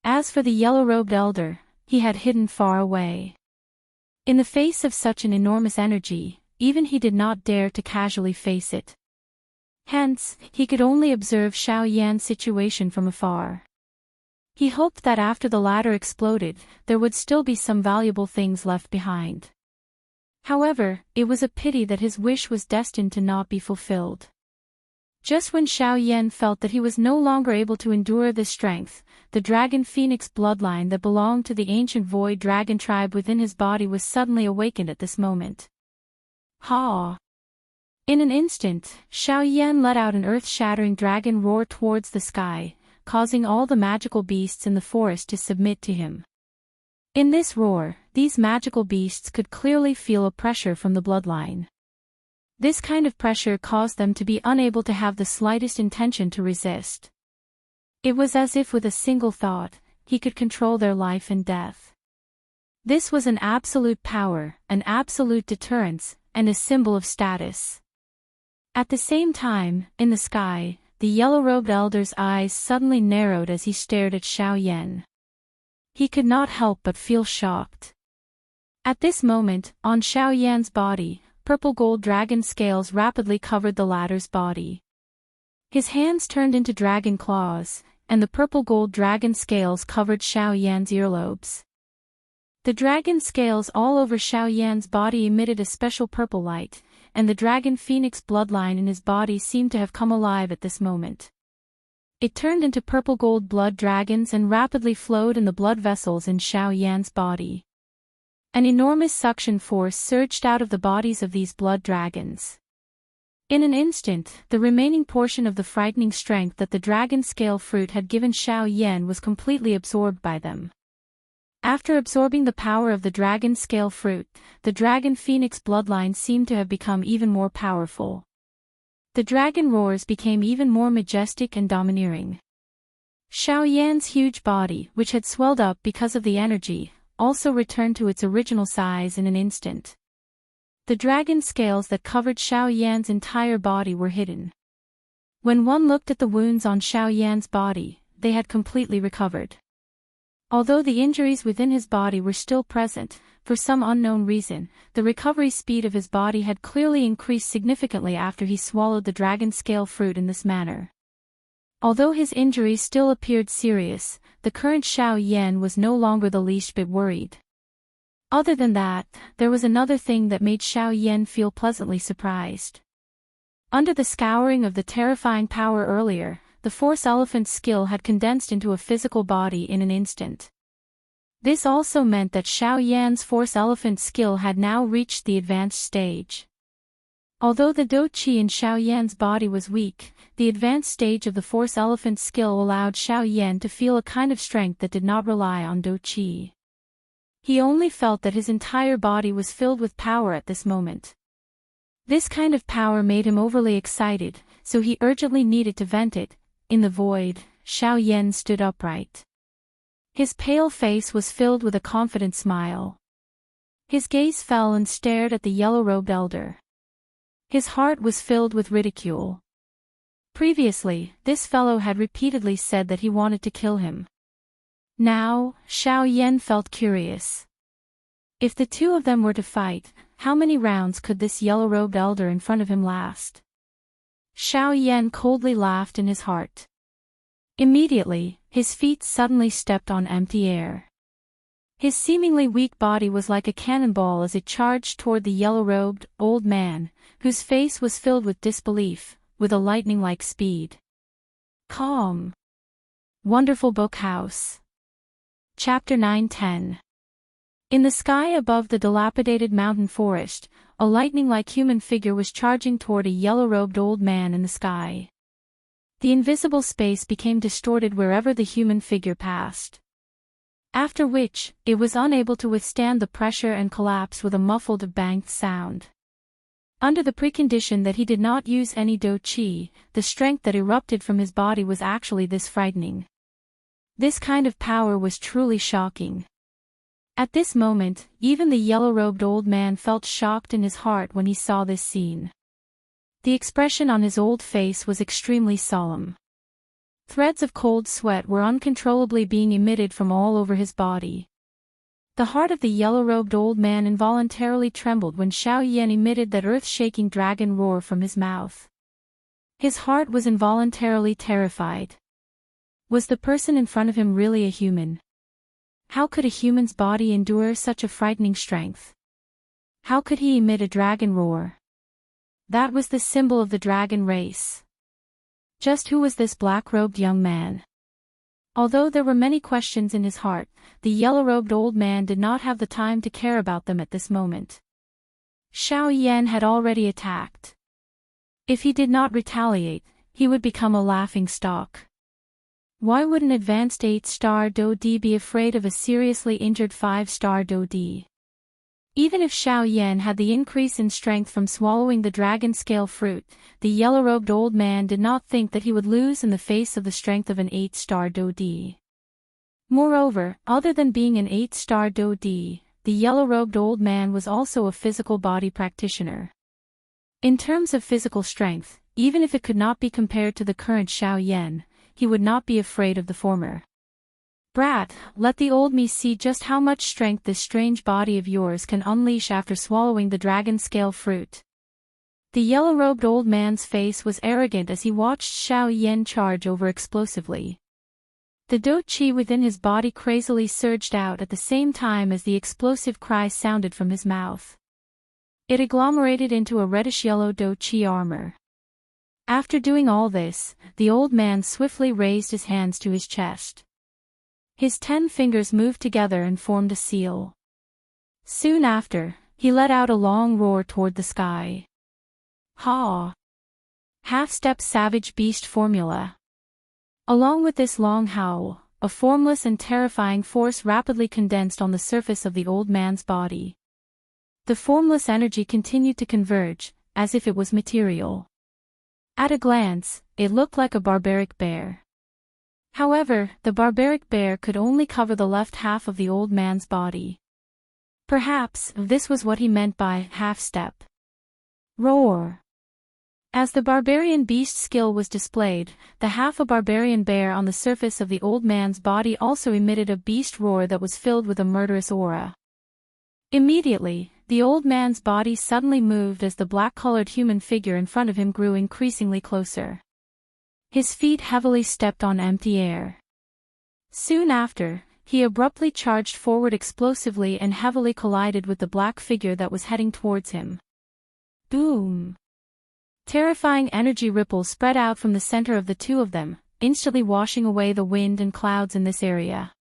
As for the yellow-robed elder, he had hidden far away. In the face of such an enormous energy, even he did not dare to casually face it. Hence, he could only observe Xiao Yan's situation from afar. He hoped that after the latter exploded, there would still be some valuable things left behind. However, it was a pity that his wish was destined to not be fulfilled. Just when Xiao Yan felt that he was no longer able to endure this strength, the dragon phoenix bloodline that belonged to the ancient void dragon tribe within his body was suddenly awakened at this moment. Ha! In an instant, Xiao Yan let out an earth-shattering dragon roar towards the sky, causing all the magical beasts in the forest to submit to him. In this roar, these magical beasts could clearly feel a pressure from the bloodline. This kind of pressure caused them to be unable to have the slightest intention to resist. It was as if with a single thought, he could control their life and death. This was an absolute power, an absolute deterrence, and a symbol of status. At the same time, in the sky, the yellow-robed elder's eyes suddenly narrowed as he stared at Xiao Yan. He could not help but feel shocked. At this moment, on Xiao Yan's body, purple gold dragon scales rapidly covered the latter's body. His hands turned into dragon claws, and the purple gold dragon scales covered Xiao Yan's earlobes. The dragon scales all over Xiao Yan's body emitted a special purple light, and the dragon phoenix bloodline in his body seemed to have come alive at this moment. It turned into purple gold blood dragons and rapidly flowed in the blood vessels in Xiao Yan's body. An enormous suction force surged out of the bodies of these blood dragons. In an instant, the remaining portion of the frightening strength that the dragon scale fruit had given Xiao Yan was completely absorbed by them. After absorbing the power of the dragon scale fruit, the dragon phoenix bloodline seemed to have become even more powerful. The dragon roars became even more majestic and domineering. Xiao Yan's huge body, which had swelled up because of the energy, also returned to its original size in an instant. The dragon scales that covered Xiao Yan's entire body were hidden. When one looked at the wounds on Xiao Yan's body, they had completely recovered. Although the injuries within his body were still present, for some unknown reason, the recovery speed of his body had clearly increased significantly after he swallowed the dragon scale fruit in this manner. Although his injuries still appeared serious, the current Xiao Yan was no longer the least bit worried. Other than that, there was another thing that made Xiao Yan feel pleasantly surprised. Under the scouring of the terrifying power earlier, the Force Elephant's skill had condensed into a physical body in an instant. This also meant that Xiao Yan's Force Elephant skill had now reached the advanced stage. Although the Do Qi in Xiao Yan's body was weak, the advanced stage of the Force Elephant skill allowed Xiao Yan to feel a kind of strength that did not rely on Do Qi. He only felt that his entire body was filled with power at this moment. This kind of power made him overly excited, so he urgently needed to vent it. In the void, Xiao Yan stood upright. His pale face was filled with a confident smile. His gaze fell and stared at the yellow-robed elder. His heart was filled with ridicule. Previously, this fellow had repeatedly said that he wanted to kill him. Now, Xiao Yan felt curious. If the two of them were to fight, how many rounds could this yellow-robed elder in front of him last? Xiao Yan coldly laughed in his heart. Immediately, his feet suddenly stepped on empty air. His seemingly weak body was like a cannonball as it charged toward the yellow-robed, old man, whose face was filled with disbelief, with a lightning-like speed. Calm. Wonderful Book House. Chapter 9-10. In the sky above the dilapidated mountain forest, a lightning-like human figure was charging toward a yellow-robed old man in the sky. The invisible space became distorted wherever the human figure passed. After which, it was unable to withstand the pressure and collapsed with a muffled banged sound. Under the precondition that he did not use any Do Qi, the strength that erupted from his body was actually this frightening. This kind of power was truly shocking. At this moment, even the yellow-robed old man felt shocked in his heart when he saw this scene. The expression on his old face was extremely solemn. Threads of cold sweat were uncontrollably being emitted from all over his body. The heart of the yellow-robed old man involuntarily trembled when Xiao Yan emitted that earth-shaking dragon roar from his mouth. His heart was involuntarily terrified. Was the person in front of him really a human? How could a human's body endure such a frightening strength? How could he emit a dragon roar? That was the symbol of the dragon race. Just who was this black-robed young man? Although there were many questions in his heart, the yellow-robed old man did not have the time to care about them at this moment. Xiao Yan had already attacked. If he did not retaliate, he would become a laughingstock. Why would an advanced 8-star Dodi be afraid of a seriously injured 5-star Dodi? Even if Xiao Yan had the increase in strength from swallowing the dragon scale fruit, the yellow-robed old man did not think that he would lose in the face of the strength of an 8-star Dodi. Moreover, other than being an 8-star Dodi, the yellow-robed old man was also a physical body practitioner. In terms of physical strength, even if it could not be compared to the current Xiao Yan, he would not be afraid of the former. Brat, let the old me see just how much strength this strange body of yours can unleash after swallowing the dragon scale fruit. The yellow-robed old man's face was arrogant as he watched Xiao Yan charge over explosively. The do qi within his body crazily surged out at the same time as the explosive cry sounded from his mouth. It agglomerated into a reddish-yellow do qi armor. After doing all this, the old man swiftly raised his hands to his chest. His 10 fingers moved together and formed a seal. Soon after, he let out a long roar toward the sky. Ha! Half-step savage beast formula. Along with this long howl, a formless and terrifying force rapidly condensed on the surface of the old man's body. The formless energy continued to converge, as if it was material. At a glance, it looked like a barbaric bear. However, the barbaric bear could only cover the left half of the old man's body. Perhaps this was what he meant by half-step. Roar. As the barbarian beast skill was displayed, the half a barbarian bear on the surface of the old man's body also emitted a beast roar that was filled with a murderous aura. Immediately, the old man's body suddenly moved as the black-colored human figure in front of him grew increasingly closer. His feet heavily stepped on empty air. Soon after, he abruptly charged forward explosively and heavily collided with the black figure that was heading towards him. Boom! Terrifying energy ripples spread out from the center of the two of them, instantly washing away the wind and clouds in this area.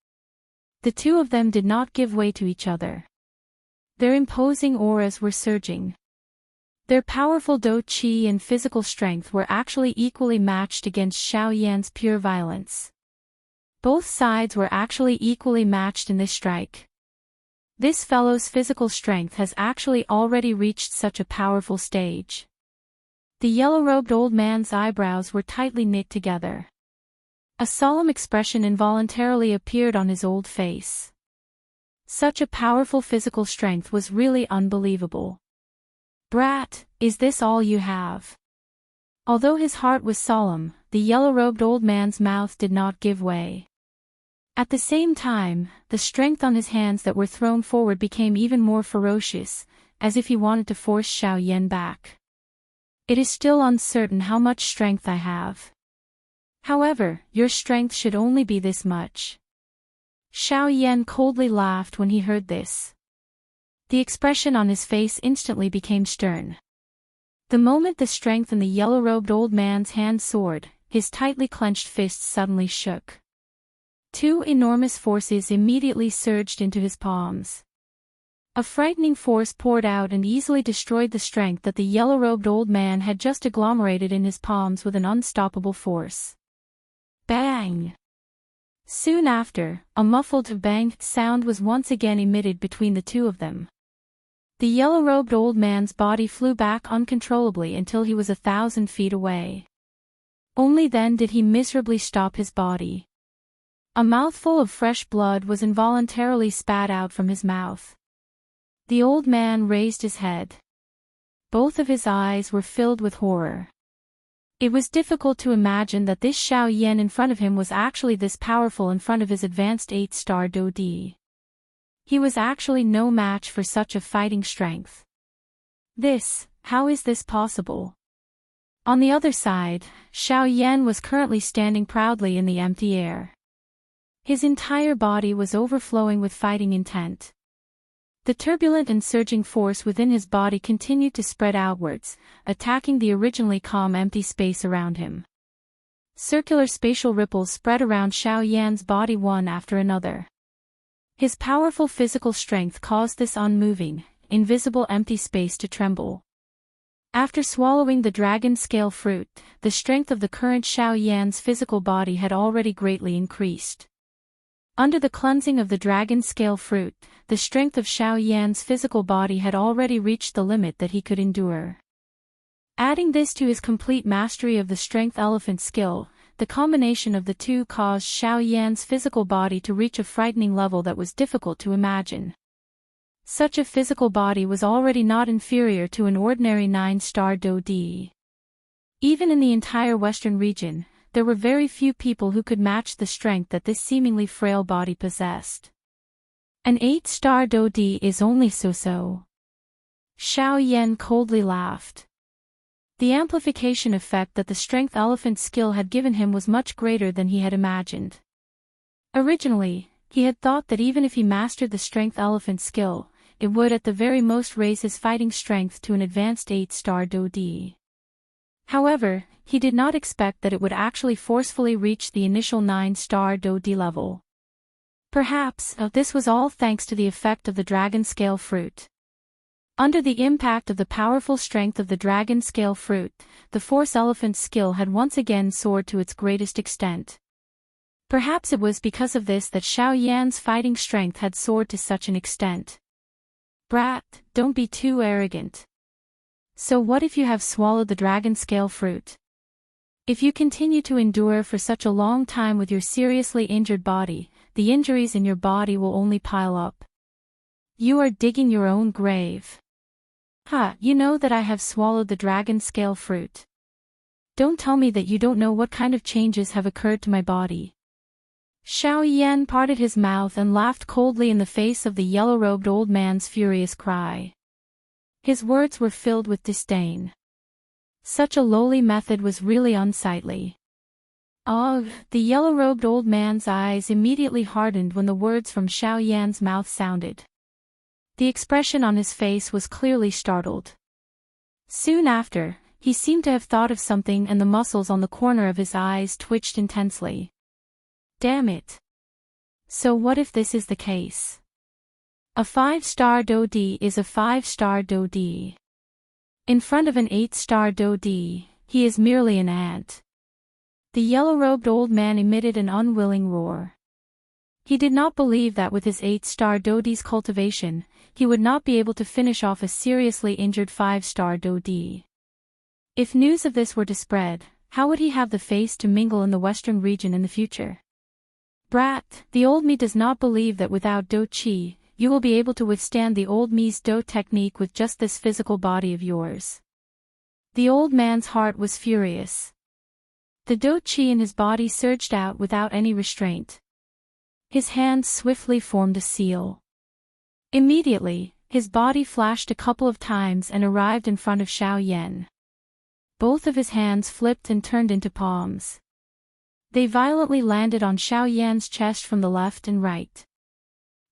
The two of them did not give way to each other. Their imposing auras were surging. Their powerful do qi and physical strength were actually equally matched against Xiao Yan's pure violence. Both sides were actually equally matched in this strike. This fellow's physical strength has actually already reached such a powerful stage. The yellow-robed old man's eyebrows were tightly knit together. A solemn expression involuntarily appeared on his old face. Such a powerful physical strength was really unbelievable. Brat, is this all you have? Although his heart was solemn, the yellow-robed old man's mouth did not give way. At the same time, the strength on his hands that were thrown forward became even more ferocious, as if he wanted to force Xiao Yan back. It is still uncertain how much strength I have. However, your strength should only be this much. Xiao Yan coldly laughed when he heard this. The expression on his face instantly became stern. The moment the strength in the yellow-robed old man's hand soared, his tightly clenched fists suddenly shook. Two enormous forces immediately surged into his palms. A frightening force poured out and easily destroyed the strength that the yellow-robed old man had just agglomerated in his palms with an unstoppable force. Bang! Soon after, a muffled bang sound was once again emitted between the two of them. The yellow-robed old man's body flew back uncontrollably until he was 1,000 feet away. Only then did he miserably stop his body. A mouthful of fresh blood was involuntarily spat out from his mouth. The old man raised his head. Both of his eyes were filled with horror. It was difficult to imagine that this Xiao Yan in front of him was actually this powerful in front of his advanced 8-star Dodi. He was actually no match for such a fighting strength. How is this possible? On the other side, Xiao Yan was currently standing proudly in the empty air. His entire body was overflowing with fighting intent. The turbulent and surging force within his body continued to spread outwards, attacking the originally calm empty space around him. Circular spatial ripples spread around Xiao Yan's body one after another. His powerful physical strength caused this unmoving, invisible empty space to tremble. After swallowing the dragon scale fruit, the strength of the current Xiao Yan's physical body had already greatly increased. Under the cleansing of the dragon scale fruit, the strength of Xiao Yan's physical body had already reached the limit that he could endure. Adding this to his complete mastery of the strength elephant skill, the combination of the two caused Xiao Yan's physical body to reach a frightening level that was difficult to imagine. Such a physical body was already not inferior to an ordinary 9-star Do Di. Even in the entire Western region, there were very few people who could match the strength that this seemingly frail body possessed. An 8-star Do Di is only so-so. Xiao Yan coldly laughed. The amplification effect that the strength elephant skill had given him was much greater than he had imagined. Originally, he had thought that even if he mastered the strength elephant skill, it would at the very most raise his fighting strength to an advanced 8-star Do Di. However, he did not expect that it would actually forcefully reach the initial 9-star Do Di level. Perhaps, this was all thanks to the effect of the dragon scale fruit. Under the impact of the powerful strength of the dragon scale fruit, the force elephant skill had once again soared to its greatest extent. Perhaps it was because of this that Xiao Yan's fighting strength had soared to such an extent. Brat, don't be too arrogant. So what if you have swallowed the dragon scale fruit? If you continue to endure for such a long time with your seriously injured body, the injuries in your body will only pile up. You are digging your own grave. You know that I have swallowed the dragon scale fruit. Don't tell me that you don't know what kind of changes have occurred to my body. Xiao Yan parted his mouth and laughed coldly in the face of the yellow-robed old man's furious cry. His words were filled with disdain. Such a lowly method was really unsightly. The yellow-robed old man's eyes immediately hardened when the words from Xiao Yan's mouth sounded. The expression on his face was clearly startled. Soon after, he seemed to have thought of something and the muscles on the corner of his eyes twitched intensely. Damn it. So what if this is the case? A 5-star Do Di is a 5-star Do Di. In front of an 8-star Do Di, he is merely an ant. The yellow-robed old man emitted an unwilling roar. He did not believe that with his 8-star Do Di's cultivation, he would not be able to finish off a seriously injured 5-star Do Di. If news of this were to spread, how would he have the face to mingle in the Western region in the future? Brat, the old me does not believe that without Do Chi, you will be able to withstand the old me's Do technique with just this physical body of yours. The old man's heart was furious. The Do Chi in his body surged out without any restraint. His hands swiftly formed a seal. Immediately, his body flashed a couple of times and arrived in front of Xiao Yan. Both of his hands flipped and turned into palms. They violently landed on Xiao Yan's chest from the left and right.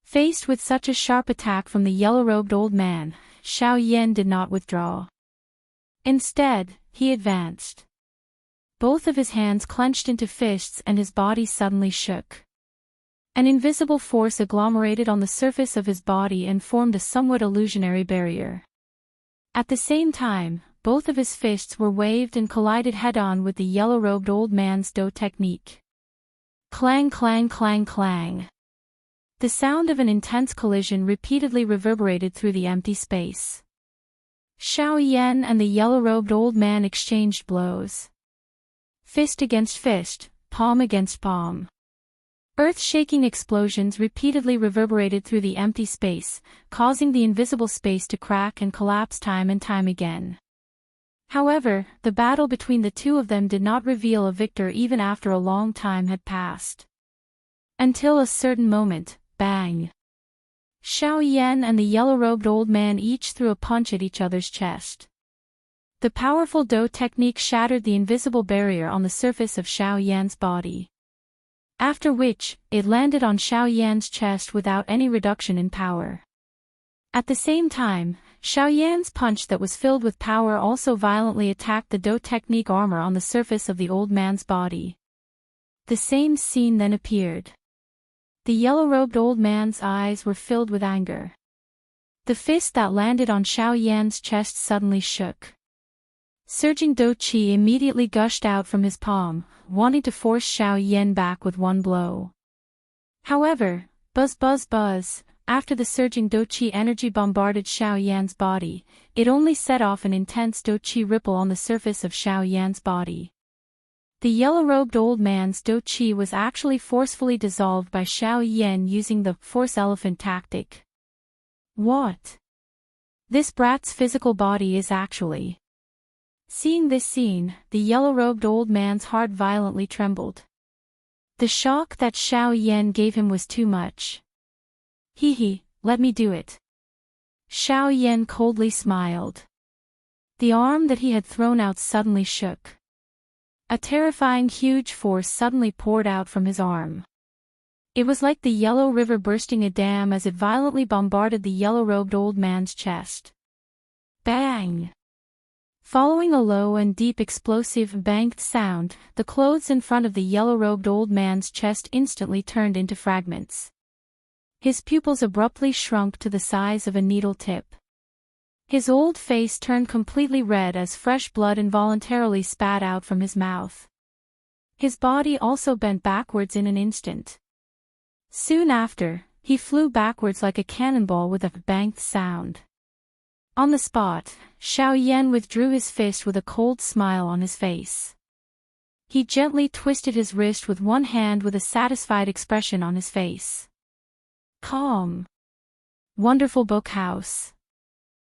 Faced with such a sharp attack from the yellow-robed old man, Xiao Yan did not withdraw. Instead, he advanced. Both of his hands clenched into fists and his body suddenly shook. An invisible force agglomerated on the surface of his body and formed a somewhat illusionary barrier. At the same time, both of his fists were waved and collided head-on with the yellow-robed old man's Do technique. Clang, clang, clang, clang. The sound of an intense collision repeatedly reverberated through the empty space. Xiao Yan and the yellow-robed old man exchanged blows. Fist against fist, palm against palm. Earth-shaking explosions repeatedly reverberated through the empty space, causing the invisible space to crack and collapse time and time again. However, the battle between the two of them did not reveal a victor even after a long time had passed. Until a certain moment, bang! Xiao Yan and the yellow-robed old man each threw a punch at each other's chest. The powerful Do technique shattered the invisible barrier on the surface of Xiao Yan's body. After which, it landed on Xiao Yan's chest without any reduction in power. At the same time, Xiao Yan's punch that was filled with power also violently attacked the Do technique armor on the surface of the old man's body. The same scene then appeared. The yellow-robed old man's eyes were filled with anger. The fist that landed on Xiao Yan's chest suddenly shook. Surging Do Qi immediately gushed out from his palm, wanting to force Xiao Yan back with one blow. However, buzz buzz buzz, after the surging Do Qi energy bombarded Xiao Yan's body, it only set off an intense Do Qi ripple on the surface of Xiao Yan's body. The yellow-robed old man's Do Qi was actually forcefully dissolved by Xiao Yan using the force elephant tactic. What? This brat's physical body is actually... Seeing this scene, the yellow-robed old man's heart violently trembled. The shock that Xiao Yan gave him was too much. Hee, let me do it. Xiao Yan coldly smiled. The arm that he had thrown out suddenly shook. A terrifying huge force suddenly poured out from his arm. It was like the Yellow River bursting a dam as it violently bombarded the yellow-robed old man's chest. Bang! Following a low and deep explosive banged sound, the clothes in front of the yellow-robed old man's chest instantly turned into fragments. His pupils abruptly shrunk to the size of a needle tip. His old face turned completely red as fresh blood involuntarily spat out from his mouth. His body also bent backwards in an instant. Soon after, he flew backwards like a cannonball with a banged sound. On the spot, Xiao Yan withdrew his fist with a cold smile on his face. He gently twisted his wrist with one hand with a satisfied expression on his face. Calm. Wonderful book house.